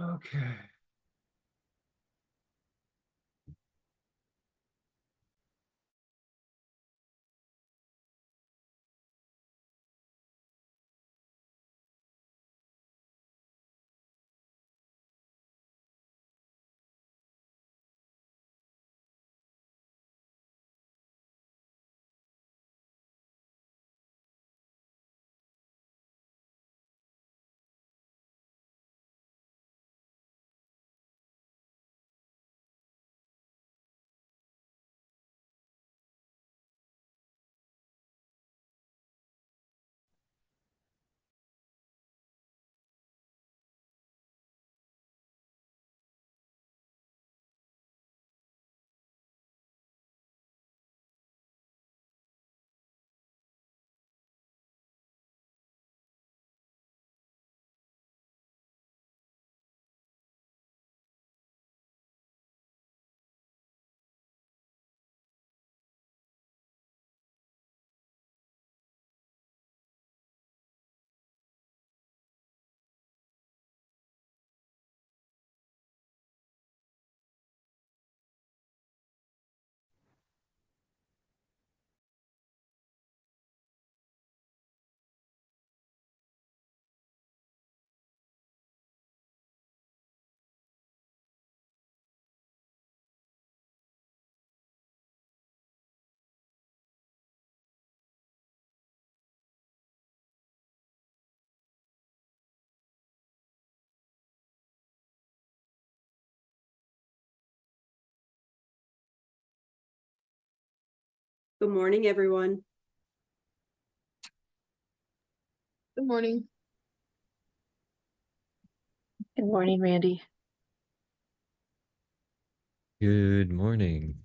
Okay. Good morning, everyone. Good morning. Good morning, Randy. Good morning.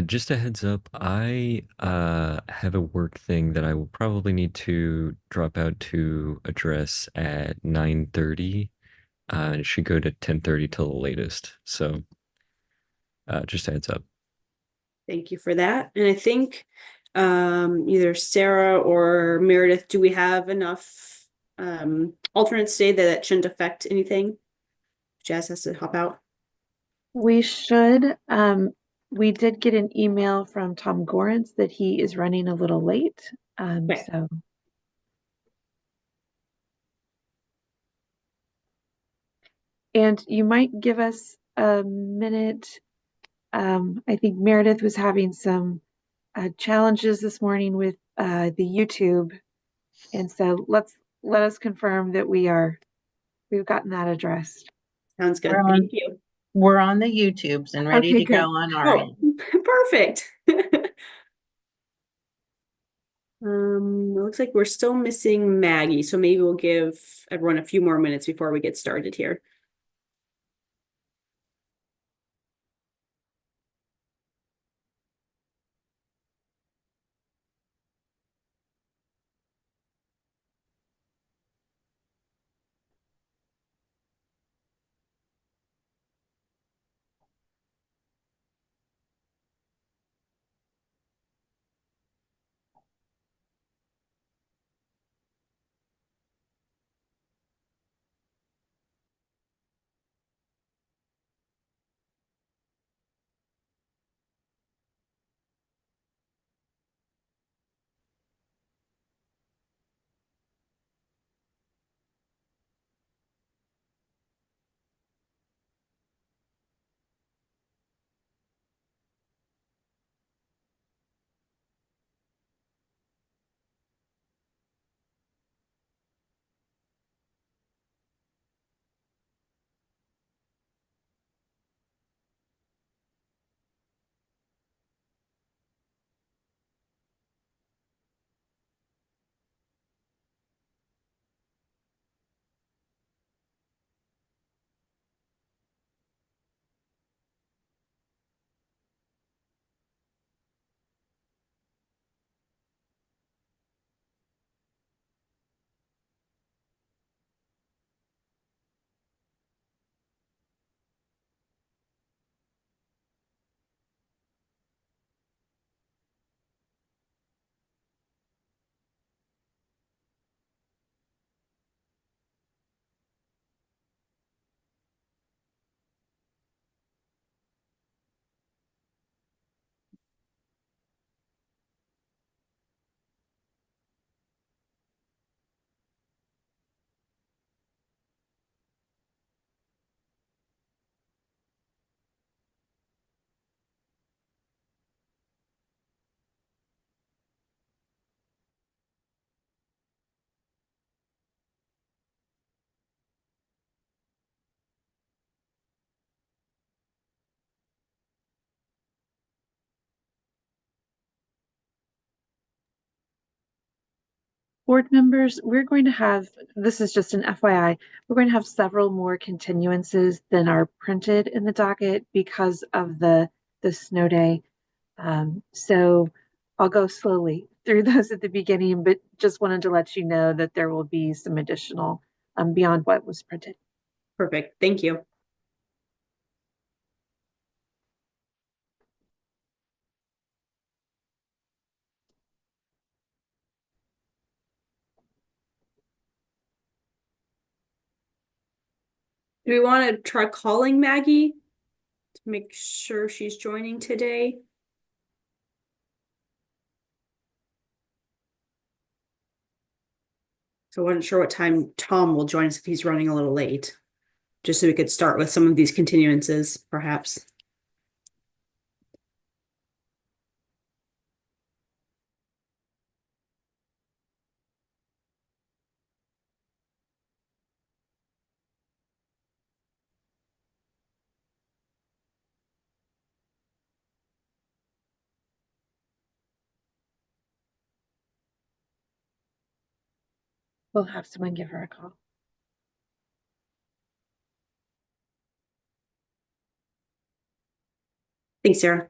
Just a heads up, I have a work thing that I will probably need to drop out to address at 9:30. And it should go to 10:30 till the latest. So just a heads up. Thank you for that. And I think either Sarah or Meredith, do we have enough alternates today that shouldn't affect anything? Jazz has to hop out. We should. We did get an email from Tom Gorence that he is running a little late. Okay. So and you might give us a minute. I think Meredith was having some challenges this morning with the YouTube, and so let us confirm that we've gotten that addressed. Sounds good. We're on, Thank you. we're on the YouTubes and ready Okay, to go good. on our Oh, end. perfect. It looks like we're still missing Maggie, so maybe we'll give everyone a few more minutes before we get started here. Board members, we're going to have, this is just an FYI, we're going to have several more continuances than are printed in the docket because of the snow day. So I'll go slowly through those at the beginning, but just wanted to let you know that there will be some additional beyond what was printed. Perfect. Thank you. Do we want to try calling Maggie to make sure she's joining today? So I wasn't sure what time Tom will join us if he's running a little late, just so we could start with some of these continuances, perhaps. We'll have someone give her a call. Thanks, Sarah.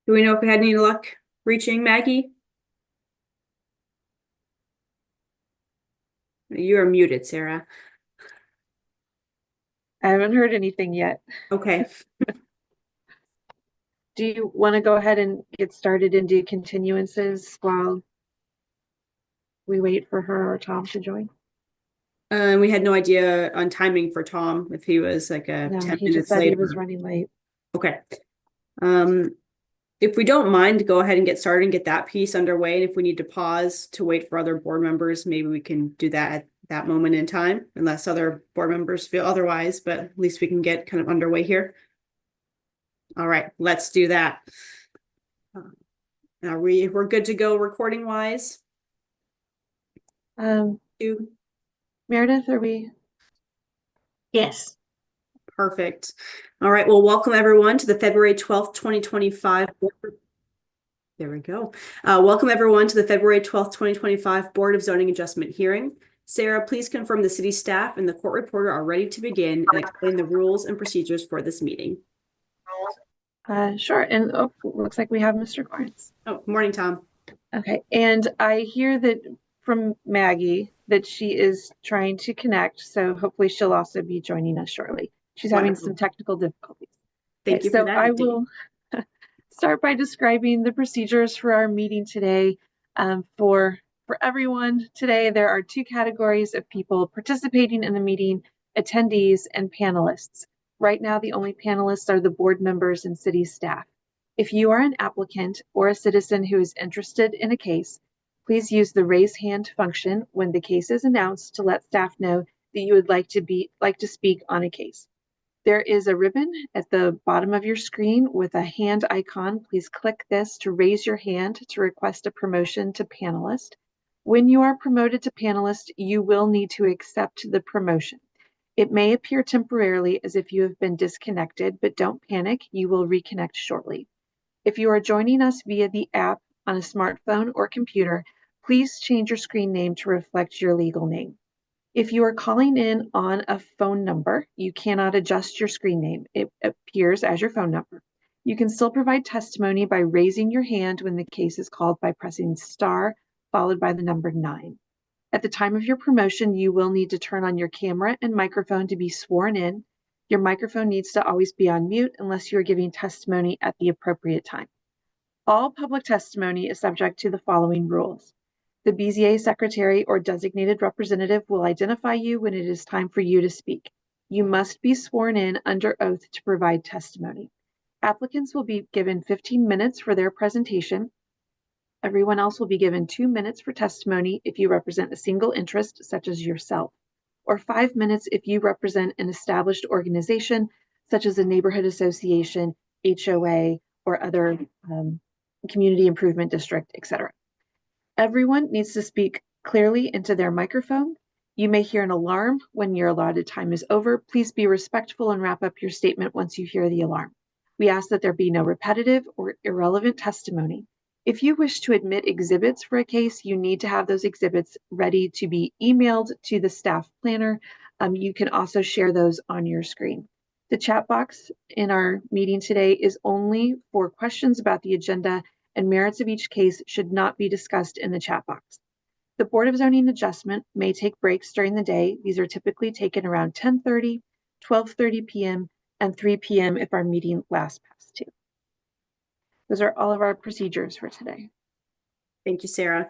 Do we know if we had any luck reaching Maggie? You are muted, Sarah. I haven't heard anything yet. Okay. Do you want to go ahead and get started and do continuances while we wait for her or Tom to join? We had no idea on timing for Tom, if he was like a No, 10 he just minutes said late. he was running late. Okay. If we don't mind, go ahead and get started and get that piece underway. And if we need to pause to wait for other board members, maybe we can do that at that moment in time, unless other board members feel otherwise, but at least we can get kind of underway here. All right, let's do that. Now we're good to go recording wise. Meredith, are we? Yes. Perfect. All right. Well, welcome everyone to the February 12th, 2025. There we go. Welcome everyone to the February 12th, 2025 Board of Zoning Adjustment hearing. Sarah, please confirm the city staff and the court reporter are ready to begin and explain the rules and procedures for this meeting. Sure. And oh, looks like we have Mr. Lawrence. Oh, morning, Tom. Okay. And I hear that from Maggie that she is trying to connect. So hopefully she'll also be joining us shortly. She's having some Wonderful. technical difficulties. Thank Okay, you for so that I update. will start by describing the procedures for our meeting today. For everyone today, there are two categories of people participating in the meeting: attendees and panelists. Right now, the only panelists are the board members and city staff. If you are an applicant or a citizen who is interested in a case, please use the raise hand function when the case is announced to let staff know that you would like to speak on a case. There is a ribbon at the bottom of your screen with a hand icon. Please click this to raise your hand to request a promotion to panelist. When you are promoted to panelist, you will need to accept the promotion. It may appear temporarily as if you have been disconnected, but don't panic, you will reconnect shortly. If you are joining us via the app on a smartphone or computer, please change your screen name to reflect your legal name. If you are calling in on a phone number, you cannot adjust your screen name. It appears as your phone number. You can still provide testimony by raising your hand when the case is called by pressing star followed by the number 9. At the time of your promotion, you will need to turn on your camera and microphone to be sworn in. Your microphone needs to always be on mute unless you are giving testimony at the appropriate time. All public testimony is subject to the following rules. The BZA secretary or designated representative will identify you when it is time for you to speak. You must be sworn in under oath to provide testimony. Applicants will be given 15 minutes for their presentation. Everyone else will be given 2 minutes for testimony if you represent a single interest, such as yourself, or 5 minutes if you represent an established organization, such as a neighborhood association, HOA, or other community improvement district, etc. Everyone needs to speak clearly into their microphone. You may hear an alarm when your allotted time is over. Please be respectful and wrap up your statement once you hear the alarm. We ask that there be no repetitive or irrelevant testimony. If you wish to admit exhibits for a case, you need to have those exhibits ready to be emailed to the staff planner. You can also share those on your screen. The chat box in our meeting today is only for questions about the agenda, and merits of each case should not be discussed in the chat box. The Board of Zoning Adjustment may take breaks during the day. These are typically taken around 10:30, 12:30 p.m., and 3 p.m. if our meeting lasts past 2. Those are all of our procedures for today. Thank you, Sarah.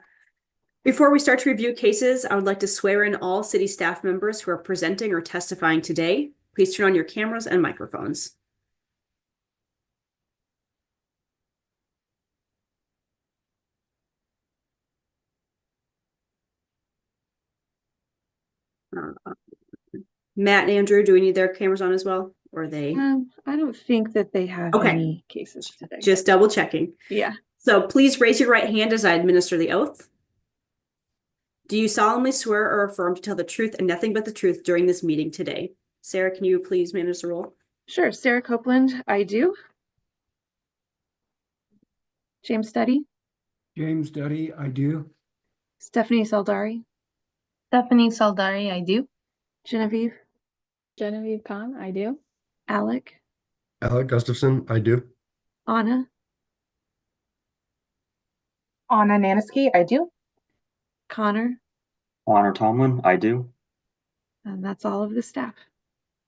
Before we start to review cases, I would like to swear in all city staff members who are presenting or testifying today. Please turn on your cameras and microphones. Matt and Andrew, do we need their cameras on as well? Or are they? I don't think that they have Okay. any cases today. Just double checking. Yeah. So please raise your right hand as I administer the oath. Do you solemnly swear or affirm to tell the truth and nothing but the truth during this meeting today? Sarah, can you please manage the roll? Sure. Sarah Copeland, I do. James Duddy. James Duddy, I do. Stephanie Saldari. Stephanie Saldari, I do. Genevieve. Genevieve Khan, I do. Alec. Alec Gustafson, I do. Anna. Anna Nanisky, I do. Connor. Connor Tomlin, I do. And that's all of the staff.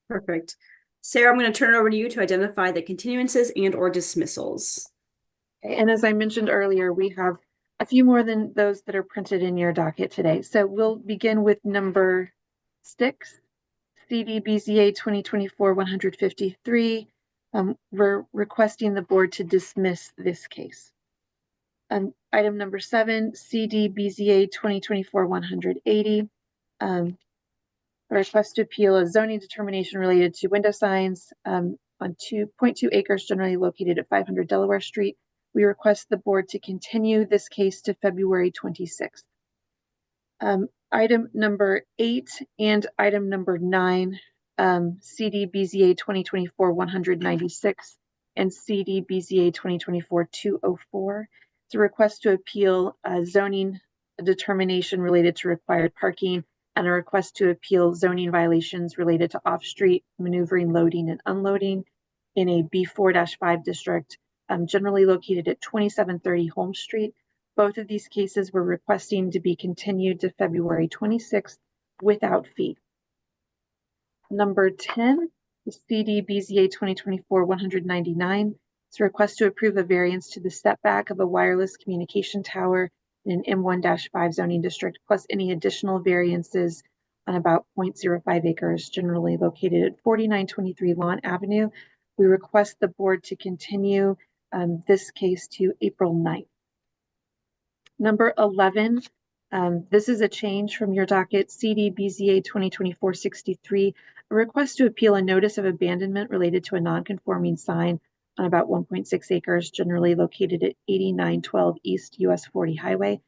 Perfect. Sarah, I'm going to turn it over to you to identify the continuances and or dismissals. Okay, and as I mentioned earlier, we have a few more than those that are printed in your docket today. So we'll begin with number 6, CDBZA 2024-153. We're requesting the board to dismiss this case. Item number 7, CDBZA 2024-180. A request to appeal a zoning determination related to window signs on 2.2 acres generally located at 500 Delaware Street. We request the board to continue this case to February 26th. Item number 8 and item number 9, CDBZA 2024-196 and CDBZA 2024-204. It's a request to appeal a zoning determination related to required parking and a request to appeal zoning violations related to off-street maneuvering, loading, and unloading. in a B4-5 district, generally located at 2730 Holmes Street. Both of these cases were requesting to be continued to February 26th without fee. Number 10, the CD-BZA 2024-199. It's a request to approve a variance to the setback of a wireless communication tower in an M1-5 zoning district, plus any additional variances on about 0.05 acres, generally located at 4923 Lawn Avenue. We request the board to continue this case to April 9th. Number 11, this is a change from your docket, CD-BZA 2024-63, a request to appeal a notice of abandonment related to a non-conforming sign on about 1.6 acres, generally located at 8912 East US 40 Highway.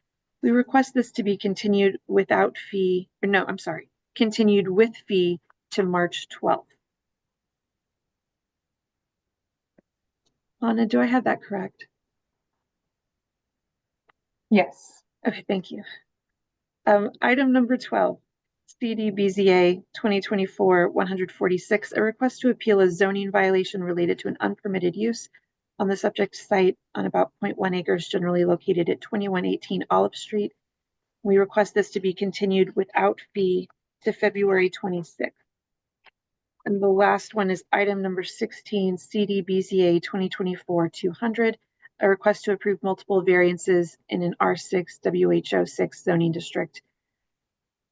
We request this to be continued without fee, or no, I'm sorry, continued with fee to March 12th. Anna, do I have that correct? Yes. Okay, thank you. Item number 12, CD-BZA 2024-146, a request to appeal a zoning violation related to an unpermitted use on the subject site on about 0.1 acres, generally located at 2118 Olive Street. We request this to be continued without fee to February 26th. And the last one is item number 16, CD-BZA 2024-200, a request to approve multiple variances in an R6 WHO6 zoning district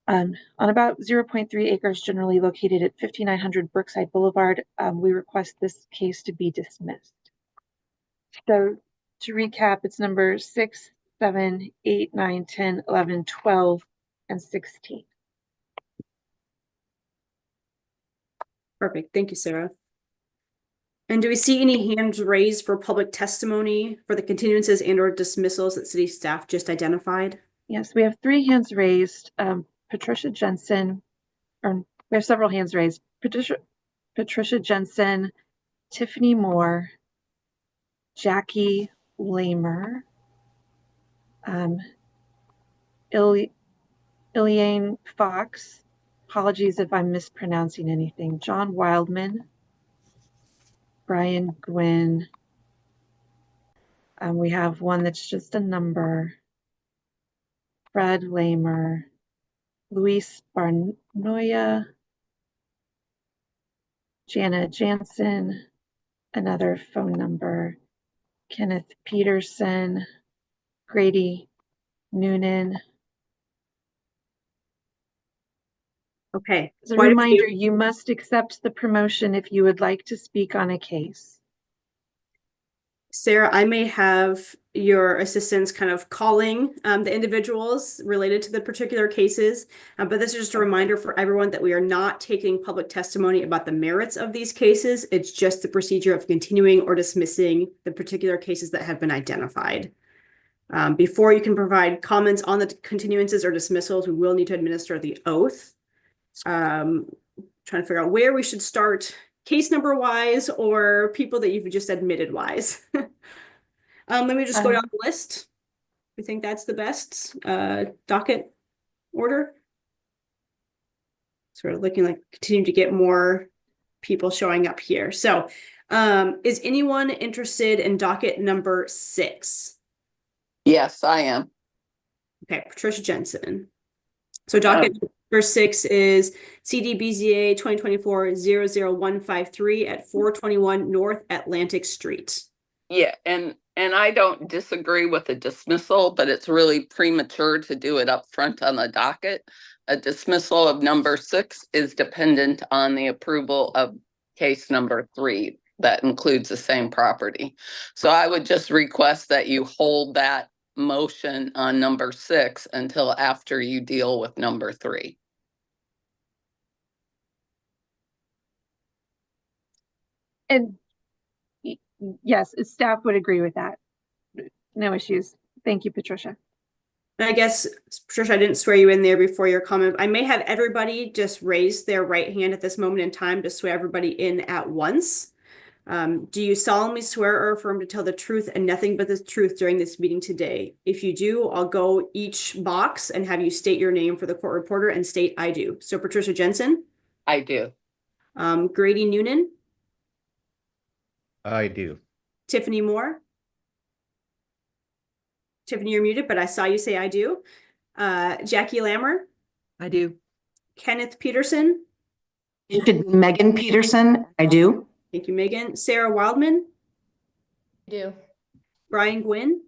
on about 0.3 acres, generally located at 5900 Brookside Boulevard. We request this case to be dismissed. So to recap, it's number 6, 7, 8, 9, 10, 11, 12, and 16. Perfect. Thank you, Sarah. And do we see any hands raised for public testimony for the continuances and or dismissals that city staff just identified? Yes, we have 3 hands raised. Patricia Jensen, or we have several hands raised. Patricia Jensen, Tiffany Moore, Jackie Lamer, Iliane Fox, apologies if I'm mispronouncing anything, John Wildman, Brian Gwynn. We have one that's just a number, Fred Lamer, Luis Barnoya, Jana Jansen, another phone number, Kenneth Peterson, Grady Noonan. Okay. As a Quite reminder, few. you must accept the promotion if you would like to speak on a case. Sarah, I may have your assistants kind of calling the individuals related to the particular cases, but this is just a reminder for everyone that we are not taking public testimony about the merits of these cases. It's just the procedure of continuing or dismissing the particular cases that have been identified. Before you can provide comments on the continuances or dismissals, we will need to administer the oath. Trying to figure out where we should start case number wise or people that you've just admitted wise. Let me just go down the list. I think that's the best docket order. Sort of looking like continue to get more people showing up here. So is anyone interested in docket number 6? Yes, I am. Okay, Patricia Jensen. So docket number 6 is CD-BZA 2024-00153 at 421 North Atlantic Street. Yeah, and I don't disagree with the dismissal, but it's really premature to do it up front on the docket. A dismissal of number 6 is dependent on the approval of case number 3 that includes the same property. So I would just request that you hold that motion on number 6 until after you deal with number 3. And yes, staff would agree with that. No issues. Thank you, Patricia. And I guess, Patricia, I didn't swear you in there before your comment. I may have everybody just raise their right hand at this moment in time to swear everybody in at once. Do you solemnly swear or affirm to tell the truth and nothing but the truth during this meeting today? If you do, I'll go each box and have you state your name for the court reporter and state I do. So Patricia Jensen. I do. Grady Noonan. I do. Tiffany Moore? Tiffany, you're muted, but I saw you say I do. Jackie Lammer? I do. Kenneth Peterson? It should be Megan Peterson. I do. Thank you, Megan. Sarah Wildman? I do. Brian Gwynn?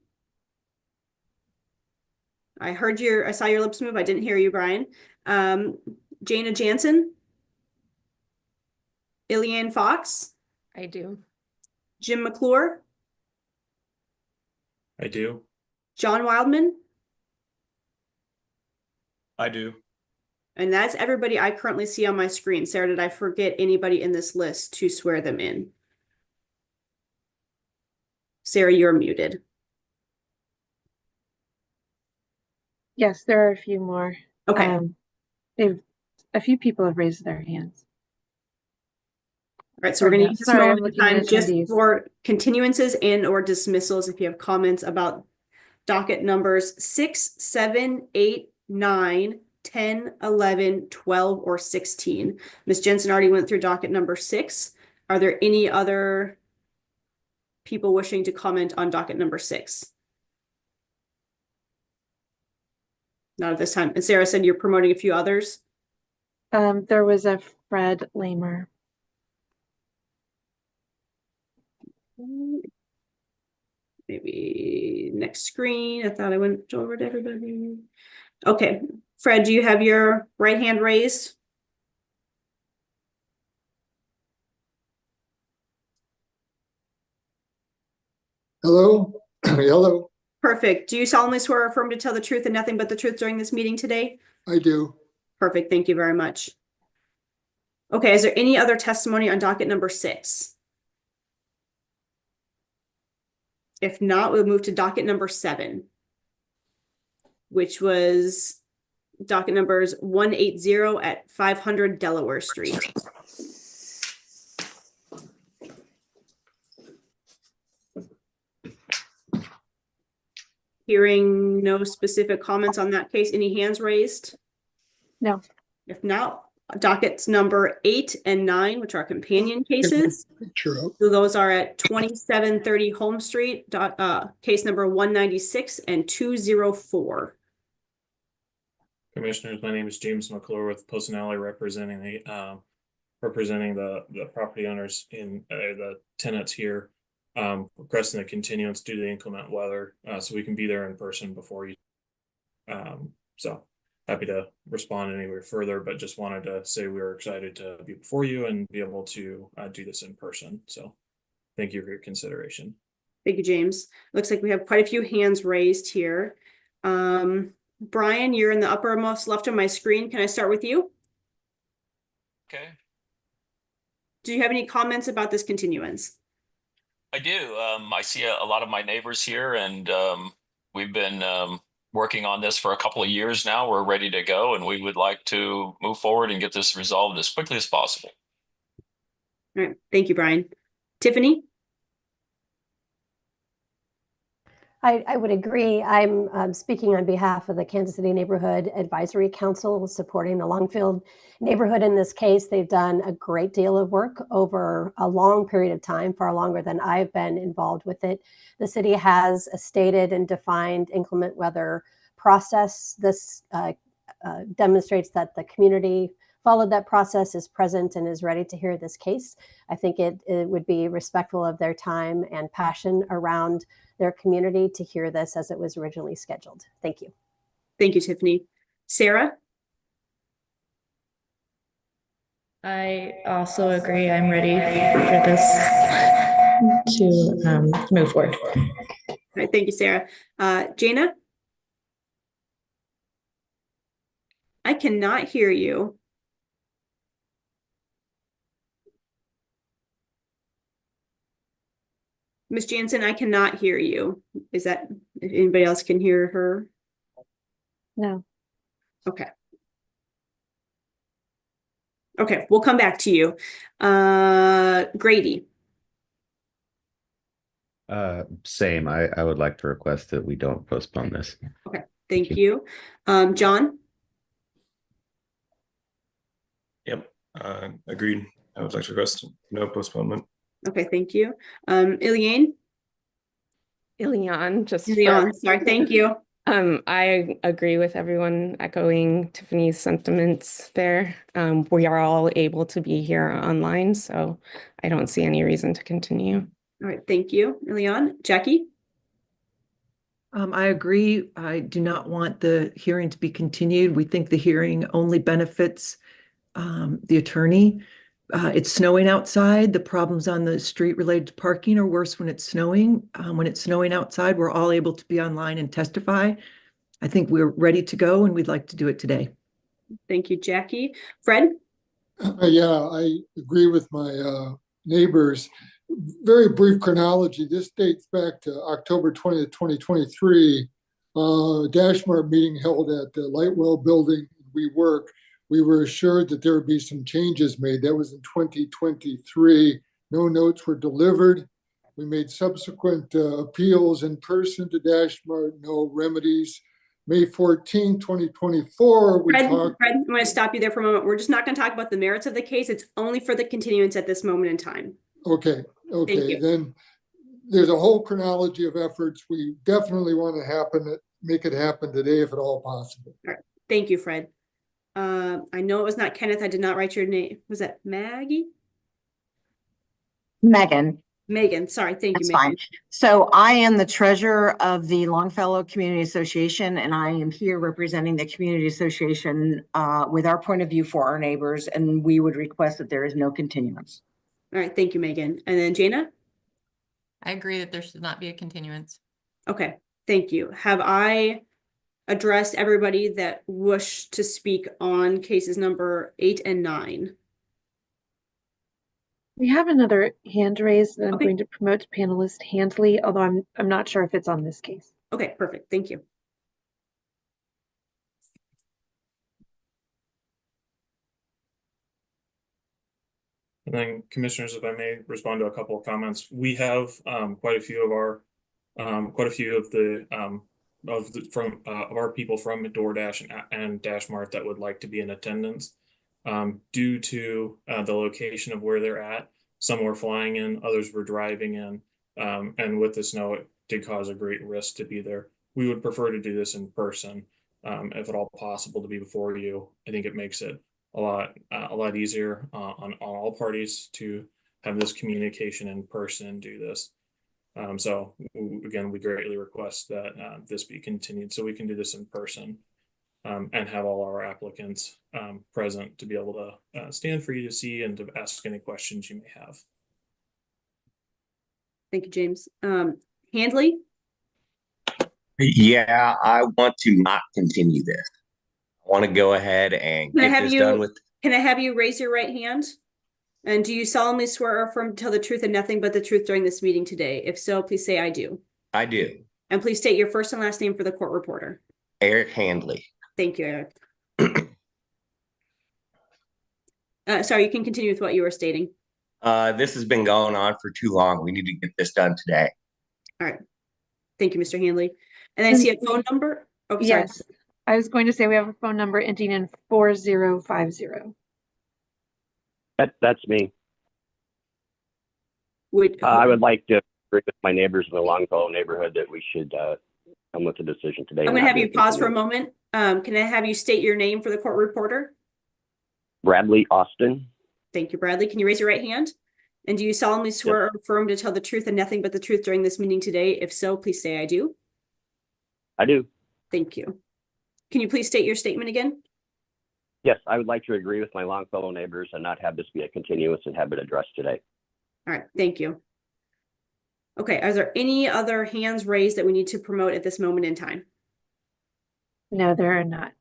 I saw your lips move. I didn't hear you, Brian. Jana Jansen? Iliane Fox? I do. Jim McClure? I do. John Wildman? I do. And that's everybody I currently see on my screen. Sarah, did I forget anybody in this list to swear them in? Sarah, you're muted. Yes, there are a few more. Okay. A few people have raised their hands. All right, so we're going to use this Sorry, I'm moment of looking time at just attendees. for continuances and or dismissals. If you have comments about docket numbers 6, 7, 8, 9, 10, 11, 12, or 16. Ms. Jensen already went through docket number 6. Are there any other people wishing to comment on docket number 6? Not at this time. And Sarah said you're promoting a few others. There was a Fred Lamer. Maybe next screen. I thought I went over to everybody. Okay. Fred, do you have your right hand raised? Hello? Hello? Perfect. Do you solemnly swear or affirm to tell the truth and nothing but the truth during this meeting today? I do. Perfect. Thank you very much. Okay. Is there any other testimony on docket number 6? If not, we'll move to docket number 7, which was docket numbers 180 at 500 Delaware Street. Hearing no specific comments on that case, any hands raised? No. If not, dockets number 8 and 9, which are companion cases. True. So those are at 2730 Holmes Street, case number 196 and 204. Commissioners, my name is James McClure with Poston representing the property owners in the tenants here, requesting a continuance due to the inclement weather, so we can be there in person before you. So happy to respond anywhere further, but just wanted to say we were excited to be before you and be able to do this in person. So thank you for your consideration. Thank you, James. Looks like we have quite a few hands raised here. Brian, you're in the uppermost left of my screen. Can I start with you? Okay. Do you have any comments about this continuance? I do. I see a lot of my neighbors here, and we've been working on this for a couple of years now. We're ready to go, and we would like to move forward and get this resolved as quickly as possible. All right. Thank you, Brian. Tiffany? I would agree. I'm speaking on behalf of the Kansas City Neighborhood Advisory Council, supporting the Longfield neighborhood in this case. They've done a great deal of work over a long period of time, far longer than I've been involved with it. The city has a stated and defined inclement weather process. This demonstrates that the community followed that process, is present, and is ready to hear this case. I think it would be respectful of their time and passion around their community to hear this as it was originally scheduled. Thank you. Thank you, Tiffany. Sarah? I also agree. I'm ready for this to move forward. All right, thank you, Sarah. Jana? I cannot hear you. Ms. Jansen, I cannot hear you. Is that, if anybody else can hear her? No. Okay. Okay, we'll come back to you. Grady. Same. I would like to request that we don't postpone this. Okay, thank you. John? Yep, agreed. I would like to request no postponement. Okay, thank you. Iliane? Ilian, just Ilian, sorry, thank you. I agree with everyone echoing Tiffany's sentiments there. We are all able to be here online, so I don't see any reason to continue. All right, thank you, Ilian. Jackie? I agree. I do not want the hearing to be continued. We think the hearing only benefits the attorney. It's snowing outside. The problems on the street related to parking are worse when it's snowing. When it's snowing outside, we're all able to be online and testify. I think we're ready to go and we'd like to do it today. Thank you, Jackie. Fred? Yeah, I agree with my neighbors. Very brief chronology. This dates back to October 20th, 2023. Dashmart meeting held at the Lightwell building. We were assured that there would be some changes made. That was in 2023. No notes were delivered. We made subsequent appeals in person to Dashmart, no remedies. May 14, 2024, Fred, I'm going to stop you there for a moment. We're just not going to talk about the merits of the case. It's only for the continuance at this moment in time. Okay, then there's a whole chronology of efforts. We definitely want to make it happen today if at all possible. All right, thank you, Fred. I know it was not Kenneth. I did not write your name. Was that Maggie? Megan. Megan, sorry. Thank you, That's Megan. fine. So I am the treasurer of the Longfellow Community Association, and I am here representing the community association with our point of view for our neighbors, and we would request that there is no continuance. All right, thank you, Megan. And then Jana? I agree that there should not be a continuance. Okay, thank you. Have I addressed everybody that wished to speak on cases number 8 and 9? We have another hand raised that I'm going to promote to panelist Handley, although I'm not sure if it's on this case. Okay, perfect. Thank you. And then commissioners, if I may respond to a couple of comments, we have quite a few of our people from DoorDash and Dashmart that would like to be in attendance. Due to the location of where they're at, some were flying in, others were driving in, and with the snow, it did cause a great risk to be there. We would prefer to do this in person, if at all possible, to be before you. I think it makes it a lot easier on all parties to have this communication in person and do this. So again, we greatly request that this be continued so we can do this in person. And have all our applicants present to be able to stand for you to see and to ask any questions you may have. Thank you, James. Handley? Yeah, I want to not continue this. I want to go ahead and get this done with. Can I have you raise your right hand? And do you solemnly swear or affirm to tell the truth and nothing but the truth during this meeting today? If so, please say I do. I do. And please state your first and last name for the court reporter. Eric Handley. Thank you, Eric. Sorry, you can continue with what you were stating. This has been going on for too long. We need to get this done today. All right. Thank you, Mr. Handley. And I see a phone number. Oh, sorry. Yes, I was going to say we have a phone number ending in 4050. That's me. I would like to agree with my neighbors in the Longfellow neighborhood that we should come with a decision today. I'm going to have you pause for a moment. Can I have you state your name for the court reporter? Bradley Austin. Thank you, Bradley. Can you raise your right hand? And do you solemnly swear or affirm to tell the truth and nothing but the truth during this meeting today? If so, please say I do. I do. Thank you. Can you please state your statement again? Yes, I would like to agree with my Longfellow neighbors and not have this be a continuance and have it addressed today. All right, thank you. Okay, are there any other hands raised that we need to promote at this moment in time? No, there are not.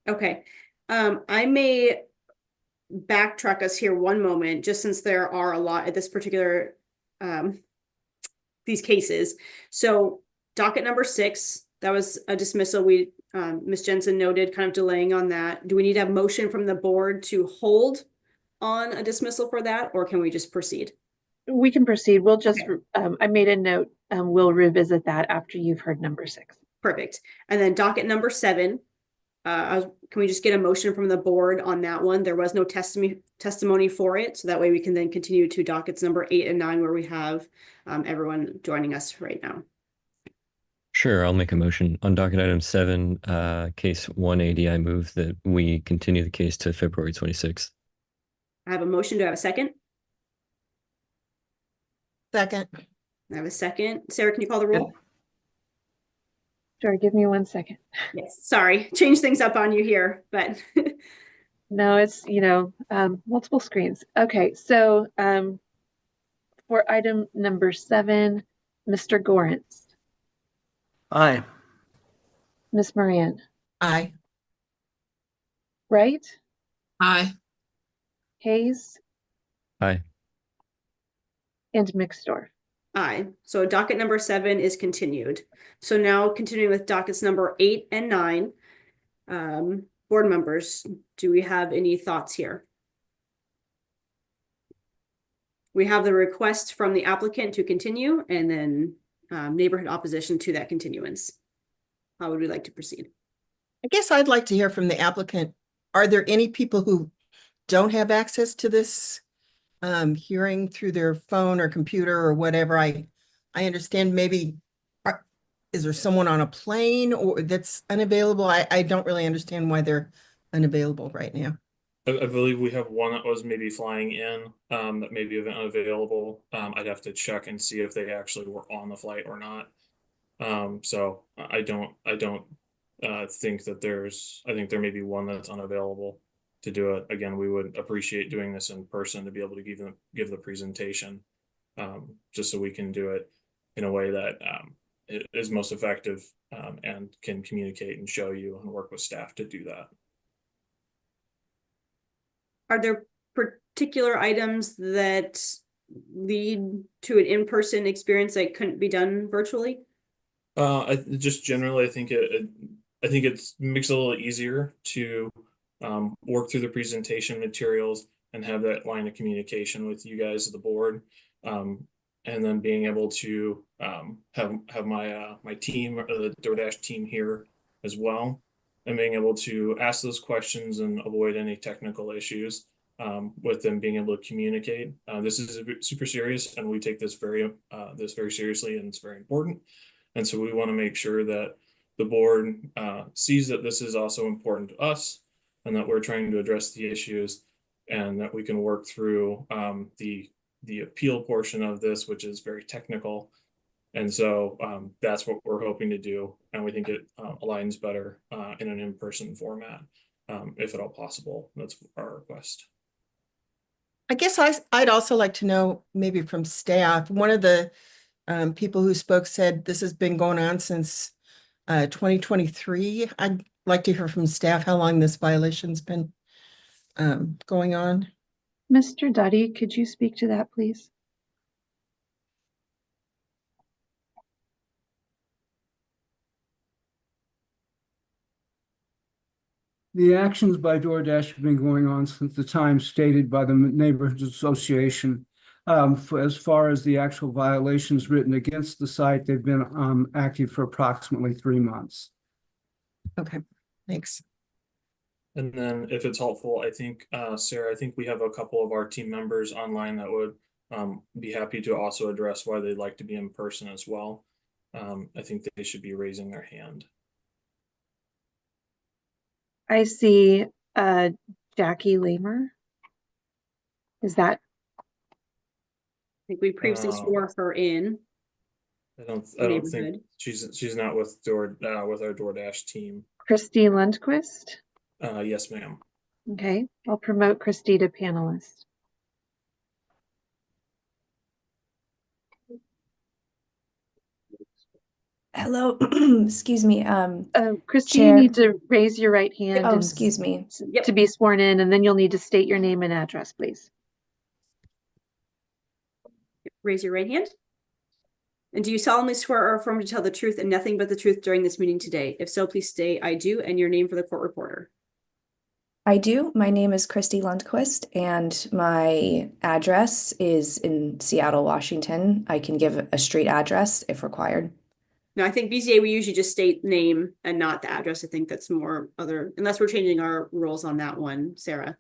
Okay, I may backtrack us here one moment, just since there are a lot at this particular, these cases. So docket number 6, that was a dismissal. Ms. Jensen noted kind of delaying on that. Do we need a motion from the board to hold on a dismissal for that, or can we just proceed? We can proceed. We'll just, I made a note, we'll revisit that after you've heard number 6. Perfect. And then docket number 7, can we just get a motion from the board on that one? There was no testimony for it, so that way we can then continue to dockets number 8 and 9, where we have everyone joining us right now. Sure, I'll make a motion on docket item 7, case 180. I move that we continue the case to February 26th. I have a motion. Do I have a second? Second. I have a second. Sarah, can you call the roll? Sure, give me 1 second. Yes, sorry, change things up on you here, but No, it's, multiple screens. Okay, so for item number 7, Mr. Gorentz. Aye. Miss Moran. Aye. Wright. Aye. Hayes. Aye. And Mixdorf. aye. So docket number 7 is continued. So now continuing with dockets number 8 and 9. Board members, do we have any thoughts here? We have the request from the applicant to continue, and then neighborhood opposition to that continuance. How would we like to proceed? I guess I'd like to hear from the applicant. Are there any people who don't have access to this hearing through their phone or computer or whatever? I understand maybe, is there someone on a plane or that's unavailable? I don't really understand why they're unavailable right now. I believe we have one that was maybe flying in that may be unavailable. I'd have to check and see if they actually were on the flight or not. So I don't think that I think there may be one that's unavailable to do it. Again, we would appreciate doing this in person to be able to give the presentation, just so we can do it in a way that is most effective and can communicate and show you and work with staff to do that. Are there particular items that lead to an in-person experience that couldn't be done virtually? Just generally, I think it makes it a little easier to work through the presentation materials and have that line of communication with you guys at the board, and then being able to have my team or the DoorDash team here as well, and being able to ask those questions and avoid any technical issues with them being able to communicate. This is super serious, and we take this very seriously, and it's very important. And so we want to make sure that the board sees that this is also important to us, and that we're trying to address the issues, and that we can work through the appeal portion of this, which is very technical. And so that's what we're hoping to do, and we think it aligns better in an in-person format, if at all possible. That's our request. I guess I'd also like to know, maybe from staff, one of the people who spoke said this has been going on since 2023. I'd like to hear from staff how long this violation's been going on. Mr. Duddy, could you speak to that, please? The actions by DoorDash have been going on since the time stated by the Neighborhood Association. As far as the actual violations written against the site, they've been active for approximately 3 months. Okay, thanks. And then if it's helpful, I think, Sarah, I think we have a couple of our team members online that would be happy to also address why they'd like to be in person as well. I think they should be raising their hand. I see Jackie Lamer. Is that? I think we previously swore her in. I don't think she's not with our DoorDash team. Christy Lundquist? Yes, ma'am. Okay, I'll promote Christy to panelist. Hello, excuse me. Christy, Chair. you need to raise your right hand. Oh, excuse me. To be sworn in, and then you'll need to state your name and address, please. Raise your right hand. And do you solemnly swear or affirm to tell the truth and nothing but the truth during this meeting today? If so, please state I do and your name for the court reporter. I do. My name is Christy Lundquist, and my address is in Seattle, Washington. I can give a street address if required. No, I think BZA, we usually just state name and not the address. I think that's more other, unless we're changing our rules on that one, Sarah.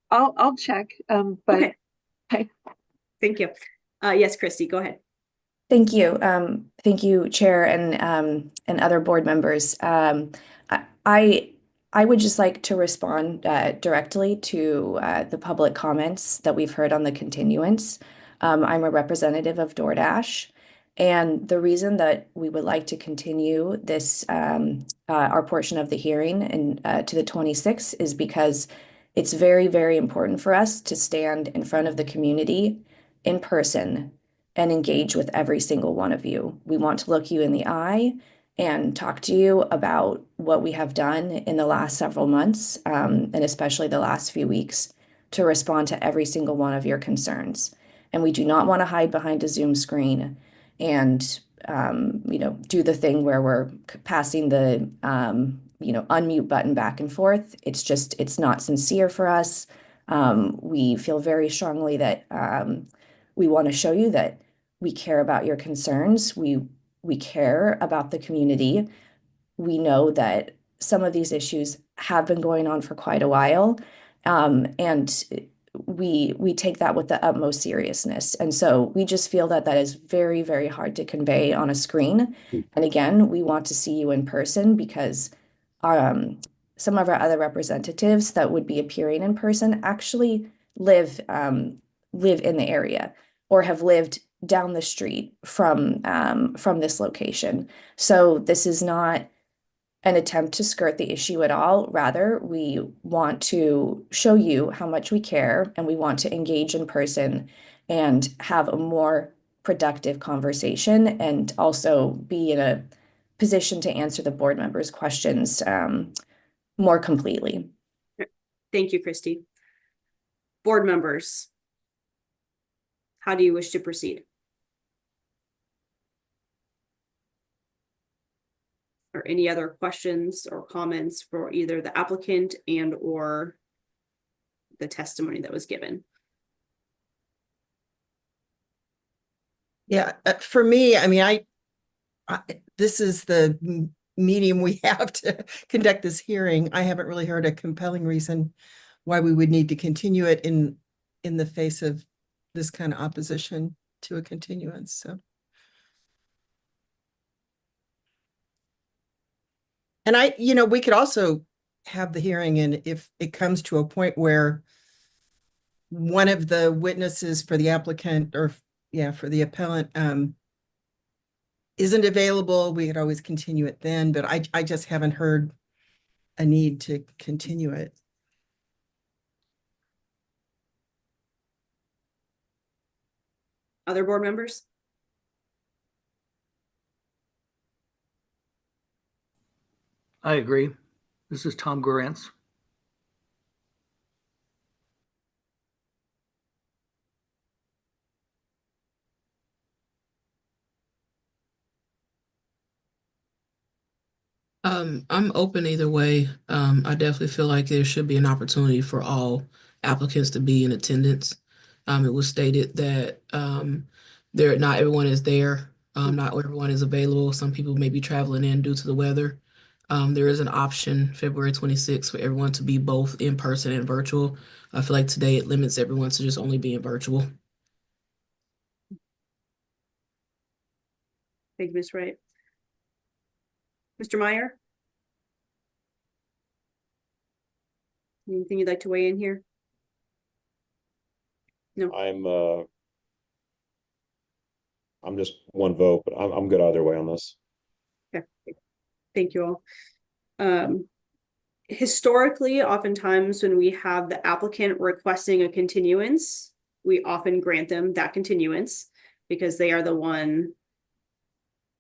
I'll check, but Okay. okay. Thank you. Yes, Christy, go ahead. Thank you. Thank you, Chair and other board members. I would just like to respond directly to the public comments that we've heard on the continuance. I'm a representative of DoorDash, and the reason that we would like to continue this our portion of the hearing and to the 26th is because it's very, very important for us to stand in front of the community in person and engage with every single one of you. We want to look you in the eye and talk to you about what we have done in the last several months, and especially the last few weeks, to respond to every single one of your concerns. And we do not want to hide behind a Zoom screen and do the thing where we're passing the unmute button back and forth. It's not sincere for us. We feel very strongly that we want to show you that we care about your concerns. We care about the community. We know that some of these issues have been going on for quite a while, and we take that with the utmost seriousness. And so we just feel that that is very, very hard to convey on a screen. And again, we want to see you in person because some of our other representatives that would be appearing in person actually live in the area or have lived down the street from this location. So this is not an attempt to skirt the issue at all. Rather, we want to show you how much we care, and we want to engage in person and have a more productive conversation, and also be in a position to answer the board members' questions more completely. Thank you, Christy. Board members, how do you wish to proceed? Or any other questions or comments for either the applicant and or the testimony that was given? Yeah, for me, I mean, this is the medium we have to conduct this hearing. I haven't really heard a compelling reason why we would need to continue it in the face of this kind of opposition to a continuance. So. And we could also have the hearing, and if it comes to a point where one of the witnesses for the applicant or for the appellant isn't available, we could always continue it then, but I just haven't heard a need to continue it. Other board members? I agree. This is Tom Gorantz. I'm open either way. I definitely feel like there should be an opportunity for all applicants to be in attendance. It was stated that not everyone is there. Not everyone is available. Some people may be traveling in due to the weather. There is an option February 26th for everyone to be both in person and virtual. I feel like today it limits everyone to just only being virtual. Thank you, Ms. Wright. Mr. Meyer? Anything you'd like to weigh in here? No. I'm just one vote, but I'm good either way on this. Okay. Thank you all. Historically, oftentimes when we have the applicant requesting a continuance, we often grant them that continuance because they are the one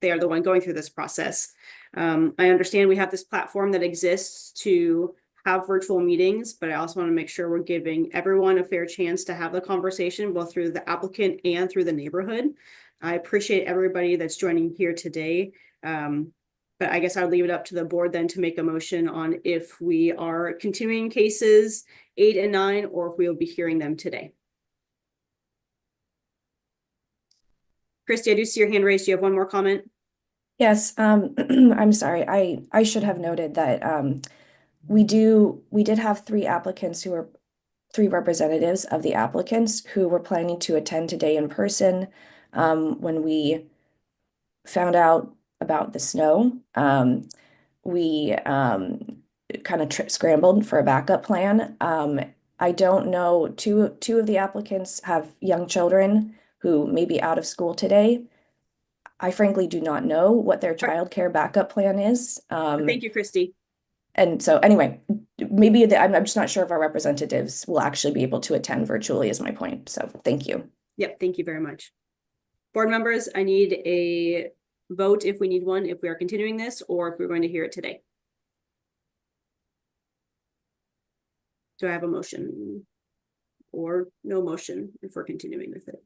going through this process. I understand we have this platform that exists to have virtual meetings, but I also want to make sure we're giving everyone a fair chance to have the conversation, both through the applicant and through the neighborhood. I appreciate everybody that's joining here today. But I guess I'll leave it up to the board then to make a motion on if we are continuing cases 8 and 9, or if we will be hearing them today. Christy, I do see your hand raised. Do you have one more comment? Yes, I'm sorry. I should have noted that we did have three representatives of the applicants who were planning to attend today in person. When we found out about the snow, we kind of scrambled for a backup plan. I don't know, two of the applicants have young children who may be out of school today. I frankly do not know what their childcare backup plan is. Thank you, Christy. And so anyway, I'm just not sure if our representatives will actually be able to attend virtually is my point. So thank you. Yep, thank you very much. Board members, I need a vote if we need one, if we are continuing this or if we're going to hear it today. Do I have a motion or no motion if we're continuing with it?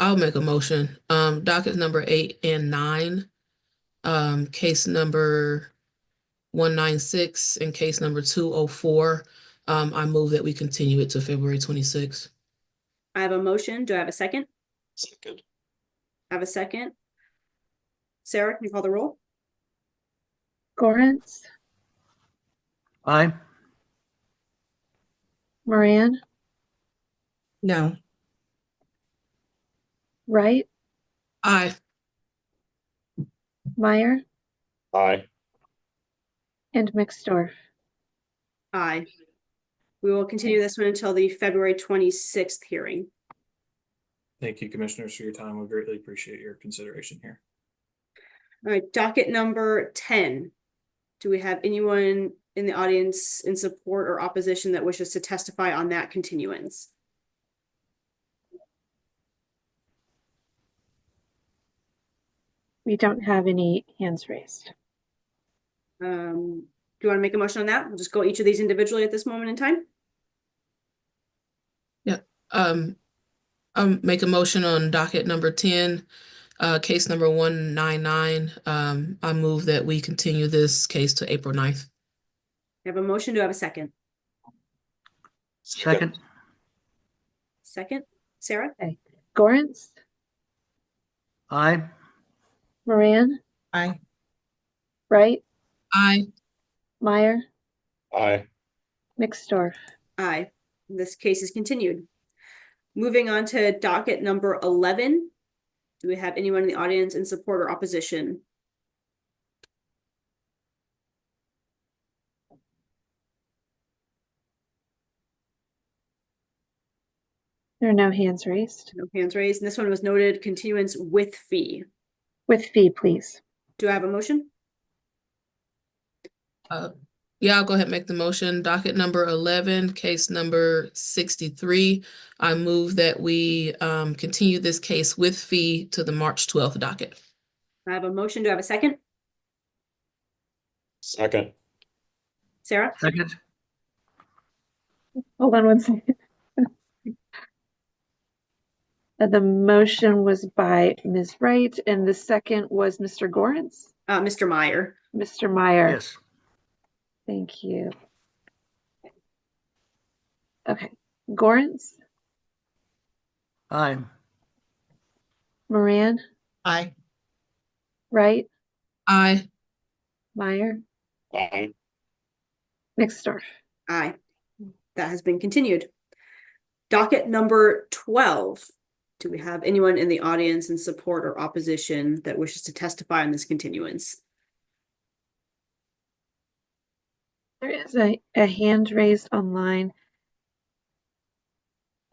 I'll make a motion. Docket number 8 and 9, case number 196 and case number 204. I move that we continue it to February 26th. I have a motion. Do I have a second? Second. I have a second. Sarah, can you call the roll? Gorence, Aye. Moran, No. Wright, Aye. Meyer, Aye. and Mixdorf. Aye. We will continue this one until the February 26th hearing. Thank you, commissioners, for your time. We greatly appreciate your consideration here. All right, docket number 10. Do we have anyone in the audience in support or opposition that wishes to testify on that continuance? We don't have any hands raised. Do you want to make a motion on that? We'll just go each of these individually at this moment in time. Yeah. Make a motion on docket number 10, case number 199. I move that we continue this case to April 9th. I have a motion. Do I have a second? Second. Second. Sarah? Okay. Gorence, Aye. Moran, Aye. Wright, Aye. Meyer, Aye. Mixdorf. Aye. This case is continued. Moving on to docket number 11. Do we have anyone in the audience in support or opposition? There are no hands raised. No hands raised. And this one was noted continuance with fee. With fee, please. Do I have a motion? Yeah, I'll go ahead and make the motion. Docket number 11, case number 63. I move that we continue this case with fee to the March 12th docket. I have a motion. Do I have a second? Second. Sarah? Second. Hold on one second. The motion was by Ms. Wright and the second was Mr. Gorence? Mr. Meyer. Mr. Meyer. Yes. Thank you. Okay. Gorence, Aye. Moran, Aye. Wright, Aye. Meyer, Aye. Mixdorf. Aye. That has been continued. Docket number 12. Do we have anyone in the audience in support or opposition that wishes to testify on this continuance? There is a hand raised online.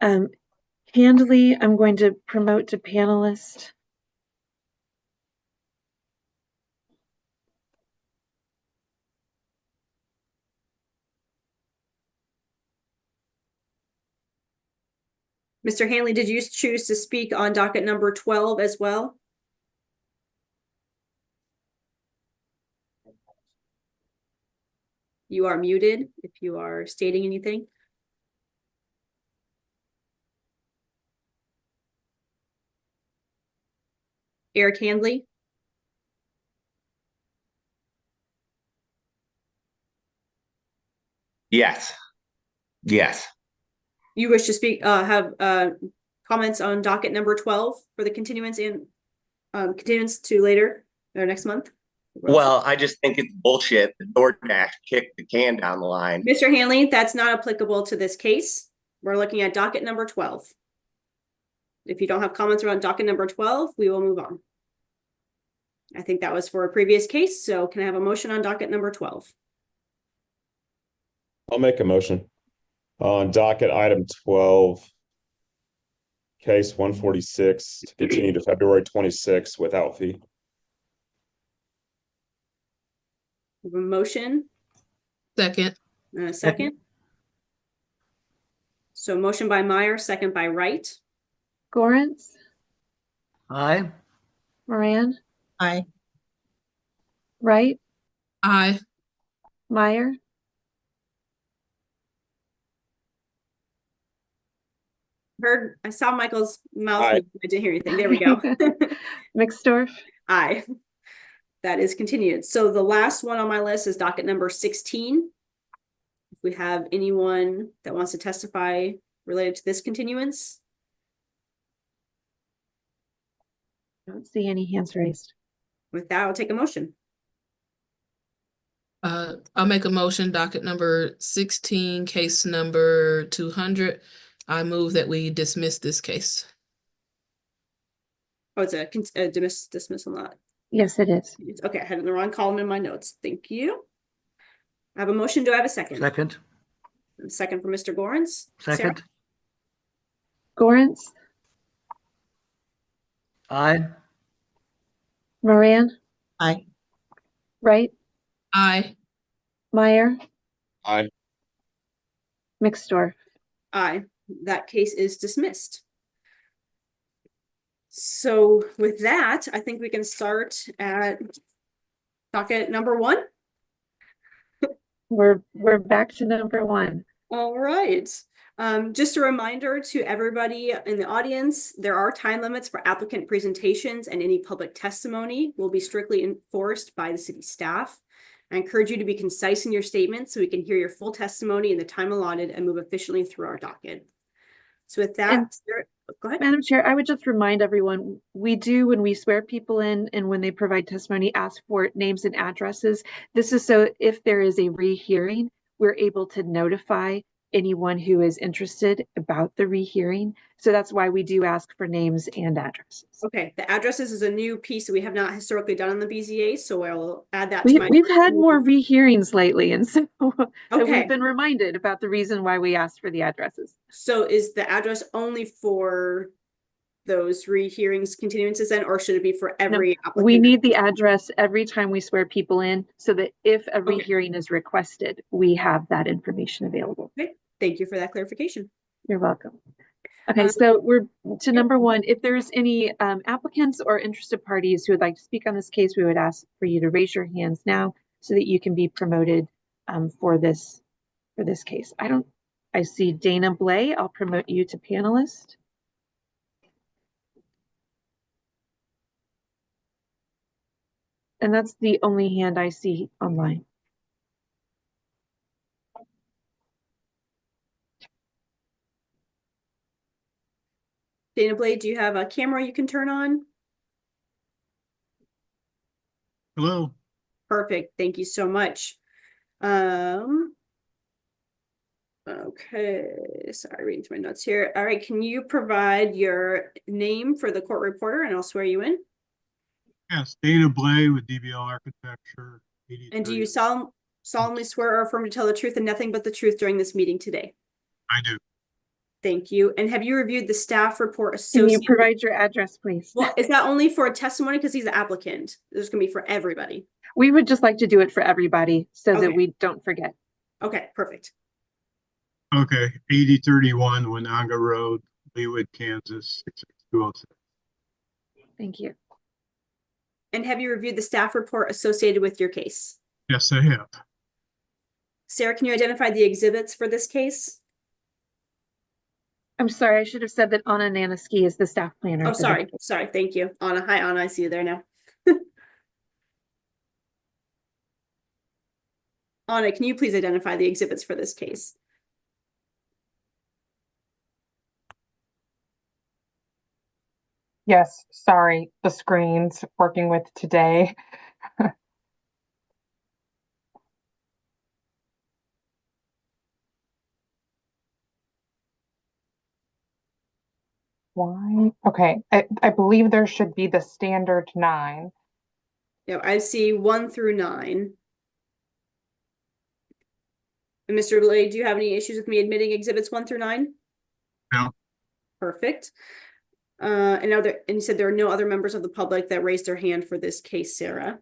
Handley, I'm going to promote to panelist. Mr. Hanley, did you choose to speak on docket number 12 as well? You are muted if you are stating anything. Eric Handley? Yes. Yes. You wish to speak, comments on docket number 12 for the continuance and continuance to later or next month? Well, I just think it's bullshit that DoorDash kicked the can down the line. Mr. Hanley, that's not applicable to this case. We're looking at docket number 12. If you don't have comments around docket number 12, we will move on. I think that was for a previous case, so can I have a motion on docket number 12? I'll make a motion on docket item 12, case 146 to continue to February 26th without fee. We have a motion Second. and a second. So motion by Meyer, second by Wright. Gorence, Aye. Moran, Aye. Wright, Aye. Meyer, I saw Michael's mouth. Aye. move. I didn't hear anything. There we go. Mixdorf, Aye. That is continued. So the last one on my list is docket number 16. If we have anyone that wants to testify related to this continuance. I don't see any hands raised. With that, I'll take a motion. I'll make a motion, docket number 16, case number 200. I move that we dismiss this case. Oh, it's a dismissal, not. Yes, it is. Okay, I had the wrong column in my notes. Thank you. I have a motion. Do I have a second? Second. A second for Mr. Gorence. Second. Sarah? Gorence, Aye. Moran, Aye. Wright, Aye. Meyer, Aye. Mixdorf. Aye. That case is dismissed. So with that, I think we can start at docket number 1. We're back to number 1. All right. Just a reminder to everybody in the audience, there are time limits for applicant presentations, and any public testimony will be strictly enforced by the city staff. I encourage you to be concise in your statements so we can hear your full testimony in the time allotted and move efficiently through our docket. So with that, go ahead. Madam Chair, I would just remind everyone, we do, when we swear people in and when they provide testimony, ask for names and addresses. This is so if there is a rehearing, we're able to notify anyone who is interested about the rehearing. So that's why we do ask for names and addresses. Okay, the addresses is a new piece that we have not historically done on the BZA, so I'll add that to my. We've had more rehearings lately, and so Okay. we've been reminded about the reason why we asked for the addresses. So is the address only for those rehearings continuances then, or should it be for every applicant? We need the address every time we swear people in, so that if a rehearing is requested, we have that information available. Okay, thank you for that clarification. You're welcome. Okay, so we're to number 1. If there's any applicants or interested parties who would like to speak on this case, we would ask for you to raise your hands now so that you can be promoted for this case. I see Dana Blay. I'll promote you to panelist. And that's the only hand I see online. Dana Blade, do you have a camera you can turn on? Hello. Perfect. Thank you so much. Okay, sorry, reading through my notes here. All right, can you provide your name for the court reporter and I'll swear you in? Yes, Dana Blay with DBL Architecture. And do you solemnly swear or affirm to tell the truth and nothing but the truth during this meeting today? I do. Thank you. And have you reviewed the staff report Can associated? you provide your address, please? Well, is that only for a testimony? Because he's the applicant. This is going to be for everybody. We would just like to do it for everybody so that Okay. we don't forget. Okay, perfect. Okay, 8031 Winanga Road, Leawood, Kansas, 66206. Thank you. And have you reviewed the staff report associated with your case? Yes, I have. Sarah, can you identify the exhibits for this case? I'm sorry, I should have said that Anna Nanaski is the staff planner. Oh, for sorry. this. Sorry. Thank you. Anna. Hi, Anna. I see you there now. Anna, can you please identify the exhibits for this case? Yes, sorry, the screens working with today. Why? Okay, I believe there should be the standard 9. Yeah, I see 1 through 9. And Mr. Blade, do you have any issues with me admitting exhibits 1 through 9? No. Perfect. And you said there are no other members of the public that raised their hand for this case, Sarah.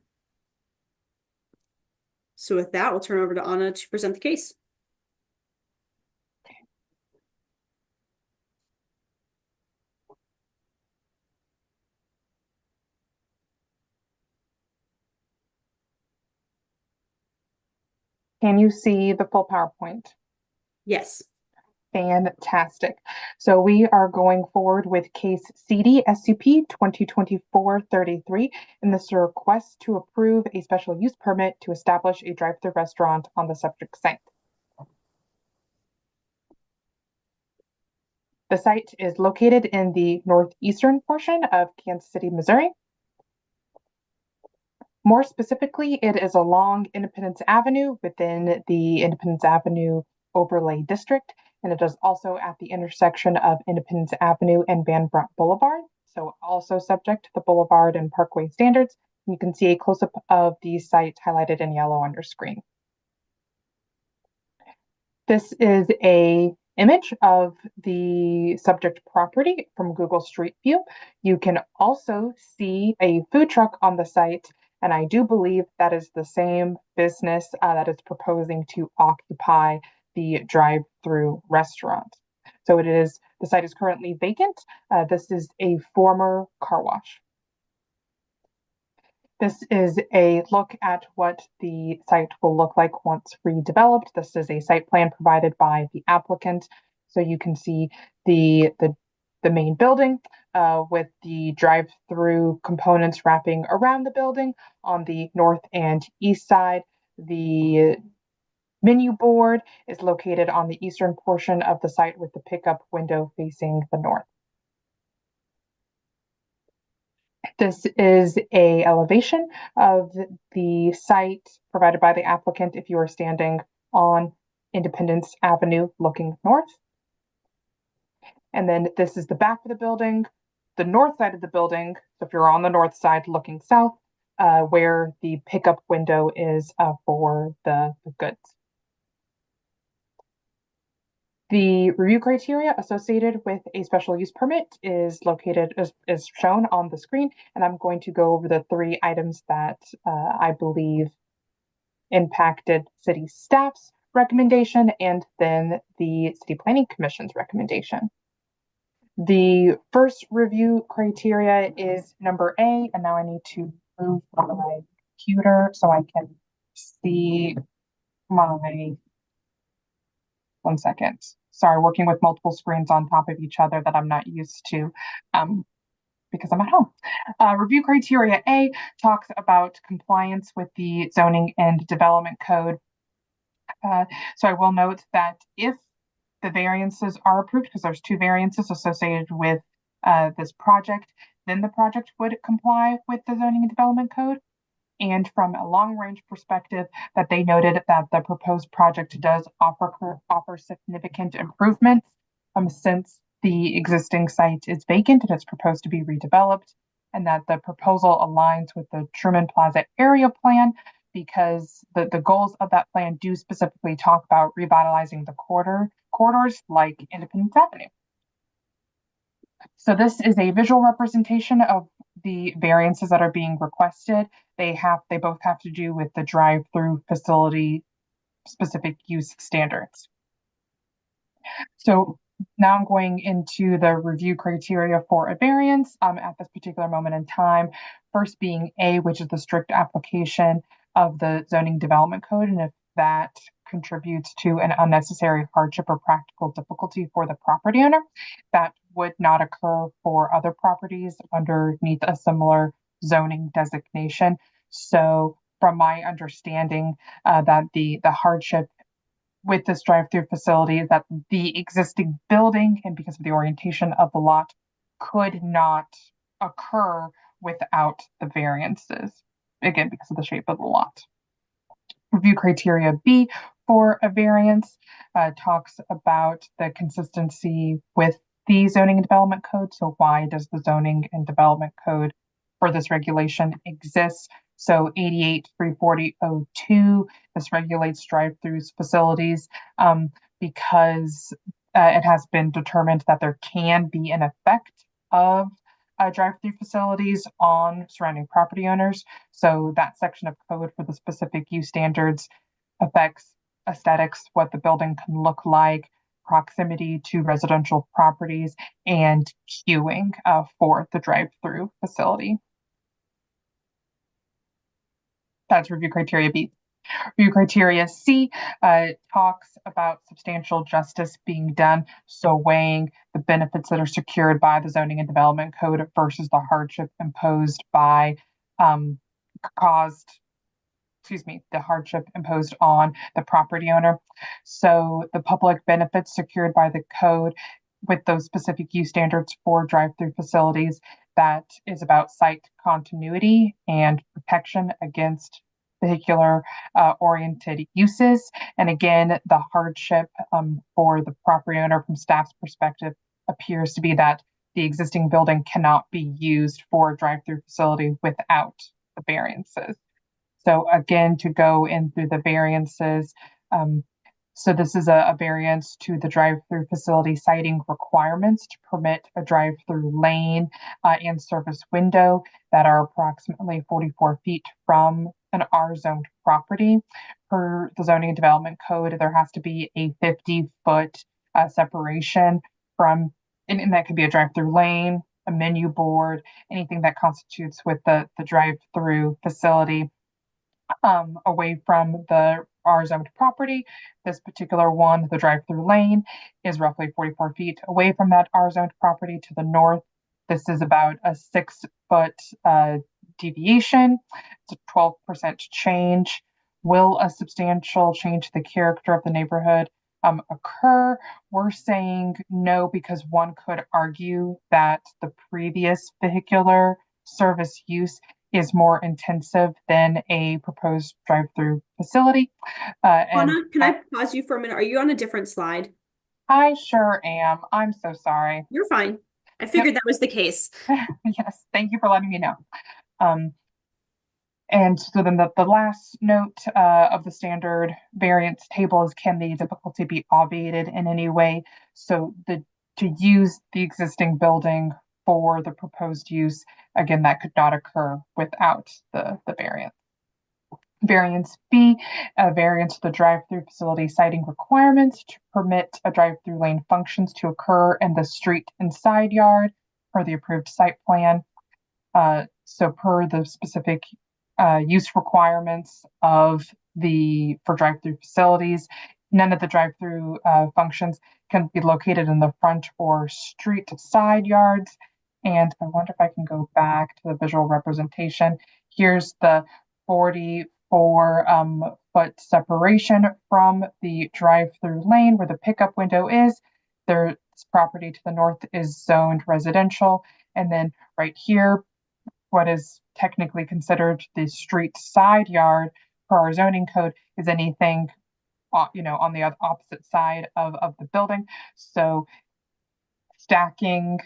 So with that, we'll turn over to Anna to present the case. Can you see the full PowerPoint? Yes. Fantastic. So we are going forward with case CD SUP 2024-33, and this is a request to approve a special use permit to establish a drive-through restaurant on the subject site. The site is located in the northeastern portion of Kansas City, Missouri. More specifically, it is along Independence Avenue within the Independence Avenue Overlay District, and it is also at the intersection of Independence Avenue and Van Brunt Boulevard, so also subject to the Boulevard and Parkway standards. You can see a close-up of the site highlighted in yellow on your screen. This is a image of the subject property from Google Street View. You can also see a food truck on the site, and I do believe that is the same business that is proposing to occupy the drive-through restaurant. So the site is currently vacant. This is a former car wash. This is a look at what the site will look like once redeveloped. This is a site plan provided by the applicant. So you can see the main building with the drive-through components wrapping around the building on the north and east side. The menu board is located on the eastern portion of the site with the pickup window facing the north. This is a elevation of the site provided by the applicant if you are standing on Independence Avenue looking north. And then this is the back of the building, the north side of the building. So if you're on the north side looking south, where the pickup window is for the goods. The review criteria associated with a special use permit is located is shown on the screen, and I'm going to go over the 3 items that I believe impacted city staff's recommendation and then the City Planning Commission's recommendation. The first review criteria is number A, and now I need to move my computer so I can see my 1 second. Sorry, working with multiple screens on top of each other that I'm not used to because I'm at home. Review criteria A talks about compliance with the zoning and development code. So I will note that if the variances are approved, because there's 2 variances associated with this project, then the project would comply with the zoning and development code. And from a long-range perspective, that they noted that the proposed project does offer significant improvements since the existing site is vacant and it's proposed to be redeveloped, and that the proposal aligns with the Truman Plaza area plan because the goals of that plan do specifically talk about revitalizing the corridors like Independence Avenue. So this is a visual representation of the variances that are being requested. They both have to do with the drive-through facility specific use standards. So now I'm going into the review criteria for a variance at this particular moment in time. First being A, which is the strict application of the zoning development code, and if that contributes to an unnecessary hardship or practical difficulty for the property owner, that would not occur for other properties underneath a similar zoning designation. So from my understanding, that the hardship with this drive-through facility is that the existing building, and because of the orientation of the lot, could not occur without the variances, again, because of the shape of the lot. Review criteria B for a variance talks about the consistency with the zoning and development code. So why does the zoning and development code for this regulation exist? So 88-340-02, this regulates drive-throughs facilities because it has been determined that there can be an effect of drive-through facilities on surrounding property owners. So that section of code for the specific use standards affects aesthetics, what the building can look like, proximity to residential properties, and queuing for the drive-through facility. That's review criteria B. Review criteria C talks about substantial justice being done, so weighing the benefits that are secured by the zoning and development code versus the hardship imposed by the hardship imposed on the property owner. So the public benefits secured by the code with those specific use standards for drive-through facilities, that is about site continuity and protection against vehicular oriented uses. And again, the hardship for the property owner from staff's perspective appears to be that the existing building cannot be used for a drive-through facility without the variances. So again, to go in through the variances, so this is a variance to the drive-through facility siting requirements to permit a drive-through lane and service window that are approximately 44 feet from an R-zoned property. Per the zoning and development code, there has to be a 50-foot separation from, and that could be a drive-through lane, a menu board, anything that constitutes with the drive-through facility away from the R-zoned property. This particular one, the drive-through lane, is roughly 44 feet away from that R-zoned property to the north. This is about a 6-foot deviation. It's a 12% change. Will a substantial change to the character of the neighborhood occur? We're saying no, because one could argue that the previous vehicular service use is more intensive than a proposed drive-through facility. Anna, can I pause you for a minute? Are you on a different slide? I sure am. I'm so sorry. You're fine. I figured that was the case. Yes, thank you for letting me know. And so then the last note of the standard variance table is, can the difficulty be obviated in any way? So to use the existing building for the proposed use, again, that could not occur without the variance. Variance B, a variance to the drive-through facility siting requirements to permit a drive-through lane functions to occur in the street and side yard per the approved site plan. So per the specific use requirements for drive-through facilities, none of the drive-through functions can be located in the front or street side yards. And I wonder if I can go back to the visual representation. Here's the 44-foot separation from the drive-through lane where the pickup window is. There's property to the north is zoned residential. And then right here, what is technically considered the street side yard per our zoning code is anything, on the opposite side of the building. So stacking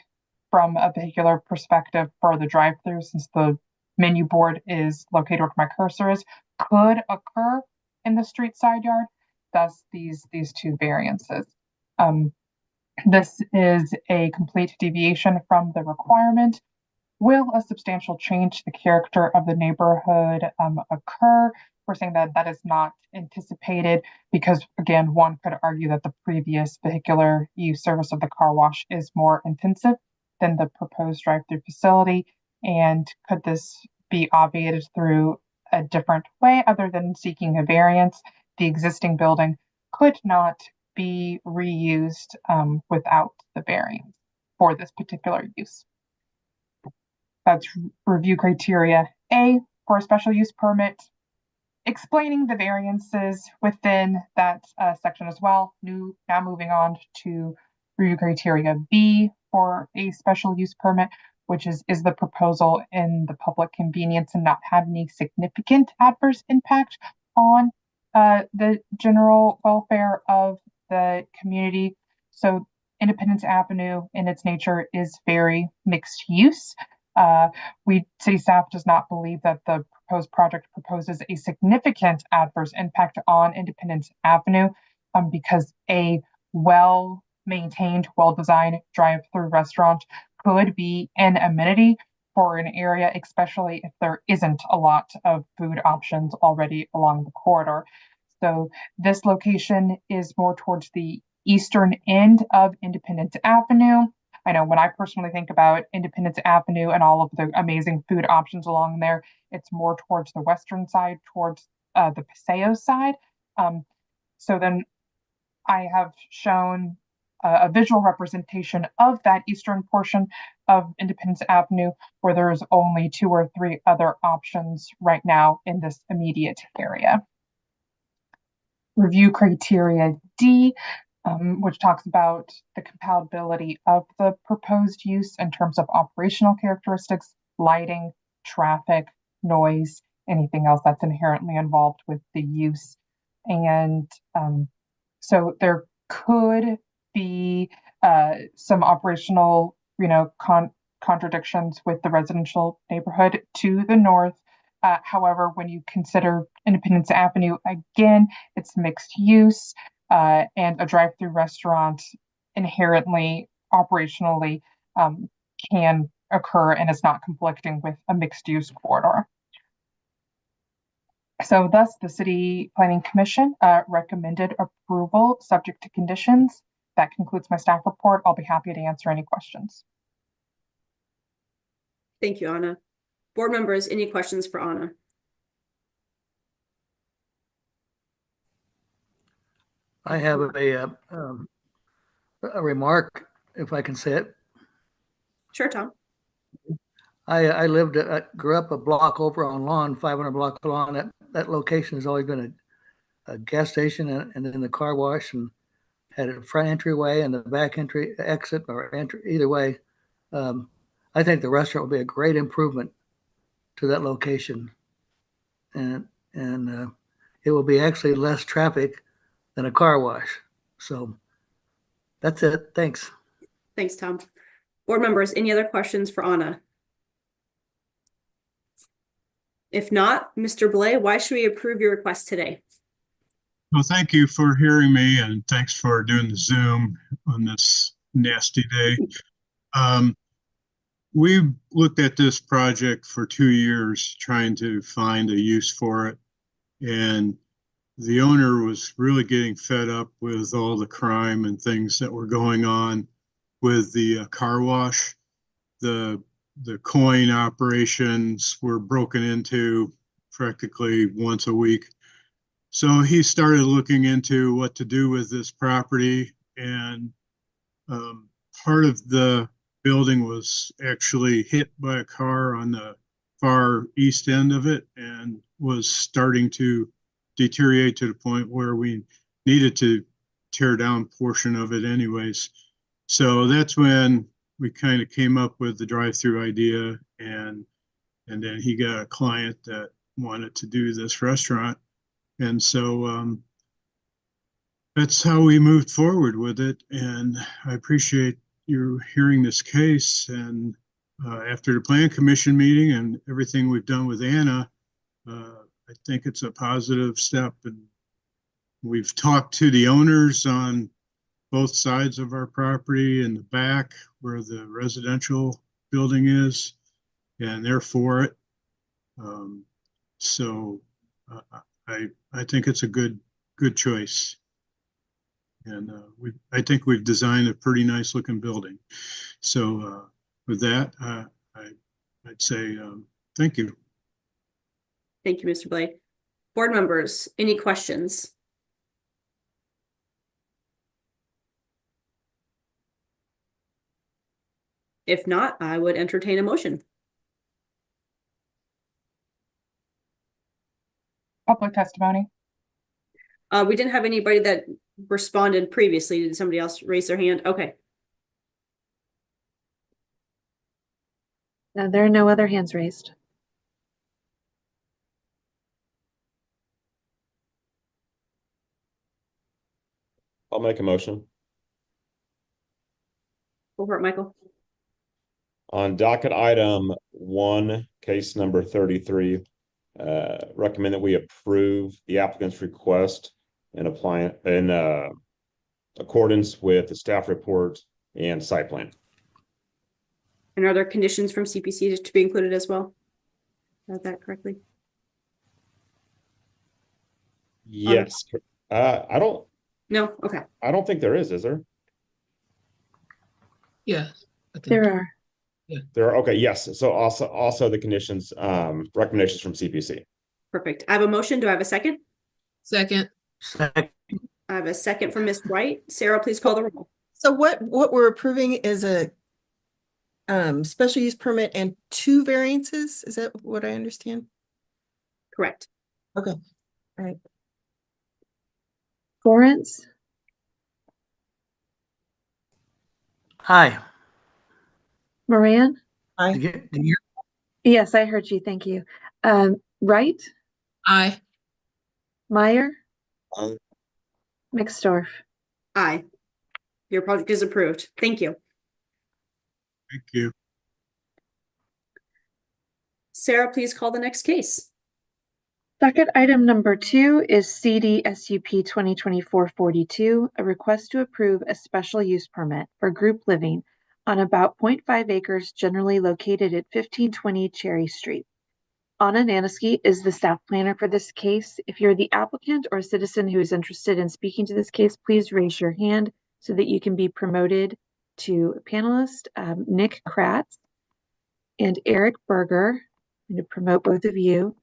from a vehicular perspective for the drive-through, since the menu board is located where my cursor is, could occur in the street side yard. Thus, these two variances. This is a complete deviation from the requirement. Will a substantial change to the character of the neighborhood occur? We're saying that is not anticipated because, again, one could argue that the previous vehicular use service of the car wash is more intensive than the proposed drive-through facility. And could this be obviated through a different way other than seeking a variance? The existing building could not be reused without the variance for this particular use. That's review criteria A for a special use permit, explaining the variances within that section as well. Now moving on to review criteria B for a special use permit, which is the proposal in the public convenience and not have any significant adverse impact on the general welfare of the community. So Independence Avenue in its nature is very mixed use. City staff does not believe that the proposed project proposes a significant adverse impact on Independence Avenue because a well-maintained, well-designed drive-through restaurant could be an amenity for an area, especially if there isn't a lot of food options already along the corridor. So this location is more towards the eastern end of Independence Avenue. I know when I personally think about Independence Avenue and all of the amazing food options along there, it's more towards the western side, towards the Paseo side. So then I have shown a visual representation of that eastern portion of Independence Avenue, where there's only 2 or 3 other options right now in this immediate area. Review criteria D, which talks about the compatibility of the proposed use in terms of operational characteristics, lighting, traffic, noise, anything else that's inherently involved with the use. And so there could be some operational, contradictions with the residential neighborhood to the north. However, when you consider Independence Avenue, again, it's mixed use and a drive-through restaurant inherently, operationally, can occur and is not conflicting with a mixed-use corridor. So thus, the City Planning Commission recommended approval subject to conditions. That concludes my staff report. I'll be happy to answer any questions. Thank you, Anna. Board members, any questions for Anna? I have a remark, if I can say it. Sure, Tom. I grew up a block over on Lawn, 500 block Lawn. That location has always been a gas station and then the car wash, and had a front entryway and the back exit or entry, either way. I think the restaurant will be a great improvement to that location, and it will be actually less traffic than a car wash. So that's it. Thanks. Thanks, Tom. Board members, any other questions for Anna? If not, Mr. Blais, why should we approve your request today? Well, thank you for hearing me, and thanks for doing the Zoom on this nasty day. We've looked at this project for 2 years trying to find a use for it, and the owner was really getting fed up with all the crime and things that were going on with the car wash. The coin operations were broken into practically once a week. So he started looking into what to do with this property, and part of the building was actually hit by a car on the far east end of it and was starting to deteriorate to the point where we needed to tear down a portion of it anyways. So that's when we kind of came up with the drive-through idea, and then he got a client that wanted to do this restaurant. And so that's how we moved forward with it. And I appreciate you hearing this case. And after the Plan Commission meeting and everything we've done with Anna, I think it's a positive step. And we've talked to the owners on both sides of our property, in the back where the residential building is, and they're for it. So I think it's a good choice, and I think we've designed a pretty nice looking building. So with that, I'd say thank you. Thank you, Mr. Blais. Board members, any questions? If not, I would entertain a motion. Public testimony. We didn't have anybody that responded previously. Did somebody else raise their hand? Okay. No, there are no other hands raised. I'll make a motion. Go for it, Michael. On docket item 1, case number 33, recommend that we approve the applicant's request and apply in accordance with the staff report and site plan. And are there conditions from CPC to be included as well? Got that correctly? Yes. I don't. No. Okay. I don't think there is there? Yeah. There are. Yeah. There are. Okay. Yes. So also the conditions, recommendations from CPC. Perfect. I have a motion. Do I have a second? Second. I have a second from Ms. White. Sarah, please call the roll. So what we're approving is a special use permit and 2 variances? Is that what I understand? Correct. Okay. All right. Florence? Hi. Moran? Aye. Yes, I heard you. Thank you. Wright? Aye. Meyer? Aye. McStorf? Aye. Your project is approved. Thank you. Thank you. Sarah, please call the next case. Docket item number 2 is CDSUP 2024-42, a request to approve a special use permit for group living on about 0.5 acres generally located at 1520 Cherry Street. Anna Nanisky is the staff planner for this case. If you're the applicant or a citizen who is interested in speaking to this case, please raise your hand so that you can be promoted to a panelist. Nick Kratz and Eric Berger. I'm going to promote both of you.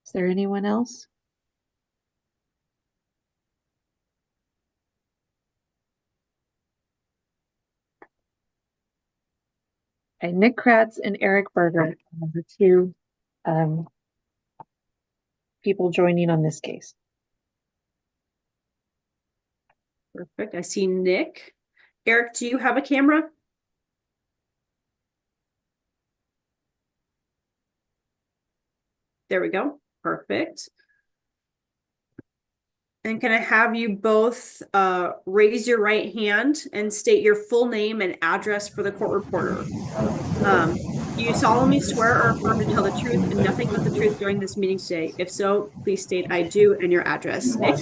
Is there anyone else? Okay, Nick Kratz and Eric Berger are the 2 people joining on this case. Perfect. I see Nick. Eric, do you have a camera? There we go. Perfect. And can I have you both raise your right hand and state your full name and address for the court reporter? Do you solemnly swear or affirm to tell the truth and nothing but the truth during this meeting today? If so, please state I do and your address. Nick?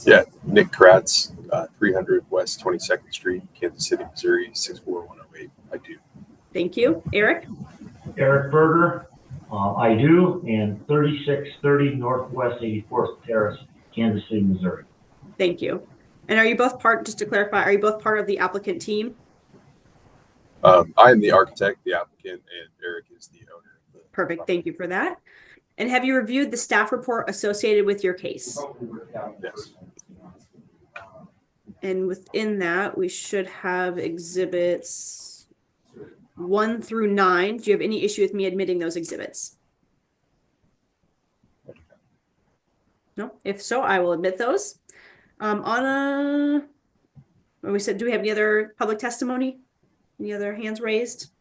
Yeah, Nick Kratz, 300 West 22nd Street, Kansas City, Missouri, 64108. I do. Thank you. Eric? Eric Berger, I do, and 3630 Northwest 84th Terrace, Kansas City, Missouri. Thank you. And are you both just to clarify, are you both part of the applicant team? I am the architect, the applicant, and Eric is the owner. Perfect. Thank you for that. And have you reviewed the staff report associated with your case? Yes. And within that, we should have exhibits 1 through 9. Do you have any issue with me admitting those exhibits? No? If so, I will admit those. Anna, we said, do we have any other public testimony? Any other hands raised?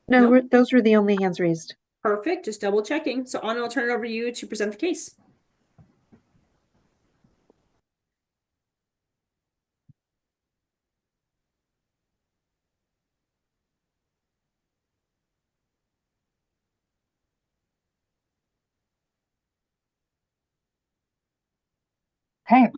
No, those were the only hands raised. Perfect. Just double checking. So Anna, I'll turn it over to you to present the case. Okay,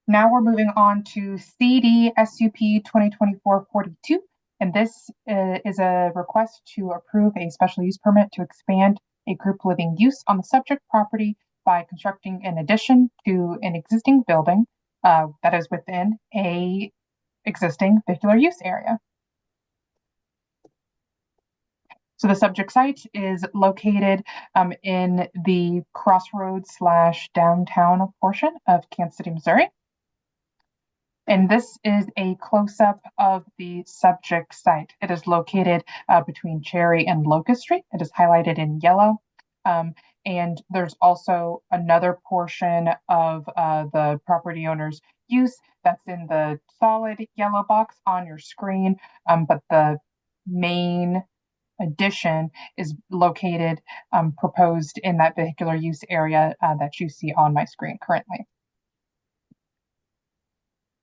now we're moving on to CDSUP 2024-42, and this is a request to approve a special use permit to expand a group living use on the subject property by constructing an addition to an existing building that is within a existing vehicular use area. So the subject site is located in the crossroads / downtown portion of Kansas City, Missouri. And this is a close-up of the subject site. It is located between Cherry and Locust Street. It is highlighted in yellow. And there's also another portion of the property owner's use that's in the solid yellow box on your screen, but the main addition is located proposed in that vehicular use area that you see on my screen currently.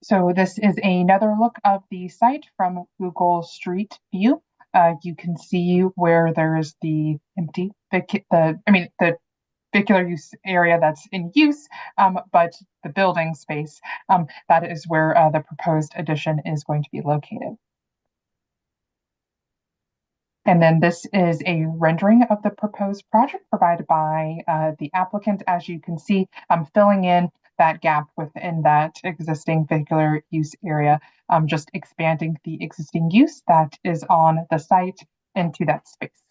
So this is another look of the site from Google Street View. You can see where there's the vehicular use area that's in use, but the building space, that is where the proposed addition is going to be located. And then this is a rendering of the proposed project provided by the applicant. As you can see, I'm filling in that gap within that existing vehicular use area, just expanding the existing use that is on the site into that space.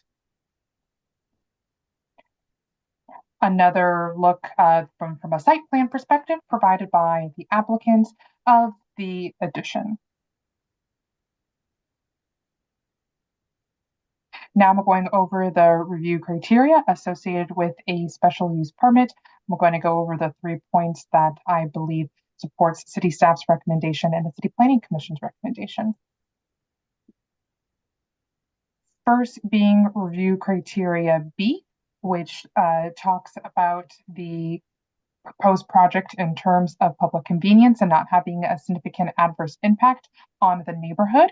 Another look from a site plan perspective provided by the applicant of the addition. Now I'm going over the review criteria associated with a special use permit. I'm going to go over the 3 points that I believe supports city staff's recommendation and the City Planning Commission's recommendation. First being review criteria B, which talks about the proposed project in terms of public convenience and not having a significant adverse impact on the neighborhood.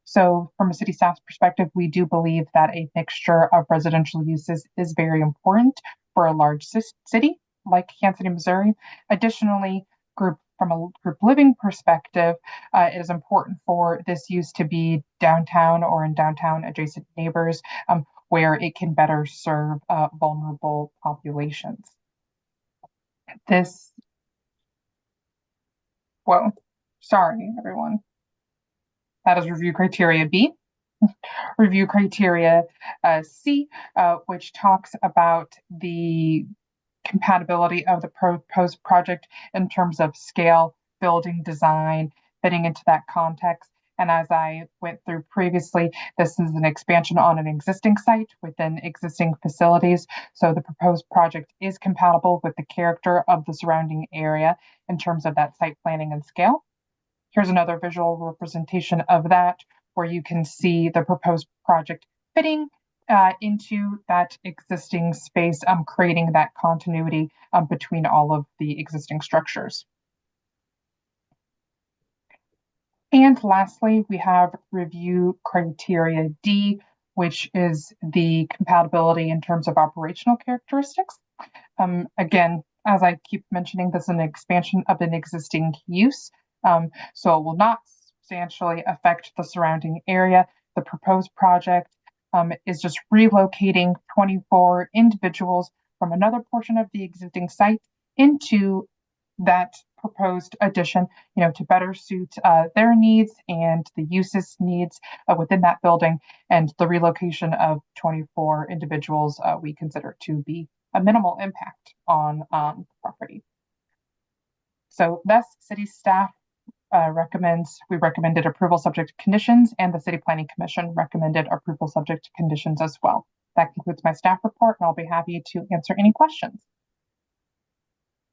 So from a city staff's perspective, we do believe that a mixture of residential uses is very important for a large city like Kansas City, Missouri. Additionally, from a group living perspective, it is important for this use to be downtown or in downtown adjacent neighbors where it can better serve vulnerable populations. Sorry, everyone. That is review criteria B. Review criteria C, which talks about the compatibility of the proposed project in terms of scale, building design, fitting into that context. And as I went through previously, this is an expansion on an existing site within existing facilities. So the proposed project is compatible with the character of the surrounding area in terms of that site planning and scale. Here's another visual representation of that, where you can see the proposed project fitting into that existing space, creating that continuity between all of the existing structures. And lastly, we have review criteria D, which is the compatibility in terms of operational characteristics. Again, as I keep mentioning, this is an expansion of an existing use. So it will not substantially affect the surrounding area. The proposed project is just relocating 24 individuals from another portion of the existing site into that proposed addition, to better suit their needs and the uses needs within that building. And the relocation of 24 individuals we consider to be a minimal impact on the property. So thus, city staff we recommended approval subject to conditions, and the City Planning Commission recommended approval subject to conditions as well. That concludes my staff report, and I'll be happy to answer any questions.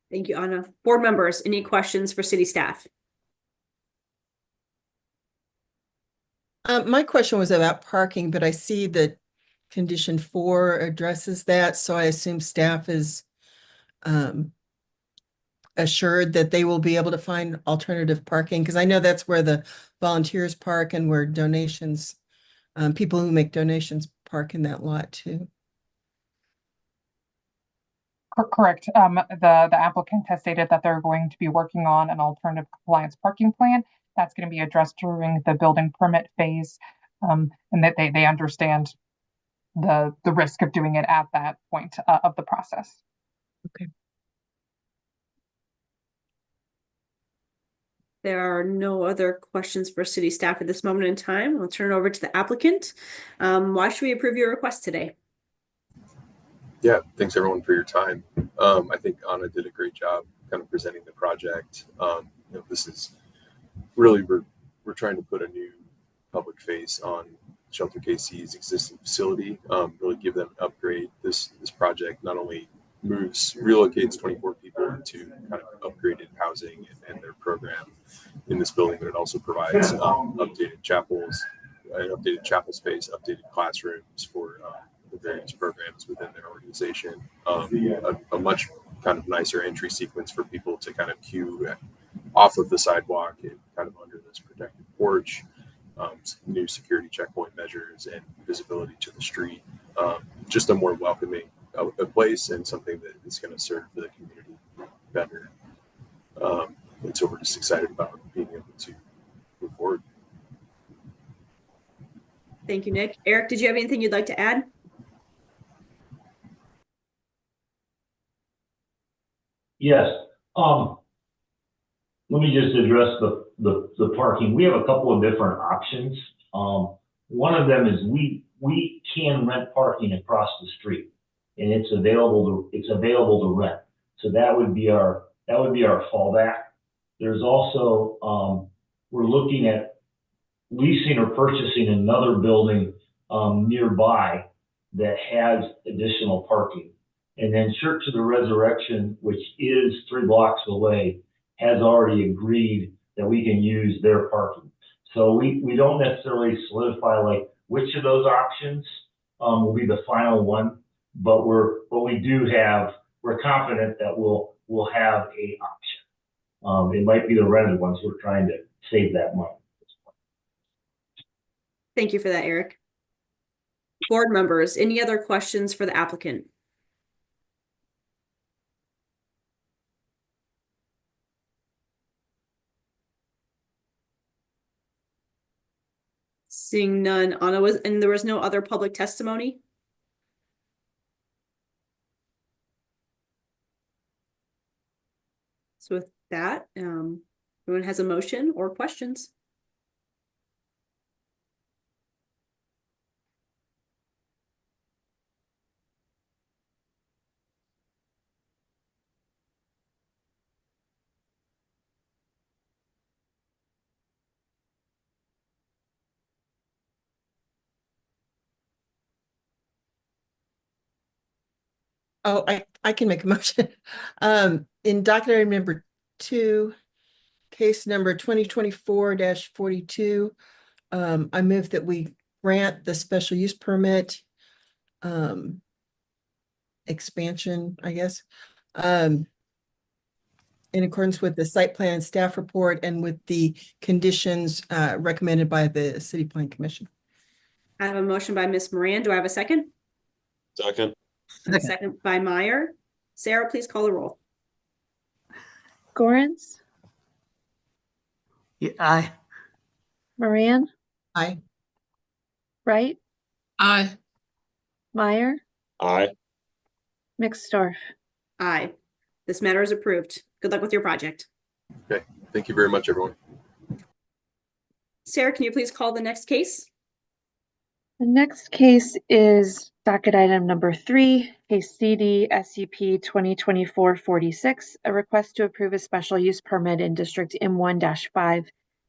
Thank you, Anna. Board members, any questions for city staff? My question was about parking, but I see that condition 4 addresses that, so I assume staff is assured that they will be able to find alternative parking, because I know that's where the volunteers park and where donations, people who make donations park in that lot too. Correct. The applicant has stated that they're going to be working on an alternative compliance parking plan that's going to be addressed during the building permit phase, and that they understand the risk of doing it at that point of the process. Okay. There are no other questions for city staff at this moment in time. I'll turn it over to the applicant. Why should we approve your request today? Yeah, thanks everyone for your time. I think Anna did a great job kind of presenting the project. This is really, we're trying to put a new public face on Shelter KC's existing facility, really give them an upgrade. This project not only relocates 24 people into kind of upgraded housing and their program in this building, but it also provides updated chapels, an updated chapel space, updated classrooms for the various programs within their organization. A much kind of nicer entry sequence for people to kind of queue off of the sidewalk and kind of under this protected porch. New security checkpoint measures and visibility to the street. Just a more welcoming a place and something that is going to serve the community better. And so we're just excited about being able to move forward. Thank you, Nick. Eric, did you have anything you'd like to add? Yes. Let me just address the parking. We have a couple of different options. One of them is we can rent parking across the street, and it's available to rent. So that would be our fallback. There's also we're looking at leasing or purchasing another building nearby that has additional parking. And then Church of the Resurrection, which is 3 blocks away, has already agreed that we can use their parking. So we don't necessarily solidify like which of those options will be the final one, but we're confident that we'll have a option. It might be the rented ones. We're trying to save that money. Thank you for that, Eric. Board members, any other questions for the applicant? Seeing none, Anna, and there was no other public testimony? So with that, everyone has a motion or questions? Oh, I can make a motion. In docket item number 2, case number 2024-42, I move that we grant the special use permit expansion, I guess, in accordance with the site plan and staff report and with the conditions recommended by the City Plan Commission. I have a motion by Ms. Moran. Do I have a second? Second. And a second by Meyer. Sarah, please call the roll. Yeah, Gorens, aye. Moran, Aye. Wright, Aye. Meyer, Aye. McStorf. Aye. This matter is approved. Good luck with your project. Okay. Thank you very much, everyone. Sarah, can you please call the next case? The next case is docket item number 3, case CD SCP 2024-46, a request to approve a special use permit in District M1-5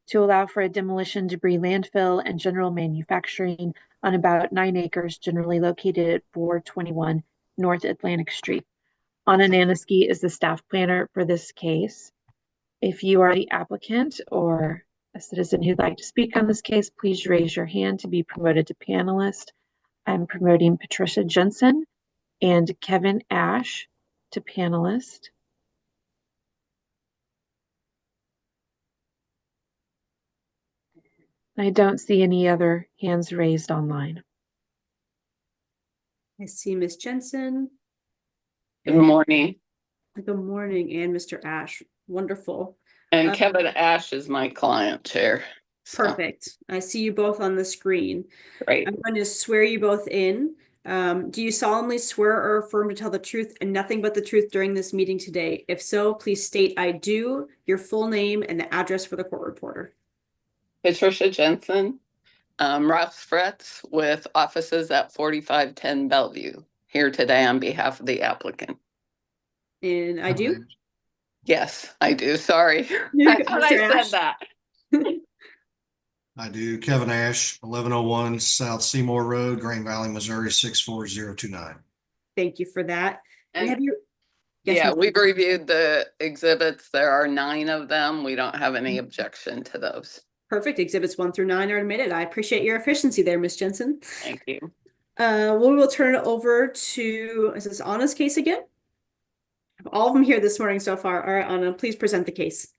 to allow for a demolition debris landfill and general manufacturing on about 9 acres generally located at 421 North Atlantic Street. Anna Naniski is the staff planner for this case. If you are the applicant or a citizen who'd like to speak on this case, please raise your hand to be promoted to panelist. I'm promoting Patricia Jensen and Kevin Ash to panelist. I don't see any other hands raised online. I see Ms. Jensen. Good morning. Good morning, and Mr. Ash. Wonderful. And Kevin Ash is my client, Chair. Perfect. I see you both on the screen. Great. I'm going to swear you both in. Do you solemnly swear or affirm to tell the truth and nothing but the truth during this meeting today? If so, please state I do, your full name, and the address for the court reporter. Patricia Jensen, Ross Fretz with offices at 4510 Bellevue. Here today on behalf of the applicant. And I do? Yes, I do. Sorry. You're I good, thought Mr. I Ash. said that. I do. Kevin Ash, 1101 South Seymour Road, Green Valley, Missouri, 64029. Thank you for that. And And have you? Yes, yeah, Ms. we've reviewed the exhibits. There are 9 of them. We don't have any objection to those. Perfect. Exhibits 1 through 9 are admitted. I appreciate your efficiency there, Ms. Jensen. Thank you. We will turn it over to, is this Anna's case again? All of them here this morning so far. All right, Anna, please present the case.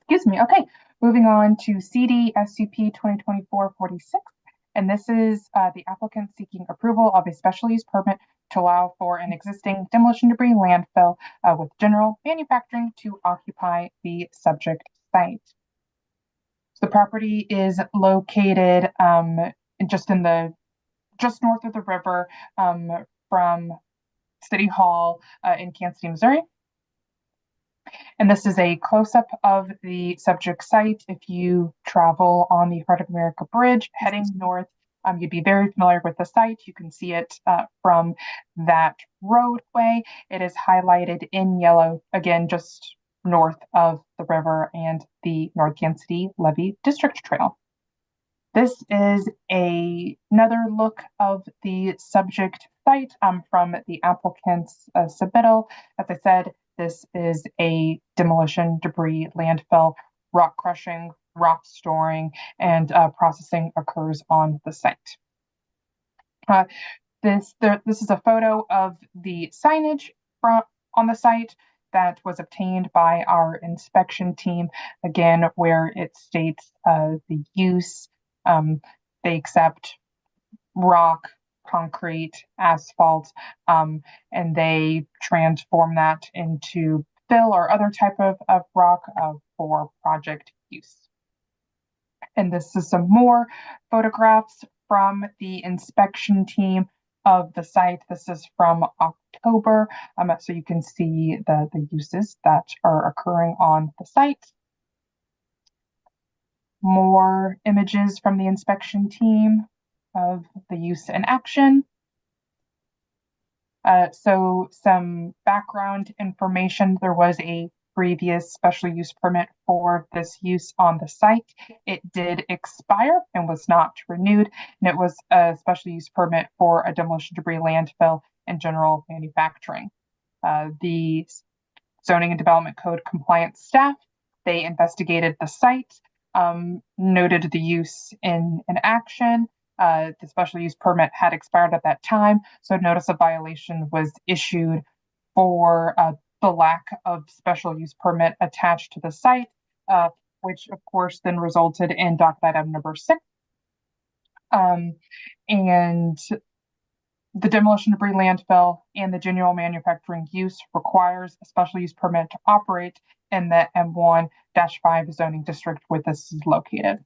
Excuse me. Okay, moving on to CD SCP 2024-46. And this is the applicant seeking approval of a special use permit to allow for an existing demolition debris landfill with general manufacturing to occupy the subject site. So the property is located just north of the river from City Hall in Kansas City, Missouri. And this is a close-up of the subject site. If you travel on the Heart of America Bridge heading north, you'd be very familiar with the site. You can see it from that roadway. It is highlighted in yellow, again, just north of the river and the North Kansas City Levee District Trail. This is another look of the subject site from the applicant's submittal. As I said, this is a demolition debris landfill. Rock crushing, rock storing, and processing occurs on the site. This is a photo of the signage on the site that was obtained by our inspection team, again, where it states the use. They accept rock, concrete, asphalt, and they transform that into fill or other type of rock for project use. And this is some more photographs from the inspection team of the site. This is from October, so you can see the uses that are occurring on the site. More images from the inspection team of the use in action. So some background information. There was a previous special use permit for this use on the site. It did expire and was not renewed, and it was a special use permit for a demolition debris landfill and general manufacturing. The Zoning and Development Code compliance staff, they investigated the site, noted the use in action. The special use permit had expired at that time, so notice of violation was issued for the lack of special use permit attached to the site, which of course then resulted in docket item number 6. And the demolition debris landfill and the general manufacturing use requires a special use permit to operate in the M1-5 zoning district where this is located.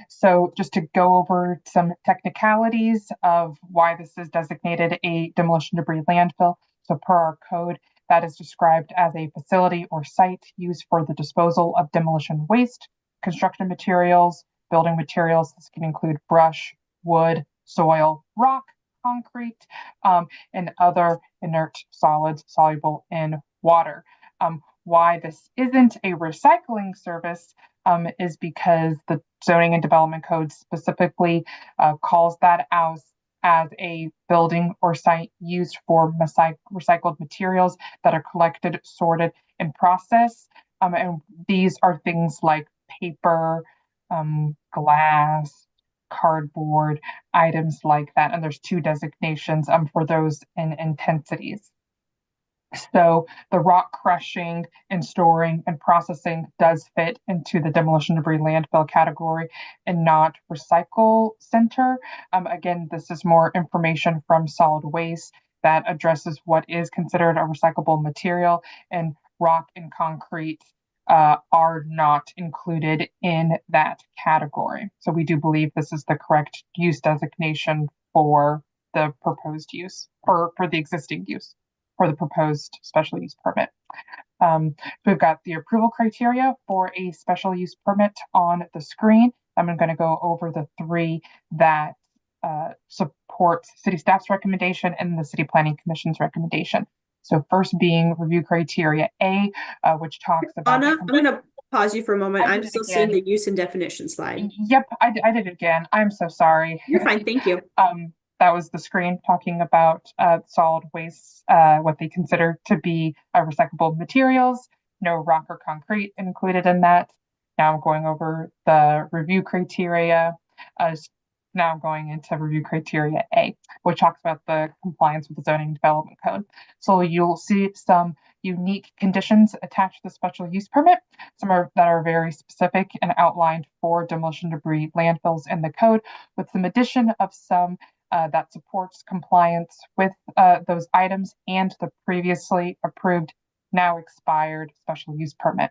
So just to go over some technicalities of why this is designated a demolition debris landfill. So per our code, that is described as a facility or site used for the disposal of demolition waste, construction materials, building materials. This can include brush, wood, soil, rock, concrete, and other inert solids soluble in water. Why this isn't a recycling service is because the Zoning and Development Code specifically calls that as a building or site used for recycled materials that are collected, sorted, and processed. And these are things like paper, glass, cardboard, items like that. And there's 2 designations for those intensities. So the rock crushing and storing and processing does fit into the demolition debris landfill category and not recycle center. Again, this is more information from solid waste that addresses what is considered a recyclable material, and rock and concrete are not included in that category. So we do believe this is the correct use designation for the proposed use, or for the existing use, for the proposed special use permit. We've got the approval criteria for a special use permit on the screen. I'm going to go over the 3 that supports city staff's recommendation and the city planning commission's recommendation. So first being review criteria A, which talks about. Anna, I'm going to pause you for a moment. I'm still seeing again. the use and definition slide. Yep, I did it again. I'm so sorry. You're fine. Thank you. That was the screen talking about solid waste, what they consider to be recyclable materials, no rock or concrete included in that. Now I'm going over the review criteria. Now I'm going into review criteria A, which talks about the compliance with the zoning development code. So you'll see some unique conditions attached to the special use permit. Some that are very specific and outlined for demolition debris landfills in the code, with some addition of some that supports compliance with those items and the previously approved, now expired special use permit.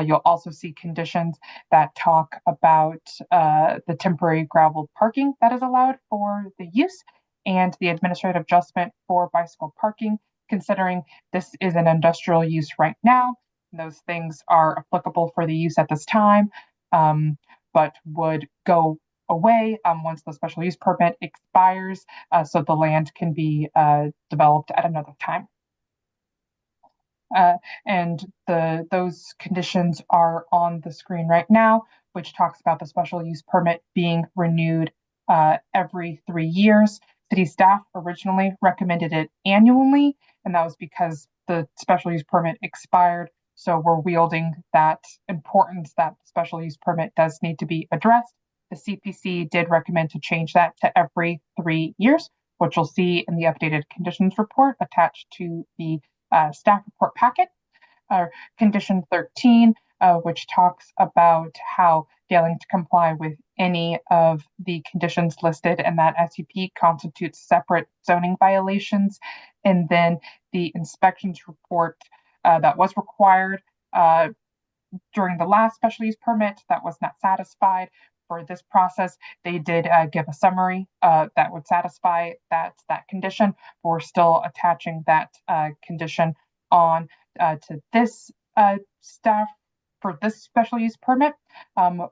You'll also see conditions that talk about the temporary gravel parking that is allowed for the use and the administrative adjustment for bicycle parking, considering this is an industrial use right now. Those things are applicable for the use at this time, but would go away once the special use permit expires, so the land can be developed at another time. And those conditions are on the screen right now, which talks about the special use permit being renewed every 3 years. City staff originally recommended it annually, and that was because the special use permit expired. So we're wielding that importance that the special use permit does need to be addressed. The CPC did recommend to change that to every 3 years, which you'll see in the updated conditions report attached to the staff report packet. Condition 13, which talks about how failing to comply with any of the conditions listed in that SUP constitutes separate zoning violations. And then the inspections report that was required during the last special use permit that was not satisfied. For this process, they did give a summary that would satisfy that condition. We're still attaching that condition on to this staff for this special use permit,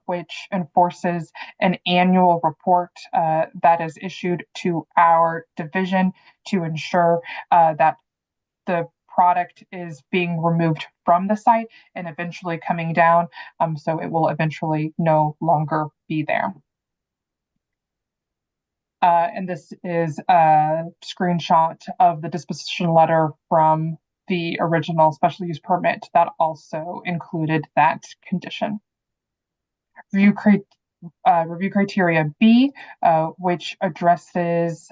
which enforces an annual report that is issued to our division to ensure that the product is being removed from the site and eventually coming down, so it will eventually no longer be there. And this is a screenshot of the disposition letter from the original special use permit that also included that condition. Review criteria B, which addresses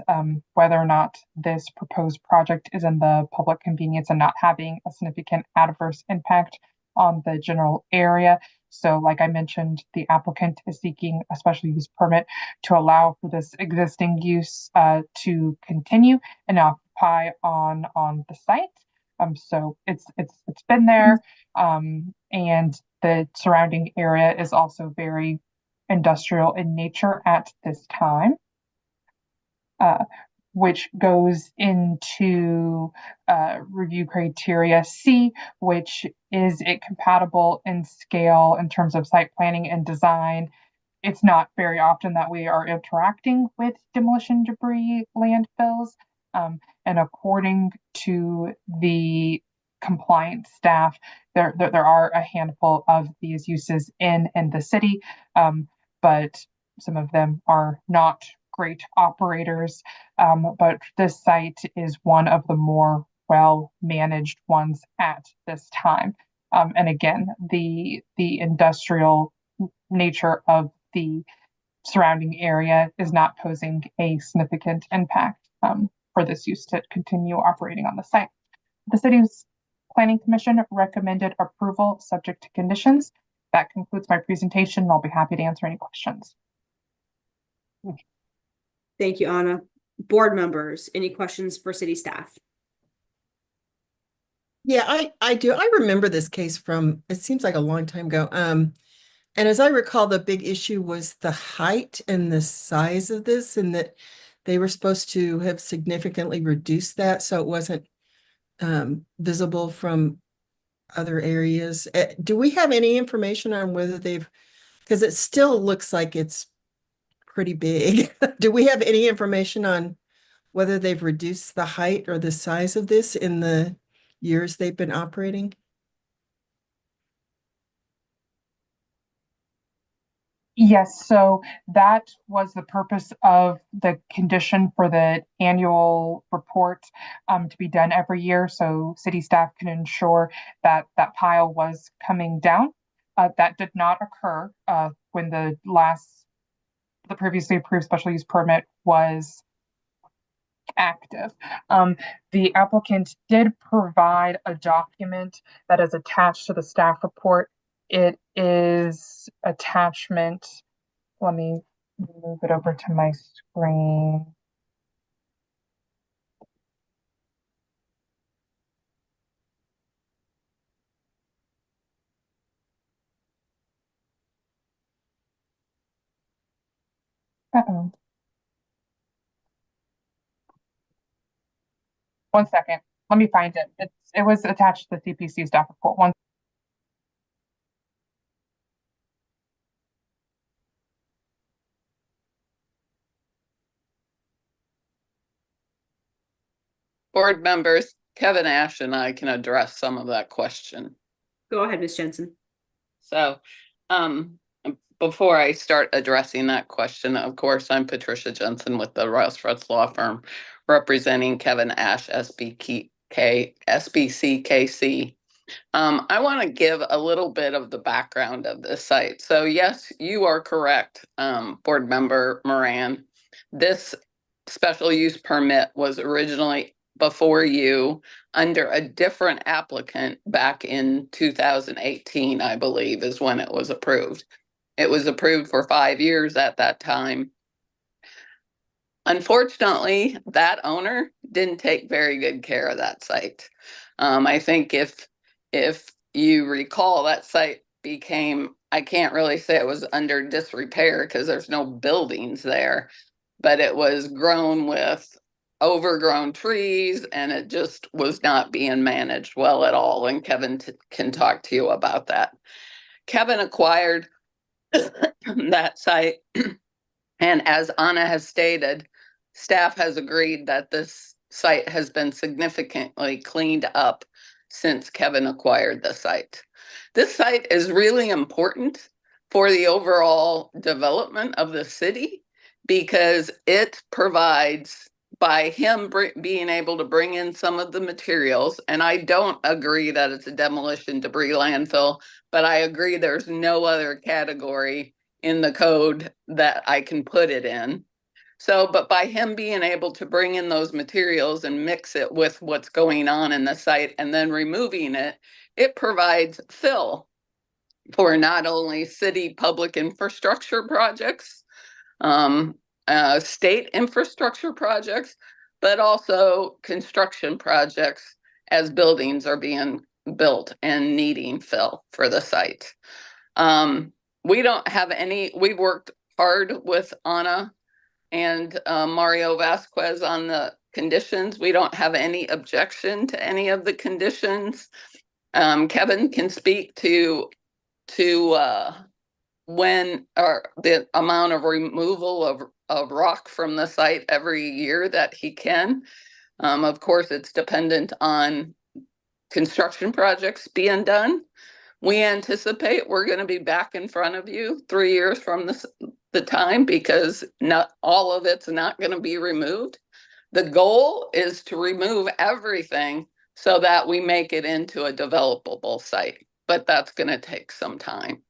whether or not this proposed project is in the public convenience and not having a significant adverse impact on the general area. So like I mentioned, the applicant is seeking a special use permit to allow for this existing use to continue and occupy on the site. So it's been there, and the surrounding area is also very industrial in nature at this time, which goes into review criteria C, which is it compatible in scale in terms of site planning and design. It's not very often that we are interacting with demolition debris landfills, and according to the compliance staff, there are a handful of these uses in the city, but some of them are not great operators. But this site is one of the more well-managed ones at this time. And again, the industrial nature of the surrounding area is not posing a significant impact for this use to continue operating on the site. The city's planning commission recommended approval subject to conditions. That concludes my presentation. I'll be happy to answer any questions. Thank you, Anna. Board members, any questions for city staff? Yeah, I do. I remember this case from, it seems like a long time ago. And as I recall, the big issue was the height and the size of this, and that they were supposed to have significantly reduced that so it wasn't visible from other areas. Do we have any information on whether they've, because it still looks like it's pretty big. Do we have any information on whether they've reduced the height or the size of this in the years they've been operating? Yes, so that was the purpose of the condition for the annual report to be done every year, so city staff can ensure that that pile was coming down. That did not occur when the previously approved special use permit was active. The applicant did provide a document that is attached to the staff report. It is attachment, let me move it over to my screen. Uh-oh. One second, let me find it. It was attached to the CPC staff report. One. Board members, Kevin Ash and I can address some of that question. Go ahead, Ms. Jensen. So, before I start addressing that question, of course, I'm Patricia Jensen with the Rouse Fretz Law Firm, representing Kevin Ash, SBCKC. I want to give a little bit of the background of this site. So yes, you are correct, Board Member Moran. This special use permit was originally before you under a different applicant back in 2018, I believe, is when it was approved. It was approved for 5 years at that time. Unfortunately, that owner didn't take very good care of that site. I think if you recall, that site became, I can't really say it was under disrepair because there's no buildings there, but it was grown with overgrown trees and it just was not being managed well at all. And Kevin can talk to you about that. Kevin acquired that site, and as Anna has stated, staff has agreed that this site has been significantly cleaned up since Kevin acquired the site. This site is really important for the overall development of the city because it provides, by him being able to bring in some of the materials, and I don't agree that it's a demolition debris landfill, but I agree there's no other category in the code that I can put it in. So, but by him being able to bring in those materials and mix it with what's going on in the site and then removing it, it provides fill for not only city public infrastructure projects, state infrastructure projects, but also construction projects as buildings are being built and needing fill for the site. We don't have any, we've worked hard with Anna and Mario Vasquez on the conditions. We don't have any objection to any of the conditions. Kevin can speak to when or the amount of removal of rock from the site every year that he can. Of course, it's dependent on construction projects being done. We anticipate we're going to be back in front of you 3 years from the time because not all of it's not going to be removed. The goal is to remove everything so that we make it into a developable site, but that's going to take some time.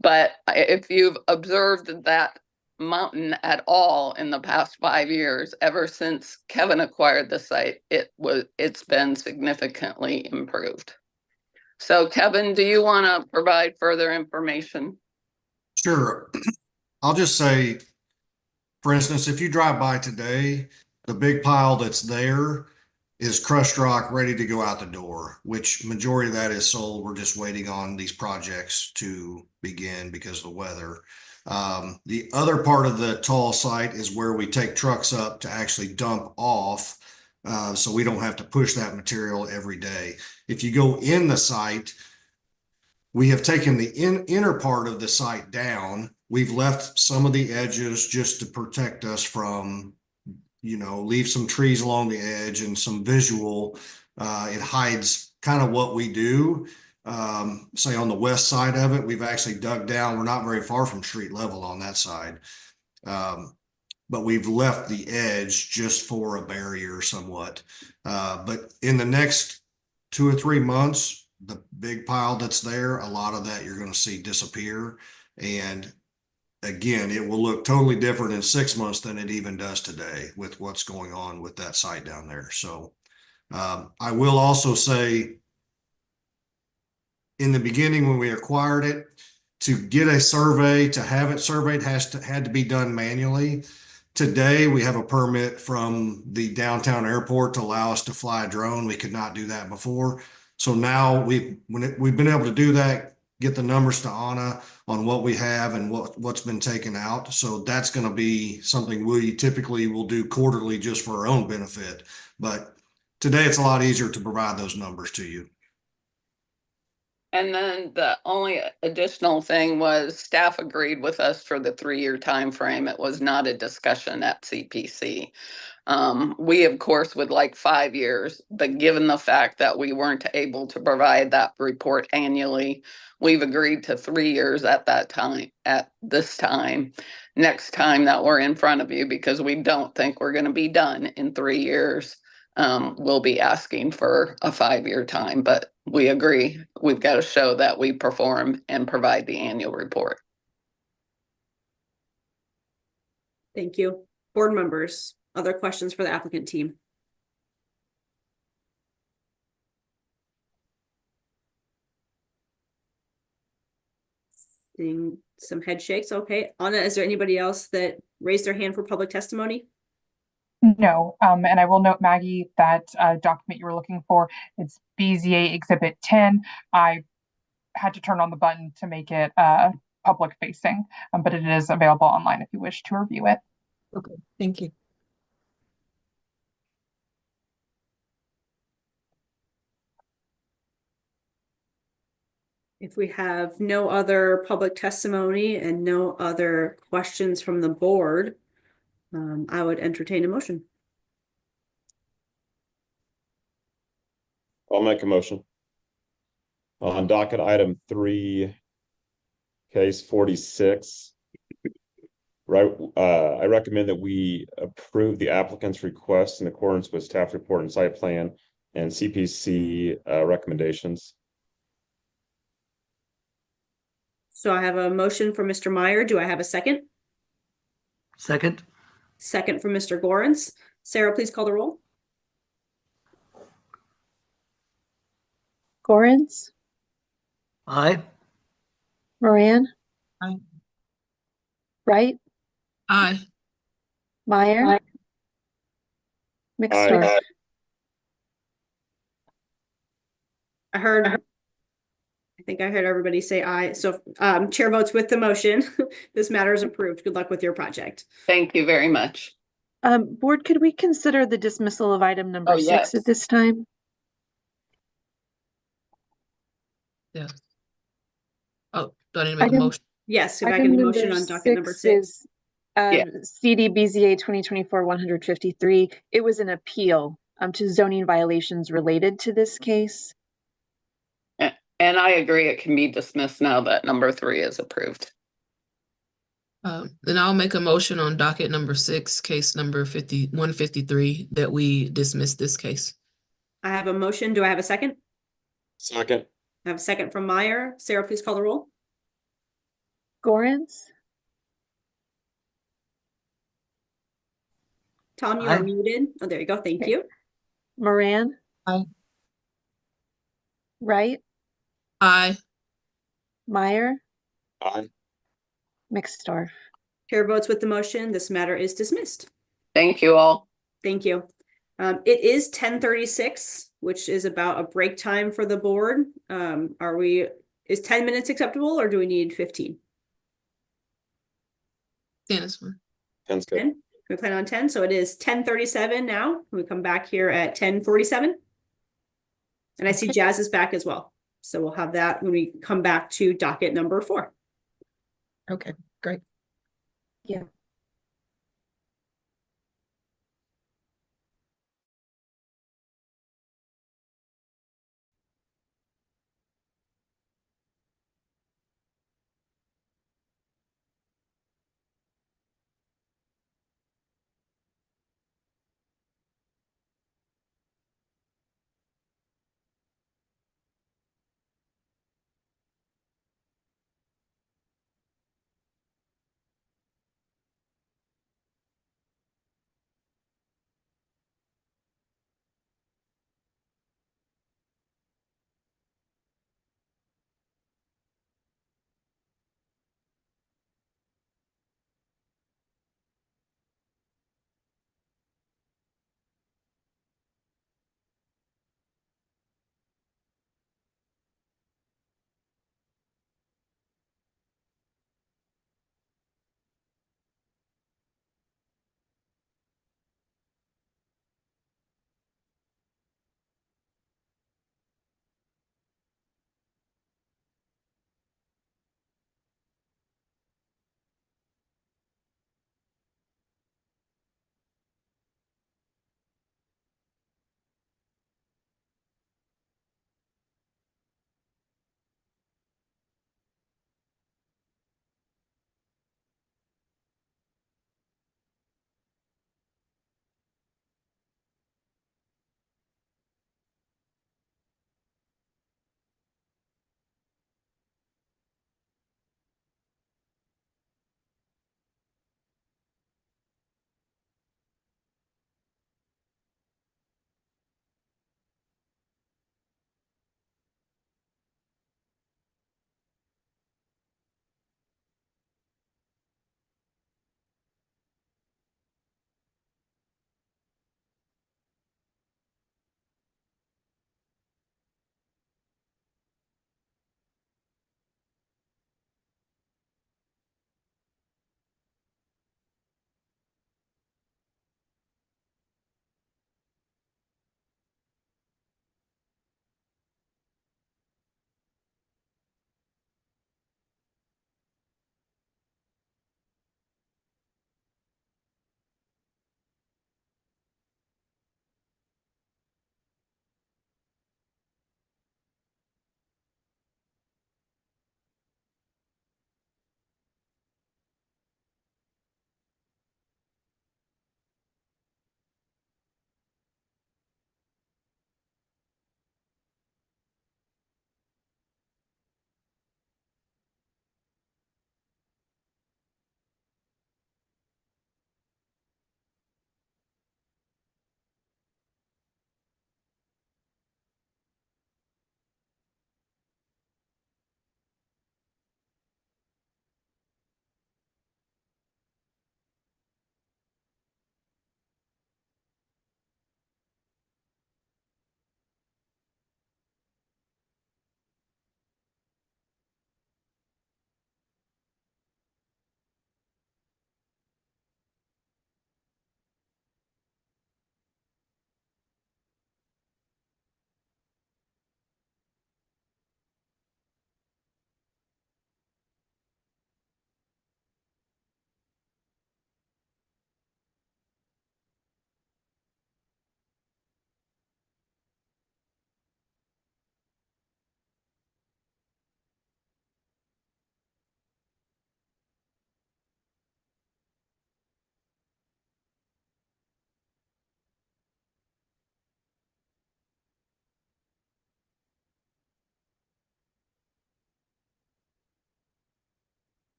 But if you've observed that mountain at all in the past 5 years, ever since Kevin acquired the site, it's been significantly improved. So Kevin, do you want to provide further information? Sure. I'll just say, for instance, if you drive by today, the big pile that's there is crushed rock ready to go out the door, which majority of that is sold. We're just waiting on these projects to begin because of the weather. The other part of the tall site is where we take trucks up to actually dump off. So we don't have to push that material every day. If you go in the site, we have taken the inner part of the site down, we've left some of the edges just to protect us from, leave some trees along the edge and some visual. It hides kind of what we do. Say on the west side of it, we've actually dug down. We're not very far from street level on that side. But we've left the edge just for a barrier somewhat. But in the next 2 or 3 months, the big pile that's there, a lot of that you're going to see disappear. And again, it will look totally different in 6 months than it even does today with what's going on with that site down there. So I will also say, in the beginning when we acquired it, to get a survey, to have it surveyed had to be done manually. Today, we have a permit from the downtown airport to allow us to fly a drone. We could not do that before. So now we've been able to do that, get the numbers to Anna on what we have and what's been taken out. So that's going to be something we typically will do quarterly just for our own benefit. But today it's a lot easier to provide those numbers to you. And then the only additional thing was staff agreed with us for the 3-year time frame. It was not a discussion at CPC. We, of course, would like 5 years, but given the fact that we weren't able to provide that report annually, we've agreed to 3 years at this time, next time that we're in front of you, because we don't think we're going to be done in 3 years. We'll be asking for a 5-year time, but we agree we've got to show that we perform and provide the annual report. Thank you. Board members, other questions for the applicant team? Seeing some head shakes. Okay. Anna, is there anybody else that raised their hand for public testimony? No, and I will note, Maggie, that document you were looking for, it's BZA Exhibit 10. I had to turn on the button to make it public facing, but it is available online if you wish to review it. Okay, thank you. If we have no other public testimony and no other questions from the board, I would entertain a motion. I'll make a motion. On docket item 3, case 46, right, I recommend that we approve the applicant's request in accordance with staff report and site plan and CPC recommendations. So I have a motion from Mr. Meyer. Do I have a second? Second. Second from Mr. Gorens. Sarah, please call the roll. Gorens? Aye. Moran? Aye. Wright? Aye. Meyer? Aye. McStark? Aye. I think I heard everybody say aye. So chair votes with the motion. This matter is approved. Good luck with your project. Thank you very much. Board, could we consider the dismissal of item number Oh, 6 yes. at this time? Yes. Oh, do I need to make a Item- motion? Yes, if I Item can number motion on docket number 6. is CDBZA 2024-153. It was an appeal to zoning violations related to this case. And I agree it can be dismissed now that number 3 is approved. Then I'll make a motion on docket number 6, case number 153, that we dismiss this case. I have a motion. Do I have a second? Second. I have a second from Meyer. Sarah, please call the roll. Gorens? Tom, you Aye. are muted. Oh, there you go. Thank you. Moran? Aye. Wright? Aye. Meyer? Aye. McStarf? Chair votes with the motion. This matter is dismissed. Thank you all. Thank you. It is 10:36, which is about a break time for the board. Is 10 minutes acceptable or do we need 15? 10 is fine. 10's good. 10? We plan on 10. So it is 10:37 now. We come back here at 10:47. And I see Jazz is back as well. So we'll have that when we come back to docket number 4. Okay, Great. Yeah.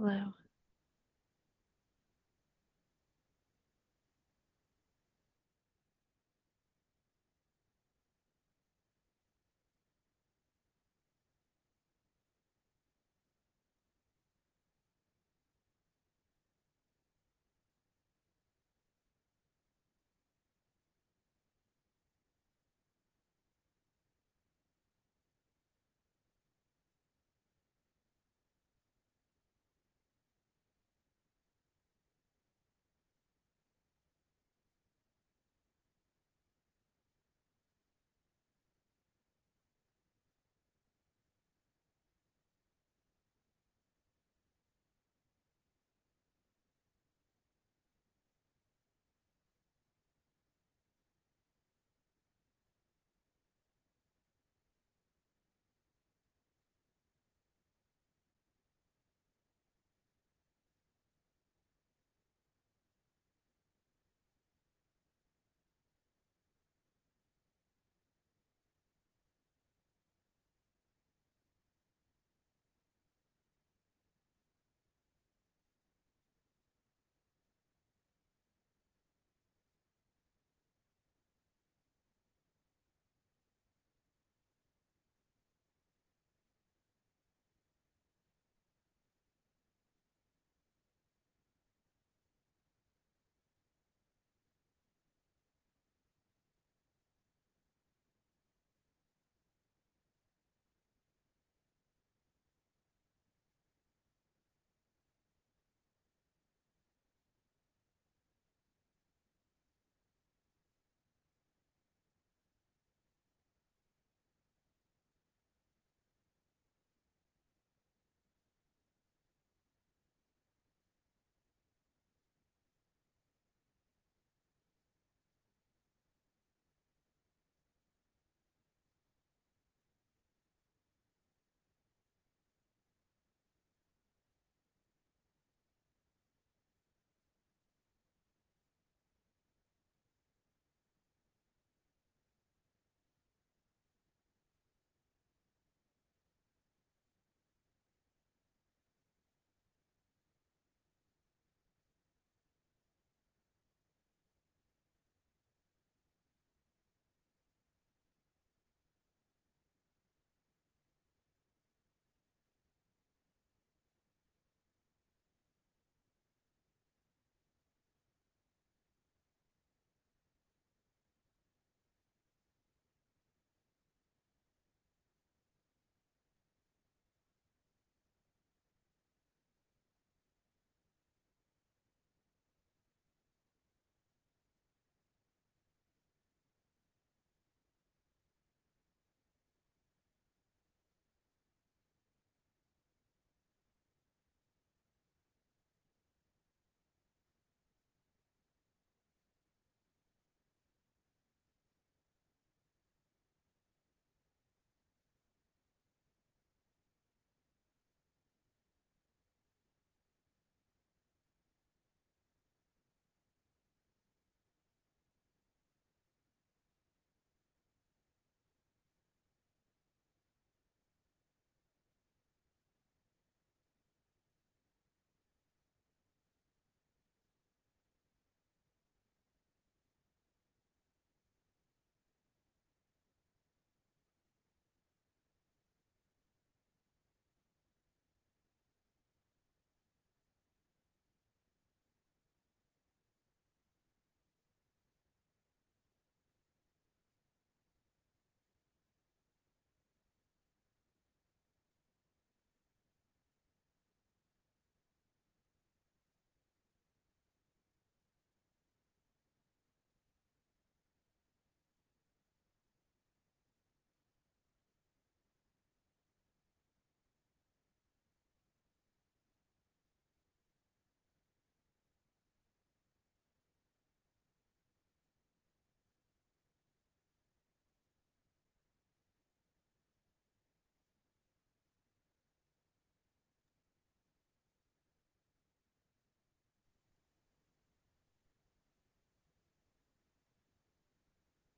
Hello.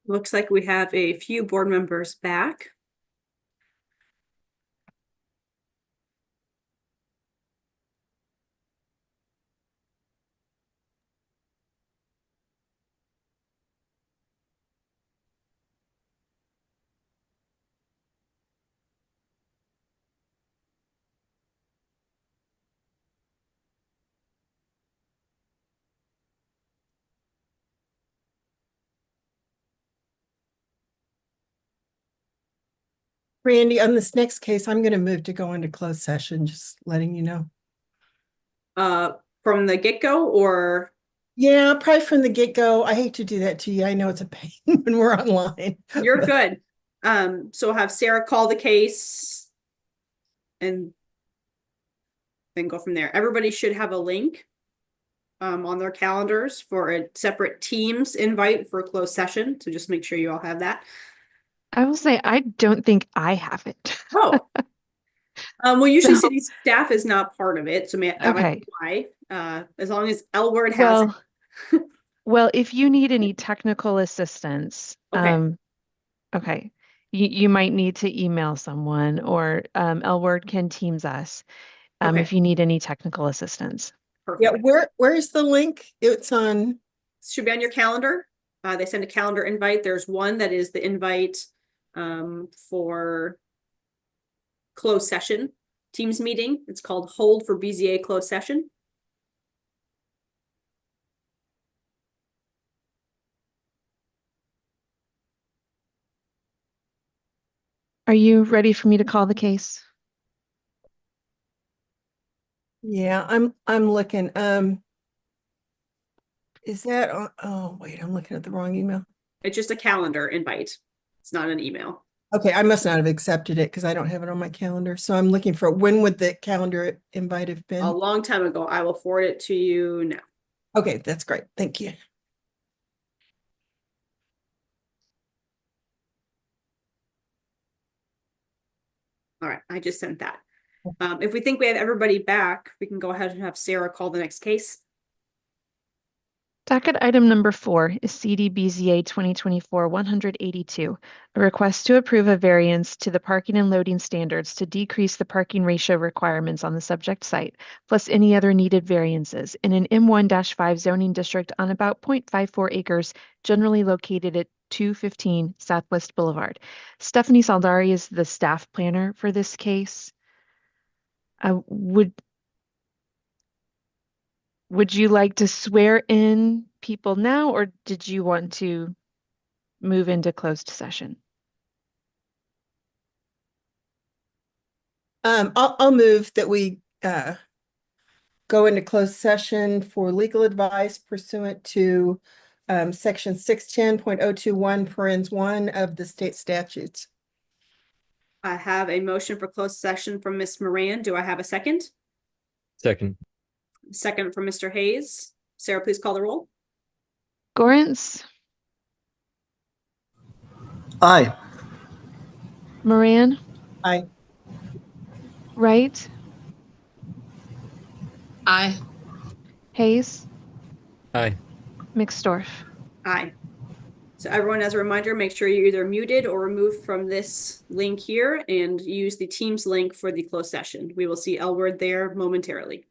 Looks like we have a few board members back. Randy, on this next case, I'm going to move to go into closed session, just letting you know. From the get-go, or? Yeah, probably from the get-go. I hate to do that to you. I know it's a pain when we're online. You're good. So have Sarah call the case and then go from there. Everybody should have a link on their calendars for a separate Teams invite for a closed session. So just make sure you all have that. I will say, I don't think I have it. Oh. Well, usually So- city staff is not part of it, so that might Okay. be why. As long as L Word has it. Well, well, if you need any technical assistance, Okay. okay, you might need to email someone, or L Word can Teams us Okay. if you need any technical assistance. Yeah, Perfect. where's the link? It's on. Should be on your calendar. They send a calendar invite. There's one that is the invite for closed session Teams meeting. It's called Hold for BZA Closed Session. Are you ready for me to call the case? Yeah, I'm looking. Is that on? Oh, wait, I'm looking at the wrong email. It's just a calendar invite. It's not an email. Okay, I must not have accepted it because I don't have it on my calendar. So I'm looking for, when would the calendar invite have been? A long time ago. I will forward it to you now. Okay, that's great. Thank you. All right, I just sent that. If we think we have everybody back, we can go ahead and have Sarah call the next case. Docket item number 4 is CDBZA 2024-182, a request to approve a variance to the parking and loading standards to decrease the parking ratio requirements on the subject site, plus any other needed variances in an M1-5 zoning district on about 0.54 acres, generally located at 215 Southwest Boulevard. Stephanie Saldari is the staff planner for this case. Would you like to swear in people now, or did you want to move into closed session? I'll move that we go into closed session for legal advice pursuant to section 610.021 parens 1 of the state statutes. I have a motion for closed session from Ms. Moran. Do I have a second? Second. Second from Mr. Hayes. Sarah, please call the roll. Gorence, Aye. Moran, Aye. Wright, Aye. Hayes, Aye. McStorff. Aye. So everyone, as a reminder, make sure you're either muted or removed from this link here and use the Teams link for the closed session. We will see L Word there momentarily.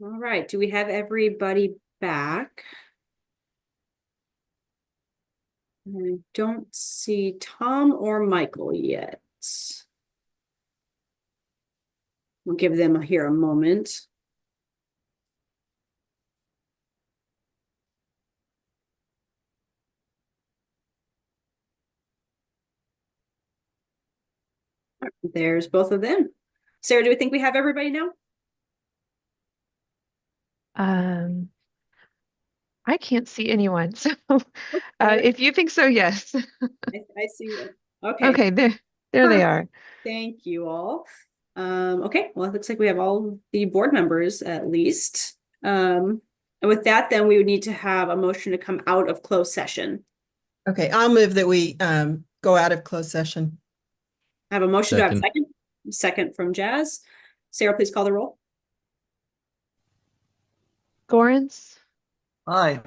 All right, do we have everybody back? I don't see Tom or Michael yet. We'll give them here a moment. There's both of them. Sarah, do we think we have everybody now? I can't see anyone. So Okay. if you think so, yes. I see it. Okay. Okay, there they are. Thank you all. Okay, well, it looks like we have all the board members at least. And with that, then we would need to have a motion to come out of closed session. Okay, I'll move that we go out of closed session. I have a motion. Do I have a Second. second? Second from Jazz. Sarah, please call the roll. Gorens, Aye.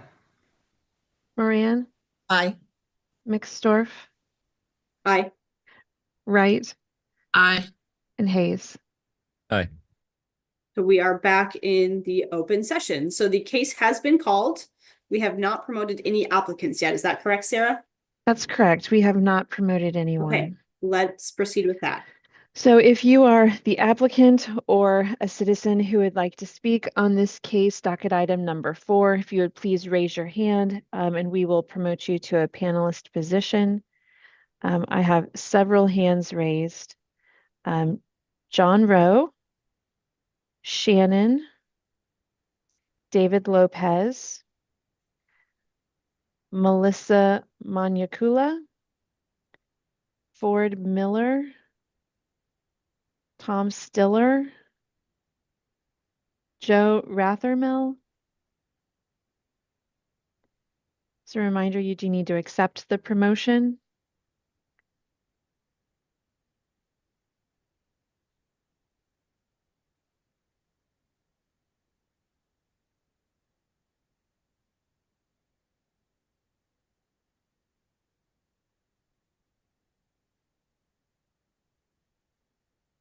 Moran, Aye. McStorff, Aye. Wright, Aye. and Hayes. Aye. So we are back in the open session. So the case has been called. We have not promoted any applicants yet. Is that correct, Sarah? That's correct. We have not promoted anyone. Okay, let's proceed with that. So if you are the applicant or a citizen who would like to speak on this case, docket item number 4, if you would please raise your hand and we will promote you to a panelist position. I have several hands raised. John Rowe, Shannon, David Lopez, Melissa Manyakula, Ford Miller, Tom Stiller, Joe Rathermill. As a reminder, you do need to accept the promotion.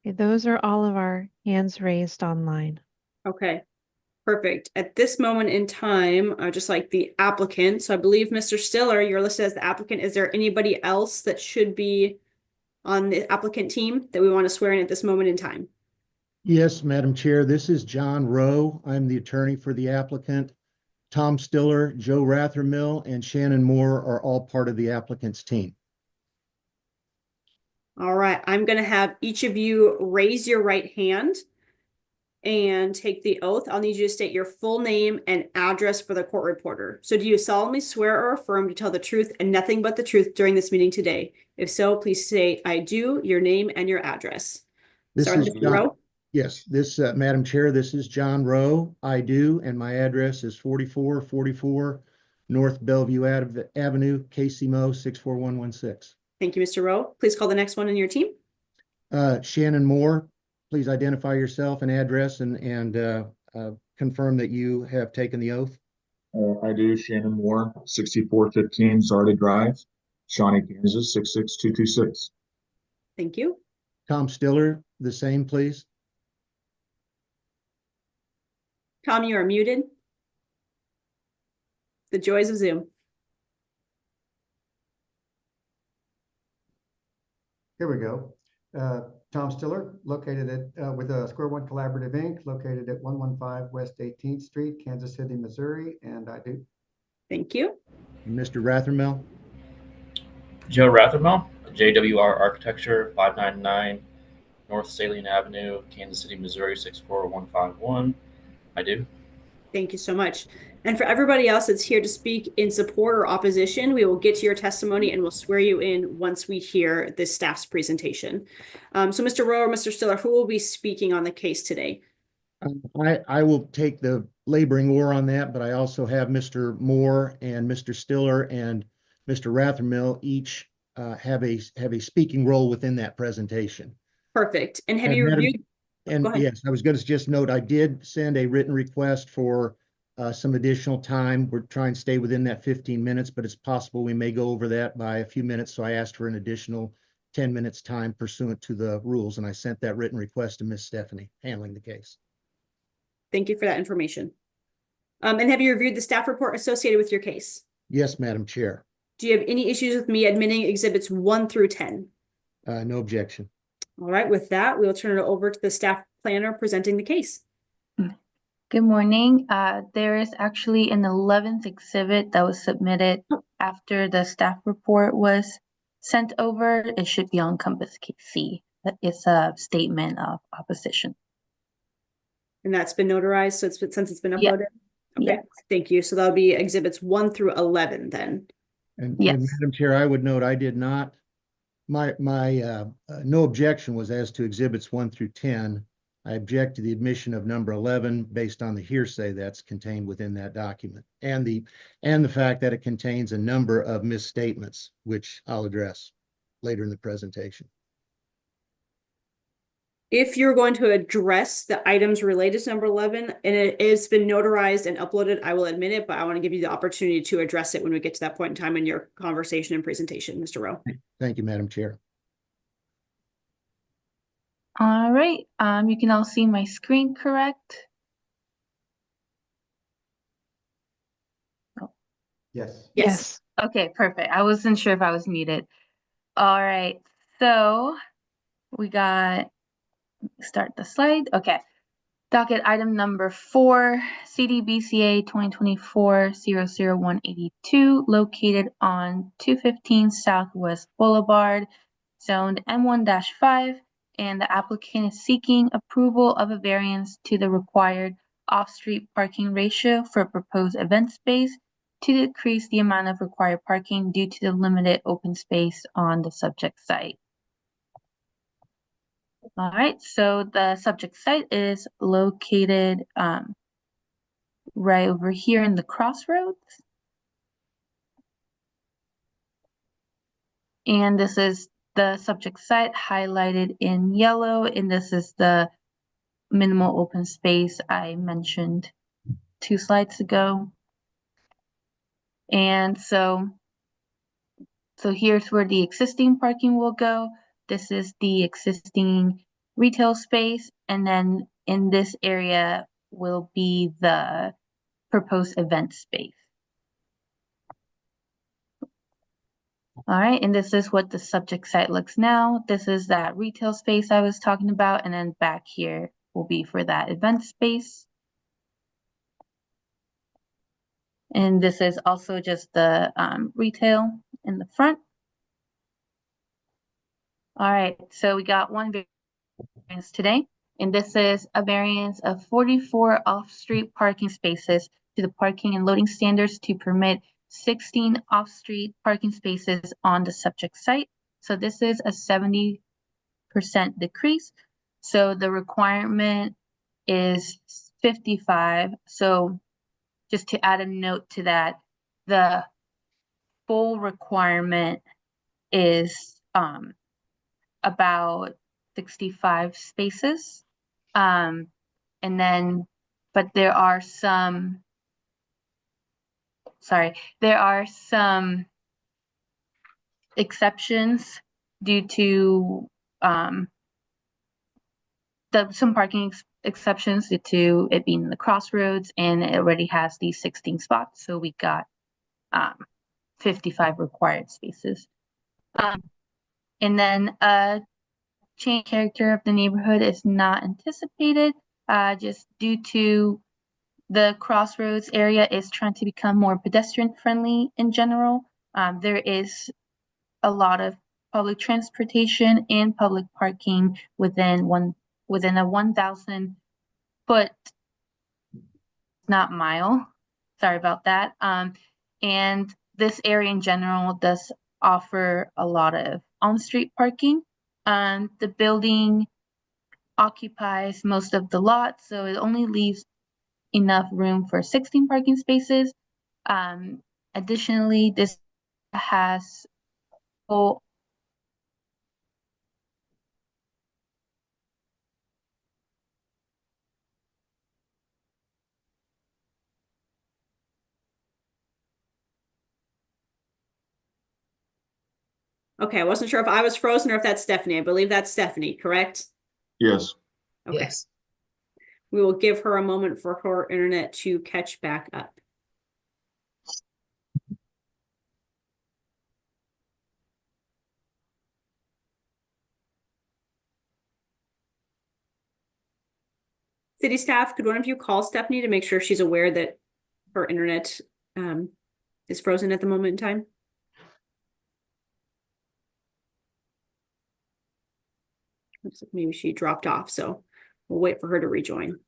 Okay, those are all of our hands raised online. Okay, perfect. At this moment in time, just like the applicant, so I believe Mr. Stiller, you're listed as the applicant. Is there anybody else that should be on the applicant team that we want to swear in at this moment in time? Yes, Madam Chair, this is John Rowe. I'm the attorney for the applicant. Tom Stiller, Joe Rathermill, and Shannon Moore are all part of the applicant's team. All right, I'm going to have each of you raise your right hand and take the oath. I'll need you to state your full name and address for the court reporter. So do you solemnly swear or affirm to tell the truth and nothing but the truth during this meeting today? If so, please say I do, your name and your address. Start with Mr. Rowe. Yes, this, Madam Chair, this is John Rowe. I do, and my address is 4444 North Bellevue Avenue, KCMO 64116. Thank you, Mr. Rowe. Please call the next one in your team. Shannon Moore, please identify yourself and address and confirm that you have taken the oath. I do. Shannon Moore, 6415 Zarda Drive, Shawnee, Kansas, 66226. Thank you. Tom Stiller, the same, please. Tom, you are muted. The joys of Zoom. Here we go. Tom Stiller, located at with a Square One Collaborative Inc., located at 115 West 18th Street, Kansas City, Missouri, and I do. Thank you. Mr. Rathermill. Joe Rathermill, JWR Architecture, 599 North Saline Avenue, Kansas City, Missouri, 64151. I do. Thank you so much. And for everybody else that's here to speak in support or opposition, we will get to your testimony and we'll swear you in once we hear the staff's presentation. So Mr. Rowe or Mr. Stiller, who will be speaking on the case today? I will take the laboring oar on that, but I also have Mr. Moore and Mr. Stiller and Mr. Rathermill each have a speaking role within that presentation. Perfect. And have you reviewed? And yes, I was going to just note, I did send a written request for some additional time. We're trying to stay within that 15 minutes, but it's possible we may go over that by a few minutes. So I asked for an additional 10 minutes time pursuant to the rules, and I sent that written request to Ms. Stephanie handling the case. Thank you for that information. And have you reviewed the staff report associated with your case? Yes, Madam Chair. Do you have any issues with me admitting exhibits 1 through 10? No objection. All right, with that, we'll turn it over to the staff planner presenting the case. Good morning. There is actually an 11th exhibit that was submitted after the staff report was sent over. It should be on Compass C. It's a statement of opposition. And that's been notarized, so since it's been uploaded? Yeah. Okay, thank you. So that'll be exhibits 1 through 11 then. And Yes. Madam Chair, I would note I did not, my no objection was as to exhibits 1 through 10. I object to the admission of number 11 based on the hearsay that's contained within that document and the fact that it contains a number of misstatements, which I'll address later in the presentation. If you're going to address the items related to number 11 and it has been notarized and uploaded, I will admit it, but I want to give you the opportunity to address it when we get to that point in time in your conversation and presentation, Mr. Rowe. Thank you, Madam Chair. All right. You can all see my screen, correct? Oh. Yes. Yes. Okay, perfect. I wasn't sure if I was muted. All right. So we got, start the slide. Okay. Docket item number 4, CDBCA 2024-00182, located on 215 Southwest Boulevard, zoned M1-5, and the applicant is seeking approval of a variance to the required off-street parking ratio for proposed event space to decrease the amount of required parking due to the limited open space on the subject site. All right, so the subject site is located right over here in the crossroads. And this is the subject site highlighted in yellow, and this is the minimal open space I mentioned 2 slides ago. And so here's where the existing parking will go. This is the existing retail space, and then in this area will be the proposed event space. All right, and this is what the subject site looks now. This is that retail space I was talking about, and then back here will be for that event space. And this is also just the retail in the front. All right, so we got one variance today, and this is a variance of 44 off-street parking spaces to the parking and loading standards to permit 16 off-street parking spaces on the subject site. So this is a 70% decrease. So the requirement is 55. So just to add a note to that, the full requirement is about 65 spaces. And then, but there are some exceptions due to some parking exceptions due to it being in the crossroads, and it already has these 16 spots. So we got 55 required spaces. And then change character of the neighborhood is not anticipated, just due to the crossroads area is trying to become more pedestrian friendly in general. There is a lot of public transportation and public parking within a 1,000 foot, not mile, sorry about that. And this area in general does offer a lot of on-street parking. The building occupies most of the lot, so it only leaves enough room for 16 parking spaces. Additionally, this has full Okay, I wasn't sure if I was frozen or if that's Stephanie. I believe that's Stephanie, correct? Yes. Okay. Yes. We will give her a moment for her internet to catch back up. City staff, could one of you call Stephanie to make sure she's aware that her internet is frozen at the moment in time? Looks like maybe she dropped off, so we'll wait for her to rejoin.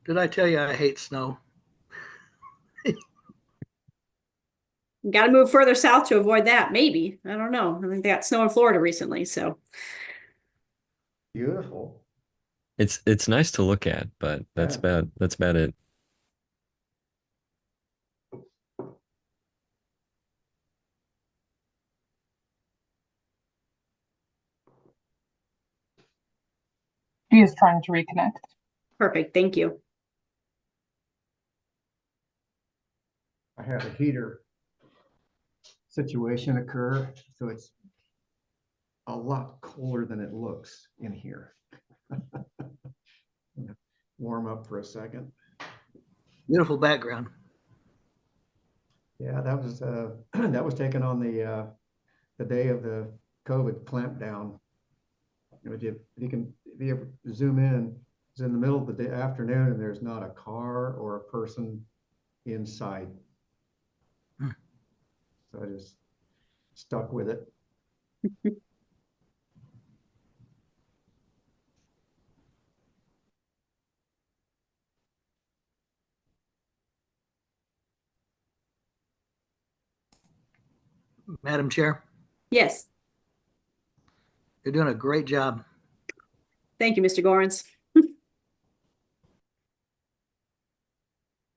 Did I tell you I hate snow? Got to move further south to avoid that. Maybe. I don't know. I think they got snow in Florida recently, so. Beautiful. It's nice to look at, but that's about it. He is trying to reconnect. Perfect. Thank you. I had a heater situation occur, so it's a lot colder than it looks in here. Warm up for a second. Beautiful background. Yeah, that was that was taken on the day of the COVID clampdown. If you zoom in, it's in the middle of the day, afternoon, and there's not a car or a person in sight. So I just stuck with it. Madam Chair, Yes. you're doing a great job. Thank you, Mr. Gorens.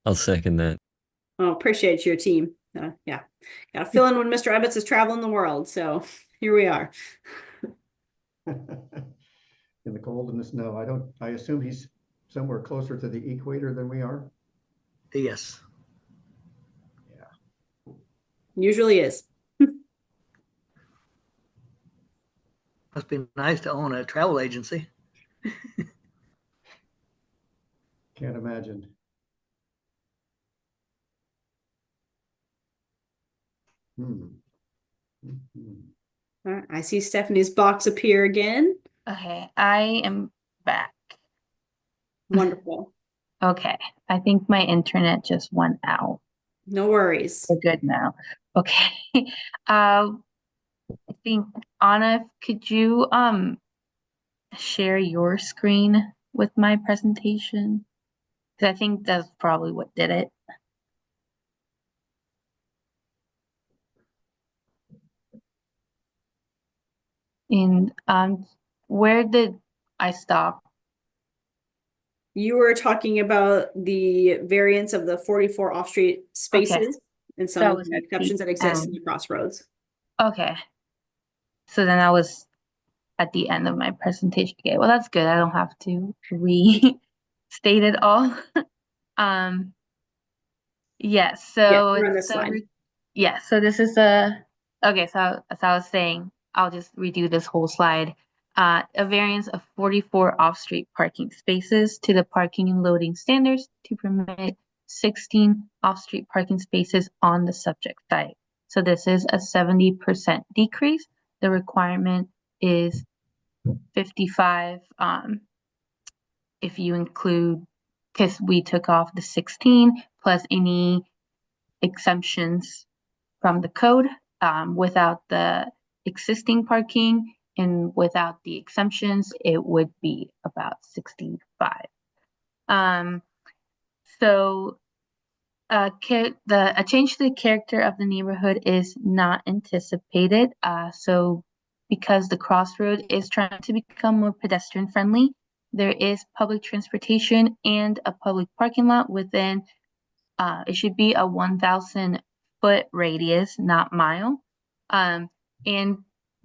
I'll second that. Oh, appreciate your team. Yeah, got to fill in when Mr. Ebbets is traveling the world. So here we are. In the cold and the snow. I assume he's somewhere closer to the equator than we are. Yes. Yeah. Usually is. Must be nice to own a travel agency. Can't imagine. I see Stephanie's box appear again. Okay, I am back. Wonderful. Okay, I think my internet just went out. No worries. We're good now. Okay. I think Anna, could you share your screen with my presentation? Because I think that's probably what did it. And where did I stop? You were talking about the variance of the 44 off-street spaces and some That of was the at the exceptions that exist in end. the crossroads. Okay. So then I was at the end of my presentation. Okay, well that's good. I don't have to restate it all. Yes, so we're on it's this slide. yeah, so this is okay, so as I was saying, I'll just redo this whole slide. A variance of 44 off-street parking spaces to the parking and loading standards to permit 16 off-street parking spaces on the subject site. So this is a 70% decrease. The requirement is 55 if you include, because we took off the 16 plus any exemptions from the code without the existing parking and without the exemptions, it would be about 65. So a change to the character of the neighborhood is not anticipated. So because the crossroad is trying to become more pedestrian friendly, there is public transportation and a public parking lot within it should be a 1,000 foot radius, not mile. And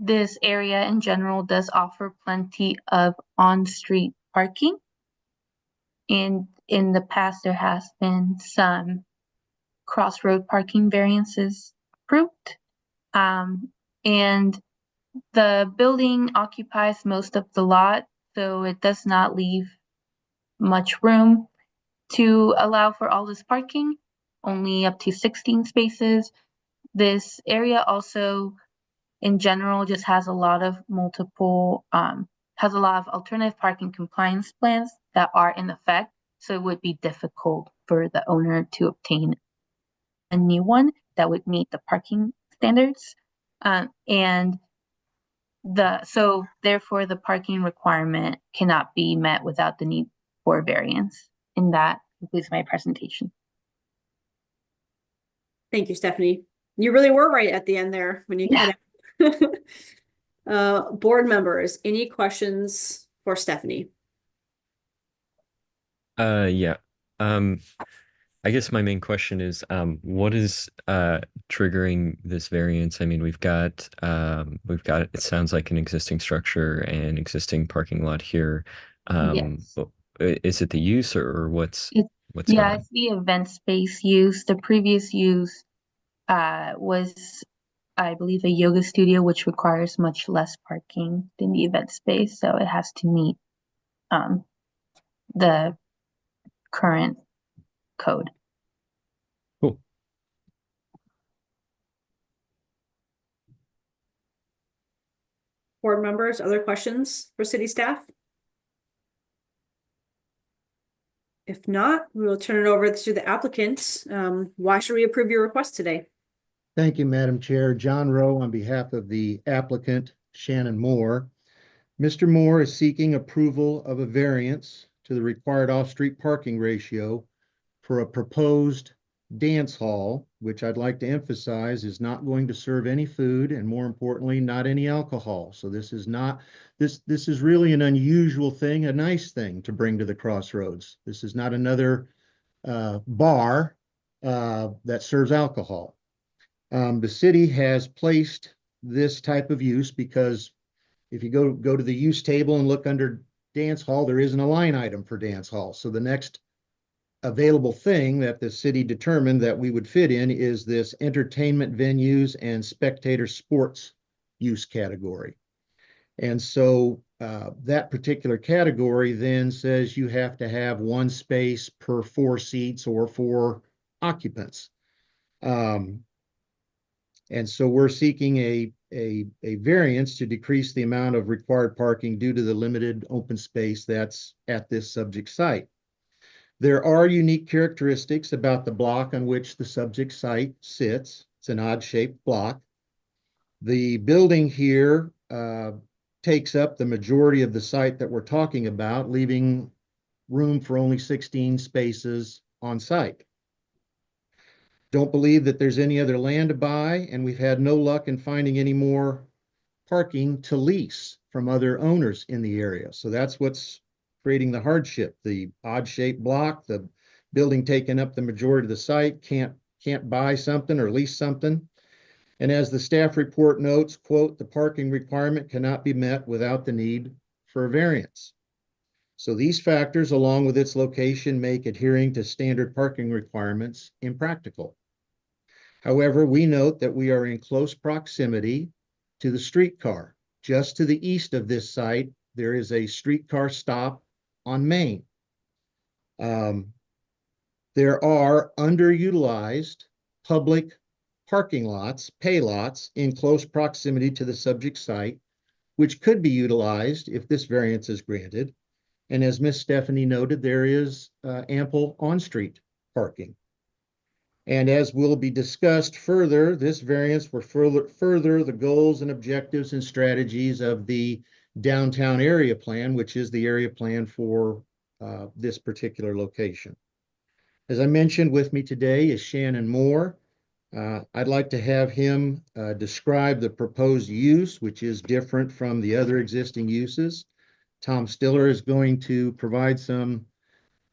this area in general does offer plenty of on-street parking. And in the past, there has been some crossroad parking variances approved. And The building occupies most of the lot, so it does not leave much room to allow for all this parking, only up to 16 spaces. This area also, in general, just has a lot of has a lot of alternative parking compliance plans that are in effect, so it would be difficult for the owner to obtain a new one that would meet the parking standards. And so therefore the parking requirement cannot be met without the need for variance. And that concludes my presentation. Thank you, Stephanie. You really were right at the end there when you cut it. Board members, any questions for Stephanie? Yeah. I guess my main question is, what is triggering this variance? I mean, we've got it sounds like an existing structure and existing parking lot here. Yes. Is it the use or what's going Yeah, on? it's the event space use. The previous use was, I believe, a yoga studio, which requires much less parking than the event space. So it has to meet the current code. Cool. Board members, other questions for city staff? If not, we will turn it over to the applicant. Why should we approve your request today? Thank you, Madam Chair. John Rowe on behalf of the applicant, Shannon Moore. Mr. Moore is seeking approval of a variance to the required off-street parking ratio for a proposed dance hall, which I'd like to emphasize is not going to serve any food and, more importantly, not any alcohol. So this is not, this is really an unusual thing, a nice thing to bring to the Crossroads. This is not another bar that serves alcohol. The city has placed this type of use because if you go to the use table and look under dance hall, there isn't a line item for dance hall. So the next available thing that the city determined that we would fit in is this entertainment venues and spectator sports use category. And so that particular category then says you have to have one space per 4 seats or 4 occupants. And so we're seeking a variance to decrease the amount of required parking due to the limited open space that's at this subject site. There are unique characteristics about the block on which the subject site sits. It's an odd-shaped block. The building here takes up the majority of the site that we're talking about, leaving room for only 16 spaces on site. Don't believe that there's any other land to buy, and we've had no luck in finding any more parking to lease from other owners in the area. So that's what's creating the hardship. The odd-shaped block, the building taking up the majority of the site, can't buy something or lease something. And as the staff report notes, quote, the parking requirement cannot be met without the need for a variance. So these factors, along with its location, make adhering to standard parking requirements impractical. However, we note that we are in close proximity to the streetcar. Just to the east of this site, there is a streetcar stop on Main. There are underutilized public parking lots, pay lots, in close proximity to the subject site, which could be utilized if this variance is granted. And as Ms. Stephanie noted, there is ample on-street parking. And as will be discussed further, this variance will further the goals and objectives and strategies of the downtown area plan, which is the area plan for this particular location. As I mentioned, with me today is Shannon Moore. I'd like to have him describe the proposed use, which is different from the other existing uses. Tom Stiller is going to provide some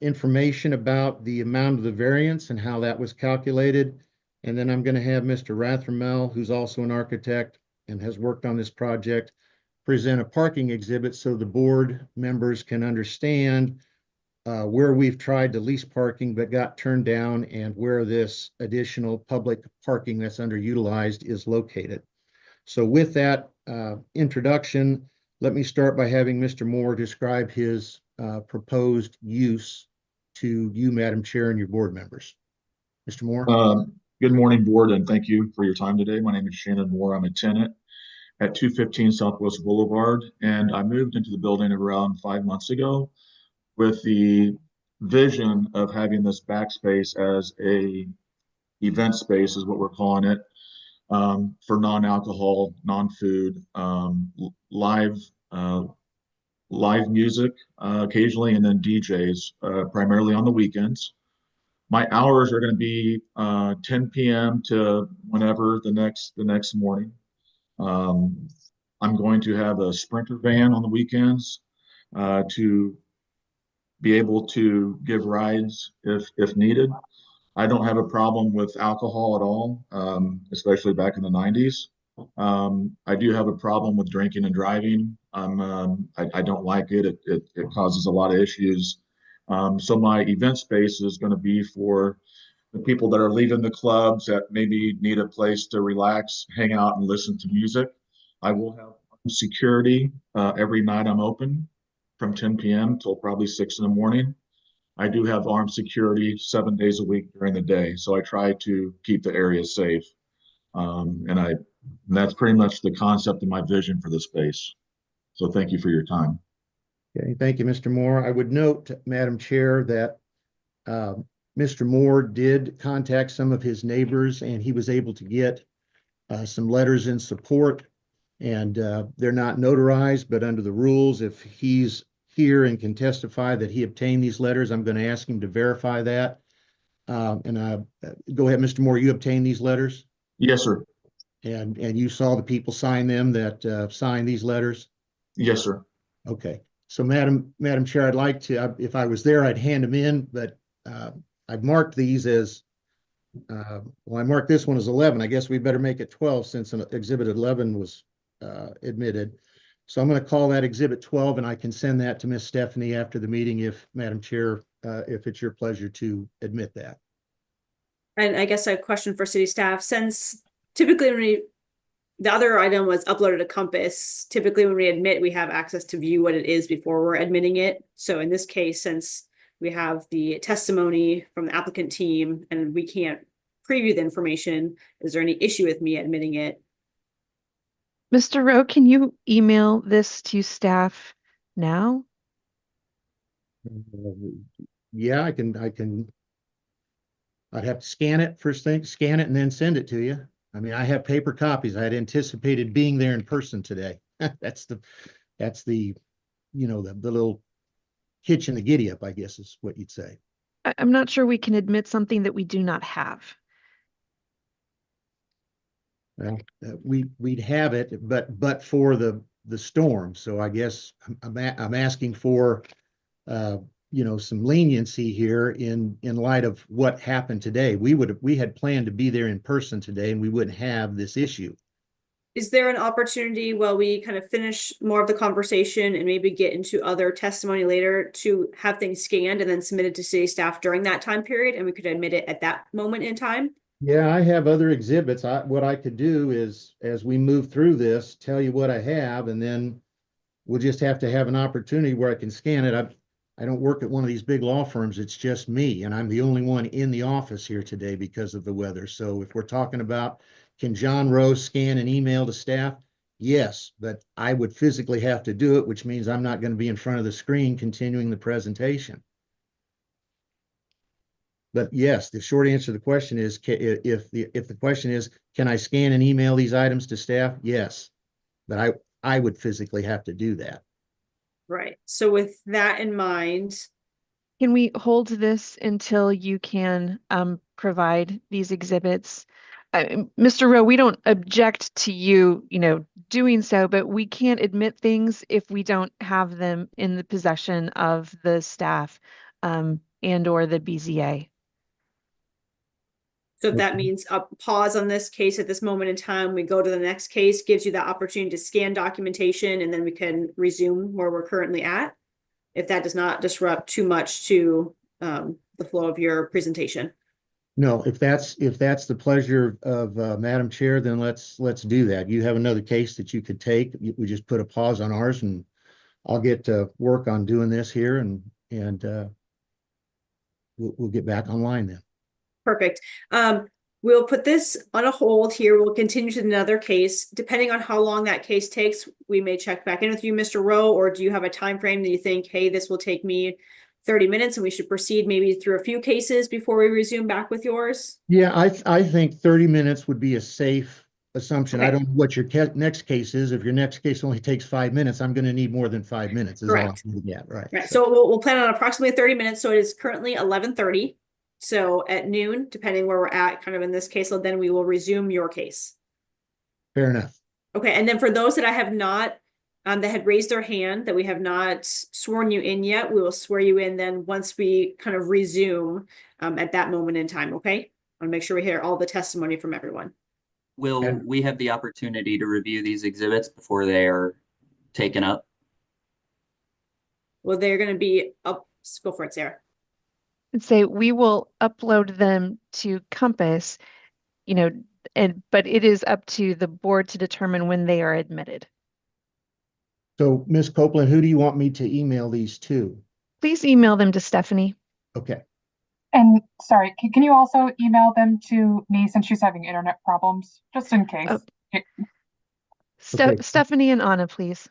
information about the amount of the variance and how that was calculated. And then I'm going to have Mr. Rathermel, who's also an architect and has worked on this project, present a parking exhibit so the board members can understand where we've tried to lease parking but got turned down and where this additional public parking that's underutilized is located. So with that introduction, let me start by having Mr. Moore describe his proposed use to you, Madam Chair, and your board members. Mr. Moore? Good morning, board, and thank you for your time today. My name is Shannon Moore. I'm a tenant at 215 Southwest Boulevard, and I moved into the building around 5 months ago with the vision of having this backspace as a event space, is what we're calling it, for non-alcohol, non-food, live live music occasionally, and then DJs primarily on the weekends. My hours are going to be 10 p.m. to whenever the next morning. I'm going to have a Sprinter van on the weekends to be able to give rides if needed. I don't have a problem with alcohol at all, especially back in the 90s. I do have a problem with drinking and driving. I don't like it. It causes a lot of issues. So my event space is going to be for the people that are leaving the clubs that maybe need a place to relax, hang out, and listen to music. I will have security every night I'm open from 10 p.m. till probably 6 in the morning. I do have armed security 7 days a week during the day, so I try to keep the area safe. And that's pretty much the concept of my vision for the space. So thank you for your time. Okay, thank you, Mr. Moore. I would note, Madam Chair, that Mr. Moore did contact some of his neighbors, and he was able to get some letters in support. And they're not notarized, but under the rules, if he's here and can testify that he obtained these letters, I'm going to ask him to verify that. Go ahead, Mr. Moore, you obtained these letters? Yes, sir. And you saw the people sign them that signed these letters? Yes, sir. Okay. So Madam Chair, I'd like to, if I was there, I'd hand them in, but I've marked these as, well, I marked this one as 11. I guess we better make it 12 since Exhibit 11 was admitted. So I'm going to call that Exhibit 12, and I can send that to Miss Stephanie after the meeting if, Madam Chair, if it's your pleasure to admit that. And I guess a question for city staff, since typically when the other item was uploaded to Compass, typically when we admit, we have access to view what it is before we're admitting it. So in this case, since we have the testimony from the applicant team and we can't preview the information, is there any issue with me admitting it? Mr. Rowe, can you email this to staff now? Yeah, I'd have to scan it first thing, scan it and then send it to you. I mean, I have paper copies. I had anticipated being there in person today. That's the, you know, the little hitch in the giddy up, I guess is what you'd say. I'm not sure we can admit something that we do not have. Well, we'd have it, but for the storm. So I guess I'm asking for, you know, some leniency here in light of what happened today. We had planned to be there in person today, and we wouldn't have this issue. Is there an opportunity while we kind of finish more of the conversation and maybe get into other testimony later to have things scanned and then submitted to city staff during that time period, and we could admit it at that moment in time? Yeah, I have other exhibits. What I could do is, as we move through this, tell you what I have, and then we'll just have to have an opportunity where I can scan it. I don't work at one of these big law firms. It's just me, and I'm the only one in the office here today because of the weather. So if we're talking about, can John Rose scan an email to staff? Yes, but I would physically have to do it, which means I'm not going to be in front of the screen continuing the presentation. But yes, the short answer to the question is, if the question is, can I scan and email these items to staff? Yes, but I would physically have to do that. Right. So with that in mind, can we hold this until you can provide these exhibits? Mr. Rowe, we don't object to you, doing so, but we can't admit things if we don't have them in the possession of the staff and or the BZA. So if that means a pause on this case at this moment in time, we go to the next case, gives you the opportunity to scan documentation, and then we can resume where we're currently at, if that does not disrupt too much to the flow of your presentation. No, if that's the pleasure of Madam Chair, then let's do that. You have another case that you could take. We just put a pause on ours, and I'll get to work on doing this here, and we'll get back online then. Perfect. We'll put this on a hold here. We'll continue to another case. Depending on how long that case takes, we may check back in with you, Mr. Rowe, or do you have a time frame that you think, hey, this will take me 30 minutes and we should proceed maybe through a few cases before we resume back with yours? Yeah, I think 30 minutes would be a safe assumption. Okay. I don't know what your next case is. If your next case only takes 5 minutes, I'm going to need more than 5 minutes is all I'm Correct. going to get. Right. Right. So we'll plan on approximately 30 minutes. So it is currently 11:30. So at noon, depending where we're at, kind of in this case, then we will resume your case. Fair enough. Okay. And then for those that I have not, that had raised their hand, that we have not sworn you in yet, we will swear you in then once we kind of resume at that moment in time. Okay. I want to make sure we hear all the testimony from everyone. Will we have the opportunity to review these exhibits before they are taken up? Well, they're going to be up. Go for it, Sarah. And say we will upload them to Compass, but it is up to the board to determine when they are admitted. So, Ms. Copeland, who do you want me to email these to? Please email them to Stephanie. Okay. And sorry, can you also email them to me since she's having internet problems, just in case? Okay. Stephanie and Anna, please.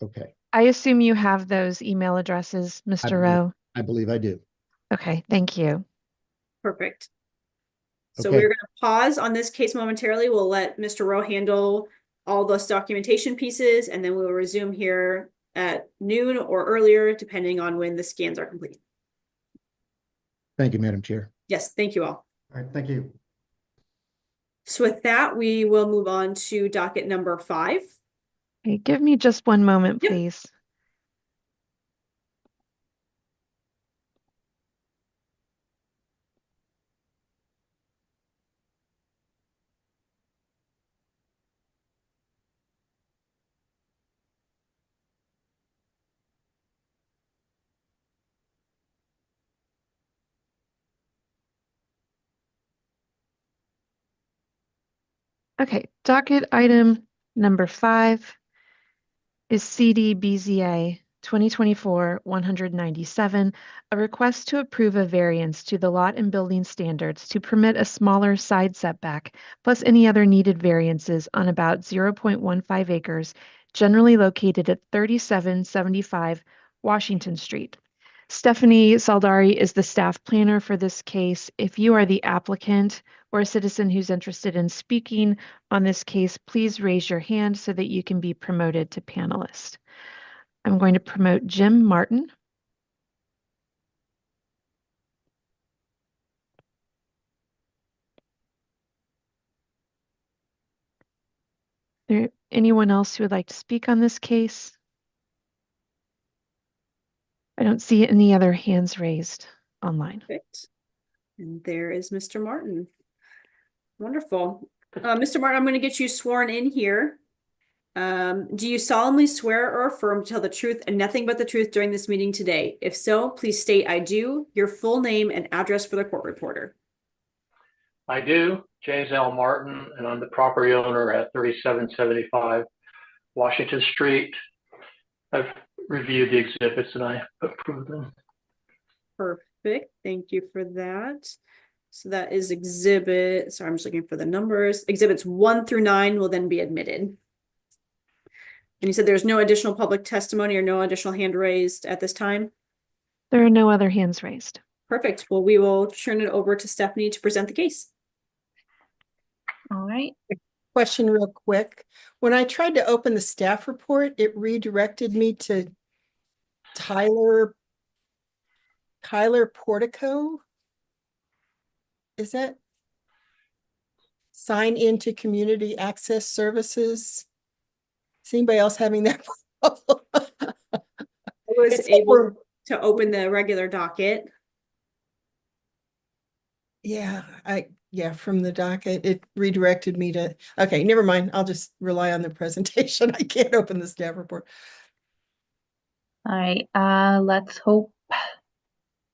Okay. I assume you have those email addresses, Mr. Rowe. I believe I do. Okay, thank you. Perfect. So Okay. we're going to pause on this case momentarily. We'll let Mr. Rowe handle all those documentation pieces, and then we'll resume here at noon or earlier, depending on when the scans are complete. Thank you, Madam Chair. Yes, thank you all. All right, thank you. So with that, we will move on to docket number 5. Okay, give me just one moment, Yep. please. Okay, docket item number 5 is CDBZA 2024-197, a request to approve a variance to the lot and building standards to permit a smaller side setback, plus any other needed variances on about 0.15 acres, generally located at 3775 Washington Street. Stephanie Saldari is the staff planner for this case. If you are the applicant or a citizen who's interested in speaking on this case, please raise your hand so that you can be promoted to panelist. I'm going to promote Jim Martin. There anyone else who would like to speak on this case? I don't see any other hands raised online. Perfect. And there is Mr. Martin. Wonderful. Mr. Martin, I'm going to get you sworn in here. Do you solemnly swear or affirm to tell the truth and nothing but the truth during this meeting today? If so, please state I do, your full name and address for the court reporter. I do, James L. Martin, and I'm the property owner at 3775 Washington Street. I've reviewed the exhibits and I approve them. Perfect. Thank you for that. So that is exhibit, sorry, I'm just looking for the numbers. Exhibits 1 through 9 will then be admitted. And you said there's no additional public testimony or no additional hand raised at this time? There are no other hands raised. Perfect. Well, we will turn it over to Stephanie to present the case. All right. Question real quick. When I tried to open the staff report, it redirected me to Tyler Portico. Is that sign into community access services? Is anybody else having that problem? I was able to open the regular docket. Yeah, from the docket, it redirected me to, okay, never mind. I'll just rely on the presentation. I can't open the staff report. All right, let's hope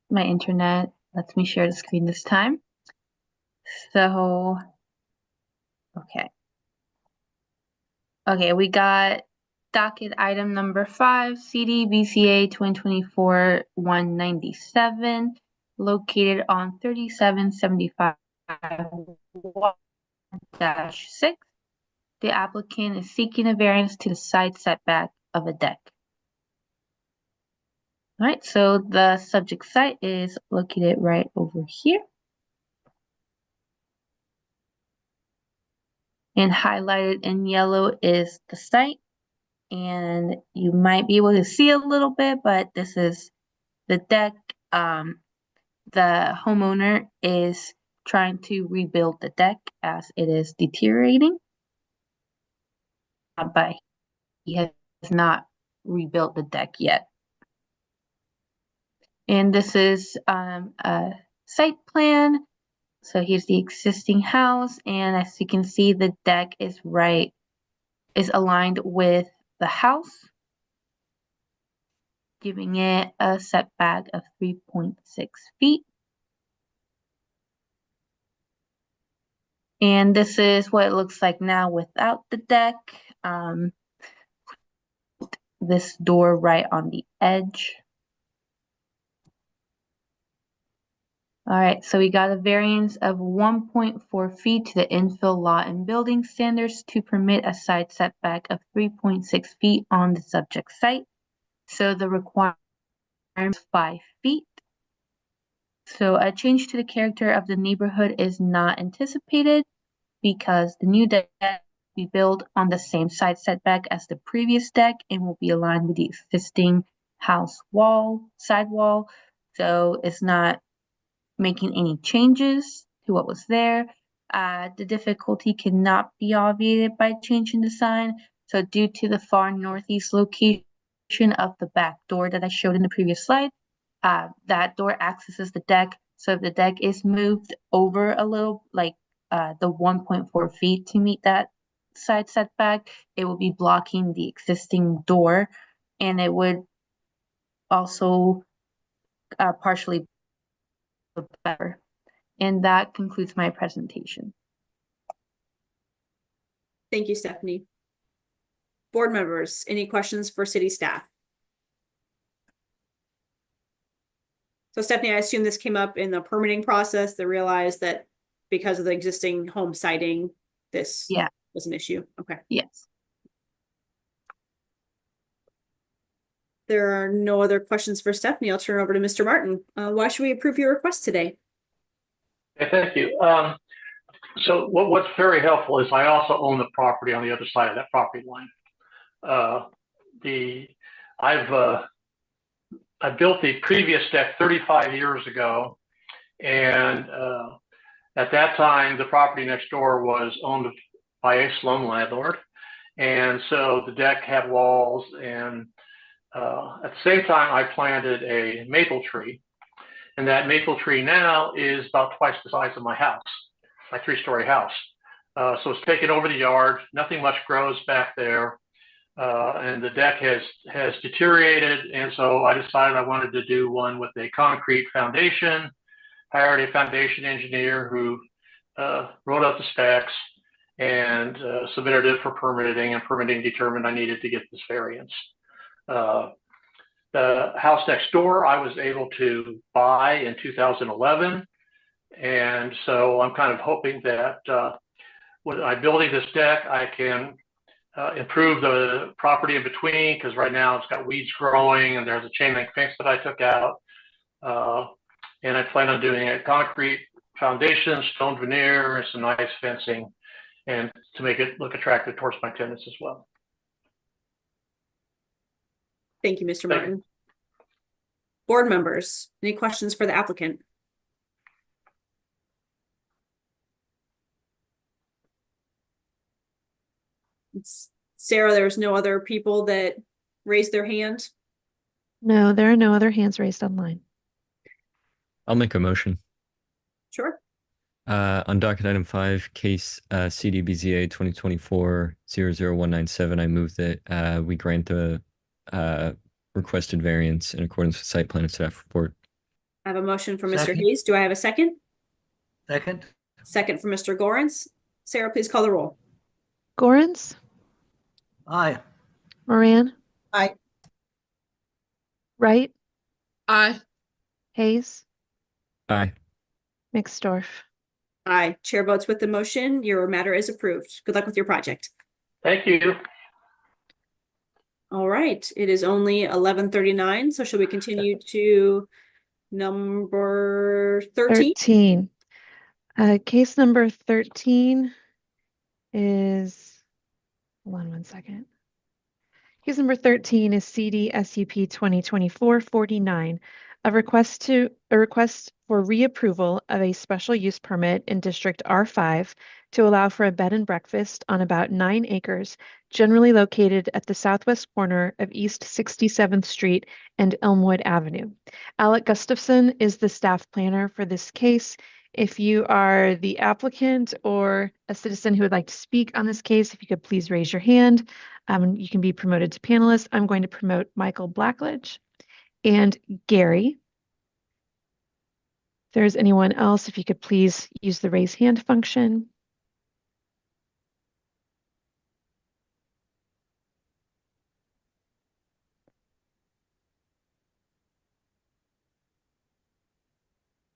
my internet lets me share the screen this time. So, okay. Okay, we got docket item number 5, CD BCA 2024-197, located on 3775-6. The applicant is seeking a variance to the side setback of a deck. All right, so the subject site is located right over here. And highlighted in yellow is the site. And you might be able to see a little bit, but this is the deck. The homeowner is trying to rebuild the deck as it is deteriorating. But he has not rebuilt the deck yet. And this is a site plan. So here's the existing house, and as you can see, the deck is aligned with the house, giving it a setback of 3.6 feet. And this is what it looks like now without the deck. This door right on the edge. All right, so we got a variance of 1.4 feet to the infill lot and building standards to permit a side setback of 3.6 feet on the subject site. So the requirement is 5 feet. So a change to the character of the neighborhood is not anticipated because the new deck will be built on the same side setback as the previous deck and will be aligned with the existing house sidewall. So it's not making any changes to what was there. The difficulty cannot be obviated by changing the sign. So due to the far northeast location of the back door that I showed in the previous slide, that door accesses the deck. So if the deck is moved over a little, like the 1.4 feet to meet that side setback, it will be blocking the existing door, and it would also partially better. And that concludes my presentation. Thank you, Stephanie. Board members, any questions for city staff? So Stephanie, I assume this came up in the permitting process. They realized that because of the existing home siting, this was an issue. Okay. Yes. There are no other questions for Stephanie. I'll turn it over to Mr. Martin. Why should we approve your request today? Okay, thank you. So what's very helpful is I also own the property on the other side of that property line. I built the previous deck 35 years ago, and at that time the property next door was owned by a slum landlord, and so the deck had walls, and at the same time I planted a maple tree, and that maple tree now is about twice the size of my house, my 3-story house. So it's taken over the yard. Nothing much grows back there. And the deck has deteriorated. And so I decided I wanted to do one with a concrete foundation, hired a foundation engineer who wrote out the specs and submitted it for permitting, and permitting determined I needed to get this variance. The house next door, I was able to buy in 2011. And so I'm kind of hoping that when I'm building this deck, I can improve the property in between, because right now it's got weeds growing and there's a chain link fence that I took out. And I plan on doing a concrete foundation, stone veneer, and some nice fencing, and to make it look attractive towards my tenants as well. Thank you, Mr. Martin. Board members, any questions for the applicant? Sarah, there's no other people that raised their hand? No, there are no other hands raised online. I'll make a motion. Sure. On docket item 5, case CDBZA 2024-00197, I move that we grant the requested variance in accordance with site plan and staff report. I have a motion from Mr. Hayes. Do I have a second? Second. Second from Mr. Gorence. Sarah, please call the roll. Gorence, Aye. Moran, Aye. Wright, Aye. Hayes, Aye. McStorf. Aye. Chair votes with the motion. Your matter is approved. Good luck with your project. Thank you. All right. It is only 11:39. So shall we continue to number 13? 13. Case number 13 is, hold on one second. Case number 13 is CD SUP 2024-49, a request for reapproval of a special use permit in District R5 to allow for a bed and breakfast on about 9 acres, generally located at the southwest corner of East 67th Street and Elmwood Avenue. Alec Gustafson is the staff planner for this case. If you are the applicant or a citizen who would like to speak on this case, if you could please raise your hand. You can be promoted to panelist. I'm going to promote Michael Blackledge and Gary. If there's anyone else, if you could please use the raise hand function.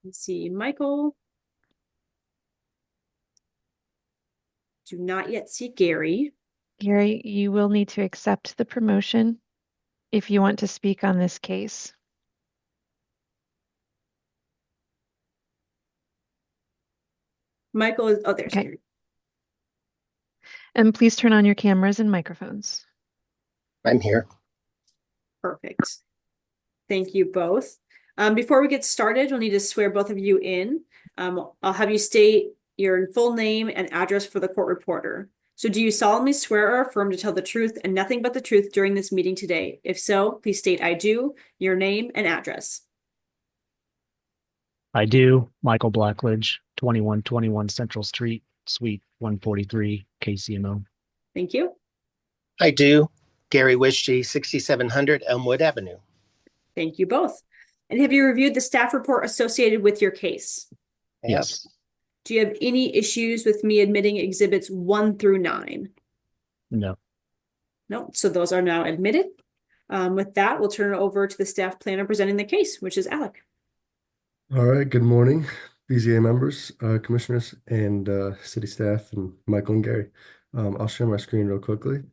Let's see, Michael. Do not yet see Gary. Gary, you will need to accept the promotion if you want to speak on this case. Michael is, oh, there's Okay. Gary. And please turn on your cameras and microphones. I'm here. Perfect. Thank you both. Before we get started, we'll need to swear both of you in. I'll have you state your full name and address for the court reporter. So do you solemnly swear or affirm to tell the truth and nothing but the truth during this meeting today? If so, please state I do, your name and address. I do. Michael Blackledge, 2121 Central Street, Suite 143, KCMO. Thank you. I do. Gary Wishy, 6700 Elmwood Avenue. Thank you both. And have you reviewed the staff report associated with your case? Yes. Do you have any issues with me admitting exhibits 1 through 9? No. No, so those are now admitted. With that, we'll turn it over to the staff planner presenting the case, which is Alec. All right, good morning, BZA members, commissioners, and city staff, and Michael and Gary. I'll share my screen real quickly.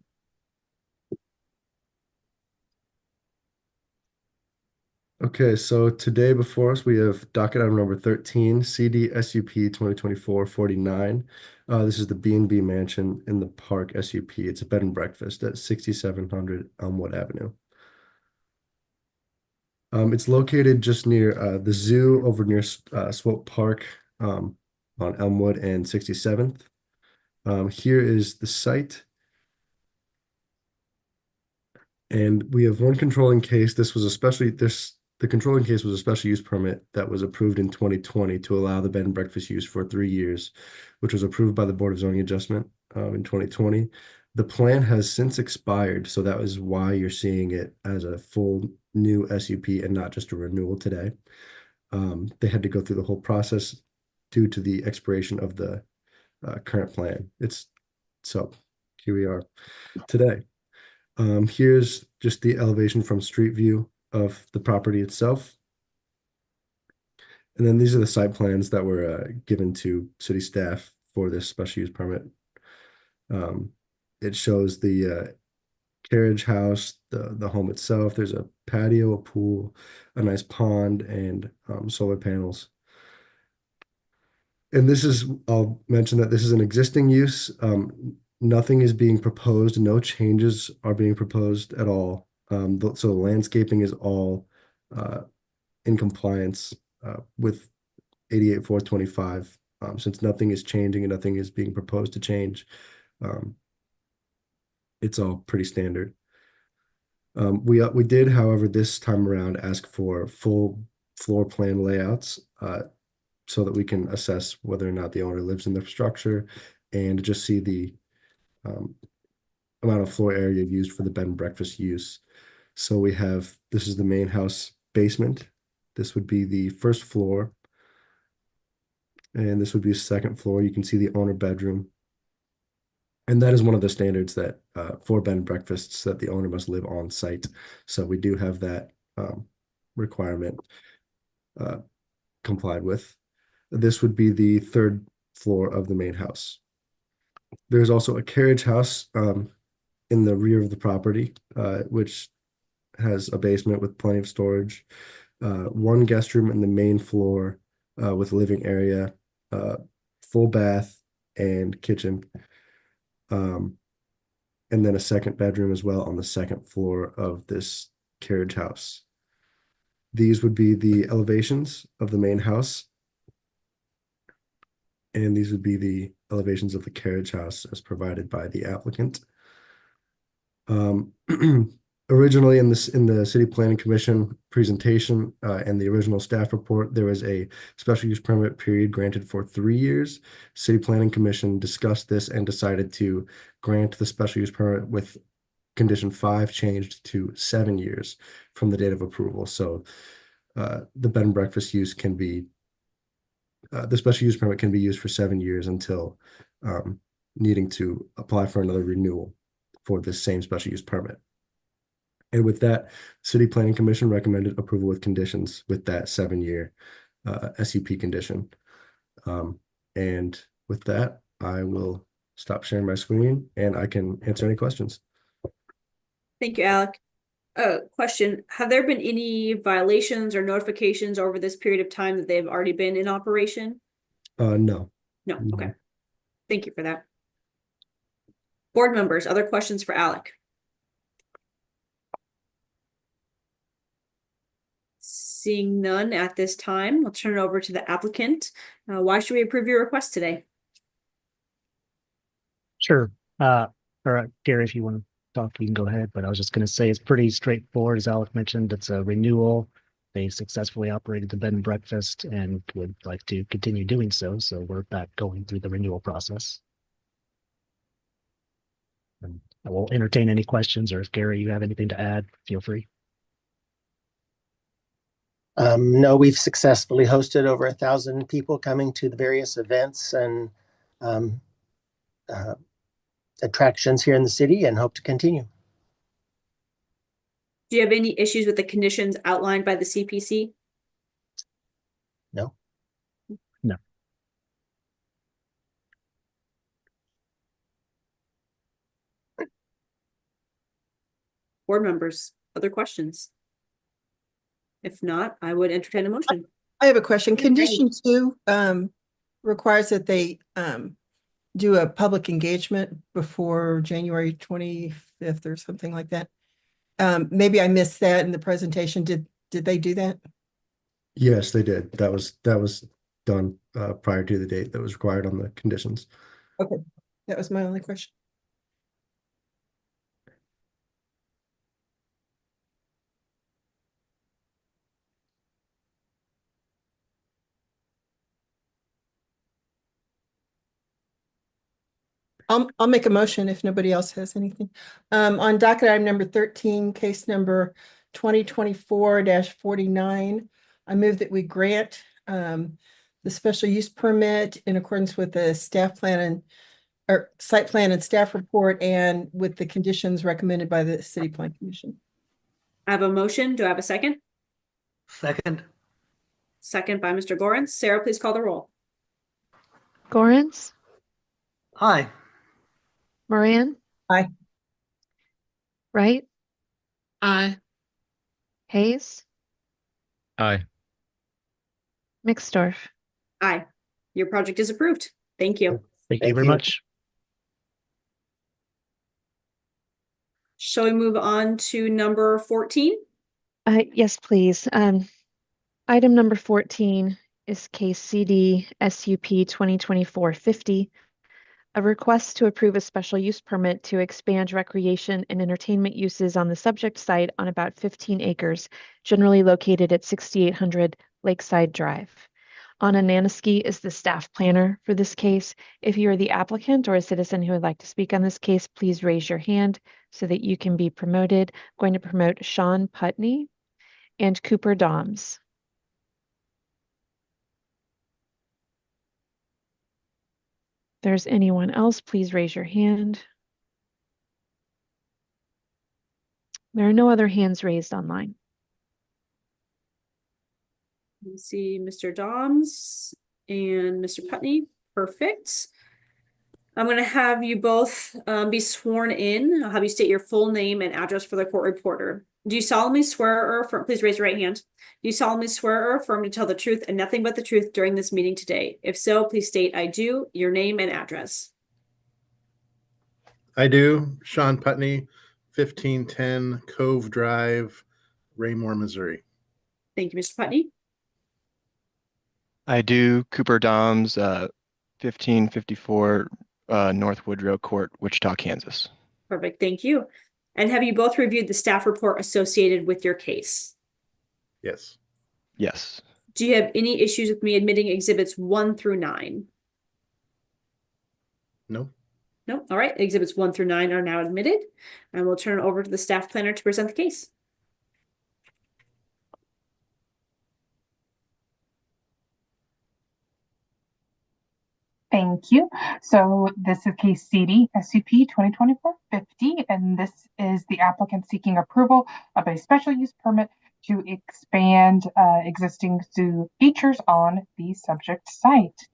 Okay, so today before us, we have docket item number 13, CD SUP 2024-49. This is the B&B Mansion in the Park SUP. It's a bed and breakfast at 6700 Elmwood Avenue. It's located just near the zoo over near Swope Park on Elmwood and 67th. Here is the site. And we have one controlling case. The controlling case was a special use permit that was approved in 2020 to allow the bed and breakfast use for 3 years, which was approved by the Board of Zoning Adjustment in 2020. The plan has since expired, so that is why you're seeing it as a full new SUP and not just a renewal today. They had to go through the whole process due to the expiration of the current plan. So here we are today. Here's just the elevation from street view of the property itself. And then these are the site plans that were given to city staff for this special use permit. It shows the carriage house, the home itself. There's a patio, a pool, a nice pond, and solar panels. And I'll mention that this is an existing use. Nothing is being proposed. No changes are being proposed at all. So landscaping is all in compliance with 88-425. Since nothing is changing and nothing is being proposed to change, it's all pretty standard. We did, however, this time around ask for full floor plan layouts so that we can assess whether or not the owner lives in the structure and just see the amount of floor area used for the bed and breakfast use. So this is the main house basement. This would be the first floor. And this would be second floor. You can see the owner bedroom. And that is one of the standards that for bed and breakfasts that the owner must live on site. So we do have that requirement complied with. This would be the third floor of the main house. There's also a carriage house in the rear of the property, which has a basement with plenty of storage, one guest room in the main floor with living area, full bath and kitchen, and then a second bedroom as well on the second floor of this carriage house. These would be the elevations of the main house, and these would be the elevations of the carriage house as provided by the applicant. Originally in the City Planning Commission presentation and the original staff report, there was a special use permit period granted for 3 years. City Planning Commission discussed this and decided to grant the special use permit with condition 5 changed to 7 years from the date of approval. So the bed and breakfast use can be, the special use permit can be used for 7 years until needing to apply for another renewal for the same special use permit. And with that, City Planning Commission recommended approval with conditions with that 7-year SUP condition. And with that, I will stop sharing my screen and I can answer any questions. Thank you, Alec. Question, have there been any violations or notifications over this period of time that they've already been in operation? No. No, okay. Thank you for that. Board members, other questions for Alec? Seeing none at this time, I'll turn it over to the applicant. Why should we approve your request today? Sure. Gary, if you want to talk, you can go ahead, but I was just going to say it's pretty straightforward. As Alec mentioned, it's a renewal. They successfully operated the bed and breakfast and would like to continue doing so. So we're back going through the renewal process. And I will entertain any questions, or if Gary, you have anything to add, feel free. No, we've successfully hosted over 1,000 people coming to the various events and attractions here in the city and hope to continue. Do you have any issues with the conditions outlined by the CPC? No. No. Board members, other questions? If not, I would entertain a motion. I have a question. Condition 2 requires that they do a public engagement before January 25th or something like that. Maybe I missed that in the presentation. Did they do that? Yes, they did. That was done prior to the date that was required on the conditions. Okay, that was my only question. I'll make a motion if nobody else has anything. On docket item number 13, case number 2024-49, I move that we grant the special use permit in accordance with the staff plan or site plan and staff report and with the conditions recommended by the City Plan Commission. I have a motion. Do I have a second? Second. Second by Mr. Gorens. Sarah, please call the roll. Gorens, Aye. Moran, Aye. Wright, Aye. Hayes, Aye. Mixdorf. Aye. Your project is approved. Thank you. Thank you very much. Shall we move on to number 14? Yes, please. Item number 14 is case CD SUP 2024-50, a request to approve a special use permit to expand recreation and entertainment uses on the subject site on about 15 acres, generally located at 6800 Lakeside Drive. Anna Naniski is the staff planner for this case. If you are the applicant or a citizen who would like to speak on this case, please raise your hand so that you can be promoted. I'm going to promote Sean Putney and Cooper Doms. there's anyone else, please raise your hand. There are no other hands raised online. You see Mr. Doms and Mr. Putney. Perfect. I'm going to have you both be sworn in. I'll have you state your full name and address for the court reporter. Do you solemnly swear or affirm? Please raise your right hand. Do you solemnly swear or affirm to tell the truth and nothing but the truth during this meeting today? If so, please state I do, your name and address. I do. Sean Putney, 1510 Cove Drive, Raymore, Missouri. Thank you, Mr. Putney. I do. Cooper Doms, 1554 North Woodrow Court, Wichita, Kansas. Perfect. Thank you. And have you both reviewed the staff report associated with your case? Yes. Yes. Do you have any issues with me admitting exhibits 1 through 9? No. No. All right. Exhibits 1 through 9 are now admitted, and we'll turn it over to the staff planner to present the case. Thank you. So this is case CD SCP 2024-50, and this is the applicant seeking approval of a special use permit to expand existing zoo features on the subject site.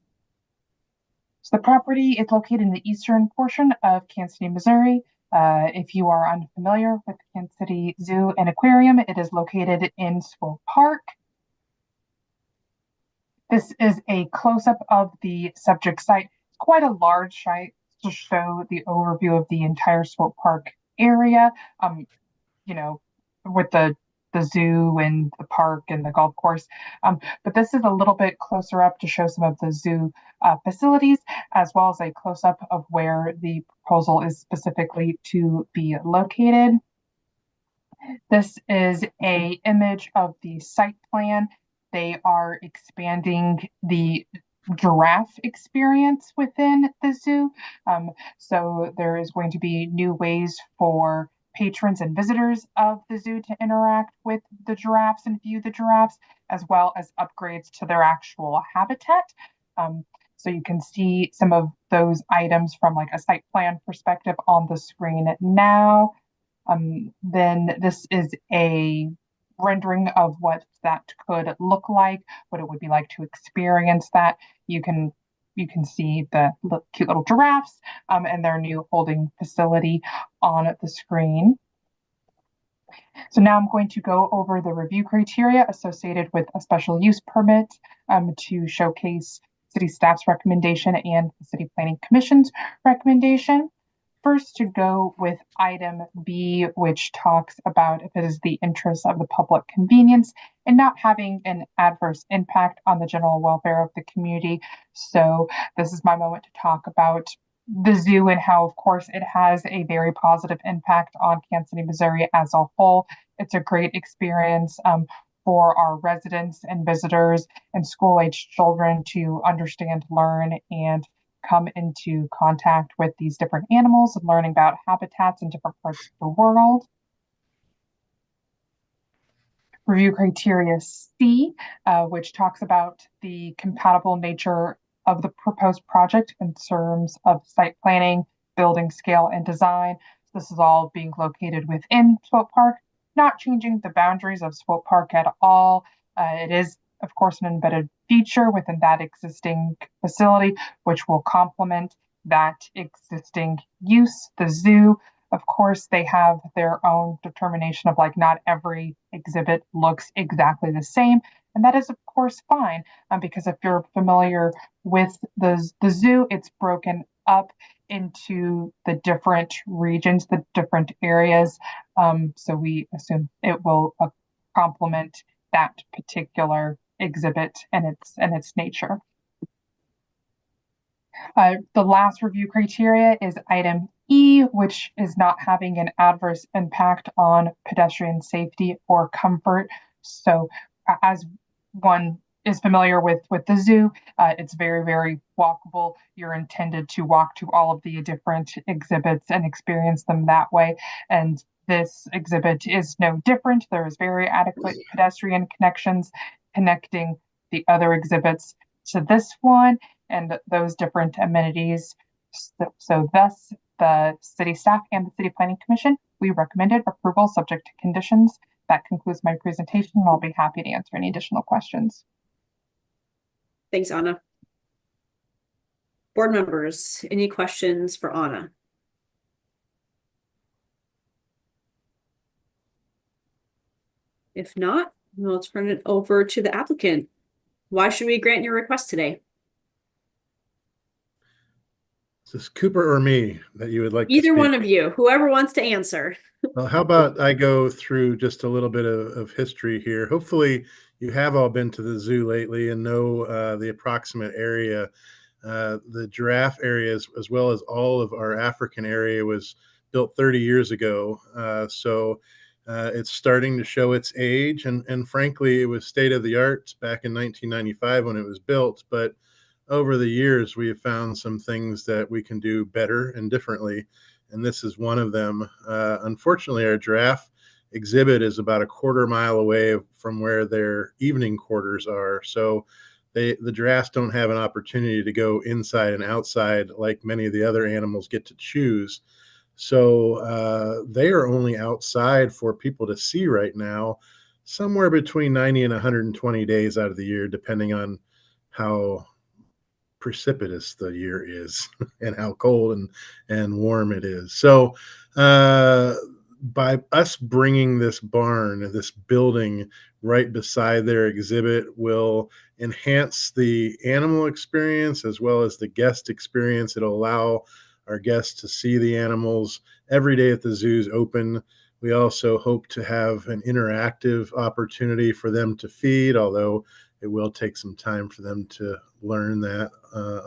So the property is located in the eastern portion of Kansas City, Missouri. If you are unfamiliar with Kansas City Zoo and Aquarium, it is located in Swope Park. This is a close-up of the subject site. It's quite a large site to show the overview of the entire Swope Park area. You know, with the zoo and the park and the golf course. But this is a little bit closer up to show some of the zoo facilities, as well as a close-up of where the proposal is specifically to be located. This is an image of the site plan. They are expanding the giraffe experience within the zoo. So there is going to be new ways for patrons and visitors of the zoo to interact with the giraffes and view the giraffes, as well as upgrades to their actual habitat. So you can see some of those items from like a site plan perspective on the screen now. Then this is a rendering of what that could look like, what it would be like to experience that. You can see the cute little giraffes and their new holding facility on the screen. So now I'm going to go over the review criteria associated with a special use permit to showcase city staff's recommendation and the City Planning Commission's recommendation. First, to go with item B, which talks about if it is the interest of the public convenience and not having an adverse impact on the general welfare of the community. So this is my moment to talk about the zoo and how, of course, it has a very positive impact on Kansas City, Missouri as a whole. It's a great experience for our residents and visitors and school-aged children to understand, learn, and come into contact with these different animals and learning about habitats in different parts of the world. Review criteria C, which talks about the compatible nature of the proposed project in terms of site planning, building scale, and design. So this is all being located within Swope Park, not changing the boundaries of Swope Park at all. It is, of course, an embedded feature within that existing facility, which will complement that existing use. The zoo, of course, they have their own determination of like not every exhibit looks exactly the same. And that is, of course, fine because if you're familiar with the zoo, it's broken up into the different regions, the different areas. So we assume it will complement that particular exhibit and its nature. The last review criteria is item E, which is not having an adverse impact on pedestrian safety or comfort. So as one is familiar with the zoo, it's very, very walkable. You're intended to walk to all of the different exhibits and experience them that way. And this exhibit is no different. There is very adequate pedestrian connections connecting the other exhibits to this one. and those different amenities. So thus, the city staff and the city planning commission, we recommended approval subject to conditions. That concludes my presentation, and I'll be happy to answer any additional questions. Thanks, Anna. Board members, any questions for Anna? If not, we'll turn it over to the applicant. Why should we grant your request today? Is this Cooper or me that you would like to Either speak? one of you, whoever wants to answer. Well, how about I go through just a little bit of history here. Hopefully you have all been to the zoo lately and know the approximate area. The giraffe area, as well as all of our African area, was built 30 years ago. So it's starting to show its age. And frankly, it was state of the art back in 1995 when it was built. But over the years, we have found some things that we can do better and differently. And this is one of them. Unfortunately, our giraffe exhibit is about a quarter-mile away from where their evening quarters are. So the giraffes don't have an opportunity to go inside and outside like many of the other animals get to choose. So they are only outside for people to see right now, somewhere between 90 and 120 days out of the year, depending on how precipitous the year is and how cold and warm it is. So by us bringing this barn, this building right beside their exhibit will enhance the animal experience as well as the guest experience. It'll allow our guests to see the animals every day at the zoo's open. We also hope to have an interactive opportunity for them to feed, although it will take some time for them to learn that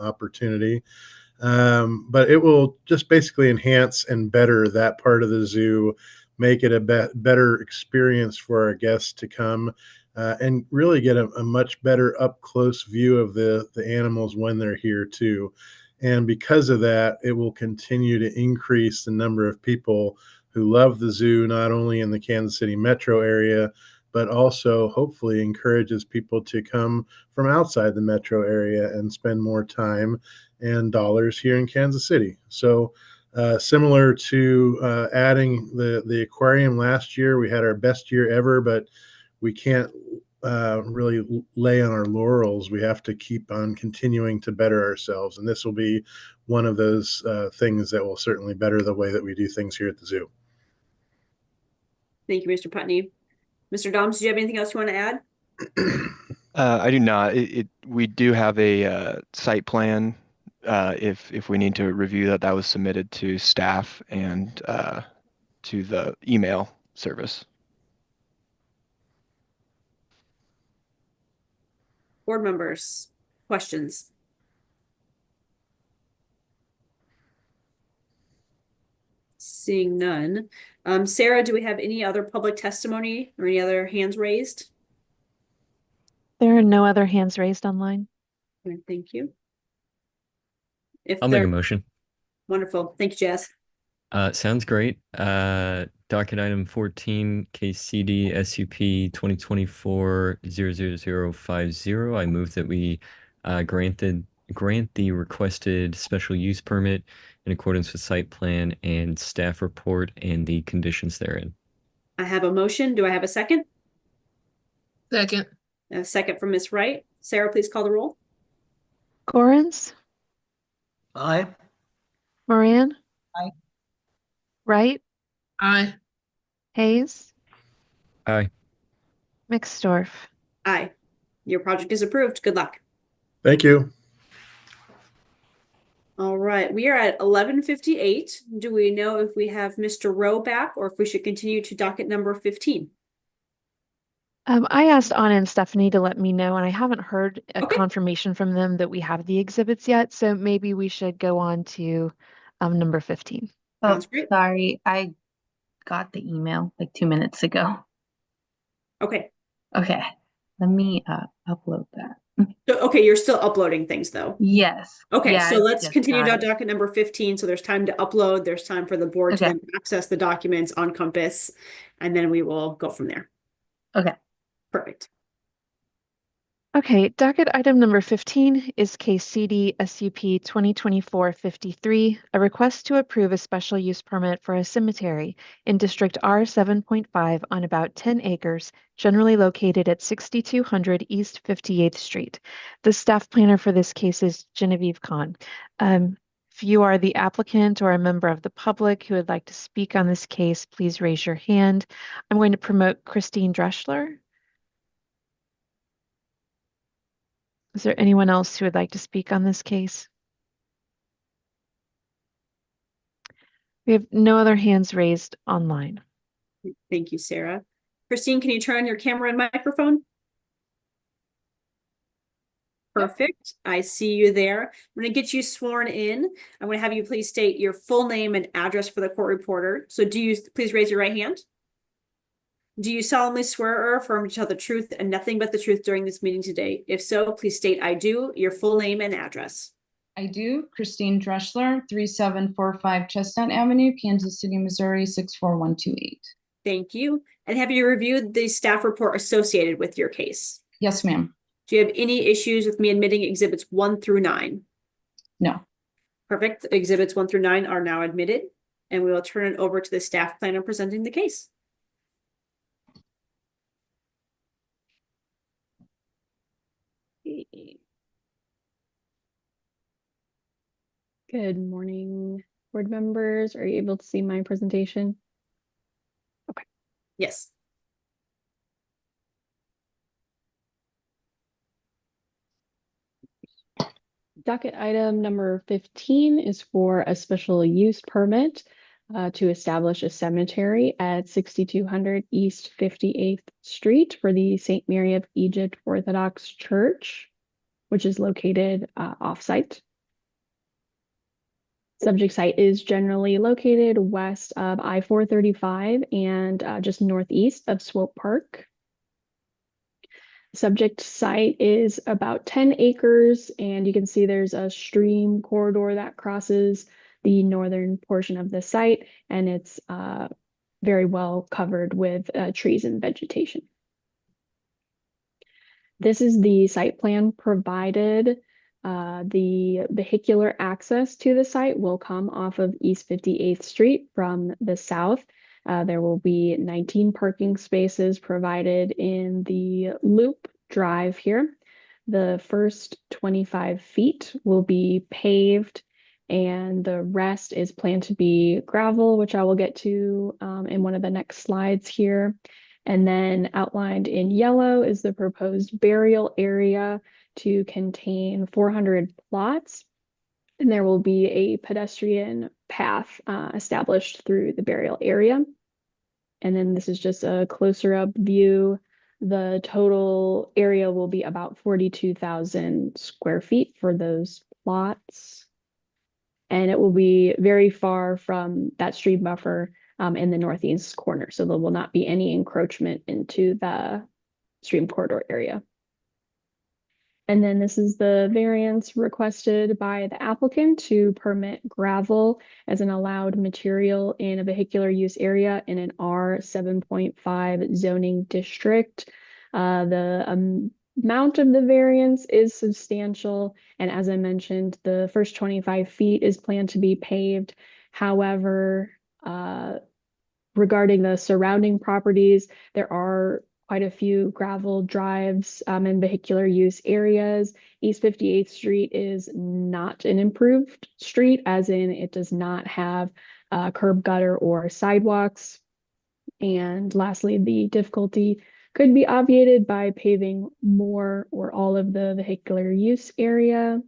opportunity. But it will just basically enhance and better that part of the zoo, make it a better experience for our guests to come and really get a much better up close view of the animals when they're here too. And because of that, it will continue to increase the number of people who love the zoo, not only in the Kansas City metro area, but also hopefully encourages people to come from outside the metro area and spend more time and dollars here in Kansas City. So similar to adding the aquarium last year, we had our best year ever, but we can't really lay on our laurels. We have to keep on continuing to better ourselves. And this will be one of those things that will certainly better the way that we do things here at the zoo. Thank you, Mr. Putney. Mr. Doms, do you have anything else you want to add? I do not. We do have a site plan. If we need to review that, that was submitted to staff and to the email service. Board members, questions? Seeing none. Sarah, do we have any other public testimony or any other hands raised? There are no other hands raised online. Thank you. I'll make a motion. Wonderful. Thank you, Jess. Sounds great. Docket item 14, KCD SUP 2024-00050. I move that we grant the requested special use permit in accordance with site plan and staff report and the conditions therein. I have a motion. Do I have a second? Second. A second from Ms. Wright. Sarah, please call the roll. Gorens, Aye. Moran, Aye. Wright, Aye. Hayes, Aye. McStorff. Aye. Your project is approved. Good luck. Thank you. All right, we are at 11:58. Do we know if we have Mr. Rowe back or if we should continue to docket number 15? I asked Anna and Stephanie to let me know, and I haven't heard a Okay. confirmation from them that we have the exhibits yet. So maybe we should go on to number 15. Oh, Sounds great. sorry. I got the email like 2 minutes ago. Okay. Okay. Let me upload that. So, okay, you're still uploading things though. Yes. Okay, Yeah, so I let's just continue got to it. docket number 15. So there's time to upload, there's time for the board to Okay. then access the documents on Compass, and then we will go from there. Okay. Perfect. Okay, docket item number 15 is case CD SUP 2024-53, a request to approve a special use permit for a cemetery in District R 7.5 on about 10 acres, generally located at 6200 East 58th Street. The staff planner for this case is Genevieve Kahn. If you are the applicant or a member of the public who would like to speak on this case, please raise your hand. I'm going to promote Christine Dreschler. Is there anyone else who would like to speak on this case? We have no other hands raised online. Thank you, Sarah. Christine, can you turn on your camera and microphone? Perfect. I see you there. I'm going to get you sworn in. I'm going to have you please state your full name and address for the court reporter. So please raise your right hand? Do you solemnly swear or affirm to tell the truth and nothing but the truth during this meeting today? If so, please state I do, your full name and address. I do. Christine Dreschler, 3745 Chestnut Avenue, Kansas City, Missouri, 64128. Thank you. And have you reviewed the staff report associated with your case? Yes, ma'am. Do you have any issues with me admitting exhibits 1 through 9? No. Perfect. Exhibits 1 through 9 are now admitted, and we will turn it over to the staff planner presenting the case. Good morning, board members. Are you able to see my presentation? Okay. Yes. Docket item number 15 is for a special use permit to establish a cemetery at 6200 East 58th Street for the St. Mary of Egypt Orthodox Church, which is located off-site. Subject site is generally located west of I-435 and just northeast of Swope Park. Subject site is about 10 acres, and you can see there's a stream corridor that crosses the northern portion of the site, and it's very well covered with trees and vegetation. This is the site plan provided. The vehicular access to the site will come off of East 58th Street from the south. There will be 19 parking spaces provided in the loop drive here. The first 25 feet will be paved, and the rest is planned to be gravel, which I will get to in one of the next slides here. And then outlined in yellow is the proposed burial area to contain 400 plots. And there will be a pedestrian path established through the burial area. And then this is just a closer up view. The total area will be about 42,000 square feet for those plots. And it will be very far from that stream buffer in the northeast corner. So there will not be any encroachment into the stream corridor area. And then this is the variance requested by the applicant to permit gravel as an allowed material in a vehicular use area in an R 7.5 zoning district. The amount of the variance is substantial. And as I mentioned, the first 25 feet is planned to be paved. However, regarding the surrounding properties, there are quite a few gravel drives and vehicular use areas. East 58th Street is not an improved street, as in it does not have curb gutter or sidewalks. And lastly, the difficulty could be obviated by paving more or all of the vehicular use area.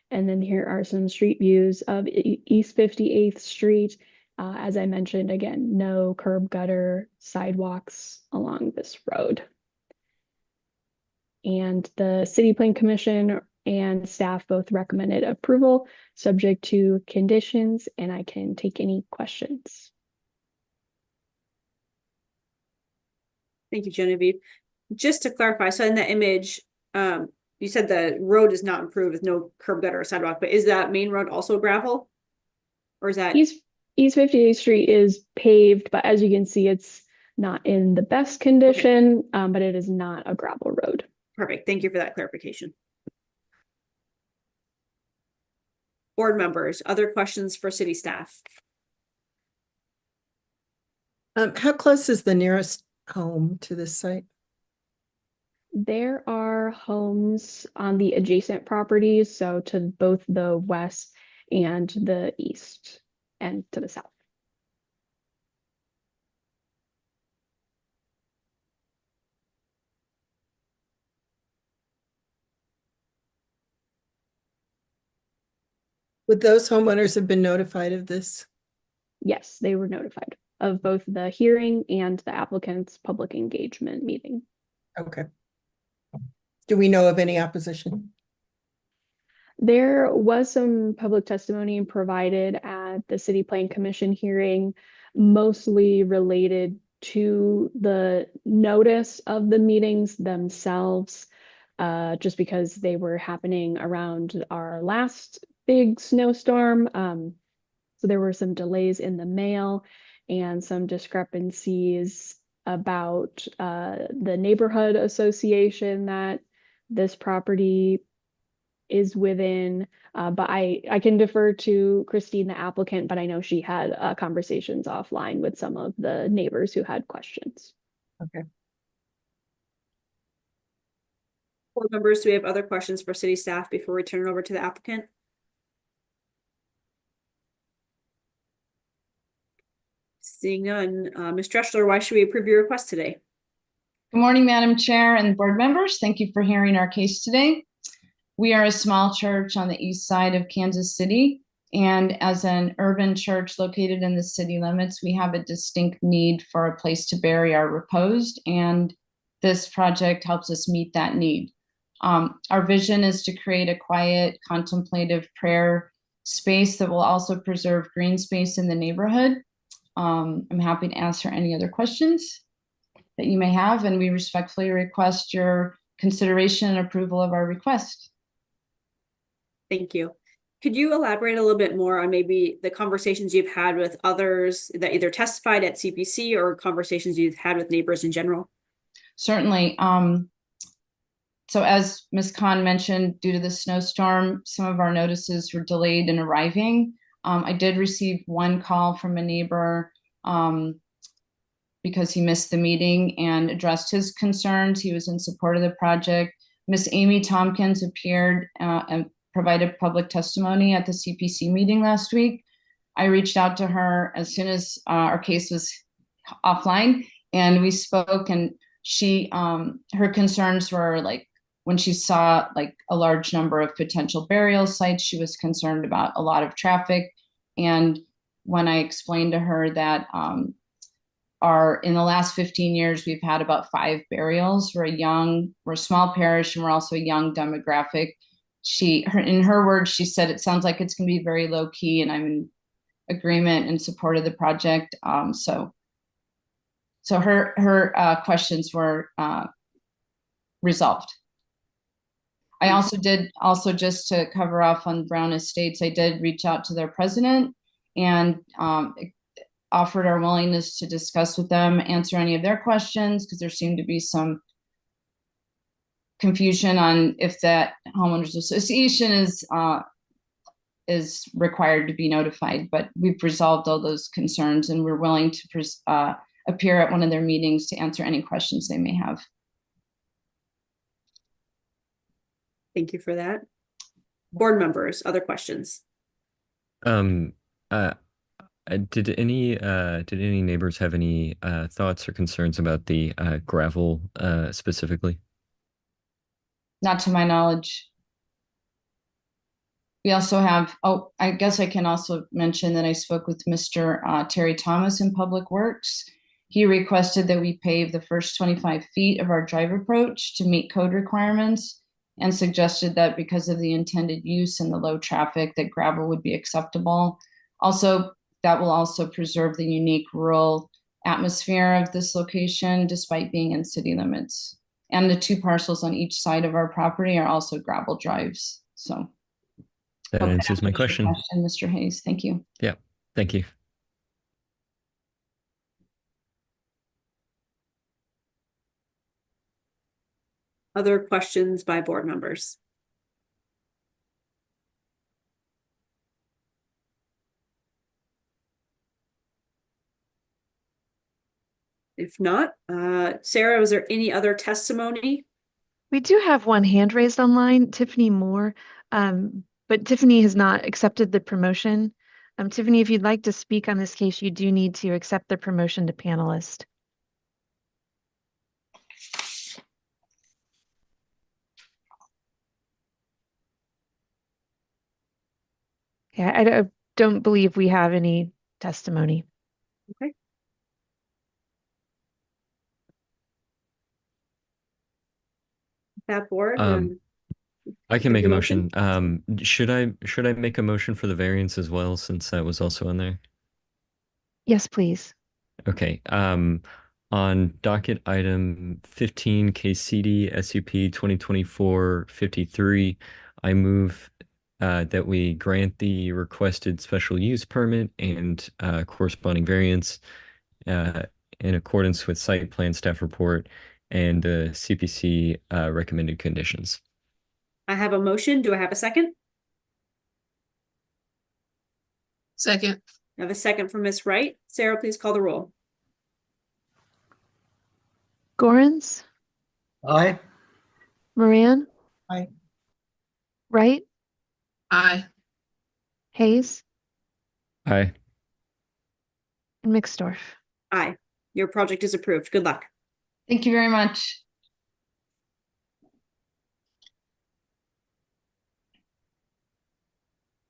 And then here are some street views of East 58th Street. As I mentioned, again, no curb gutter sidewalks along this road. And the City Plan Commission and staff both recommended approval subject to conditions, and I can take any questions. Thank you, Genevieve. Just to clarify, so in that image, you said the road is not improved with no curb gutter or sidewalk, but is that main road also gravel? Or is that East 58th Street is paved, but as you can see, it's not in the best condition, but it is not a gravel road. Perfect. Thank you for that clarification. Board members, other questions for city staff? How close is the nearest home to this site? There are homes on the adjacent properties, so to both the west and the east and to the south. Would those homeowners have been notified of this? Yes, they were notified of both the hearing and the applicant's public engagement meeting. Okay. Do we know of any opposition? There was some public testimony provided at the City Plan Commission hearing, mostly related to the notice of the meetings themselves, just because they were happening around our last big snowstorm. So there were some delays in the mail and some discrepancies about the neighborhood association that this property is within, but I can defer to Christine, the applicant, but I know she had conversations offline with some of the neighbors who had questions. Okay. Board members, do we have other questions for city staff before we turn it over to the applicant? Seeing none, Ms. Dressler, why should we approve your request today? Good morning, Madam Chair and board members. Thank you for hearing our case today. We are a small church on the east side of Kansas City, and as an urban church located in the city limits, we have a distinct need for a place to bury our reposed, and this project helps us meet that need. Our vision is to create a quiet, contemplative prayer space that will also preserve green space in the neighborhood. I'm happy to answer any other questions that you may have, and we respectfully request your consideration and approval of our request. Thank you. Could you elaborate a little bit more on maybe the conversations you've had with others that either testified at CPC or conversations you've had with neighbors in general? Certainly. So as Ms. Khan mentioned, due to the snowstorm, some of our notices were delayed in arriving. I did receive one call from a neighbor because he missed the meeting and addressed his concerns. He was in support of the project. Miss Amy Tompkins appeared and provided public testimony at the CPC meeting last week. I reached out to her as soon as our case was offline, and we spoke, and she, her concerns were like, when she saw like a large number of potential burial sites, she was concerned about a lot of traffic. And when I explained to her that in the last 15 years, we've had about 5 burials. We're a small parish, and we're also a young demographic. In her words, she said, it sounds like it's going to be very low key, and I'm in agreement and support of the project. So her questions were resolved. I also just to cover off on Brown Estates, I did reach out to their president and offered our willingness to discuss with them, answer any of their questions, because there seemed to be some confusion on if that homeowners association is required to be notified. But we've resolved all those concerns, and we're willing to appear at one of their meetings to answer any questions they may have. Thank you for that. Board members, other questions? Did any neighbors have any thoughts or concerns about the gravel specifically? Not to my knowledge. We also have, I guess I can also mention that I spoke with Mr. Terry Thomas in Public Works. He requested that we pave the first 25 feet of our drive approach to meet code requirements, and suggested that because of the intended use and the low traffic, that gravel would be acceptable. Also, that will also preserve the unique rural atmosphere of this location, despite being in city limits. And the 2 parcels on each side of our property are also gravel drives. So that answers my question. Mr. Hayes. Thank you. Yeah, thank you. Other questions by board members? If not, Sarah, was there any other testimony? We do have one hand raised online, Tiffany Moore, but Tiffany has not accepted the promotion. Tiffany, if you'd like to speak on this case, you do need to accept the promotion to panelist. Yeah, I don't believe we have any testimony. Okay. That board, I can make make a a motion. motion. Should I make a motion for the variance as well, since that was also on there? Yes, please. Okay. On docket item 15 KCD SUP 2024-53, I move that we grant the requested special use permit and corresponding variance in accordance with site plan staff report and the CPC recommended conditions. I have a motion. Do I have a second? Second. I have a second from Ms. Wright. Sarah, please call the roll. Gorans, Aye. Moran, Aye. Wright, Aye. Hayes, Aye. and Mixdorf. Aye. Your project is approved. Good luck. Thank you very much.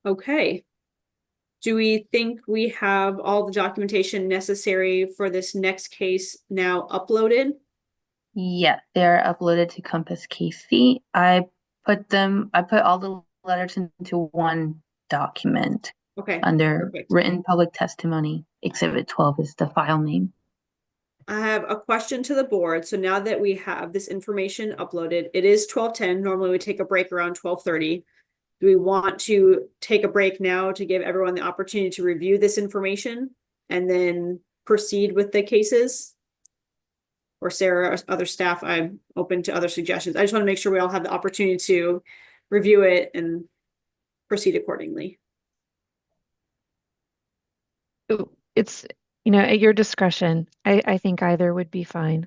Okay. Do we think we have all the documentation necessary for this next case now uploaded? Yeah, they're uploaded to Compass KC. I put all the letters into one document. Okay. Under Perfect. written public testimony. Exhibit 12 is the file name. I have a question to the board. So now that we have this information uploaded, it is 12:10. Normally we take a break around 12:30. Do we want to take a break now to give everyone the opportunity to review this information and then proceed with the cases? Or Sarah or other staff, I'm open to other suggestions. I just want to make sure we all have the opportunity to review it and proceed accordingly. It's, at your discretion. I think either would be fine.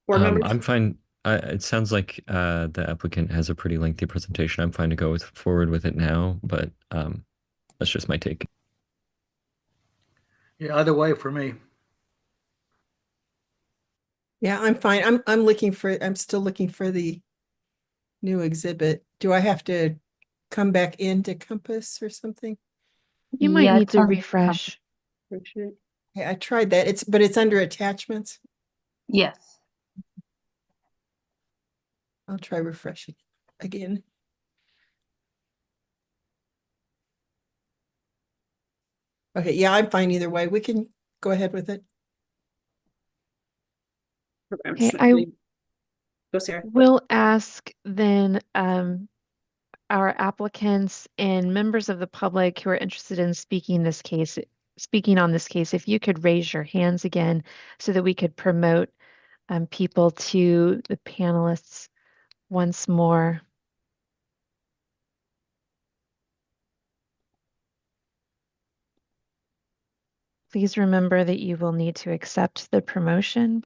Board members? I'm fine. It sounds like the applicant has a pretty lengthy presentation. I'm fine to go forward with it now, but that's just my take. Yeah, either way for me. Yeah, I'm fine. I'm still looking for the new exhibit. Do I have to come back into Compass or something? You might need to refresh. Yeah, I tried that. But it's under attachments. Yes. I'll try refreshing again. Okay, yeah, I'm fine either way. We can go ahead with it. I Go, Sarah. will ask then our applicants and members of the public who are interested in speaking on this case, if you could raise your hands again so that we could promote people to the panelists once more. Please remember that you will need to accept the promotion.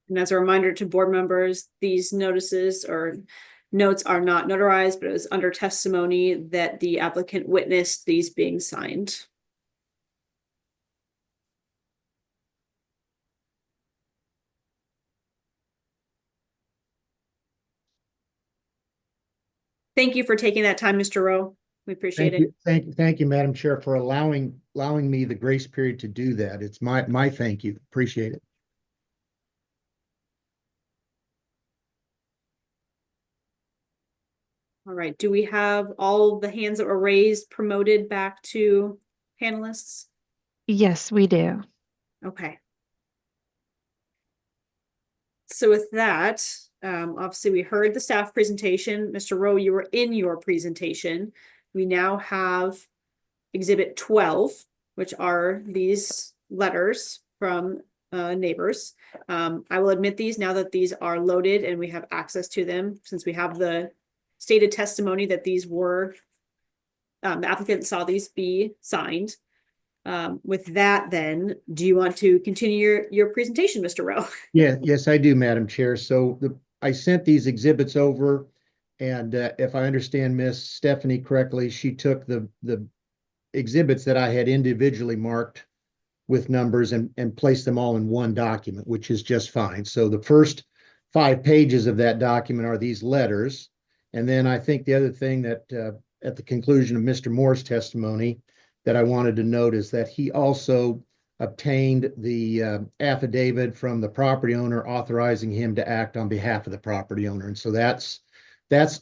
And as a reminder to board members, these notices or notes are not notarized, but it was under testimony that the applicant witnessed these being signed. Thank you for taking that time, Mr. Rowe. We appreciate it. Thank you, Madam Chair, for allowing me the grace period to do that. It's my thank you. Appreciate it. All right. Do we have all the hands that were raised promoted back to panelists? Yes, we do. Okay. So with that, obviously we heard the staff presentation. Mr. Rowe, you were in your presentation. we now have Exhibit 12, which are these letters from neighbors. I will admit these now that these are loaded and we have access to them, since we have the stated testimony that these were, the applicant saw these be signed. With that, then, do you want to continue your presentation, Mr. Rowe? Yeah, yes, I do, Madam Chair. So I sent these exhibits over, and if I understand Miss Stephanie correctly, she took the exhibits that I had individually marked with numbers and placed them all in one document, which is just fine. So the first 5 pages of that document are these letters. And then I think the other thing that at the conclusion of Mr. Moore's testimony that I wanted to note is that he also obtained the affidavit from the property owner authorizing him to act on behalf of the property owner. And so that's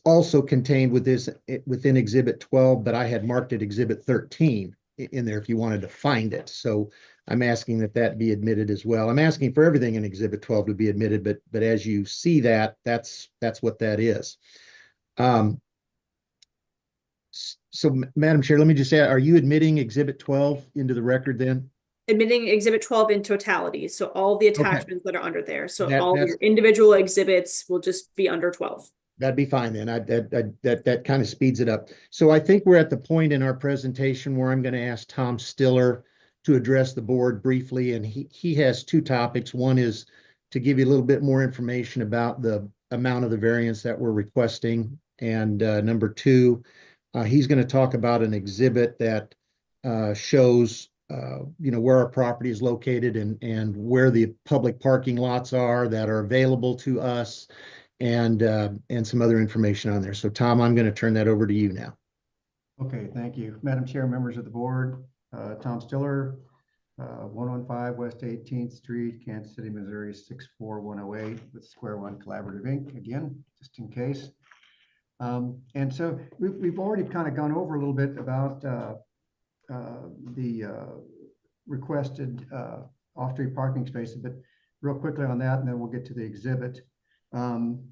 also contained within Exhibit 12, but I had marked it Exhibit 13 in there if you wanted to find it. So I'm asking that be admitted as well. I'm asking for everything in Exhibit 12 to be admitted, but as you see that's what that is. So, Madam Chair, let me just say, are you admitting Exhibit 12 into the record then? Admitting Exhibit 12 in totality, so all the attachments that are under there. So That- all that's- your individual exhibits will just be under 12. That'd be fine then. That kind of speeds it up. So I think we're at the point in our presentation where I'm going to ask Tom Stiller to address the board briefly, and he has 2 topics. One is to give you a little bit more information about the amount of the variance that we're requesting, and number 2, he's going to talk about an exhibit that shows where our property is located and where the public parking lots are that are available to us, and some other information on there. So Tom, I'm going to turn that over to you now. Okay, thank you. Madam Chair, members of the board, Tom Stiller, 115 West 18th Street, Kansas City, Missouri, 64108 with Square One Collaborative Inc. Again, just in case. And so we've already kind of gone over a little bit about the requested off-street parking spaces, but real quickly on that, and then we'll get to the exhibit.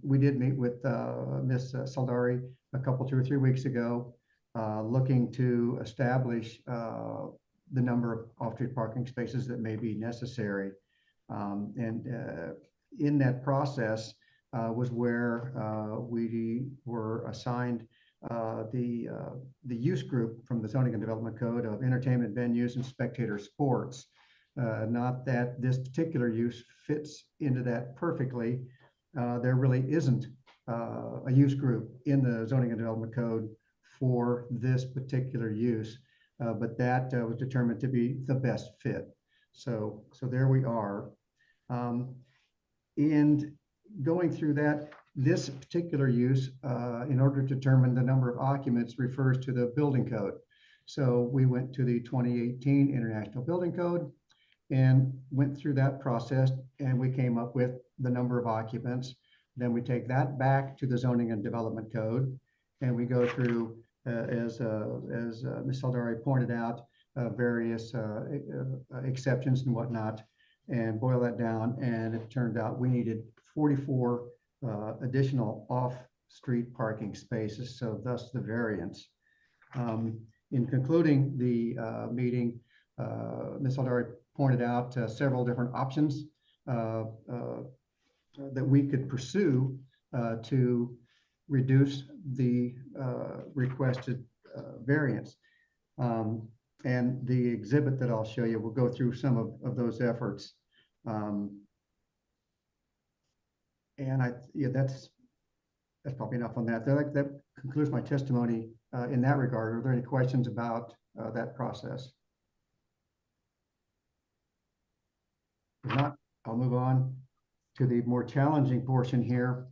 We did meet with Ms. Saldari a couple, 2 or 3 weeks ago, looking to establish the number of off-street parking spaces that may be necessary. And in that process was where we were assigned the use group from the Zoning and Development Code of entertainment venues and spectator sports. Not that this particular use fits into that perfectly. There really isn't a use group in the Zoning and Development Code for this particular use, but that was determined to be the best fit. So there we are. And going through that, this particular use, in order to determine the number of occupants, refers to the building code. So we went to the 2018 International Building Code and went through that process, and we came up with the number of occupants. Then we take that back to the Zoning and Development Code, and we go through, as Ms. Saldari pointed out, various exceptions and whatnot, and boil that down. And it turned out we needed 44 additional off-street parking spaces, so thus the variance. In concluding the meeting, Ms. Saldari pointed out several different options that we could pursue to reduce the requested variance. And the exhibit that I'll show you will go through some of those efforts. And that's probably enough on that. That concludes my testimony in that regard. Are there any questions about that process? If not, I'll move on to the more challenging portion here.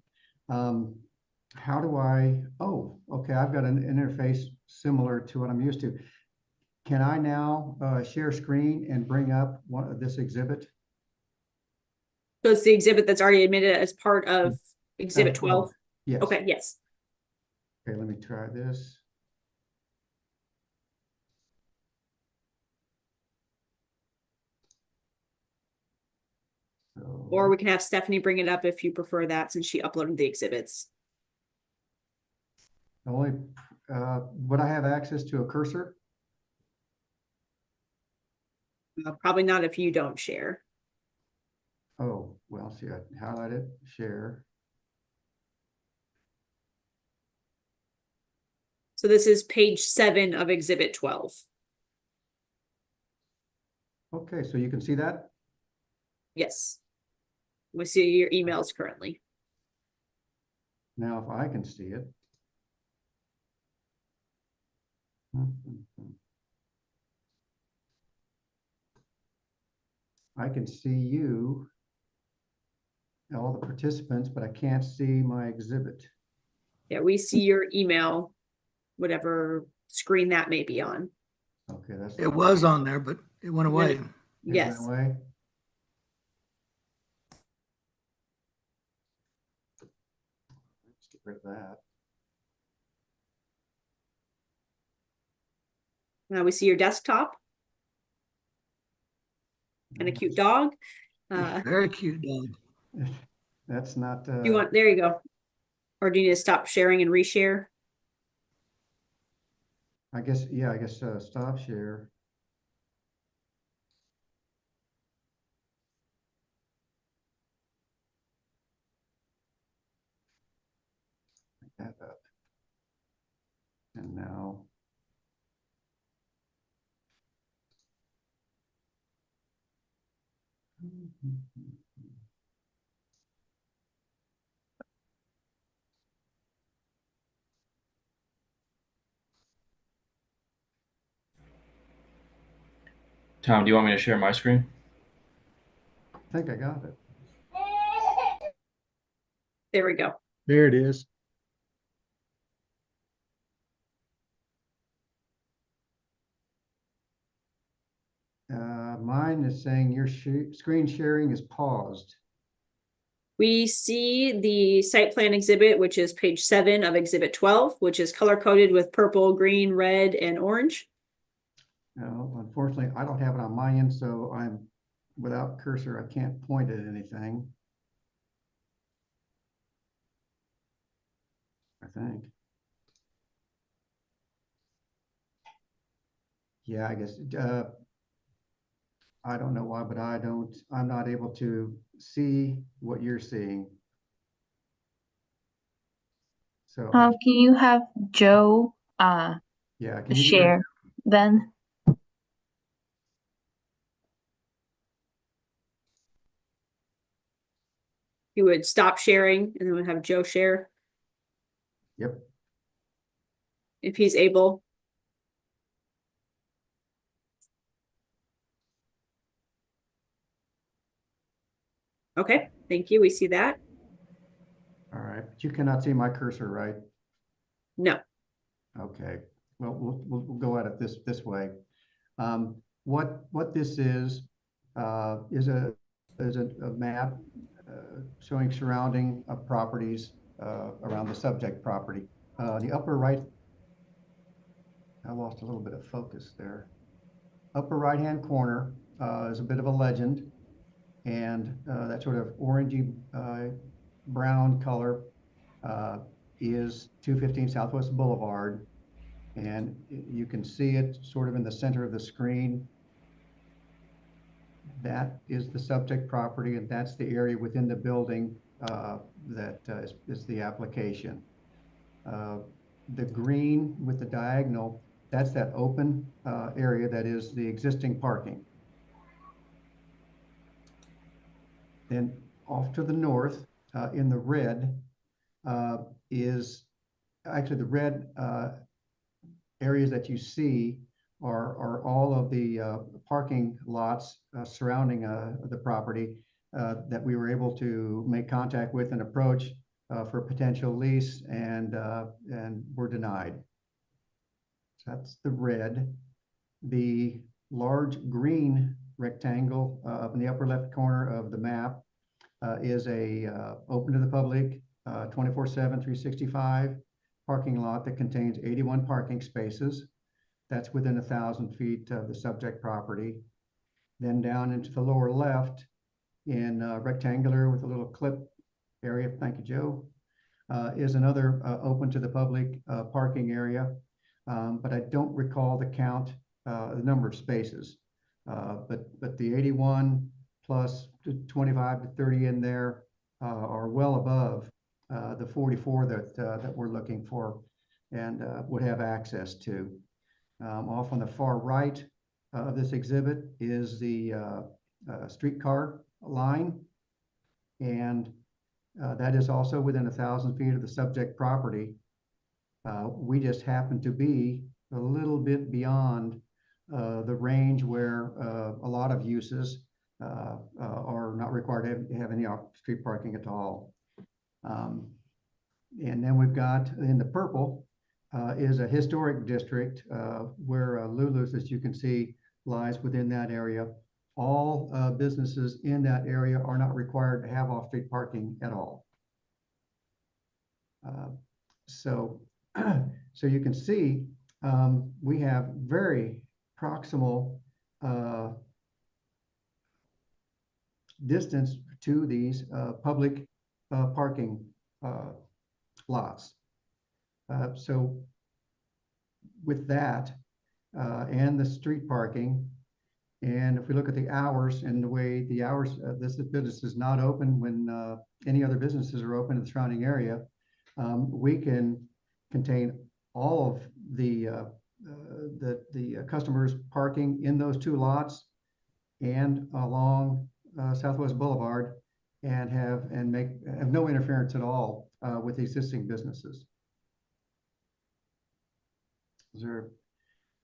How do okay, I've got an interface similar to what I'm used to. Can I now share screen and bring up this exhibit? So it's the exhibit that's already admitted as part of Exhibit 12? Yes. Okay, yes. Okay, let me try this. Or we can have Stephanie bring it up if you prefer that, since she uploaded the exhibits. The only would I have access to a cursor? Probably not if you don't share. Oh, well, see, I highlight it, share. So this is page 7 of Exhibit 12. Okay, so you can see that? Yes. We see your emails currently. Now, if I can see it. I can see you, all the participants, but I can't see my exhibit. Yeah, we see your email, whatever screen that may be on. Okay, that's. It was on there, but it went away. It Yes. went away. Let's get rid of that. Now we see your desktop and a cute dog. Very cute dog. That's not. Do you want, there you go. Or do you need to stop sharing and reshare? I guess, yeah, I guess stop share. That up. And now. Tom, do you want me to share my screen? I think I got it. There we go. There it is. Mine is saying your screen sharing is paused. We see the site plan exhibit, which is page 7 of Exhibit 12, which is color coded with purple, green, red, and orange. No, unfortunately, I don't have it on my end, so I'm without cursor. I can't point at anything. I think. Yeah, I guess. I don't know why, but I'm not able to see what you're seeing. So Can you have Joe yeah, can you share then? You would stop sharing and then we'd have Joe share. Yep. If he's able. Okay, thank you. We see that. All right, but you cannot see my cursor, right? No. Okay. Well, we'll go at it this way. What this is a map showing surrounding properties around the subject property. The upper right, I lost a little bit of focus there. Upper right-hand corner is a bit of a legend, and that sort of orangey brown color is 215 Southwest Boulevard. And you can see it sort of in the center of the screen. That is the subject property, and that's the area within the building that is the application. The green with the diagonal, that's that open area that is the existing parking. Then off to the north in the red is actually the red areas that you see are all of the parking lots surrounding the property that we were able to make contact with and approach for a potential lease and were denied. So that's the red. The large green rectangle up in the upper left corner of the map is a open to the public 24/7, 365 parking lot that contains 81 parking spaces. That's within 1,000 feet of the subject property. Then down into the lower left in rectangular with a little clip area, thank you, Joe, is another open to the public parking area, but I don't recall the count, the number of spaces. But the 81 plus 25 to 30 in there are well above the 44 that we're looking for and would have access to. Off on the far right of this exhibit is the streetcar line, and that is also within 1,000 feet of the subject property. We just happen to be a little bit beyond the range where a lot of uses are not required to have any off-street parking at all. And then we've got in the purple is a historic district where Lulu's, as you can see, lies within that area. All businesses in that area are not required to have off-street parking at all. So you can see we have very proximal distance to these public parking lots. So with that and the street parking, and if we look at the hours and the way the hours, this business is not open when any other businesses are open in the surrounding area, we can contain all of the customers parking in those two lots and along Southwest Boulevard and have no interference at all with the existing businesses. Is there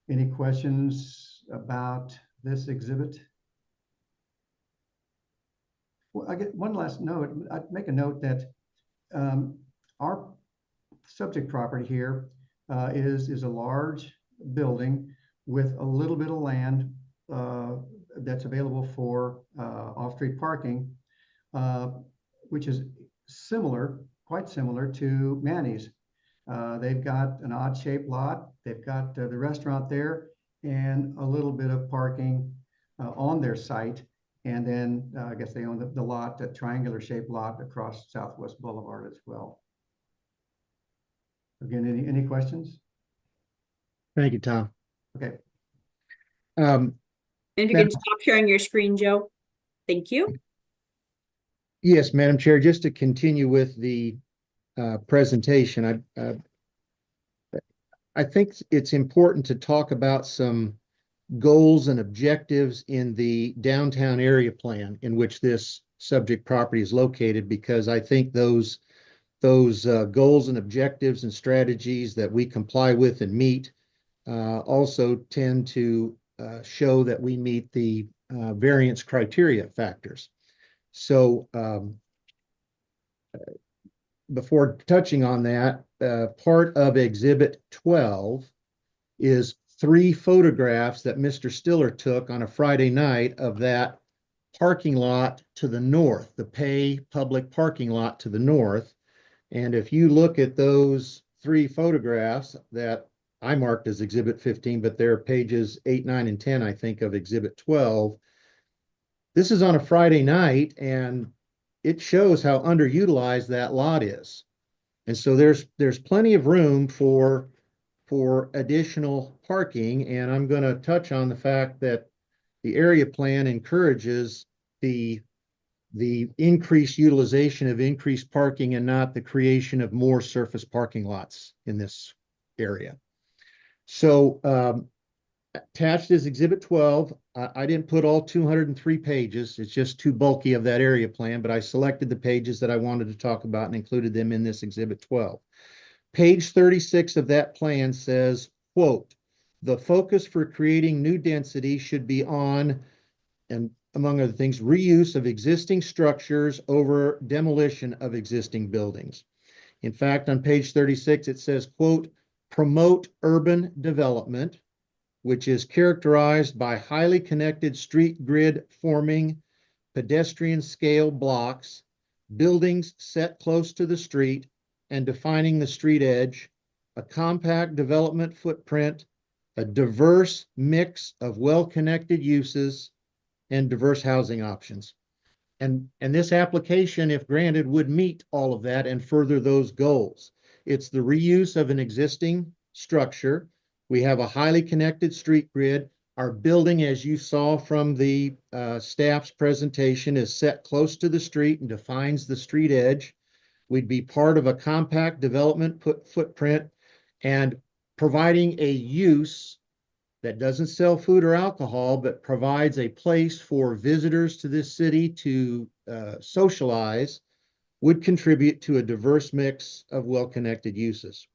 any questions about this exhibit? Well, I get one last note. I'd make a note that our subject property here is a large building with a little bit of land that's available for off-street parking, which is quite similar to Manny's. They've got an odd-shaped lot. They've got the restaurant there and a little bit of parking on their site. And then I guess they own the lot, that triangular-shaped lot across Southwest Boulevard as well. Again, any questions? Thank you, Tom. Okay. And if you can stop sharing your screen, Joe. Thank you. Yes, Madam Chair, just to continue with the presentation, I think it's important to talk about some goals and objectives in the downtown area plan in which this subject property is located, because I think those goals and objectives and strategies that we comply with and meet also tend to show that we meet the variance criteria factors. So before touching on that, part of Exhibit 12 is 3 photographs that Mr. Stiller took on a Friday night of that parking lot to the north, the Pay public parking lot to the north. And if you look at those 3 photographs that I marked as Exhibit 15, but they're pages 8, 9, and 10, I think, of Exhibit 12. This is on a Friday night, and it shows how underutilized that lot is. And so there's plenty of room for additional parking. And I'm going to touch on the fact that the area plan encourages the increased utilization of increased parking and not the creation of more surface parking lots in this area. So attached is Exhibit 12. I didn't put all 203 pages. It's just too bulky of that area plan, but I selected the pages that I wanted to talk about and included them in this Exhibit 12. Page 36 of that plan says, quote, "The focus for creating new density should be on," and among other things, "reuse of existing structures over demolition of existing buildings." In fact, on page 36, it says, quote, "Promote urban development, which is characterized by highly connected street grid forming pedestrian scale blocks, buildings set close to the street and defining the street edge, a compact development footprint, a diverse mix of well-connected uses, and diverse housing options." And this application, if granted, would meet all of that and further those goals. It's the reuse of an existing structure. We have a highly connected street grid. Our building, as you saw from the staff's presentation, is set close to the street and defines the street edge. We'd be part of a compact development footprint and providing a use that doesn't sell food or alcohol, but provides a place for visitors to this city to socialize, would contribute to a diverse mix of well-connected uses.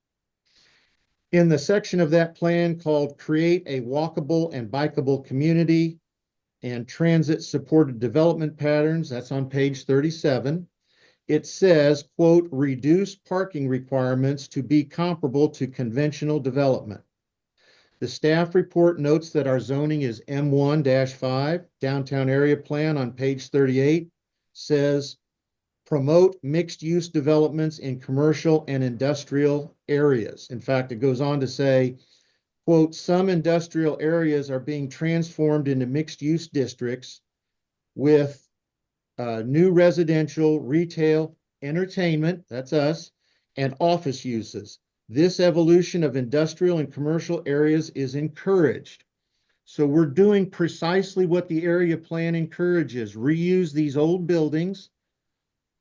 In the section of that plan called Create a Walkable and Bikeable Community and Transit Supported Development Patterns, that's on page 37, it says, quote, reduce parking requirements to be comparable to conventional development. The staff report notes that our zoning is M1-5. Downtown area plan on page 38 says promote mixed-use developments in commercial and industrial areas. In fact, it goes on to say, quote, some industrial areas are being transformed into mixed-use districts with new residential, retail, entertainment, that's us, and office uses. This evolution of industrial and commercial areas is encouraged. So we're doing precisely what the area plan encourages, reuse these old buildings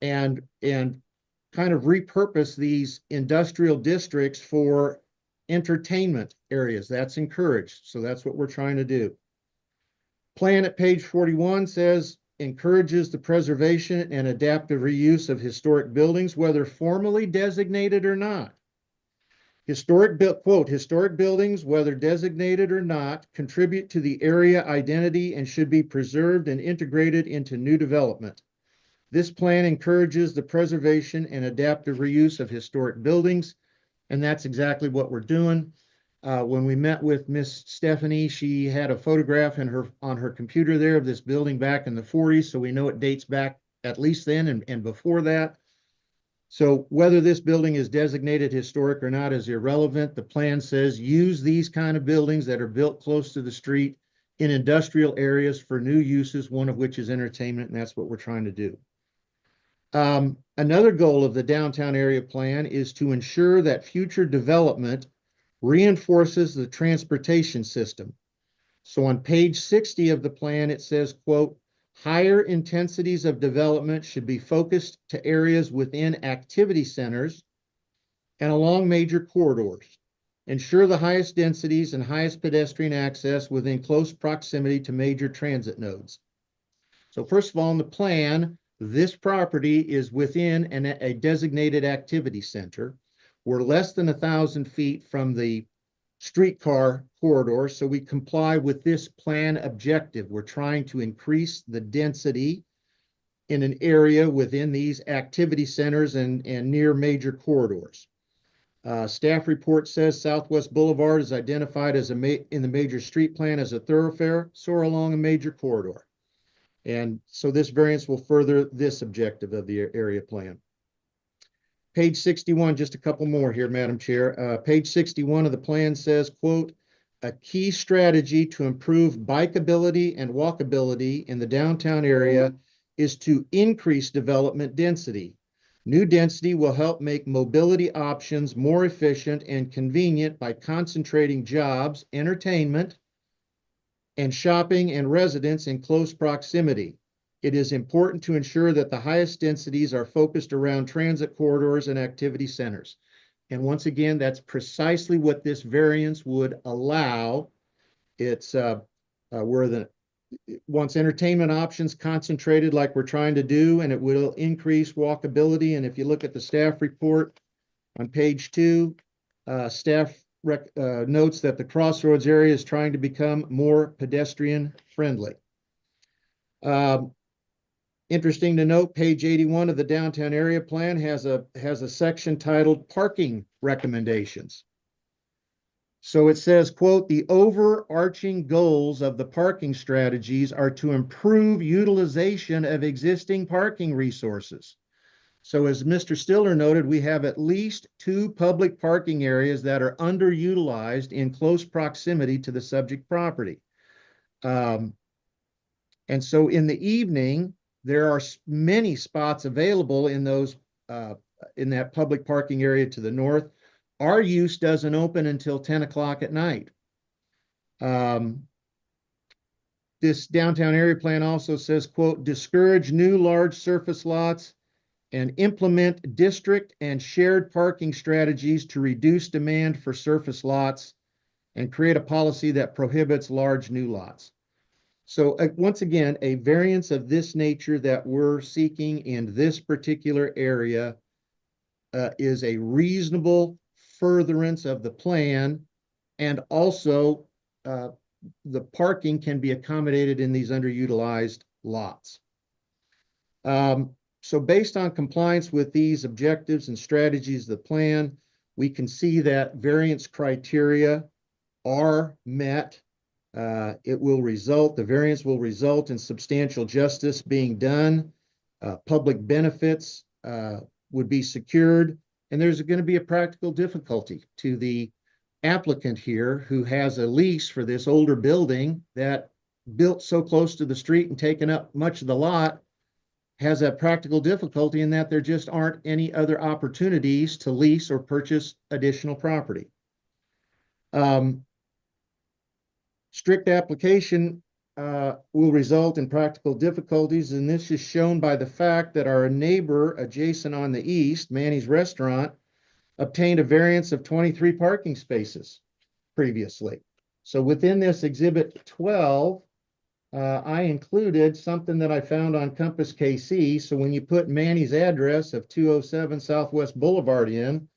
and kind of repurpose these industrial districts for entertainment areas. That's encouraged. So that's what we're trying to do. Plan at page 41 says, encourages the preservation and adaptive reuse of historic buildings, whether formally designated or not. Quote, historic buildings, whether designated or not, contribute to the area identity and should be preserved and integrated into new development. This plan encourages the preservation and adaptive reuse of historic buildings, and that's exactly what we're doing. When we met with Miss Stephanie, she had a photograph on her computer there of this building back in the 40s, so we know it dates back at least then and before that. So whether this building is designated historic or not is irrelevant. The plan says use these kind of buildings that are built close to the street in industrial areas for new uses, one of which is entertainment, and that's what we're trying to do. Another goal of the downtown area plan is to ensure that future development reinforces the transportation system. So on page 60 of the plan, it says, quote, higher intensities of development should be focused to areas within activity centers and along major corridors. Ensure the highest densities and highest pedestrian access within close proximity to major transit nodes. So first of all, in the plan, this property is within a designated activity center. We're less than 1,000 feet from the streetcar corridor, so we comply with this plan objective. We're trying to increase the density in an area within these activity centers and near major corridors. Staff report says Southwest Boulevard is identified as in the major street plan as a thoroughfare, so along a major corridor. And so this variance will further this objective of the area plan. Page 61, just a couple more here, Madam Chair. Page 61 of the plan says, quote, a key strategy to improve bikeability and walkability in the downtown area is to increase development density. New density will help make mobility options more efficient and convenient by concentrating jobs, entertainment, and shopping and residents in close proximity. It is important to ensure that the highest densities are focused around transit corridors and activity centers. And once again, that's precisely what this variance would allow. It's where wants entertainment options concentrated like we're trying to do, and it will increase walkability. And if you look at the staff report on page 2, staff notes that the crossroads area is trying to become more pedestrian friendly. Interesting to note, page 81 of the downtown area plan has a section titled Parking Recommendations. So it says, quote, the overarching goals of the parking strategies are to improve utilization of existing parking resources. So as Mr. Stiller noted, we have at least 2 public parking areas that are underutilized in close proximity to the subject property. And so in the evening, there are many spots available in those in that public parking area to the north. Our use doesn't open until 10 o'clock at night. This downtown area plan also says, quote, discourage new large surface lots and implement district and shared parking strategies to reduce demand for surface lots and create a policy that prohibits large new lots. So once again, a variance of this nature that we're seeking in this particular area is a reasonable furtherance of the plan, and also the parking can be accommodated in these underutilized lots. So based on compliance with these objectives and strategies of the plan, we can see that variance criteria are met. The variance will result in substantial justice being done. Public benefits would be secured, and there's going to be a practical difficulty to the applicant here who has a lease for this older building that built so close to the street and taken up much of the lot, has a practical difficulty in that there just aren't any other opportunities to lease or purchase additional property. Strict application will result in practical difficulties, and this is shown by the fact that our neighbor adjacent on the east, Manny's Restaurant, obtained a variance of 23 parking spaces previously. So within this Exhibit 12, I included something that I found on Compass KC. So when you put Manny's address of 207 Southwest Boulevard in,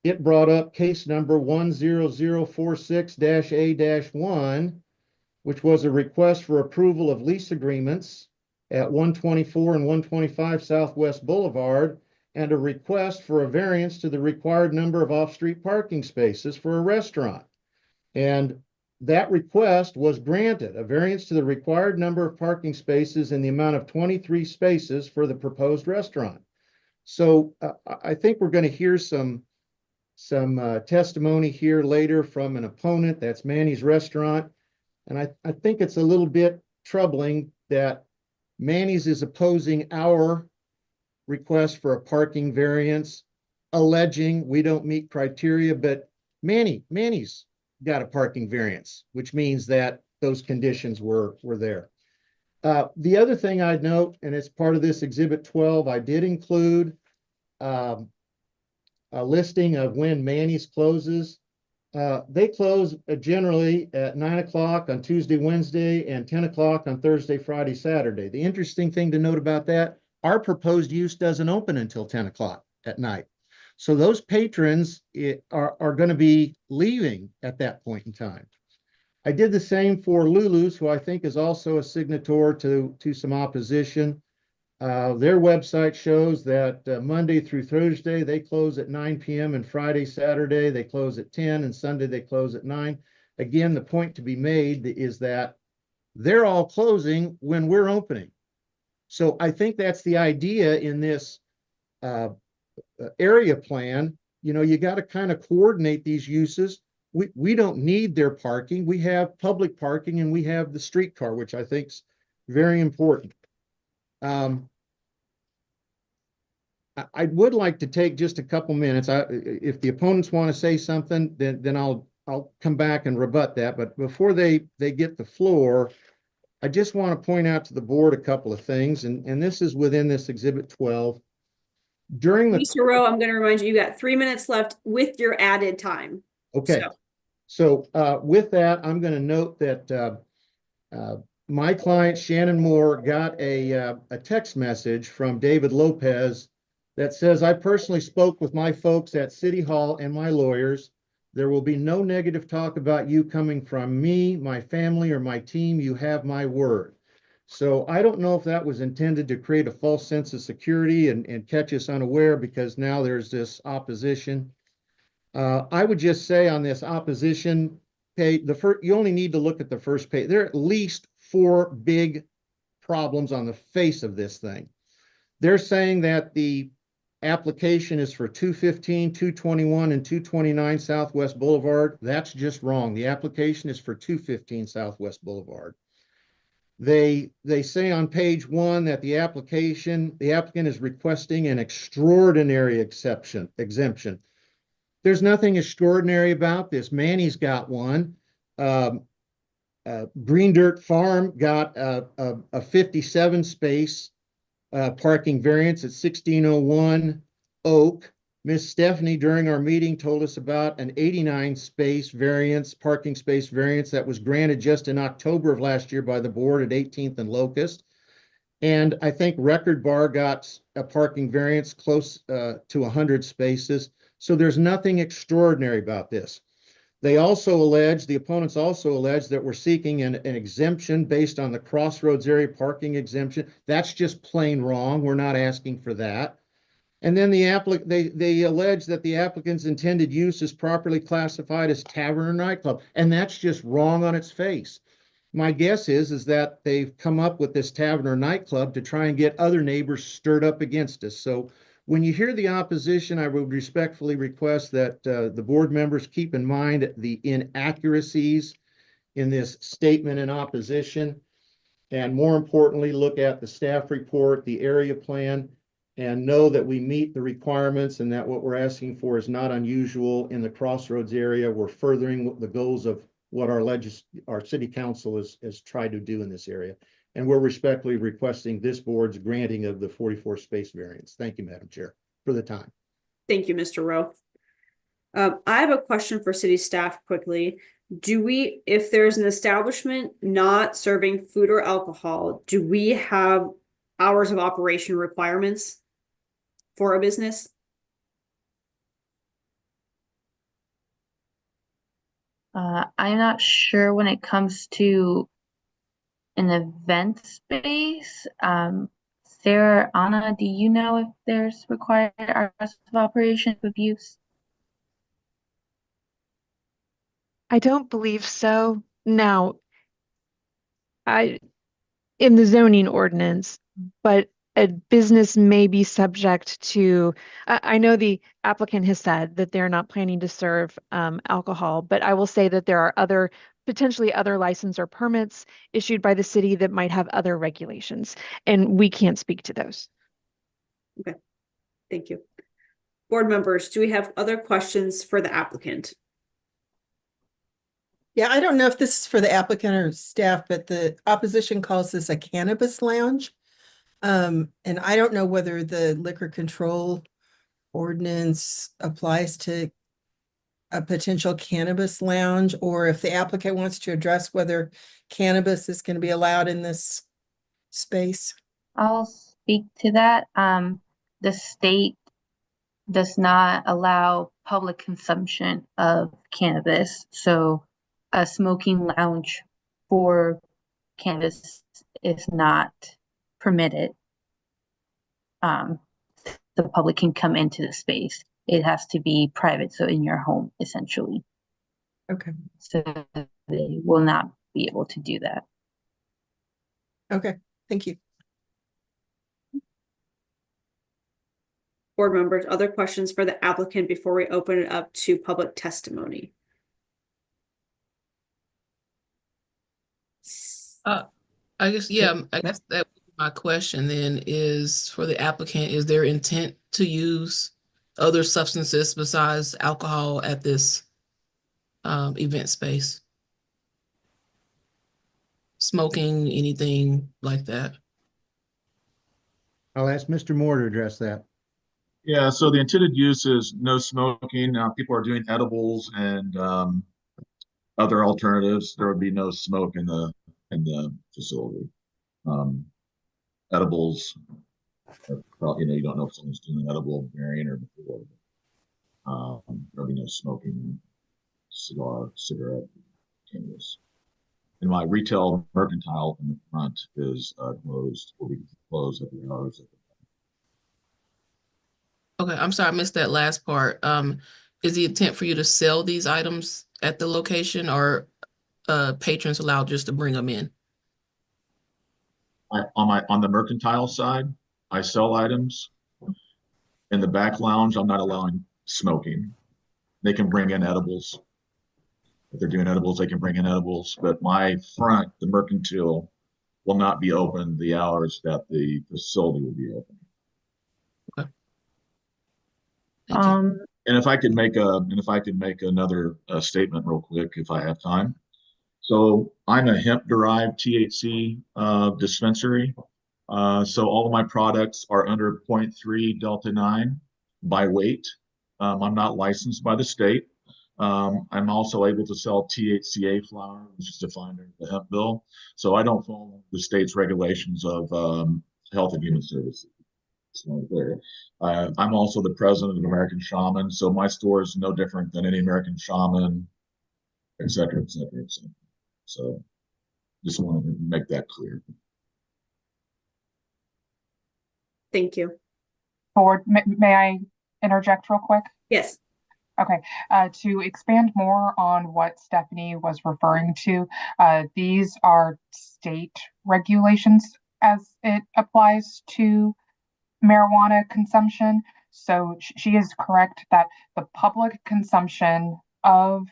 it brought up case number 10046-A-1, which was a request for approval of lease agreements at 124 and 125 Southwest Boulevard, and a request for a variance to the required number of off-street parking spaces for a restaurant. And that request was granted, a variance to the required number of parking spaces in the amount of 23 spaces for the proposed restaurant. So I think we're going to hear some testimony here later from an opponent, that's Manny's Restaurant. And I think it's a little bit troubling that Manny's is opposing our request for a parking variance, alleging we don't meet criteria, but Manny's got a parking variance, which means that those conditions were there. The other thing I'd note, and it's part of this Exhibit 12, I did include a listing of when Manny's closes. They close generally at 9 o'clock on Tuesday, Wednesday, and 10 o'clock on Thursday, Friday, Saturday. The interesting thing to note about that, our proposed use doesn't open until 10 o'clock at night. So those patrons are going to be leaving at that point in time. I did the same for Lulu's, who I think is also a signator to some opposition. Their website shows that Monday through Thursday, they close at 9 p.m. and Friday, Saturday, they close at 10, and Sunday, they close at 9. Again, the point to be made is that they're all closing when we're opening. So I think that's the idea in this area plan. You know, you got to kind of coordinate these uses. We don't need their parking. We have public parking, and we have the streetcar, which I think is very important. I would like to take just a couple minutes. If the opponents want to say something, then I'll come back and rebut that. But before they get the floor, I just want to point out to the board a couple of things, and this is within this Exhibit 12. During the Mr. Rowe, I'm going to remind you, you got 3 minutes left with your added time. Okay. So with that, I'm going to note that my client, Shannon Moore, got a text message from David Lopez that says, I personally spoke with my folks at City Hall and my lawyers. There will be no negative talk about you coming from me, my family, or my team. You have my word. So I don't know if that was intended to create a false sense of security and catch us unaware, because now there's this opposition. I would just say on this opposition page, you only need to look at the first page. There are at least 4 big problems on the face of this thing. They're saying that the application is for 215, 221, and 229 Southwest Boulevard. That's just wrong. The application is for 215 Southwest Boulevard. They say on page 1 that the applicant is requesting an extraordinary exemption. There's nothing extraordinary about this. Manny's got one. Green Dirt Farm got a 57 space parking variance at 1601 Oak. Miss Stephanie, during our meeting, told us about an 89 space variance, parking space variance that was granted just in October of last year by the board at 18th and Locust. And I think Record Bar got a parking variance close to 100 spaces. So there's nothing extraordinary about this. They also allege, the opponents also allege that we're seeking an exemption based on the Crossroads area parking exemption. That's just plain wrong. We're not asking for that. And then they allege that the applicant's intended use is properly classified as tavern or nightclub, and that's just wrong on its face. My guess is that they've come up with this tavern or nightclub to try and get other neighbors stirred up against us. So when you hear the opposition, I would respectfully request that the board members keep in mind the inaccuracies in this statement in opposition, and more importantly, look at the staff report, the area plan, and know that we meet the requirements and that what we're asking for is not unusual in the Crossroads area. We're furthering the goals of what our city council has tried to do in this area. And we're respectfully requesting this board's granting of the 44 space variance. Thank you, Madam Chair, for the time. Thank you, Mr. Rowe. I have a question for city staff quickly. If there's an establishment not serving food or alcohol, do we have hours of operation requirements for a business? I'm not sure when it comes to an event space. Sarah, Anna, do you know if there's required hours of operation of use? I don't believe so. Now, in the zoning ordinance, but a business may be subject to, I know the applicant has said that they're not planning to serve alcohol, but I will say that there are potentially other license or permits issued by the city that might have other regulations, and we can't speak to those. Okay, thank you. Board members, do we have other questions for the applicant? Yeah, I don't know if this is for the applicant or staff, but the opposition calls this a cannabis lounge. And I don't know whether the liquor control ordinance applies to a potential cannabis lounge, or if the applicant wants to address whether cannabis is going to be allowed in this space. I'll speak to that. The state does not allow public consumption of cannabis, so a smoking lounge for cannabis is not permitted. The public can come into the space. It has to be private, so in your home, essentially. Okay. So they will not be able to do that. Okay, thank you. Board members, other questions for the applicant before we open it up to public testimony? I guess that would be my question then is for the applicant, is their intent to use other substances besides alcohol at this event space? Smoking, anything like that? I'll ask Mr. Moore to address that. Yeah, so the intended use is no smoking. Now, people are doing edibles and other alternatives. There would be no smoke in the facility. Edibles, you don't know if someone's doing an edible variant or before. There'll be no smoking, cigar, cigarette, cannabis. And my retail mercantile in the front is closed. Will be closed at the hours of the Okay, I'm sorry, I missed that last part. Is the intent for you to sell these items at the location, or patrons allowed just to bring them in? On the mercantile side, I sell items. In the back lounge, I'm not allowing smoking. They can bring in edibles. If they're doing edibles, they can bring in edibles. But my front, the mercantile, will not be open the hours that the facility will be open. And if I could make another statement real quick, if I have time. So I'm a hemp-derived THC dispensary. So all of my products are under 0.3 Delta 9 by weight. I'm not licensed by the state. I'm also able to sell THCA flower, which is defined under the hemp bill. So I don't follow the state's regulations of Health and Human Services. I'm also the president of American Shaman, so my store is no different than any American Shaman, et cetera, et cetera, et cetera. So just wanted to make that clear. Thank you. Board, may I interject real quick? Yes. Okay, to expand more on what Stephanie was referring to, these are state regulations as it applies to marijuana consumption. So she is correct that the public consumption of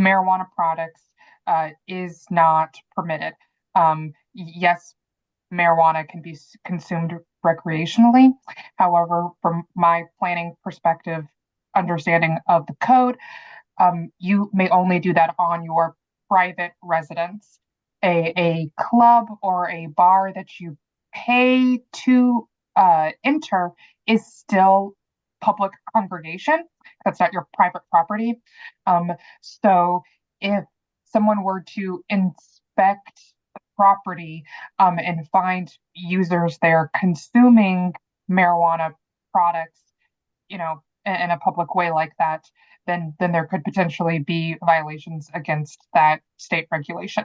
marijuana products is not permitted. Yes, marijuana can be consumed recreationally. However, from my planning perspective, understanding of the code, you may only do that on your private residence. A club or a bar that you pay to enter is still public congregation. That's not your private property. So if someone were to inspect the property and find users there consuming marijuana products, you know, in a public way like that, then there could potentially be violations against that state regulation.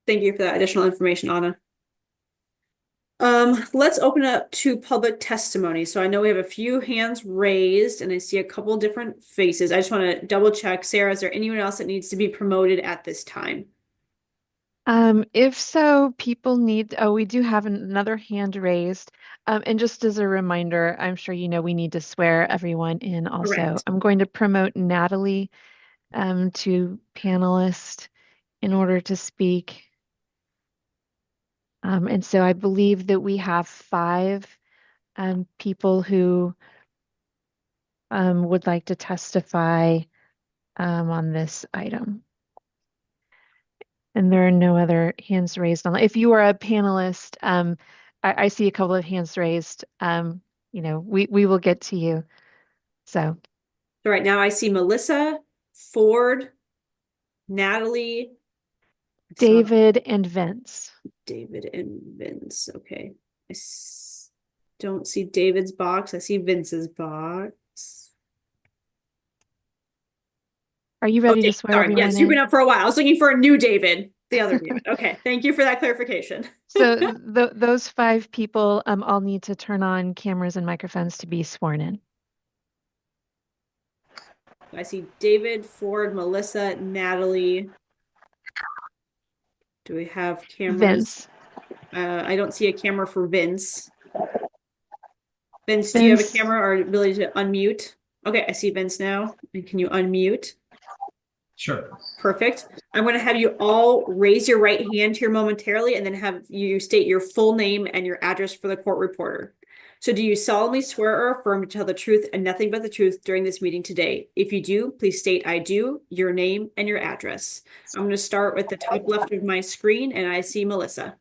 Thank you for that additional information, Anna. Let's open up to public testimony. So I know we have a few hands raised and I see a couple different faces. I just want to double check. Sarah, is there anyone else that needs to be promoted at this time? If so, people need, we do have another hand raised. And just as a reminder, I'm sure you know we need to swear everyone in also. Correct. I'm going to promote Natalie to panelist in order to speak. And so I believe that we have 5 people who would like to testify on this item. And there are no other hands raised on. If you are a panelist, I see a couple of hands raised. You know, we will get to you. So right now I see Melissa, Ford, Natalie, David and Vince. David and Vince. Okay. Don't see David's box. I see Vince's box. Are you ready to swear sorry. everyone Yes, you've in? been up for a while. I was looking for a new David, the other David. Okay, thank you for that clarification. So those 5 people all need to turn on cameras and microphones to be sworn in. I see David, Ford, Melissa, Natalie. Do we have cameras? Vince. I don't see a camera for Vince. Vince, do you have a camera or ability to unmute? Okay, I see Vince now. And can you unmute? Sure. Perfect. I'm going to have you all raise your right hand here momentarily and then have you state your full name and your address for the court reporter. So do you solemnly swear or affirm to tell the truth and nothing but the truth during this meeting today? If you do, please state I do, your name, and your address. I'm going to start with the top left of my screen and I see Melissa.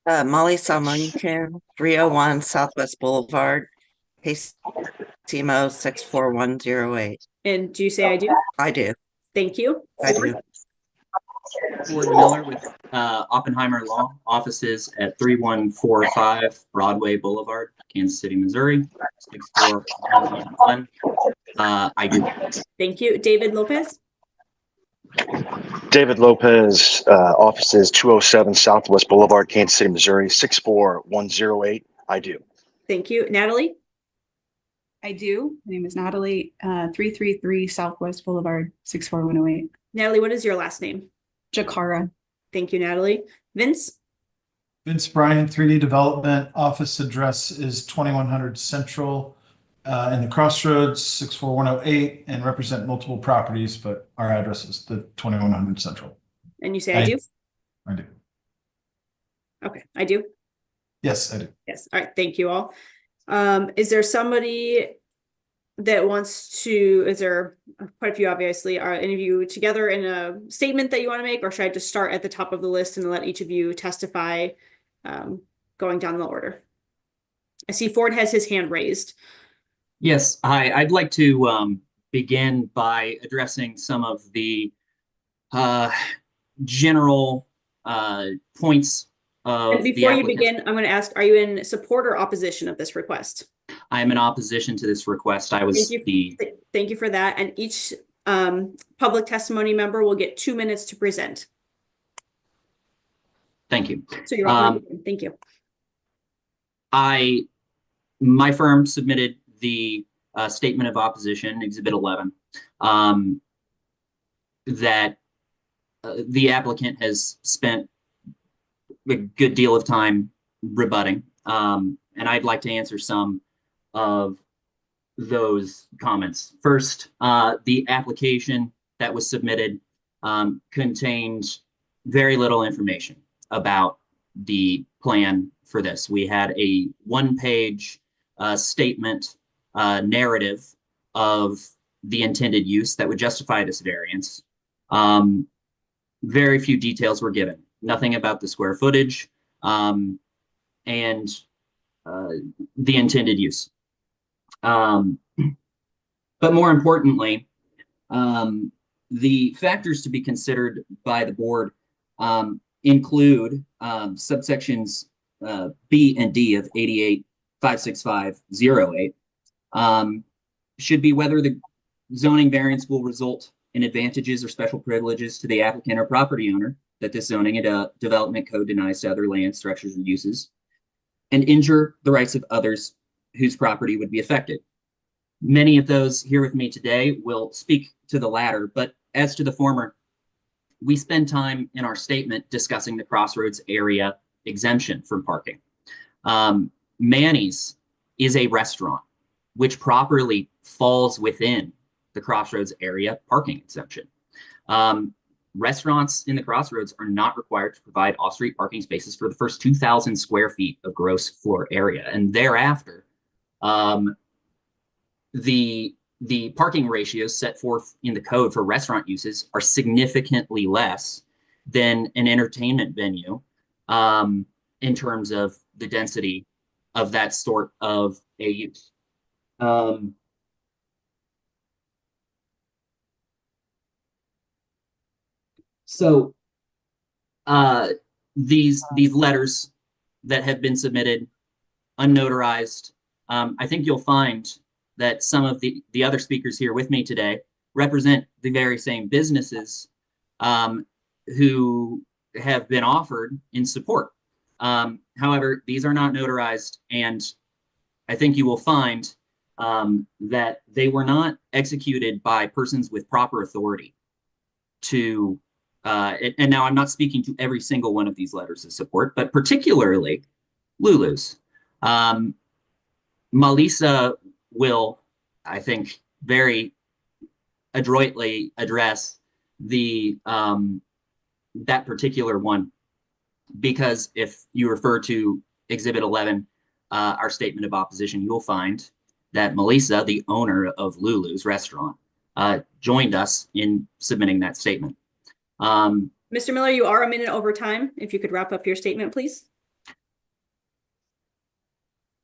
Molly Salmonkin, 301 Southwest Boulevard, Simo 64108. And do you say I do? I do. Thank you. I do. Ford Miller with Oppenheimer Law, offices at 3145 Broadway Boulevard, Kansas City, Missouri, 64111. I do. Thank you. David Lopez. David Lopez, offices 207 Southwest Boulevard, Kansas City, Missouri, 64108. I do. Thank you. Natalie? I do. My name is Natalie, 333 Southwest Boulevard, 64108. Natalie, what is your last name? Jakara. Thank you, Natalie. Vince? Vince Bryan, 3D Development. Office address is 2100 Central in the Crossroads, 64108, and represent multiple properties, but our address is the 2100 Central. And you say I do? I do. Okay, I do. Yes, I do. Yes. All right. Thank you all. Is there somebody that wants to, is there quite a few, obviously, are any of you together in a statement that you want to make, or should I just start at the top of the list and let each of you testify, going down the order? I see Ford has his hand raised. Yes, hi. I'd like to begin by addressing some of the general points of And the before you applicant. begin, I'm going to ask, are you in support or opposition of this request? I am in opposition to this request. I was Thank you for that. And each public testimony member will get 2 minutes to present. Thank you. So you're welcome. Thank you. My firm submitted the statement of opposition, Exhibit 11, that the applicant has spent a good deal of time rebutting. And I'd like to answer some of those comments. First, the application that was submitted contained very little information about the plan for this. We had a one-page statement narrative of the intended use that would justify this variance. Very few details were given. Nothing about the square footage and the intended use. But more importantly, the factors to be considered by the board include subsections B and D of 88-56508, should be whether the zoning variance will result in advantages or special privileges to the applicant or property owner that this zoning and development code denies to other land structures and uses, and injure the rights of others whose property would be affected. Many of those here with me today will speak to the latter, but as to the former, we spend time in our statement discussing the Crossroads area exemption from parking. Manny's is a restaurant which properly falls within the Crossroads area parking exemption. Restaurants in the Crossroads are not required to provide off-street parking spaces for the first 2,000 square feet of gross floor area, and thereafter, the parking ratios set forth in the code for restaurant uses are significantly less than an entertainment venue in terms of the density of that sort of a use. So these letters that have been submitted unnotarized, I think you'll find that some of the other speakers here with me today represent the very same businesses who have been offered in support. However, these are not notarized, and I think you will find that they were not executed by persons with proper authority to, and now I'm not speaking to every single one of these letters of support, but particularly Lulu's. Melissa will, I think, very adroitly address the that particular one, because if you refer to Exhibit 11, our statement of opposition, you'll find that Melissa, the owner of Lulu's restaurant, joined us in submitting that statement. Mr. Miller, you are a minute over time. If you could wrap up your statement, please.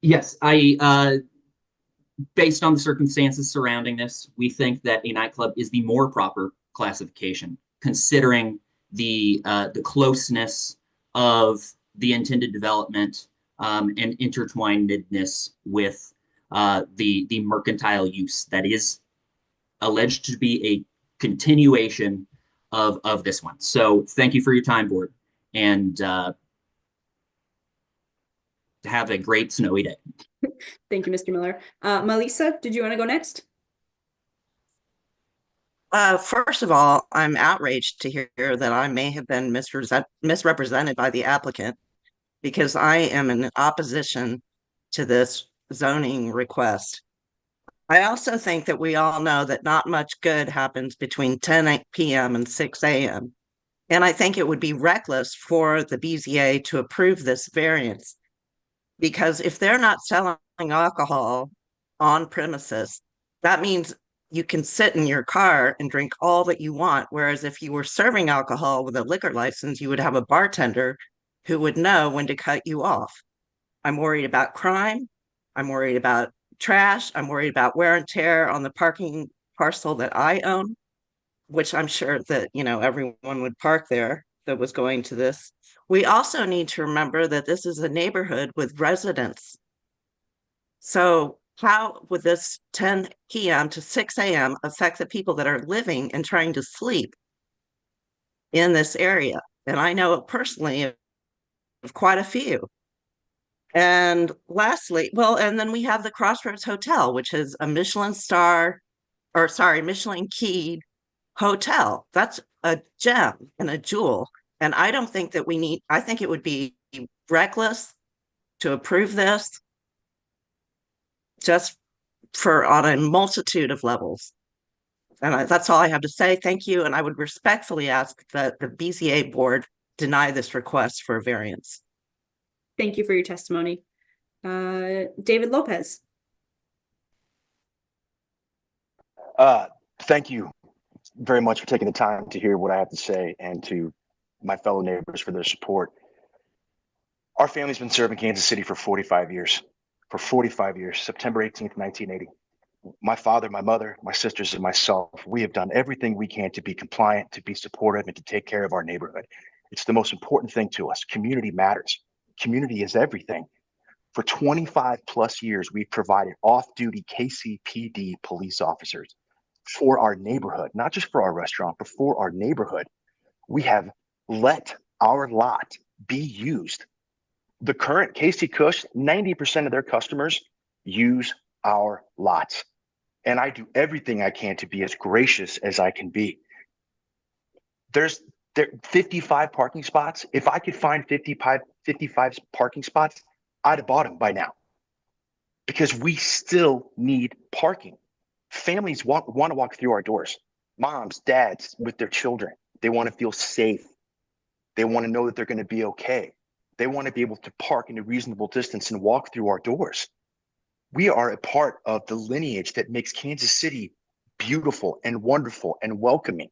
Yes, based on the circumstances surrounding this, we think that a nightclub is the more proper classification, considering the closeness of the intended development and intertwinedness with the mercantile use that is alleged to be a continuation of this one. So thank you for your time, board, and have a great snowy day. Thank you, Mr. Miller. Melissa, did you want to go next? First of all, I'm outraged to hear that I may have been misrepresented by the applicant, because I am in opposition to this zoning request. I also think that we all know that not much good happens between 10 p.m. and 6 a.m. And I think it would be reckless for the BZA to approve this variance, because if they're not selling alcohol on premises, that means you can sit in your car and drink all that you want. Whereas if you were serving alcohol with a liquor license, you would have a bartender who would know when to cut you off. I'm worried about crime. I'm worried about trash. I'm worried about wear and tear on the parking parcel that I own, which I'm sure that, everyone would park there that was going to this. We also need to remember that this is a neighborhood with residents. So how would this 10 p.m. to 6 a.m. affect the people that are living and trying to sleep in this area? And I know personally of quite a few. And lastly, and then we have the Crossroads Hotel, which is a Michelin keyed hotel. That's a gem and a jewel. And I don't think that I think it would be reckless to approve this just on a multitude of levels. And that's all I have to say. Thank you. And I would respectfully ask that the BZA board deny this request for a variance. Thank you for your testimony. David Lopez. Thank you very much for taking the time to hear what I have to say, and to my fellow neighbors for their support. Our family's been serving Kansas City for 45 years. For 45 years, September 18th, 1980. My father, my mother, my sisters, and myself, we have done everything we can to be compliant, to be supportive, and to take care of our neighborhood. It's the most important thing to us. Community matters. Community is everything. For 25 plus years, we've provided off-duty KCPD police officers for our neighborhood, not just for our restaurant, but for our neighborhood. We have let our lot be used. The current Casey Cush, 90% of their customers use our lots. And I do everything I can to be as gracious as I can be. There 55 parking spots. If I could find 55 parking spots, I'd have bought them by now, because we still need parking. Families want to walk through our doors. Moms, dads with their children. They want to feel safe. They want to know that they're going to be okay. They want to be able to park in a reasonable distance and walk through our doors. We are a part of the lineage that makes Kansas City beautiful and wonderful and welcoming.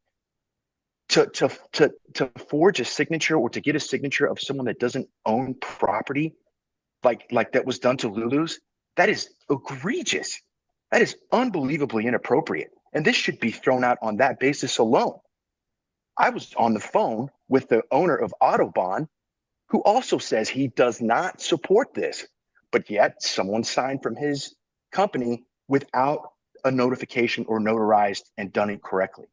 To forge a signature, or to get a signature of someone that doesn't own property, like that was done to Lulu's, that is egregious. That is unbelievably inappropriate. And this should be thrown out on that basis alone. I was on the phone with the owner of Autobahn, who also says he does not support this, but yet someone signed from his company without a notification or notarized and done it correctly.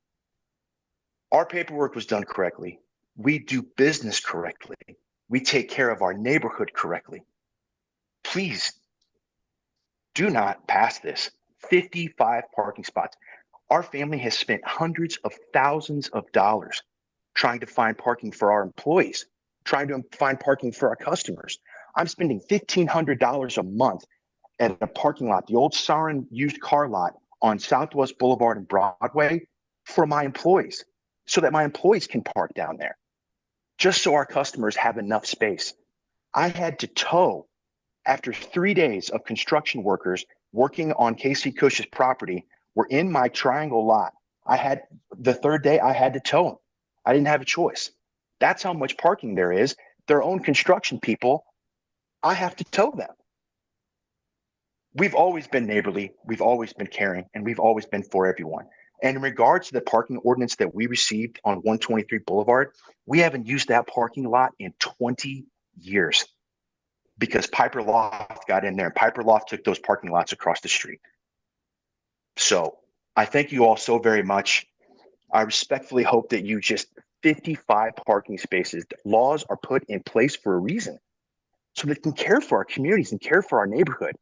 Our paperwork was done correctly. We do business correctly. We take care of our neighborhood correctly. Please do not pass this. 55 parking spots. Our family has spent hundreds of thousands of dollars trying to find parking for our employees, trying to find parking for our customers. I'm spending $1,500 a month at a parking lot, the old Sarin used car lot on Southwest Boulevard and Broadway, for my employees, so that my employees can park down there, just so our customers have enough space. I had to tow, after 3 days of construction workers working on Casey Cush's property were in my triangle lot. The third day I had to tow them. I didn't have a choice. That's how much parking there is. Their own construction people, I have to tow them. We've always been neighborly, we've always been caring, and we've always been for everyone. And in regards to the parking ordinance that we received on 123 Boulevard, we haven't used that parking lot in 20 years because Piper Loft got in there, and Piper Loft took those parking lots across the street. So I thank you all so very much. I respectfully hope that 55 parking spaces. Laws are put in place for a reason, so they can care for our communities and care for our neighborhood.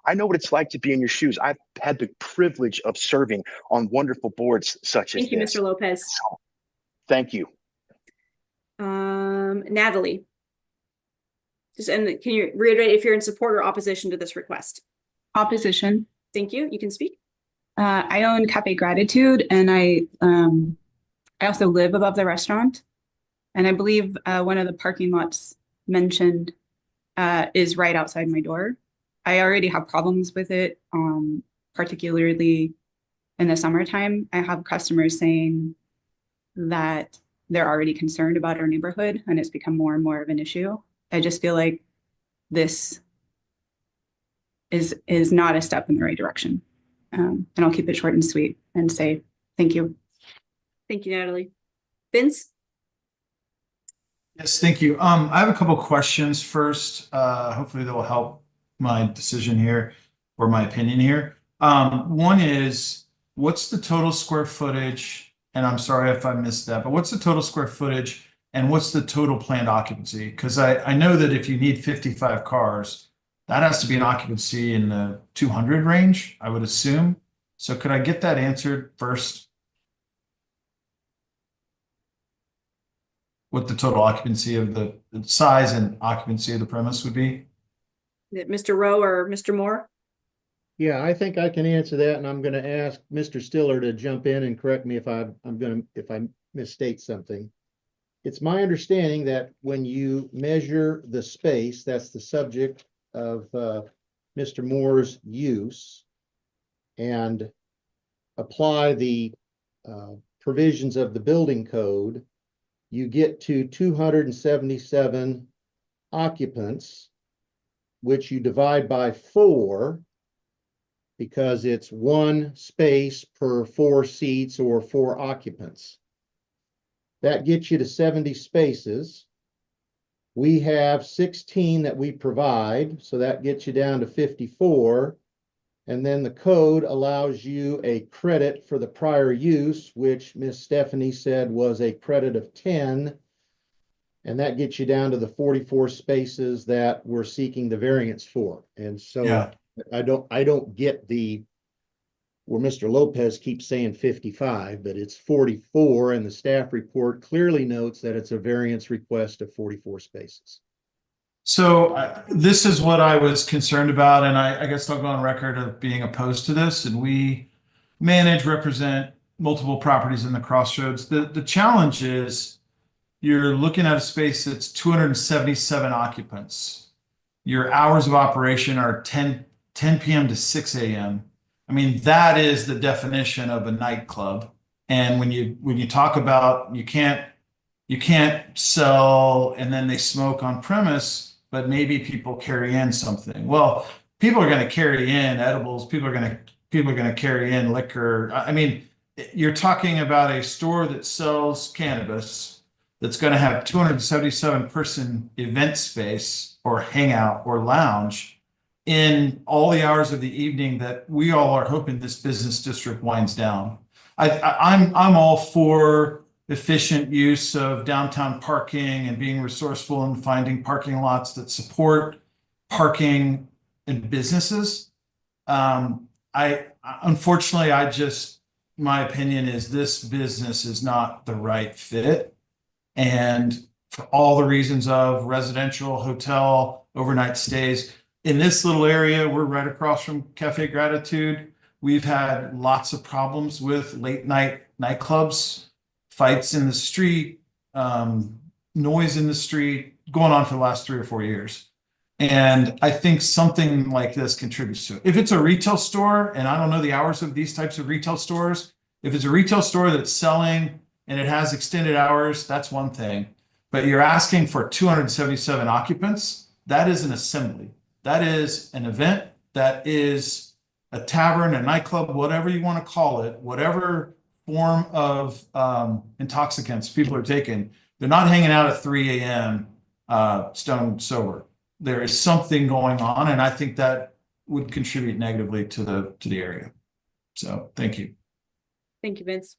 I know what it's like to be in your shoes. I've had the privilege of serving on wonderful boards such as this. Thank you, Mr. Lopez. So, thank you. Natalie. Can you reiterate if you're in support or opposition to this request? Opposition. Thank you. You can speak. I own Cafe Gratitude, and I also live above the restaurant. And I believe one of the parking lots mentioned is right outside my door. I already have problems with it, particularly in the summertime. I have customers saying that they're already concerned about our neighborhood and it's become more and more of an issue. I just feel like this is not a step in the right direction. And I'll keep it short and sweet and say thank you. Thank you, Natalie. Vince? Yes, thank you. I have a couple questions first. Hopefully that will help my decision here or my opinion here. One is, what's the total square footage? And I'm sorry if I missed that, but what's the total square footage and what's the total planned occupancy? Because I know that if you need 55 cars, that has to be an occupancy in the 200 range, I would assume. So could I get that answered first? What the total occupancy of the size and occupancy of the premise would be? Is it Mr. Rowe or Mr. Moore? Yeah, I think I can answer that, and I'm going to ask Mr. Stiller to jump in and correct me if I misstate something. It's my understanding that when you measure the space, that's the subject of Mr. Moore's use, and apply the provisions of the building code, you get to 277 occupants, which you divide by 4 because it's 1 space per 4 seats or 4 occupants. That gets you to 70 spaces. We have 16 that we provide, so that gets you down to 54. And then the code allows you a credit for the prior use, which Miss Stephanie said was a credit of 10. And that gets you down to the 44 spaces that we're seeking the variance for. And so Yeah. I don't get where Mr. Lopez keeps saying 55, but it's 44, and the staff report clearly notes that it's a variance request of 44 spaces. So this is what I was concerned about, and I guess I'll go on record of being opposed to this. And we represent multiple properties in the Crossroads. The challenge is you're looking at a space that's 277 occupants. Your hours of operation are 10 p.m. to 6 a.m. I mean, that is the definition of a nightclub. And when you talk about you can't sell and then they smoke on premise, but maybe people carry in something. Well, people are going to carry in edibles. People are going to carry in liquor. I mean, you're talking about a store that sells cannabis that's going to have 277 person event space or hangout or lounge in all the hours of the evening that we all are hoping this business district winds down. I'm all for efficient use of downtown parking and being resourceful and finding parking lots that support parking and businesses. Unfortunately, my opinion is this business is not the right fit. And for all the reasons of residential, hotel, overnight stays, in this little area, we're right across from Cafe Gratitude. We've had lots of problems with late night nightclubs, fights in the street, noise in the street, going on for the last 3 or 4 years. And I think something like this contributes to it. If it's a retail store, and I don't know the hours of these types of retail stores, if it's a retail store that's selling and it has extended hours, that's one thing. But you're asking for 277 occupants, that is an assembly. That is an event. That is a tavern, a nightclub, whatever you want to call it, whatever form of intoxicants people are taking. They're not hanging out at 3 a.m. Stone sober. There is something going on, and I think that would contribute negatively to the area. So thank you. Thank you, Vince.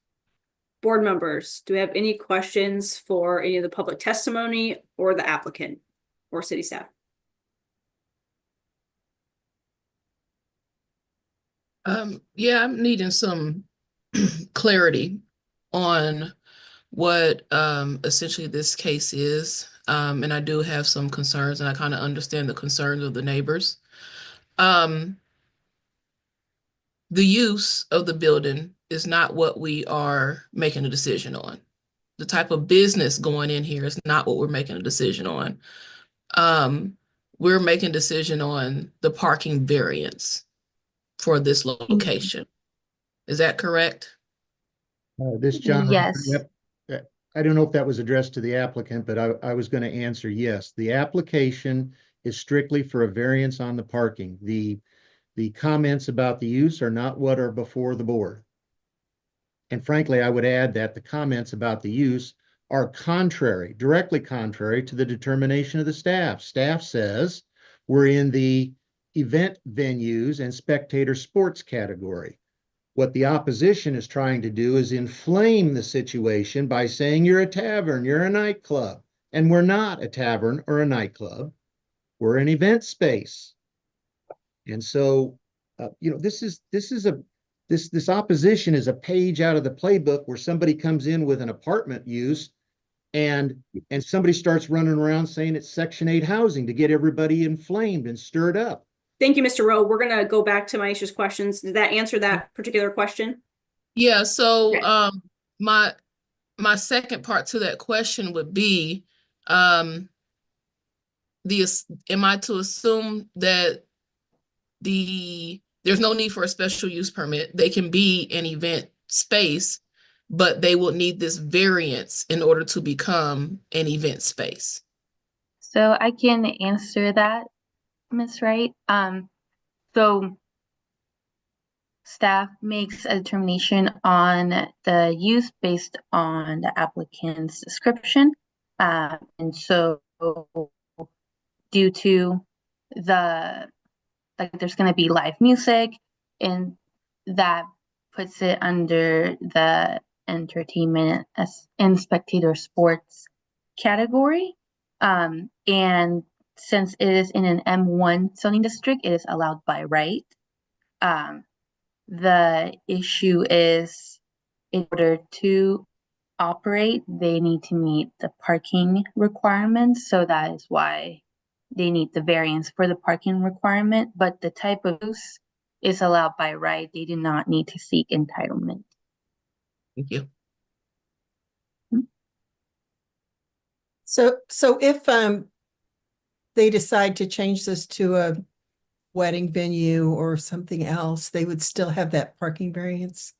Board members, do we have any questions for any of the public testimony or the applicant or city staff? Yeah, I'm needing some clarity on what essentially this case is. And I do have some concerns, and I kind of understand the concerns of the neighbors. The use of the building is not what we are making a decision on. the type of business going in here is not what we're making a decision on. We're making a decision on the parking variance for this location. Is that correct? This John. Yes. Yep. I don't know if that was addressed to the applicant, but I was going to answer yes. The application is strictly for a variance on the parking. The comments about the use are not what are before the board. And frankly, I would add that the comments about the use are contrary, directly contrary to the determination of the staff. Staff says we're in the event venues and spectator sports category. What the opposition is trying to do is inflame the situation by saying you're a tavern, you're a nightclub, and we're not a tavern or a nightclub. We're an event space. And so, this opposition is a page out of the playbook where somebody comes in with an apartment use and somebody starts running around saying it's Section 8 housing to get everybody inflamed and stirred up. Thank you, Mr. Rowe. We're going to go back to Maisha's questions. Did that answer that particular question? Yeah, so my second part to that question would be, am I to assume that there's no need for a special use permit? They can be an event space, but they will need this variance in order to become an event space. So I can answer that, Ms. Wright. So staff makes a determination on the use based on the applicant's description. And so due to there's going to be live music, and that puts it under the entertainment and spectator sports category. And since it is in an M1 zoning district, it is allowed by right. The issue is, in order to operate, they need to meet the parking requirements. So that is why they need the variance for the parking requirement, but the type of use is allowed by right. They do not need to seek entitlement. Thank you. So if they decide to change this to a wedding venue or something else, they would still have that parking variance?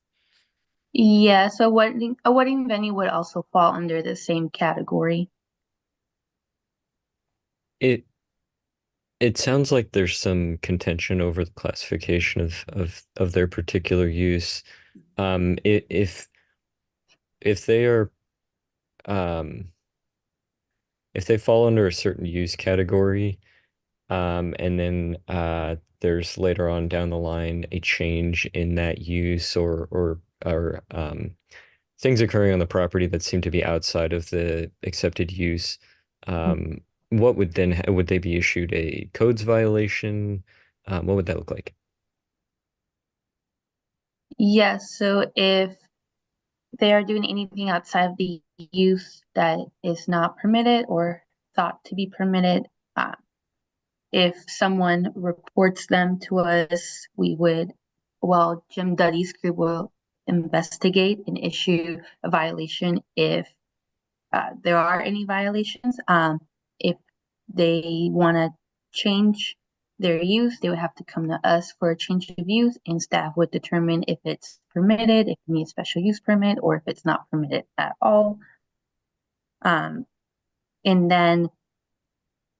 Yeah, so a wedding venue would also fall under the same category. It sounds like there's some contention over the classification of their particular use. If they are if they fall under a certain use category, and then there's later on down the line a change in that use or things occurring on the property that seem to be outside of the accepted use, what would then would they be issued a codes violation? What would that look like? Yes, so if they are doing anything outside of the use that is not permitted or thought to be permitted, if someone reports them to us, Jim Duddy's group will investigate and issue a violation if there are any violations. If they want to change their use, they would have to come to us for a change of use, and staff would determine if it's permitted, if it needs a special use permit, or if it's not permitted at all. And then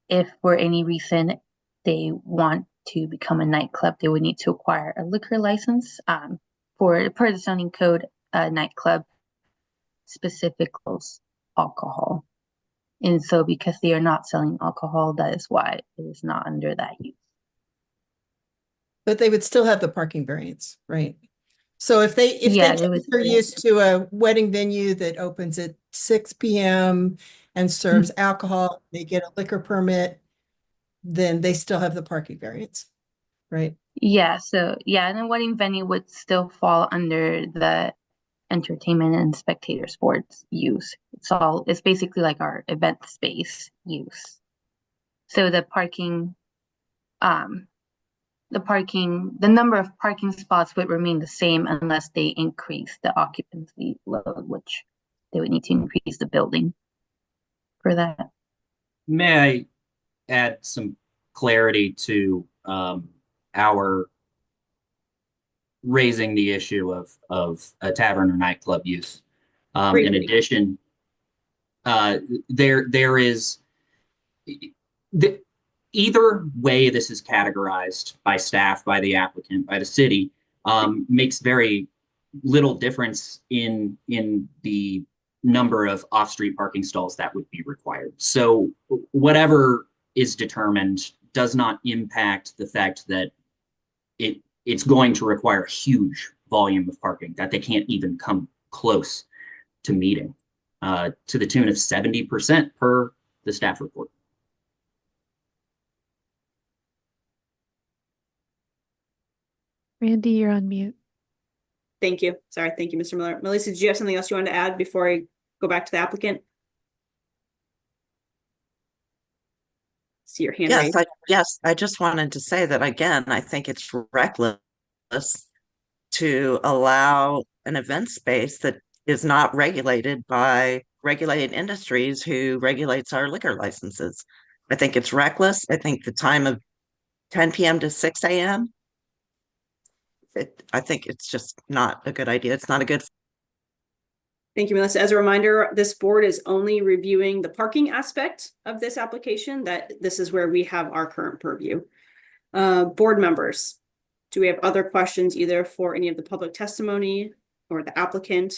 if for any reason they want to become a nightclub, they would need to acquire a liquor license. Per the zoning code, a nightclub specifically alcohol. And so because they are not selling alcohol, that is why it is not under that use. But they would still have the parking variance, right? So if they change their use to a wedding venue that opens at 6 p.m. and serves alcohol, they get a liquor permit, then they still have the parking variance, right? Yeah, so and the wedding venue would still fall under the entertainment and spectator sports use. It's basically like our event space use. So the number of parking spots would remain the same unless they increase the occupancy load, which they would need to increase the building for that. May I add some clarity to our raising the issue of a tavern or nightclub use? In addition, there is either way this is categorized by staff, by the applicant, by the city, makes very little difference in the number of off-street parking stalls that would be required. So whatever is determined does not impact the fact that it's going to require a huge volume of parking that they can't even come close to meeting, to the tune of 70% per the staff report. Randy, you're on mute. Thank you. Sorry. Thank you, Mr. Miller. Melissa, did you have something else you wanted to add before I go back to the applicant? See your hand raised. Yes, I just wanted to say that again, I think it's reckless to allow an event space that is not regulated by regulated industries who regulates our liquor licenses. I think it's reckless. I think the time of 10 p.m. to 6 a.m. I think it's just not a good idea. It's not a good. Thank you, Melissa. As a reminder, this board is only reviewing the parking aspect of this application. That this is where we have our current purview. Board members, do we have other questions either for any of the public testimony or the applicant?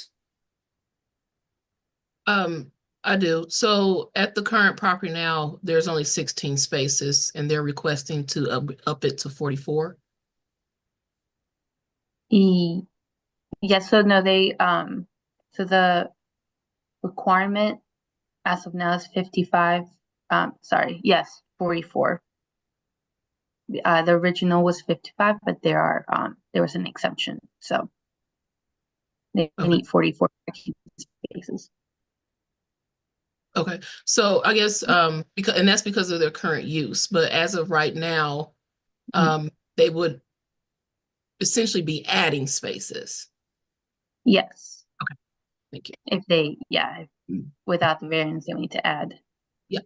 I do. So at the current property now, there's only 16 spaces and they're requesting to up it to 44. Yes, so no, so the requirement as of now is 55. Sorry, yes, 44. The original was 55, but there was an exemption, so they need 44 spaces. Okay, so I guess because that's because of their current use, but as of right now, they would essentially be adding spaces. Yes. Okay, thank you. If they, without the variance, they need to add. Yeah.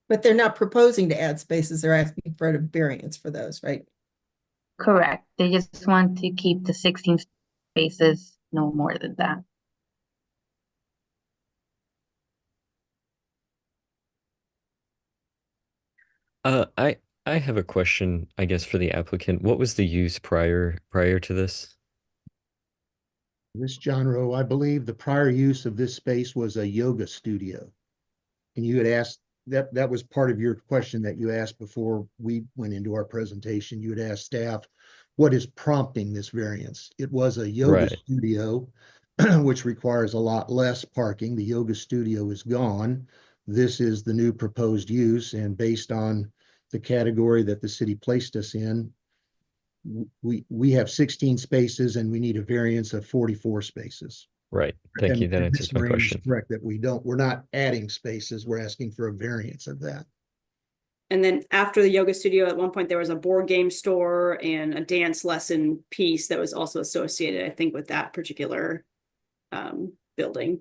But they're not proposing to add spaces. They're asking for a variance for those, right? Correct. They just want to keep the 16 spaces, no more than that. I have a question, I guess, for the applicant. What was the use prior to this? This John Rowe, I believe the prior use of this space was a yoga studio. And you had asked, that was part of your question that you asked before we went into our presentation. You had asked staff, what is prompting this variance? It was a yoga studio, which requires a lot less parking. The yoga studio is gone. This is the new proposed use, and based on the category that the city placed us in, we have 16 spaces and we need a variance of 44 spaces. Right. Thank you. That answers my question. Correct, that we're not adding spaces. We're asking for a variance of that. And then after the yoga studio, at one point there was a board game store and a dance lesson piece that was also associated, I think, with that particular building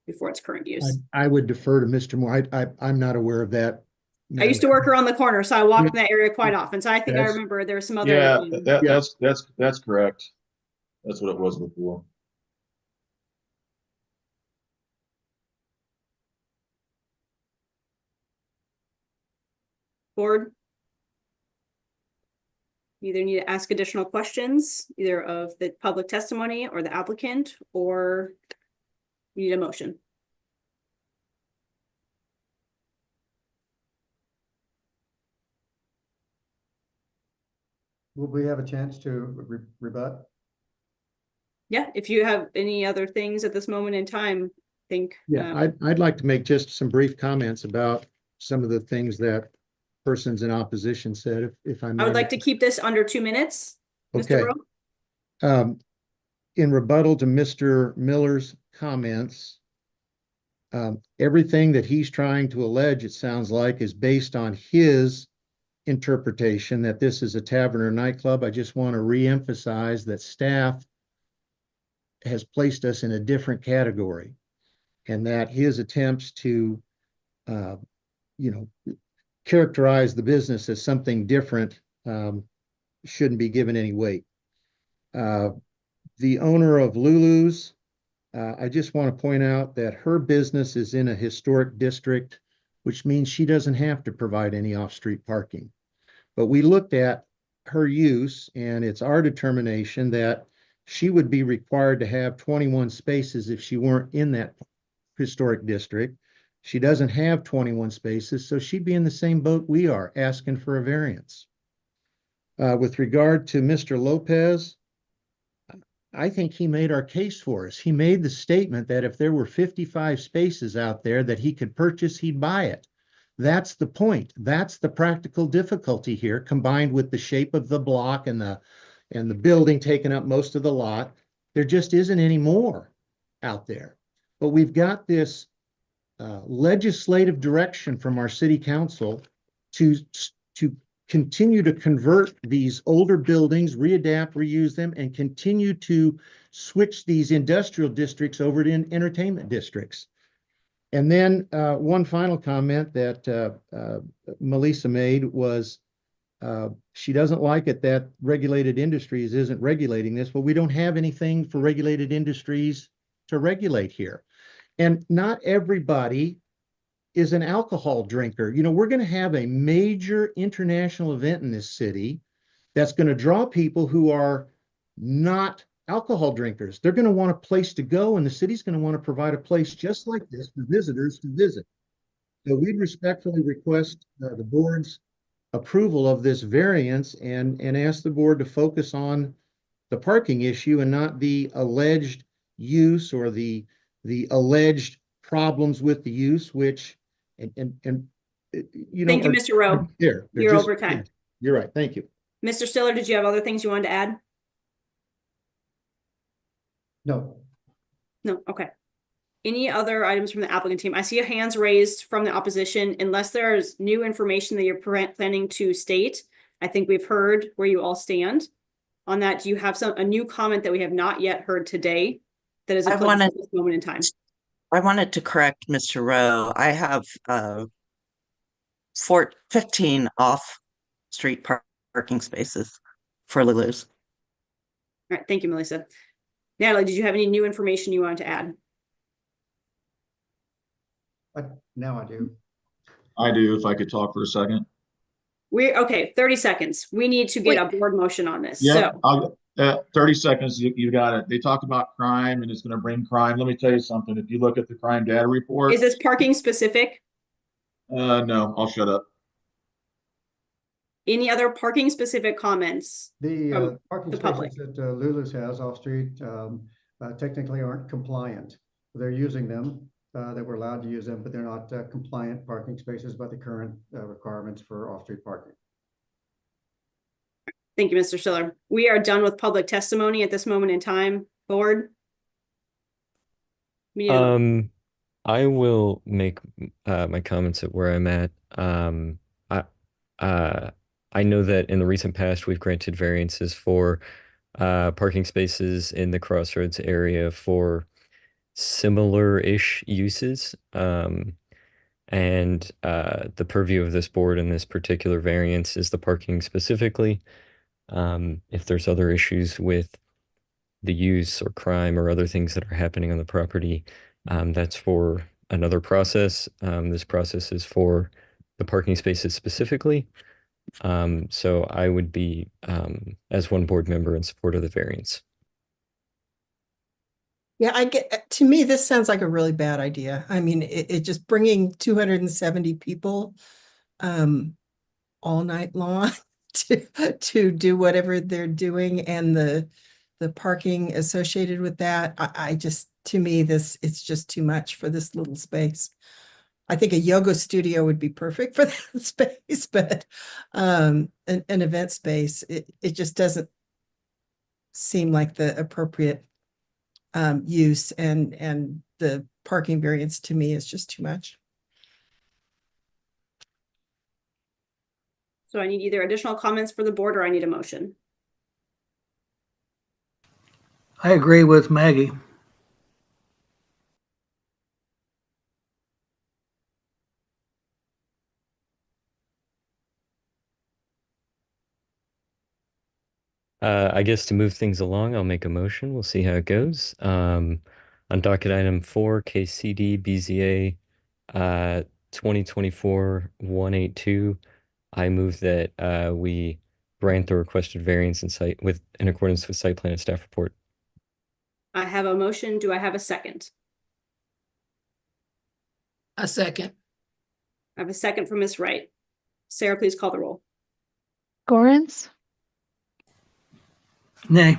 before its current use. I would defer to Mr. Moore. I'm not aware of that. I used to work around the corner, so I walked in that area quite often. So I think I remember there was some other. Yeah, that's correct. That's what it was before. Board, you either need to ask additional questions, either of the public testimony or the applicant, or you need a motion. Will we have a chance to rebut? Yeah, if you have any other things at this moment in time, I think. Yeah, I'd like to make just some brief comments about some of the things that persons in opposition said, if I may. I would like to keep this under 2 minutes, Mr. Rowe. In rebuttal to Mr. Miller's comments, everything that he's trying to allege, it sounds like, is based on his interpretation that this is a tavern or nightclub, I just want to reemphasize that staff has placed us in a different category, and that his attempts to, you know, characterize the business as something different shouldn't be given any weight. The owner of Lulu's, I just want to point out that her business is in a historic district, which means she doesn't have to provide any off-street parking. But we looked at her use, and it's our determination that she would be required to have 21 spaces if she weren't in that historic district. She doesn't have 21 spaces, so she'd be in the same boat we are, asking for a variance. With regard to Mr. Lopez, I think he made our case for us. He made the statement that if there were 55 spaces out there that he could purchase, he'd buy it. That's the point. That's the practical difficulty here, combined with the shape of the block and the building taking up most of the lot. There just isn't any more out there. But we've got this legislative direction from our city council to continue to convert these older buildings, readapt, reuse them, and continue to switch these industrial districts over to entertainment districts. And then one final comment that Melissa made was she doesn't like it that regulated industries isn't regulating this. Well, we don't have anything for regulated industries to regulate here. And not everybody is an alcohol drinker. You know, we're going to have a major international event in this city that's going to draw people who are not alcohol drinkers. They're going to want a place to go, and the city's going to want to provide a place just like this for visitors to visit. So we'd respectfully request the board's approval of this variance and ask the board to focus on the parking issue and not the alleged use or the alleged problems with the use, which you know. Thank you, Mr. Rowe. They're You're just, over time. yeah, you're right. Thank you. Mr. Stiller, did you have other things you wanted to add? No. No, okay. Any other items from the applicant team? I see hands raised from the opposition. Unless there's new information that you're planning to state, I think we've heard where you all stand on that. Do you have a new comment that we have not yet heard today that is applicable at this moment in time? I wanted to correct Mr. Rowe. I have 15 off-street parking spaces for Lulu's. All right, thank you, Melissa. Natalie, did you have any new information you wanted to add? Now I do. I do, if I could talk for a second. Okay, 30 seconds. We need to get a board motion on this. Yeah, So 30 seconds, you got it. They talked about crime and it's going to bring crime. Let me tell you something. If you look at the crime data report. is this parking specific? No, I'll shut up. Any other parking specific comments? The parking the public? spaces that Lulu's has off street technically aren't compliant. They're using them. That we're allowed to use them, but they're not compliant parking spaces by the current requirements for off-street parking. Thank you, Mr. Stiller. We are done with public testimony at this moment in time. Board? I will make my comments at where I'm at. I know that in the recent past, we've granted variances for parking spaces in the Crossroads area for similar-ish uses. And the purview of this board in this particular variance is the parking specifically. If there's other issues with the use or crime or other things that are happening on the property, that's for another process. This process is for the parking spaces specifically. So I would be, as one board member, in support of the variance. Yeah, to me, this sounds like a really bad idea. I mean, it just bringing 270 people all night long to do whatever they're doing, and the parking associated with that. To me, it's just too much for this little space. I think a yoga studio would be perfect for that space, but an event space, it just doesn't seem like the appropriate use, and the parking variance to me is just too much. So I need either additional comments for the board or I need a motion. I agree with Maggie. I guess to move things along, I'll make a motion. We'll see how it goes. On docket item 4, KCD BZA 2024-182, I move that we grant the requested variance in accordance with site plan and staff report. I have a motion. Do I have a second? A second. I have a second from Ms. Wright. Sarah, please call the roll. Gorence, Nay.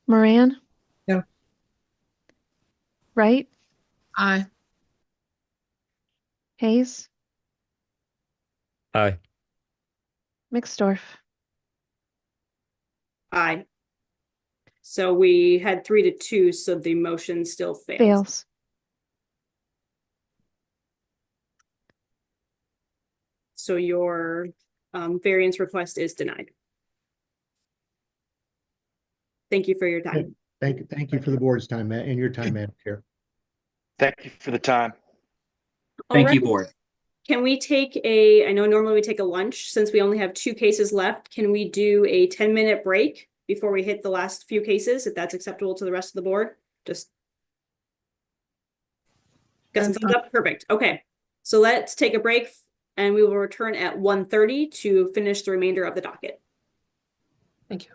Moran, No. Wright, Aye. Hayes, Aye. Mixdorf. Aye. So we had 3-2, so the motion still fails. Fails. So your variance request is denied. Thank you for your time. Thank you for the board's time, Matt, and your time, Madam Chair. Thank you for the time. Thank you, Alright. board. Can we take I know normally we take a lunch, since we only have 2 cases left, can we do a 10-minute break before we hit the last few cases, if that's acceptable to the rest of the board? Just got some thumbs up, perfect, okay. So let's take a break and we will return at 1:30 to finish the remainder of the docket. Thank you.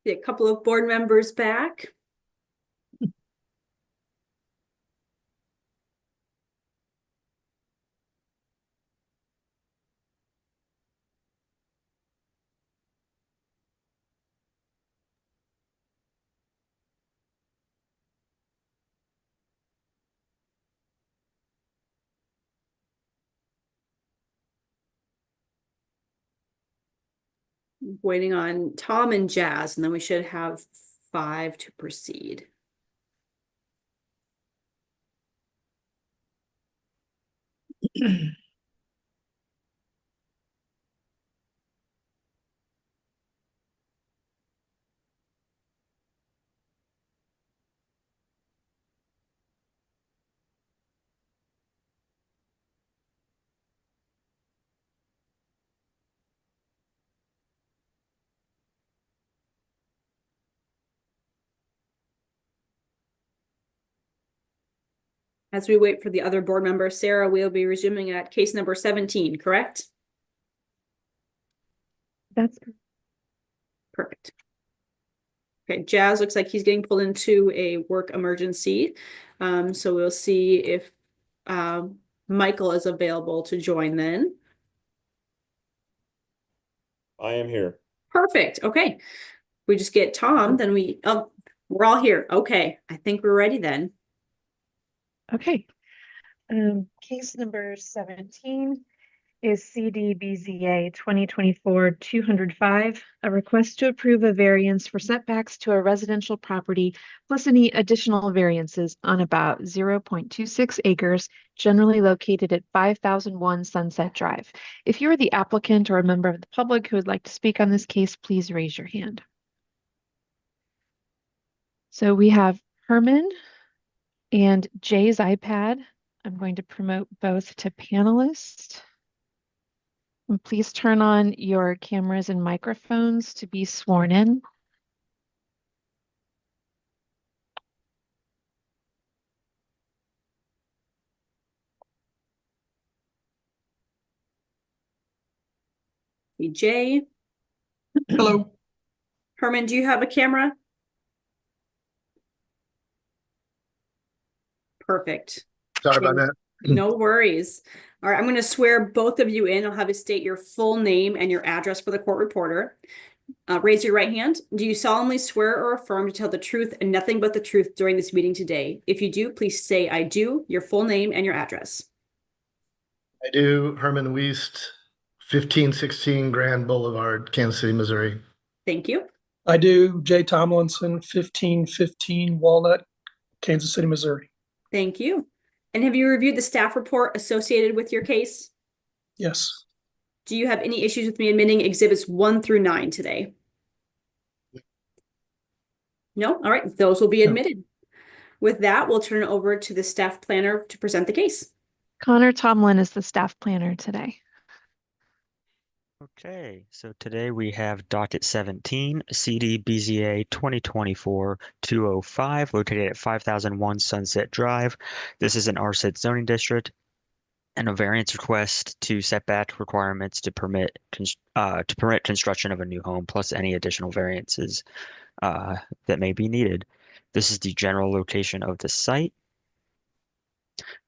Get a couple of board members back. Waiting on Tom and Jazz, and then we should have 5 to proceed. As we wait for the other board member, Sarah, we'll be resuming at case number 17, correct? That's perfect. Okay, Jazz looks like he's getting pulled into a work emergency. So we'll see if Michael is available to join then. I am here. Perfect. Okay. We just get Tom, then we're all here. Okay. I think we're ready then. okay. Case number 17 is CDBZA 2024-205, a request to approve a variance for setbacks to a residential property plus any additional variances on about 0.26 acres, generally located at 5001 Sunset Drive. If you are the applicant or a member of the public who would like to speak on this case, please raise your hand. So we have Herman and Jay's iPad. I'm going to promote both to panelists. And please turn on your cameras and microphones to be sworn in. Jay. Hello. Herman, do you have a camera? Perfect. Sorry about that. No worries. All right, I'm going to swear both of you in. I'll have you state your full name and your address for the court reporter. Raise your right hand. Do you solemnly swear or affirm to tell the truth and nothing but the truth during this meeting today? If you do, please say I do, your full name and your address. I do. Herman Wiest, 1516 Grand Boulevard, Kansas City, Missouri. Thank you. I do. Jay Tomlinson, 1515 Walnut, Kansas City, Missouri. Thank you. And have you reviewed the staff report associated with your case? Yes. Do you have any issues with me admitting exhibits 1 through 9 today? No? All right. Those will be admitted. With that, we'll turn it over to the staff planner to present the case. Connor Tomlin is the staff planner today. Okay, so today we have docket 17, CDBZA 2024-205, located at 5001 Sunset Drive. This is an RSID zoning district, and a variance request to setback requirements to permit construction of a new home, plus any additional variances that may be needed. This is the general location of the site.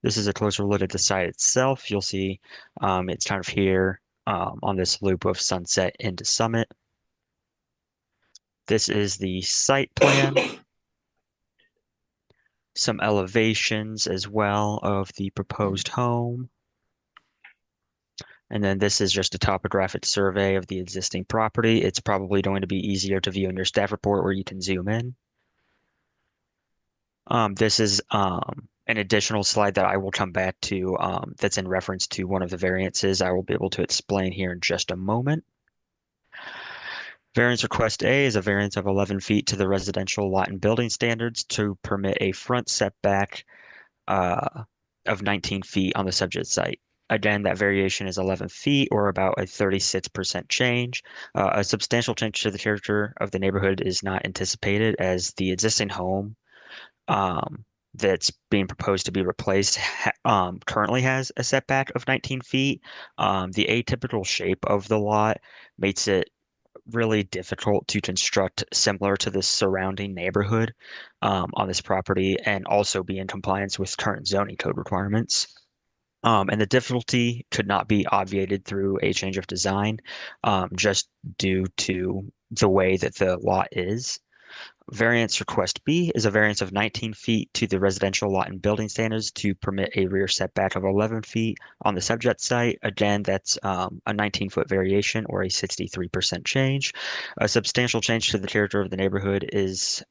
This is a closer look at the site itself. You'll see it's kind of here on this loop of Sunset into Summit. This is the site plan. Some elevations as well of the proposed home. And then this is just a topographic survey of the existing property. It's probably going to be easier to view in your staff report where you can zoom in. This is an additional slide that I will come back to that's in reference to one of the variances I will be able to explain here in just a moment. Variance request A is a variance of 11 feet to the residential lot and building standards to permit a front setback of 19 feet on the subject site. Again, that variation is 11 feet or about a 36% change. A substantial change to the character of the neighborhood is not anticipated as the existing home that's being proposed to be replaced currently has a setback of 19 feet. The atypical shape of the lot makes it really difficult to construct similar to the surrounding neighborhood on this property and also be in compliance with current zoning code requirements. And the difficulty could not be obviated through a change of design, just due to the way that the lot is. Variance request B is a variance of 19 feet to the residential lot and building standards to permit a rear setback of 11 feet on the subject site. Again, that's a 19-foot variation or a 63% change. A substantial change to the character of the neighborhood is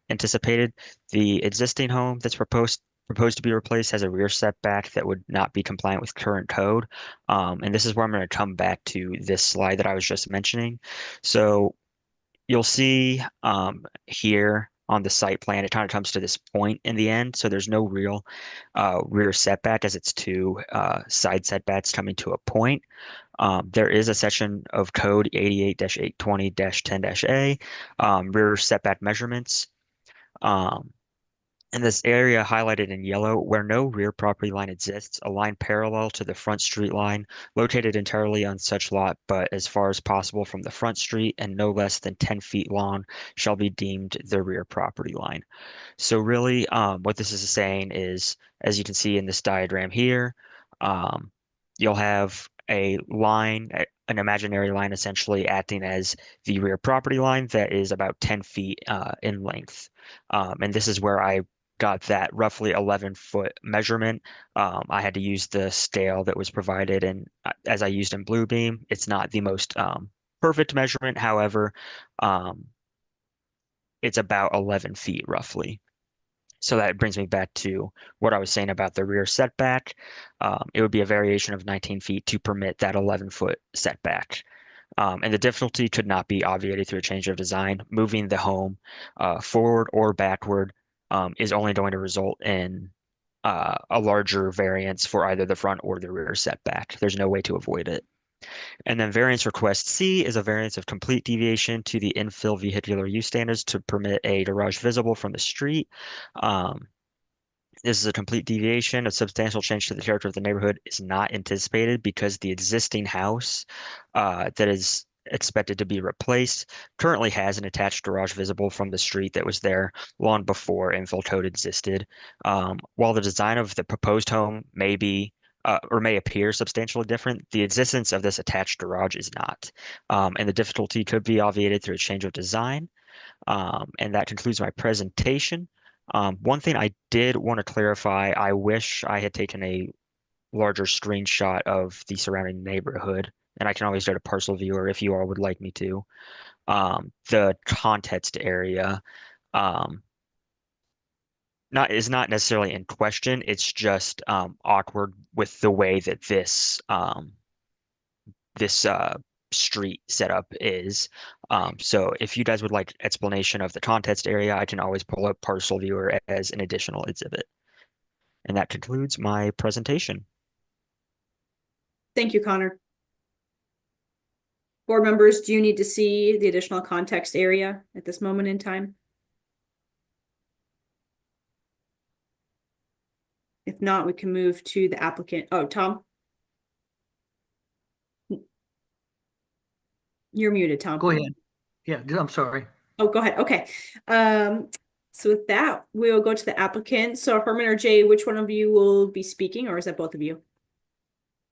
anticipated. The existing home that's proposed to be replaced has a rear setback that would not be compliant with current code. And this is where I'm going to come back to this slide that I was just mentioning. So you'll see here on the site plan, it kind of comes to this point in the end. So there's no real rear setback as it's two side setbacks coming to a point. There is a section of code 88-820-10-A, rear setback measurements. In this area highlighted in yellow, where no rear property line exists, a line parallel to the front street line, located entirely on such lot, but as far as possible from the front street and no less than 10 feet long, shall be deemed the rear property line. So really, what this is saying is, as you can see in this diagram here, you'll have a line, an imaginary line essentially acting as the rear property line that is about 10 feet in length. And this is where I got that roughly 11-foot measurement. I had to use the scale that was provided, and as I used in Bluebeam, it's not the most perfect measurement. However, it's about 11 feet roughly. So that brings me back to what I was saying about the rear setback. It would be a variation of 19 feet to permit that 11-foot setback. And the difficulty could not be obviated through a change of design. Moving the home forward or backward is only going to result in a larger variance for either the front or the rear setback. There's no way to avoid it. And then variance request C is a variance of complete deviation to the infill vehicular use standards to permit a garage visible from the street. This is a complete deviation. A substantial change to the character of the neighborhood is not anticipated because the existing house that is expected to be replaced currently has an attached garage visible from the street that was there long before infill code existed. While the design of the proposed home may be or may appear substantially different, the existence of this attached garage is not. And the difficulty could be obviated through a change of design. And that concludes my presentation. One thing I did want to clarify, I wish I had taken a larger screenshot of the surrounding neighborhood, and I can always go to parcel viewer if you all would like me to. The context area is not necessarily in question. It's just awkward with the way that this street setup is. So if you guys would like explanation of the context area, I can always pull up parcel viewer as an additional exhibit. And that concludes my presentation. Thank you, Connor. Board members, do you need to see the additional context area at this moment in time? If not, we can move to the applicant. Oh, Tom? You're muted, Tom. Go ahead. Yeah, I'm sorry. Oh, go ahead. Okay. So with that, we'll go to the applicant. So Herman or Jay, which one of you will be speaking, or is that both of you?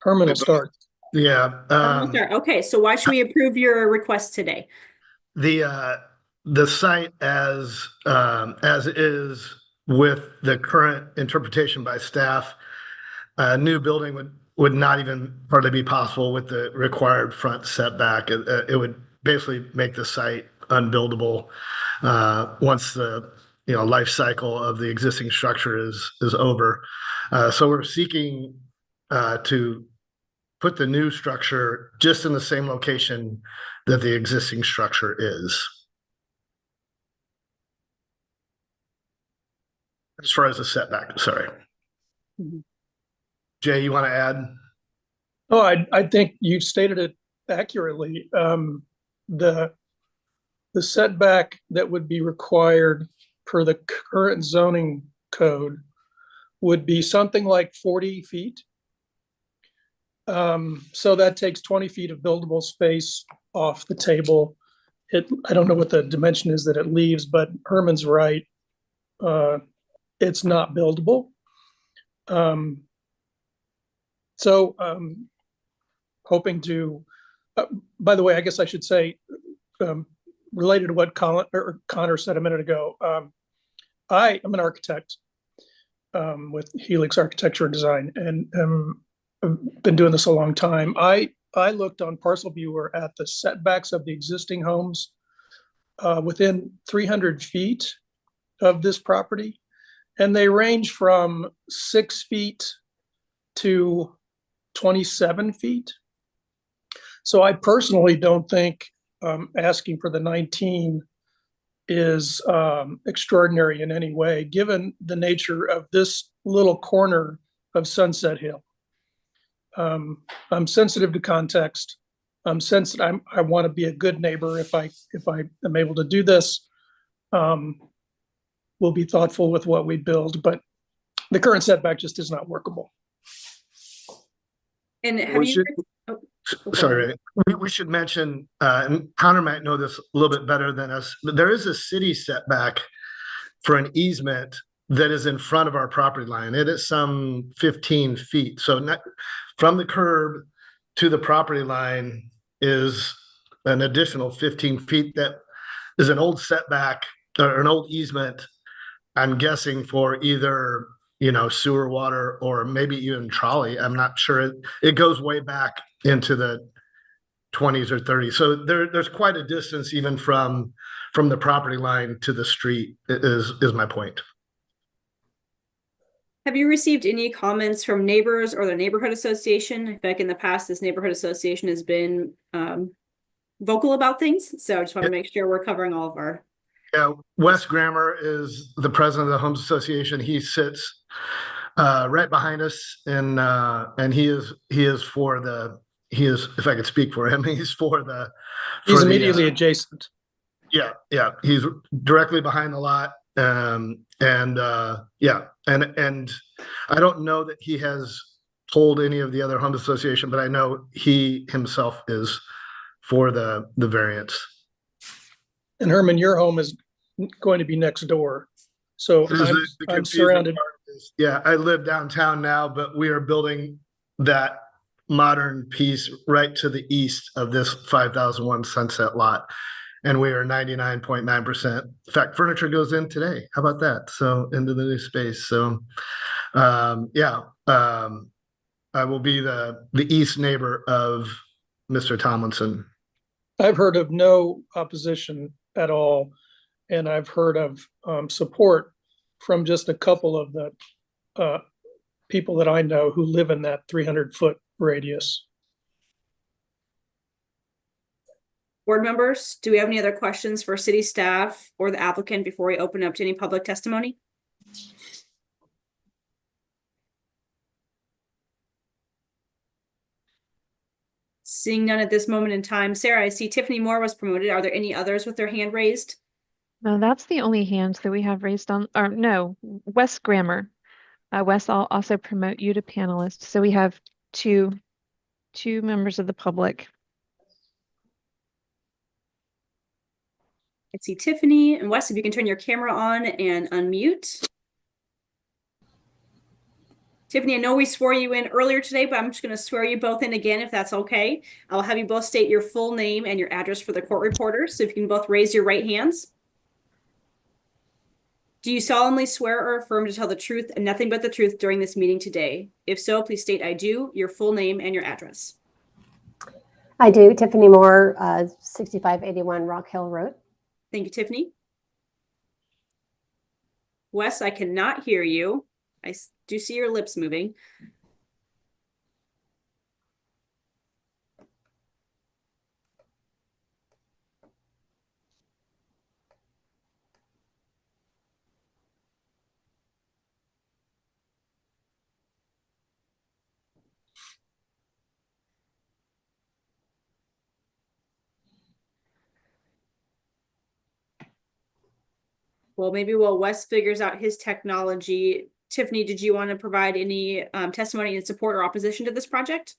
Herman will start. Yeah. Okay, so why should we approve your request today? The site as is with the current interpretation by staff, a new building would not even hardly be possible with the required front setback. It would basically make the site unbuildable once the life cycle of the existing structure is over. So we're seeking to put the new structure just in the same location that the existing structure is. As far as the setback, sorry. Mm-hmm. Jay, you want to add? Oh, I think you stated it accurately. The setback that would be required per the current zoning code would be something like 40 feet. So that takes 20 feet of buildable space off the table. I don't know what the dimension is that it leaves, but Herman's right. It's not buildable. Hoping to, by the way, I guess I should say, related to what Connor said a minute ago, I am an architect with Helix Architecture and Design, and I've been doing this a long time. I looked on Parcel Viewer at the setbacks of the existing homes within 300 feet of this property, and they range from 6 feet to 27 feet. So I personally don't think asking for the 19 is extraordinary in any way, given the nature of this little corner of Sunset Hill. I'm sensitive to context. I'm sensitive. I want to be a good neighbor. If I am able to do this, we'll be thoughtful with what we build. But the current setback just is not workable. And have you? Sorry, we should mention, and Connor might know this a little bit better than us, but there is a city setback for an easement that is in front of our property line. It is some 15 feet. So from the curb to the property line is an additional 15 feet. That is an old setback or an old easement, I'm guessing, for either, sewer, water, or maybe even trolley. I'm not sure. It goes way back into the 20s or 30s. So there's quite a distance even from the property line to the street is my point. Have you received any comments from neighbors or the neighborhood association? I feel like in the past, this neighborhood association has been vocal about things. So I just want to make sure we're covering all of our. Yeah, Wes Grammer is the president of the Homes Association. He sits right behind us, and he is, if I could speak for him, he's He's immediately adjacent. Yeah, he's directly behind the lot. And I don't know that he has told any of the other home association, but I know he himself is for the variance. And Herman, your home is going to be next door, so I'm surrounded. Yeah, I live downtown now, but we are building that modern piece right to the east of this 5001 Sunset lot. And we are 99.9%. In fact, furniture goes in today. How about that? So into the new space. So I will be the east neighbor of Mr. Tomlinson. I've heard of no opposition at all, and I've heard of support from just a couple of the people that I know who live in that 300-foot radius. Board members, do we have any other questions for city staff or the applicant before we open up to any public testimony? Seeing none at this moment in time. Sarah, I see Tiffany Moore was promoted. Are there any others with their hand raised? No, that's the only hands that we have raised on, or no, Wes Grammer. Wes, I'll also promote you to panelist. So we have two members of the public. I see Tiffany and Wes, if you can turn your camera on and unmute. Tiffany, I know we swore you in earlier today, but I'm just going to swear you both in again, if that's okay. I'll have you both state your full name and your address for the court reporters. So if you can both raise your right hands. Do you solemnly swear or affirm to tell the truth and nothing but the truth during this meeting today? If so, please state I do, your full name and your address. I do. Tiffany Moore, 6581 Rock Hill Road. Thank you, Tiffany. Wes, I cannot hear you. I do see your lips moving. Well, maybe while Wes figures out his technology, Tiffany, did you want to provide any testimony in support or opposition to this project?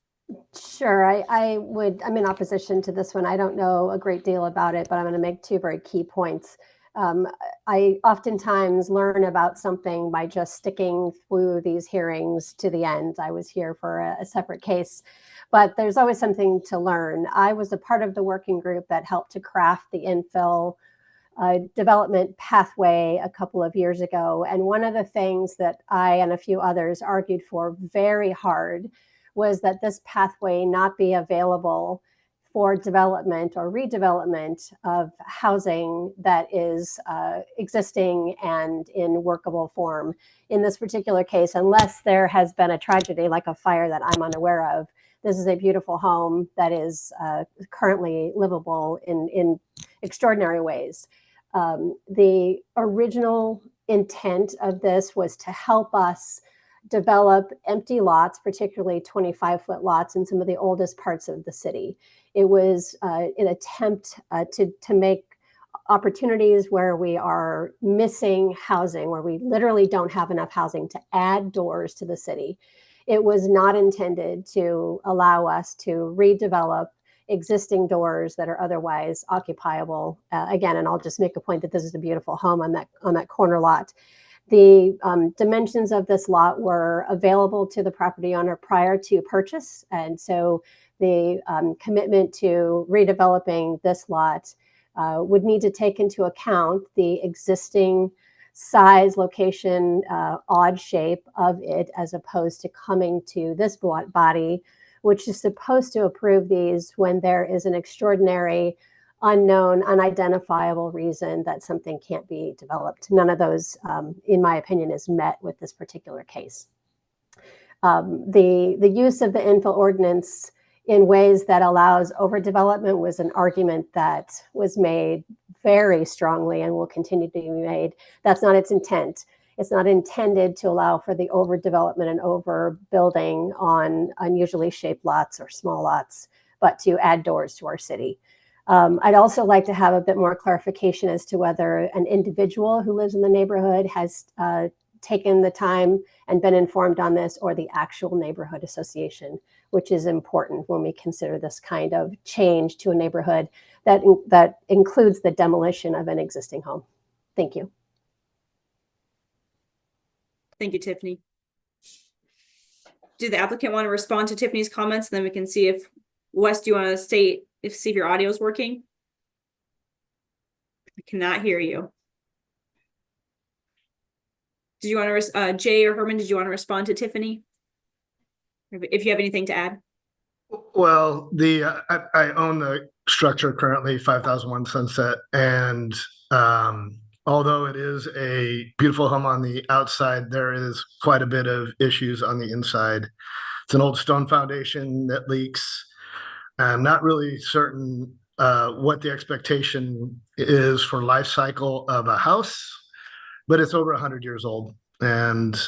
Sure, I'm in opposition to this one. I don't know a great deal about it, but I'm going to make two very key points. Um, I oftentimes learn about something by just sticking through these hearings to the end. I was here for a separate case, but there's always something to learn. I was a part of the working group that helped to craft the infill development pathway a couple of years ago. And one of the things that I and a few others argued for very hard was that this pathway not be available for development or redevelopment of housing that is existing and in workable form. In this particular case, unless there has been a tragedy like a fire that I'm unaware of, this is a beautiful home that is currently livable in extraordinary ways. The original intent of this was to help us develop empty lots, particularly 25-foot lots in some of the oldest parts of the city. It was an attempt to make opportunities where we are missing housing, where we literally don't have enough housing, to add doors to the city. It was not intended to allow us to redevelop existing doors that are otherwise occupiable. Again, and I'll just make a point that this is a beautiful home on that corner lot. The dimensions of this lot were available to the property owner prior to purchase, and so the commitment to redeveloping this lot would need to take into account the existing size, location, odd shape of it, as opposed to coming to this body, which is supposed to approve these when there is an extraordinary, unknown, unidentifiable reason that something can't be developed. None of those, in my opinion, is met with this particular case. The use of the infill ordinance in ways that allows overdevelopment was an argument that was made very strongly and will continue to be made. That's not its intent. It's not intended to allow for the overdevelopment and overbuilding on unusually shaped lots or small lots, but to add doors to our city. I'd also like to have a bit more clarification as to whether an individual who lives in the neighborhood has taken the time and been informed on this, or the actual neighborhood association, which is important when we consider this kind of change to a neighborhood that includes the demolition of an existing home. Thank you. Thank you, Tiffany. Do the applicant want to respond to Tiffany's comments? And then we can see if, Wes, do you want to see if your audio is working? I cannot hear you. Did you want to, Jay or Herman, did you want to respond to Tiffany? If you have anything to add. Well, I own the structure currently, 5001 Sunset, and although it is a beautiful home on the outside, there is quite a bit of issues on the inside. It's an old stone foundation that leaks. I'm not really certain what the expectation is for life cycle of a house, but it's over 100 years old. And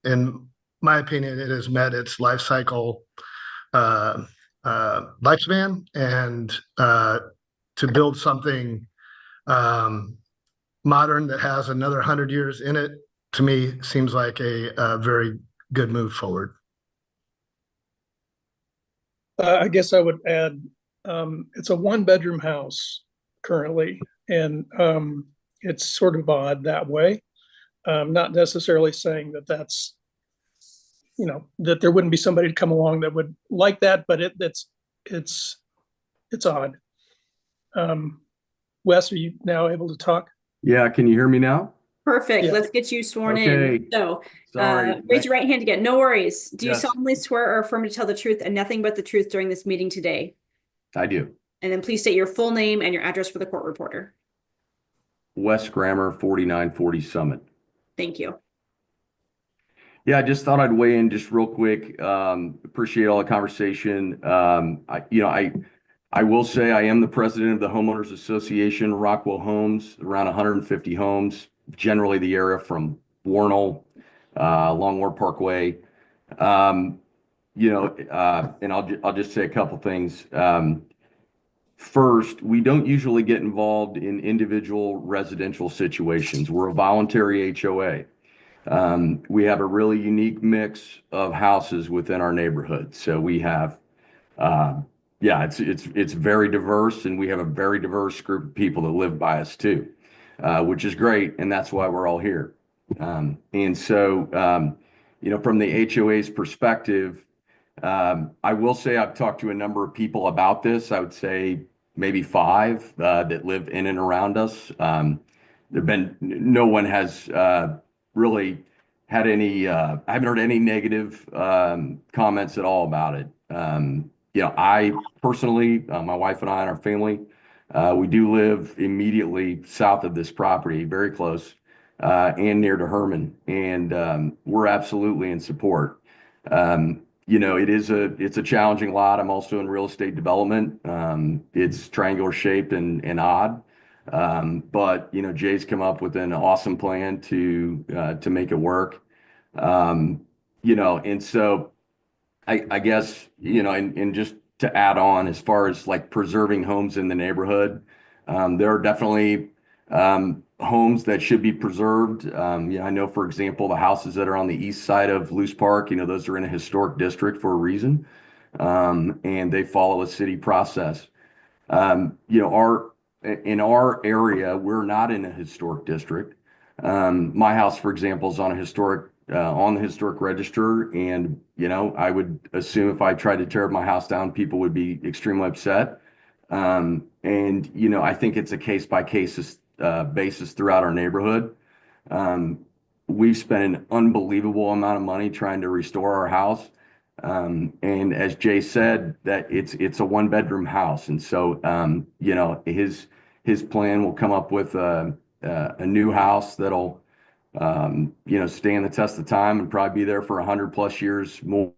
in my opinion, it has met its life cycle lifespan, and to build something modern that has another 100 years in it, to me, seems like a very good move forward. I guess I would add, it's a one-bedroom house currently, and it's sort of odd that way. Not necessarily saying that that's, that there wouldn't be somebody to come along that would like that, but it's odd. Wes, are you now able to talk? Yeah, can you hear me now? Perfect. Yeah. Let's get you sworn Okay. in. So Sorry. raise your right hand again. No worries. Do you Yes. solemnly swear or affirm to tell the truth and nothing but the truth during this meeting today? I do. And then please state your full name and your address for the court reporter. Wes Grammer, 4940 Summit. Thank you. Yeah, I just thought I'd weigh in just real quick. Appreciate all the conversation. I will say I am the president of the Homeowners Association, Rockwell Homes, around 150 homes, generally the area from Warnell, Long Wharf Parkway. And I'll just say a couple things. First, we don't usually get involved in individual residential situations. We're a voluntary HOA. We have a really unique mix of houses within our neighborhood. So we have, yeah, it's very diverse, and we have a very diverse group of people that live by us too, which is great, and that's why we're all here. And so, from the HOA's perspective, I will say I've talked to a number of people about this. I would say maybe five that live in and around us. No one has really had any, I haven't heard any negative comments at all about it. I personally, my wife and I and our family, we do live immediately south of this property, very close, and near to Herman, and we're absolutely in support. It's a challenging lot. I'm also in real estate development. It's triangular shaped and odd. But Jay's come up with an awesome plan to make it work. And so I guess, and just to add on, as far as like preserving homes in the neighborhood, there are definitely homes that should be preserved. I know, for example, the houses that are on the east side of Loose Park, those are in a historic district for a reason, and they follow a city process. In our area, we're not in a historic district. My house, for example, is on the historic register, and I would assume if I tried to tear my house down, people would be extremely upset. I think it's a case by case basis throughout our neighborhood. We've spent an unbelievable amount of money trying to restore our house. And as Jay said, that it's a one-bedroom house, and so his plan will come up with a new house that'll stand the test of time and probably be there for 100+ years more.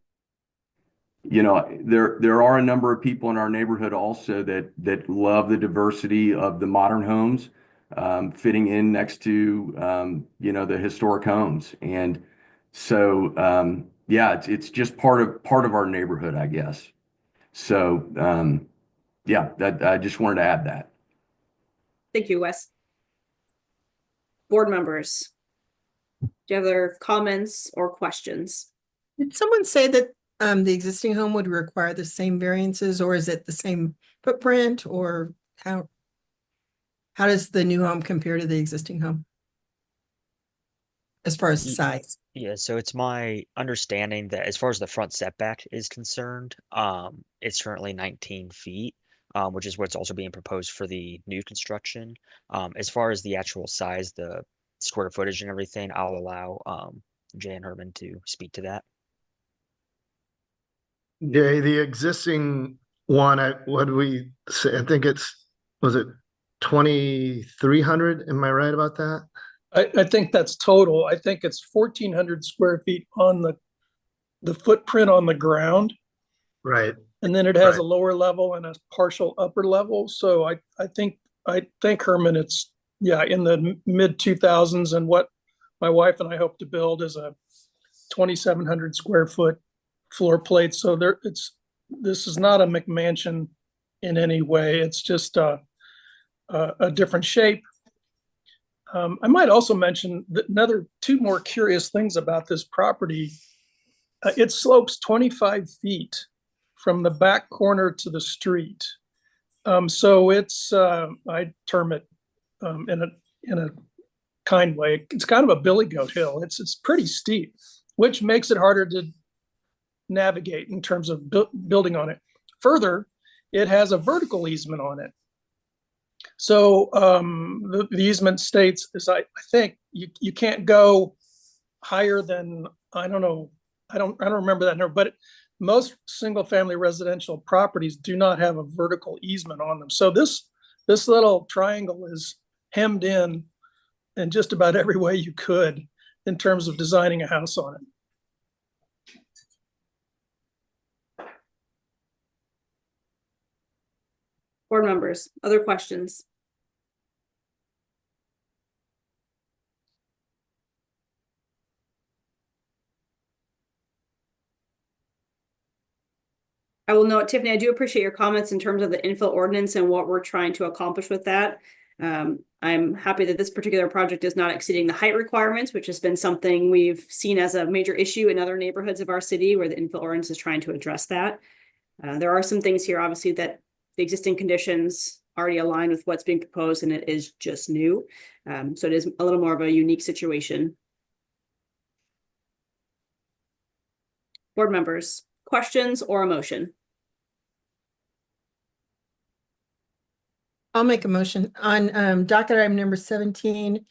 There are a number of people in our neighborhood also that love the diversity of the modern homes fitting in next to the historic homes, and so yeah, it's just part of our neighborhood, I guess. So yeah, that I just wanted to add that. Thank you, Wes. Board members, do you have other comments or questions? Did someone say that the existing home would require the same variances, or is it the same footprint, or how does the new home compare to the existing home as far as size? Yeah, so it's my understanding that as far as the front setback is concerned, it's currently 19 feet, which is what's also being proposed for the new construction. As far as the actual size, the square footage and everything, I'll allow Jay and Herman to speak to that. Jay, the existing one, what do we say? I think was it 2,300? Am I right about that? I think that's total. I think it's 1,400 square feet on the footprint on the ground. Right. And then it has a lower level and a partial upper level. So I think Herman, it's in the mid 2000s, and what my wife and I hope to build is a 2,700 square foot floor plate. So this is not a McMansion in any way. It's just a different shape. I might also mention that two more curious things about this property. It slopes 25 feet from the back corner to the street. So it's, I term it in a kind way, it's kind of a billy goat hill. It's pretty steep, which makes it harder to navigate in terms of building on it. Further, it has a vertical easement on it. So the easement states, is I think you can't go higher than, I don't know, I don't remember that number, but most single family residential properties do not have a vertical easement on them. So this little triangle is hemmed in just about every way you could in terms of designing a house on it. Board members, other questions? I will note, Tiffany, I do appreciate your comments in terms of the infill ordinance and what we're trying to accomplish with that. I'm happy that this particular project is not exceeding the height requirements, which has been something we've seen as a major issue in other neighborhoods of our city where the infill ordinance is trying to address that. There are some things here, obviously, that the existing conditions already align with what's being proposed, and it is just new. So it is a little more of a unique situation. Board members, questions or a motion? I'll make a motion on docket item number 17,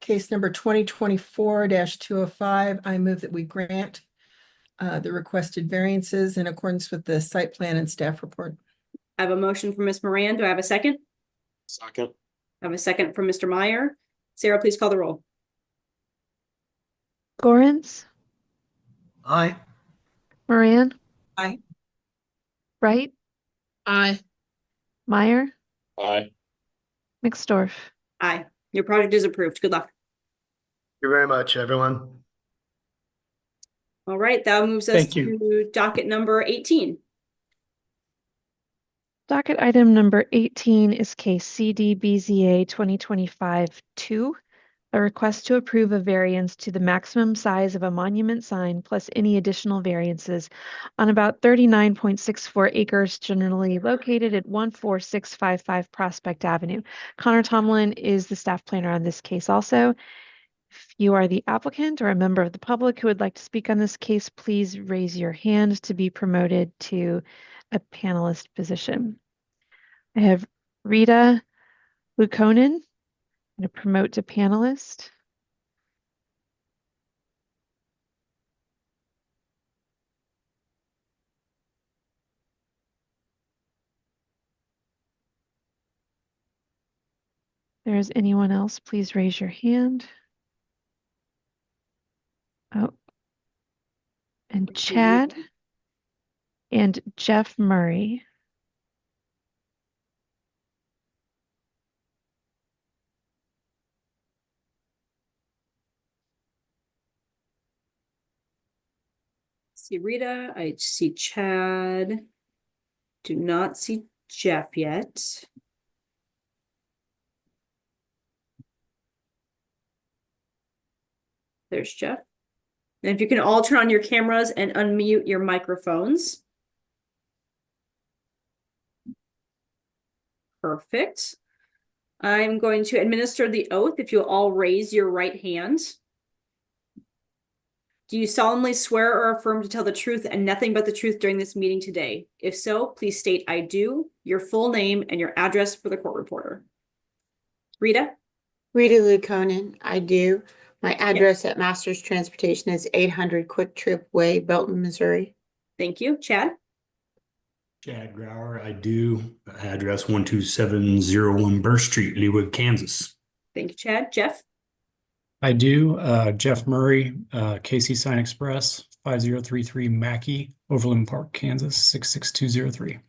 case number 2024-205. I move that we grant the requested variances in accordance with the site plan and staff report. I have a motion from Ms. Moran. Do I have a second? Second. I have a second from Mr. Meyer. Sarah, please call the roll. Gorens, Aye. Moran, Aye. Wright, Aye. Meyer, Aye. McStorf. Aye. Your project is approved. Good luck. Thank you very much, everyone. All right, that moves us Thank you. to docket number 18. Docket item number 18 is case CD-BZA 2025-2, a request to approve a variance to the maximum size of a monument sign plus any additional variances on about 39.64 acres generally located at 14655 Prospect Avenue. Connor Tomlin is the staff planner on this case also. If you are the applicant or a member of the public who would like to speak on this case, please raise your hand to be promoted to a panelist position. I have Rita Lukonen. I'm going to promote to panelist. If there's anyone else, please raise your hand. Oh, and Chad and Jeff Murray. See Rita, I see Chad. Do not see Jeff yet. There's Jeff. And if you can all turn on your cameras and unmute your microphones. Perfect. I'm going to administer the oath if you'll all raise your right hand. Do you solemnly swear or affirm to tell the truth and nothing but the truth during this meeting today? If so, please state I do, your full name, and your address for the court reporter. Rita? Rita Lukonen, I do. My address at Masters Transportation is 800 Quick Trip Way, Belton, Missouri. Thank you. Chad? Chad Grauer, I do. Address 12701 Burr Street, Leawood, Kansas. Thank you, Chad. Jeff? I do. Jeff Murray, KC Sign Express, 5033 Mackey, Overland Park, Kansas, 66203.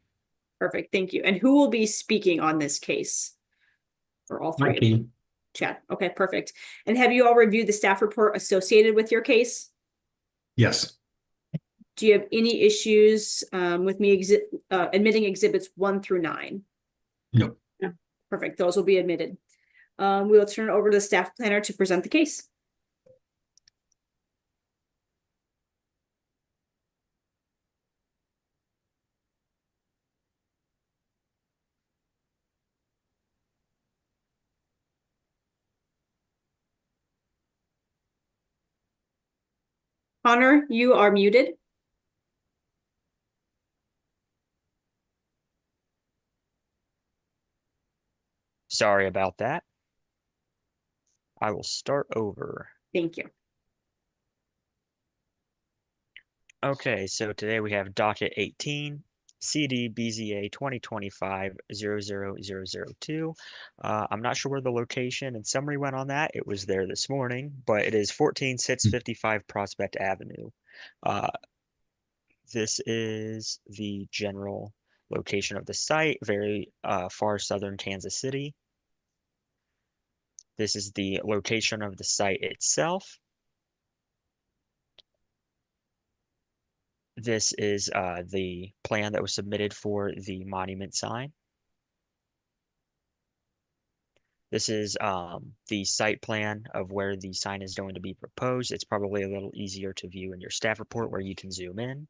Perfect. Thank you. And who will be speaking on this case? For all three of you? Chad. Okay, perfect. And have you all reviewed the staff report associated with your case? Yes. Do you have any issues with me admitting exhibits 1 through 9? No. No. Perfect. Those will be admitted. We will turn it over to the staff planner to present the case. Connor, you are muted. Sorry about that. I will start over. Thank you. Okay, so today we have docket 18, CD BZA 2025-00002. I'm not sure where the location and summary went on that. It was there this morning, but it is 14655 Prospect Avenue. This is the general location of the site, very far southern Kansas City. This is the location of the site itself. This is the plan that was submitted for the monument sign. This is the site plan of where the sign is going to be proposed. It's probably a little easier to view in your staff report where you can zoom in.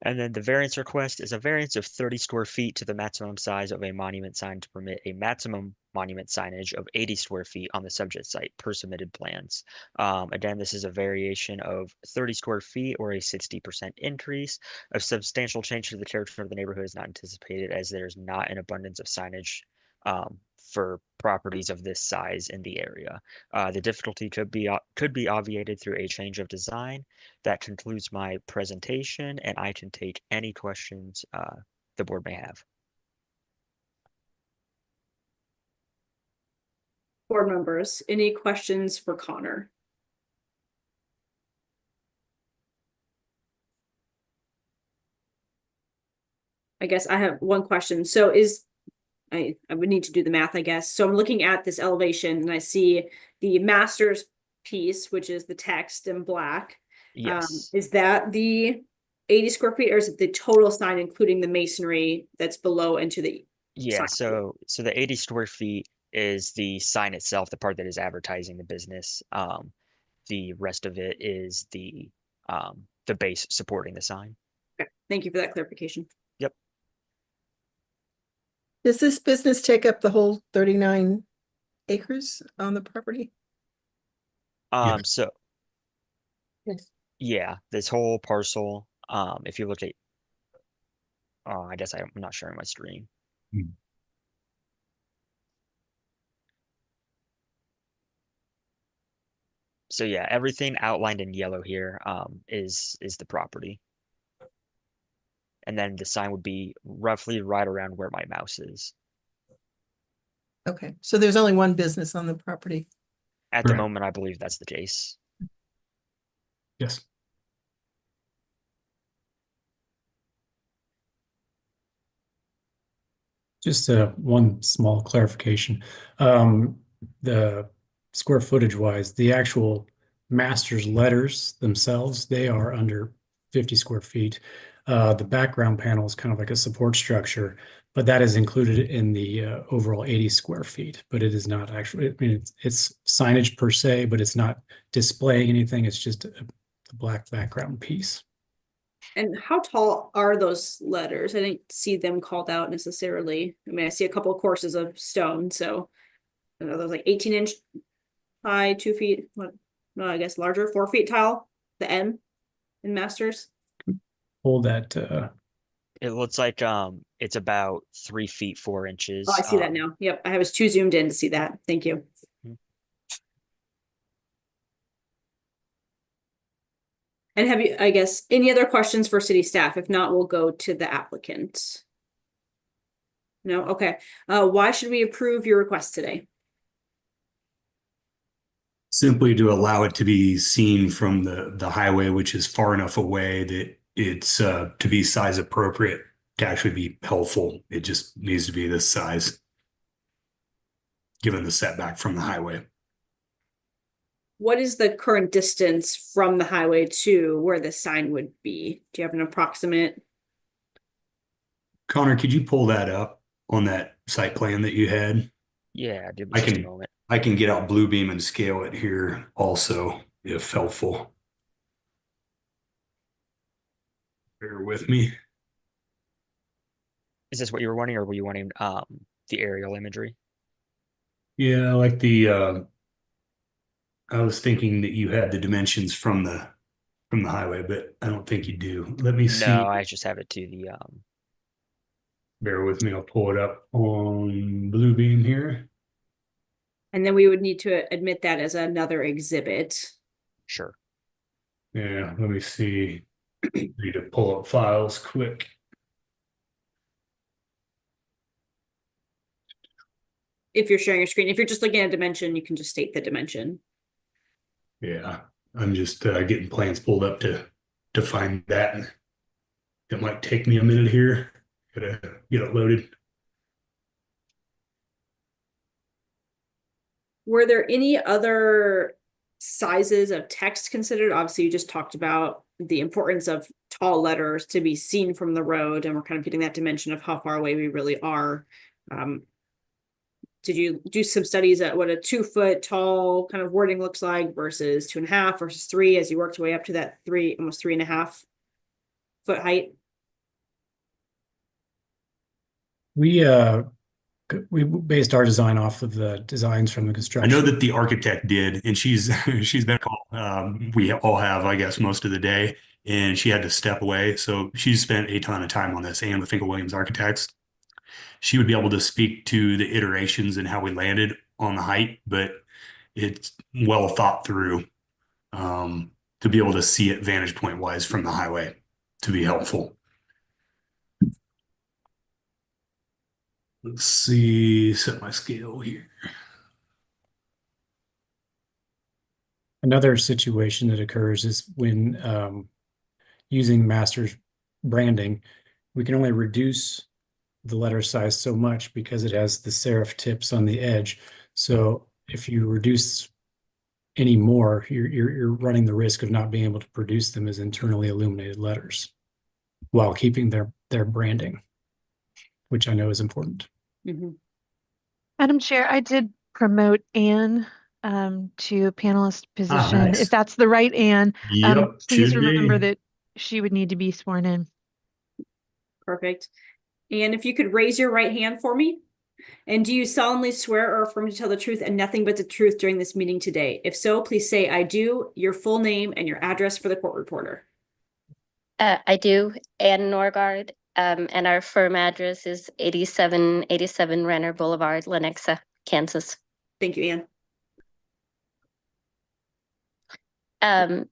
And then the variance request is a variance of 30 square feet to the maximum size of a monument sign to permit a maximum monument signage of 80 square feet on the subject site per submitted plans. Again, this is a variation of 30 square feet or a 60% increase. A substantial change to the character of the neighborhood is not anticipated as there's not an abundance of signage for properties of this size in the area. The difficulty could be obviated through a change of design. That concludes my presentation, and I can take any questions the board may have. Board members, any questions for Connor? I guess I have one question. So I would need to do the math, I guess. So I'm looking at this elevation and I see the master's piece, which is the text in black. Yes. Is that the 80 square feet, or is it the total sign, including the masonry that's below into the Yeah, sign? so the 80 square feet is the sign itself, the part that is advertising the business. The rest of it is the base supporting the sign. Okay. Thank you for that clarification. Yep. Does this business take up the whole 39 acres on the property? So Yes. yeah, this whole parcel, if you look at, I guess I'm not sharing my screen. So yeah, everything outlined in yellow here is the property. And then the sign would be roughly right around where my mouse is. Okay, so there's only one business on the property. At the moment, I believe that's the case. Yes. Just one small clarification. The square footage wise, the actual master's letters themselves, they are under 50 square feet. The background panel is kind of like a support structure, but that is included in the overall 80 square feet. But it is not actually, I mean, it's signage per se, but it's not displaying anything. It's just a black background piece. And how tall are those letters? I didn't see them called out necessarily. I mean, I see a couple of courses of stone, so are those like 18-inch high, 2 feet? What? No, I guess larger, 4 feet tall. The M in Masters. Hold that. It looks like it's about 3 feet 4 inches. Oh, I see that now. Yep, I was too zoomed in to see that. Thank you. And have you, I guess, any other questions for city staff? If not, we'll go to the applicant. No? Okay. Why should we approve your request today? Simply to allow it to be seen from the highway, which is far enough away that it's to be size appropriate to actually be helpful. It just needs to be this size, given the setback from the highway. What is the current distance from the highway to where the sign would be? Do you have an approximate? Connor, could you pull that up on that site plan that you had? Yeah, give me just a moment. I can get out Bluebeam and scale it here also, if helpful. Bear with me. Is this what you were wanting, or were you wanting the aerial imagery? Yeah, like I was thinking that you had the dimensions from the highway, but I don't think you do. Let me see. No, I just have it to the Bear with me, I'll pull it up on Bluebeam here. And then we would need to admit that as another exhibit. Sure. Yeah, let me see. Need to pull up files quick. If you're sharing your screen, if you're just looking at a dimension, you can just state the dimension. Yeah, I'm just getting plans pulled up to find that. It might take me a minute here. Gotta get it loaded. Were there any other sizes of text considered? Obviously, you just talked about the importance of tall letters to be seen from the road, and we're kind of getting that dimension of how far away we really are. did you do some studies at what a 2-foot tall kind of wording looks like versus 2.5 versus 3 as you worked your way up to that 3, almost 3.5 foot height? We based our design off of the designs from the I construction. know that the architect did, and she's been called. We all have, I guess, most of the day, and she had to step away. So she's spent a ton of time on this, and with Finkel Williams Architects, she would be able to speak to the iterations and how we landed on the height, but it's well thought through to be able to see it vantage point wise from the highway to be helpful. Let's see, set my scale here. Another situation that occurs is when using Masters branding, we can only reduce the letter size so much because it has the serif tips on the edge. So if you reduce any more, you're running the risk of not being able to produce them as internally illuminated letters while keeping their branding, which I know is important. Mm-hmm. Madam Chair, I did promote Anne to a panelist position. Nice. If that's the right Anne, Yep, please should remember be. that she would need to be sworn in. Perfect. And if you could raise your right hand for me. And do you solemnly swear or affirm to tell the truth and nothing but the truth during this meeting today? If so, please say I do, your full name and your address for the court reporter. I do, Ann Norgard, and our firm address is 8787 Renner Boulevard, Lenexa, Kansas. Thank you, Ann.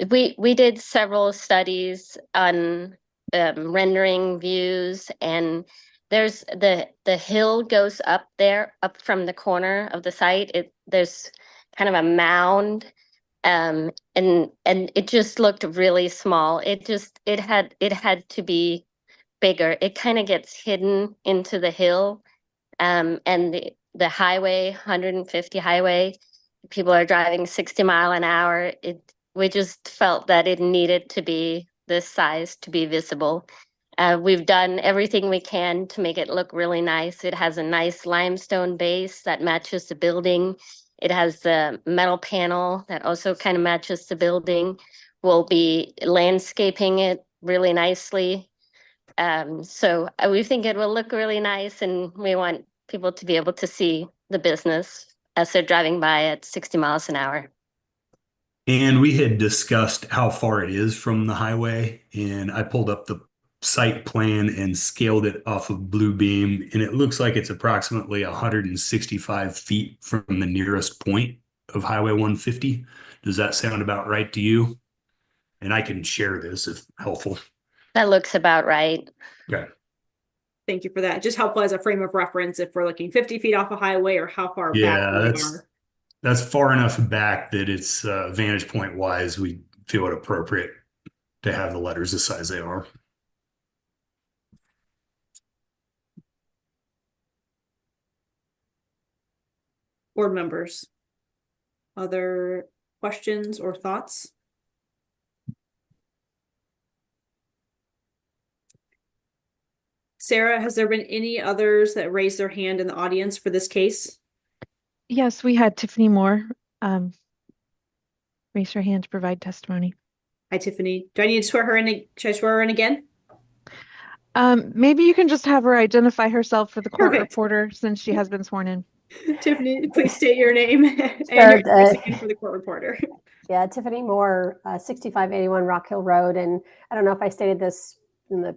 We did several studies on rendering views, and there's the hill goes up there, up from the corner of the site. There's kind of a mound, and it just looked really small. It had to be bigger. It kind of gets hidden into the hill, and the highway, 150 highway, people are driving 60 mile an hour. We just felt that it needed to be this size to be visible. We've done everything we can to make it look really nice. It has a nice limestone base that matches the building. It has the metal panel that also kind of matches the building. We'll be landscaping it really nicely. So we think it will look really nice, and we want people to be able to see the business as they're driving by at 60 miles an hour. And we had discussed how far it is from the highway, and I pulled up the site plan and scaled it off of Bluebeam, and it looks like it's approximately 165 feet from the nearest point of Highway 150. Does that sound about right to you? And I can share this if helpful. That looks about right. Okay. Thank you for that. Just helpful as a frame of reference if we're looking 50 feet off a highway or how far back we are. That's far enough back that it's vantage point wise, we feel it appropriate to have the letters the size they are. Board members, other questions or thoughts? Sarah, has there been any others that raised their hand in the audience for this case? Yes, we had Tiffany Moore raise her hand to provide testimony. Hi, Tiffany. Do I need to swear her in? Should I swear her in again? Maybe you can just have her identify herself for the court Perfect. reporter since she has been sworn in. Tiffany, please state your name and Sure, your address again for the court reporter. Yeah, Tiffany Moore, 6581 Rock Hill Road. And I don't know if I stated this in the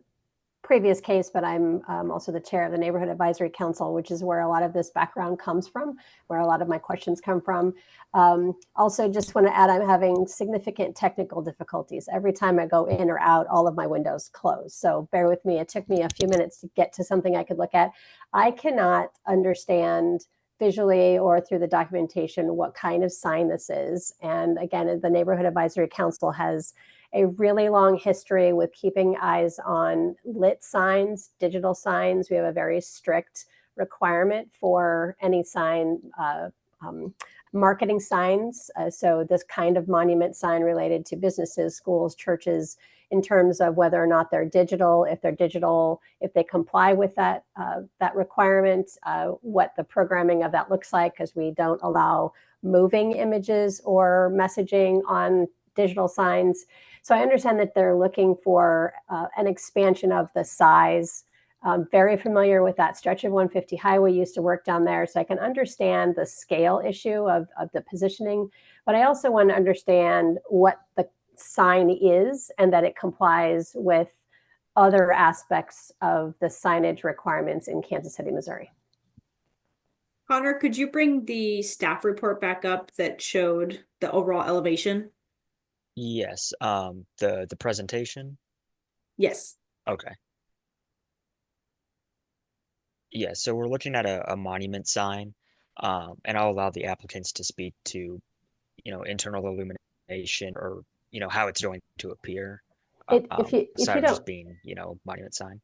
previous case, but I'm also the chair of the Neighborhood Advisory Council, which is where a lot of this background comes from, where a lot of my questions come from. Also, just want to add, I'm having significant technical difficulties. Every time I go in or out, all of my windows close. So bear with me. It took me a few minutes to get to something I could look at. I cannot understand visually or through the documentation what kind of sign this is. And again, the Neighborhood Advisory Council has a really long history with keeping eyes on lit signs, digital signs. We have a very strict requirement for any sign, marketing signs. So this kind of monument sign related to businesses, schools, churches in terms of whether or not they're digital, if they comply with that requirement, what the programming of that looks like, because we don't allow moving images or messaging on digital signs. So I understand that they're looking for an expansion of the size. Very familiar with that stretch of 150 highway, used to work down there, so I can understand the scale issue of the positioning, but I also want to understand what the sign is and that it complies with other aspects of the signage requirements in Kansas City, Missouri. Connor, could you bring the staff report back up that showed the overall elevation? Yes, the presentation. Yes. Okay. Yeah, so we're looking at a monument sign, and I'll allow the applicants to speak to, internal illumination or, how it's going to appear. If you aside of just don't, being, monument sign.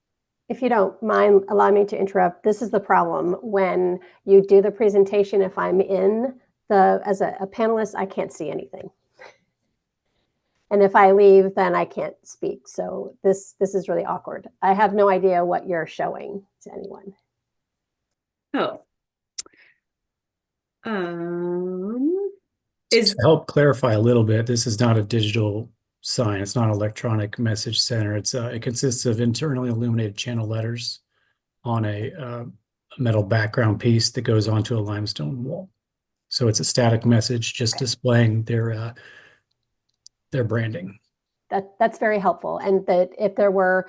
if you don't mind, allow me to interrupt. This is the problem when you do the presentation. If I'm in as a panelist, I can't see anything. And if I leave, then I can't speak. So this is really awkward. I have no idea what you're showing to anyone. Oh. To help clarify a little bit, this is not a digital sign. It's not an electronic message center. It consists of internally illuminated channel letters on a metal background piece that goes onto a limestone wall. So it's a static message just displaying their branding. That's very helpful. And that if there were,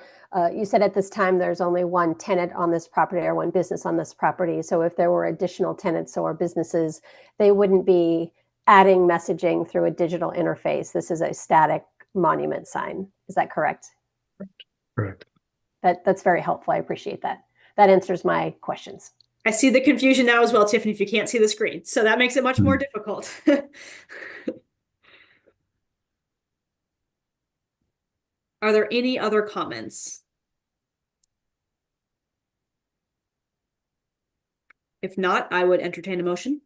you said at this time there's only one tenant on this property or one business on this property. So if there were additional tenants or businesses, they wouldn't be adding messaging through a digital interface. This is a static monument sign. Is that correct? Correct. That's very helpful. I appreciate that. That answers my questions. I see the confusion now as well, Tiffany, if you can't see the screen. So that makes it much more difficult. Are there any other comments? If not, I would entertain a motion.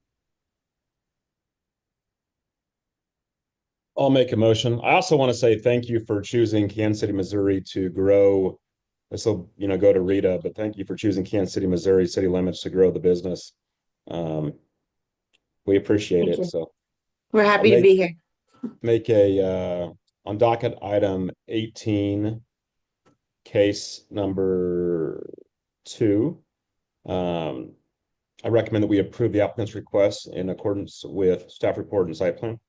I'll make a motion. I also want to say thank you for choosing Kansas City, Missouri to grow. This will, go to Rita, but thank you for choosing Kansas City, Missouri city limits to grow the business. We appreciate Thank it. you. So We're happy to be here. Make on docket item 18, case number 2. I recommend that we approve the applicant's request in accordance with staff report and site plan.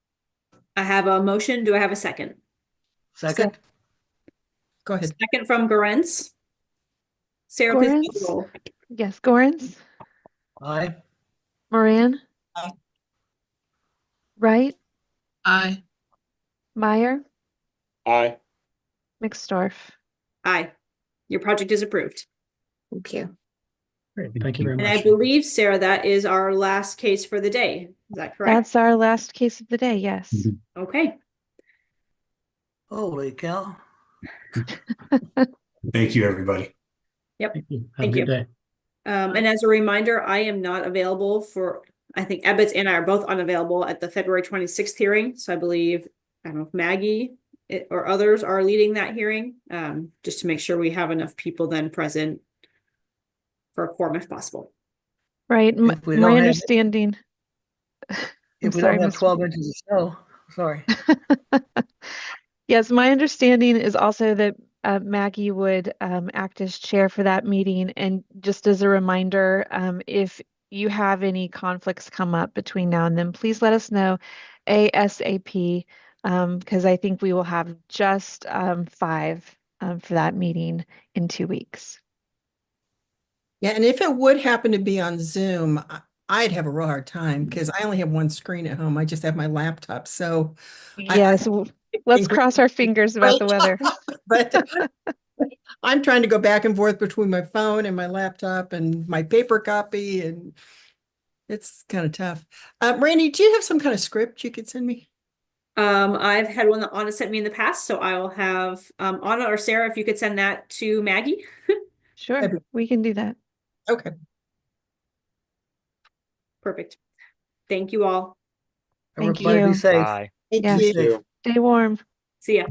I have a motion. Do I have a second? Second. Go ahead. Second from Gorenz. Sarah, please call the roll. Yes, Gorenz. Aye. Moran. Aye. Wright. Aye. Meyer. Aye. McStorf. Aye. Your project is approved. Thank you. Great. Thank you very much. And I believe, Sarah, that is our last case for the day. Is that correct? That's our last case of the day. Yes. Okay. Holy cow. Thank you, everybody. Yep. Thank you. Have Thank a good you. day. And as a reminder, I am not available I think Ebbets and I are both unavailable at the February 26th hearing. So I believe, I don't know if Maggie or others are leading that hearing, just to make sure we have enough people then present for a quorum if possible. Right. My understanding. If we don't have 12 inches of snow, sorry. Yes, my understanding is also that Maggie would act as chair for that meeting. And just as a reminder, if you have any conflicts come up between now and then, please let us know ASAP, because I think we will have just 5 for that meeting in 2 weeks. Yeah, and if it would happen to be on Zoom, I'd have a real hard time because I only have one screen at home. I just have my laptop. So yes, let's cross our fingers about the weather. But I'm trying to go back and forth between my phone and my laptop and my paper copy, and it's kind of tough. Randy, do you have some kind of script you could send me? I've had one that Anna sent me in the past, so I will have Anna or Sarah, if you could send that to Maggie. Sure, we can do that. Okay. Perfect. Thank you all. Thank Everybody you. be safe. Bye. Thank Yes. you. Stay warm. See ya.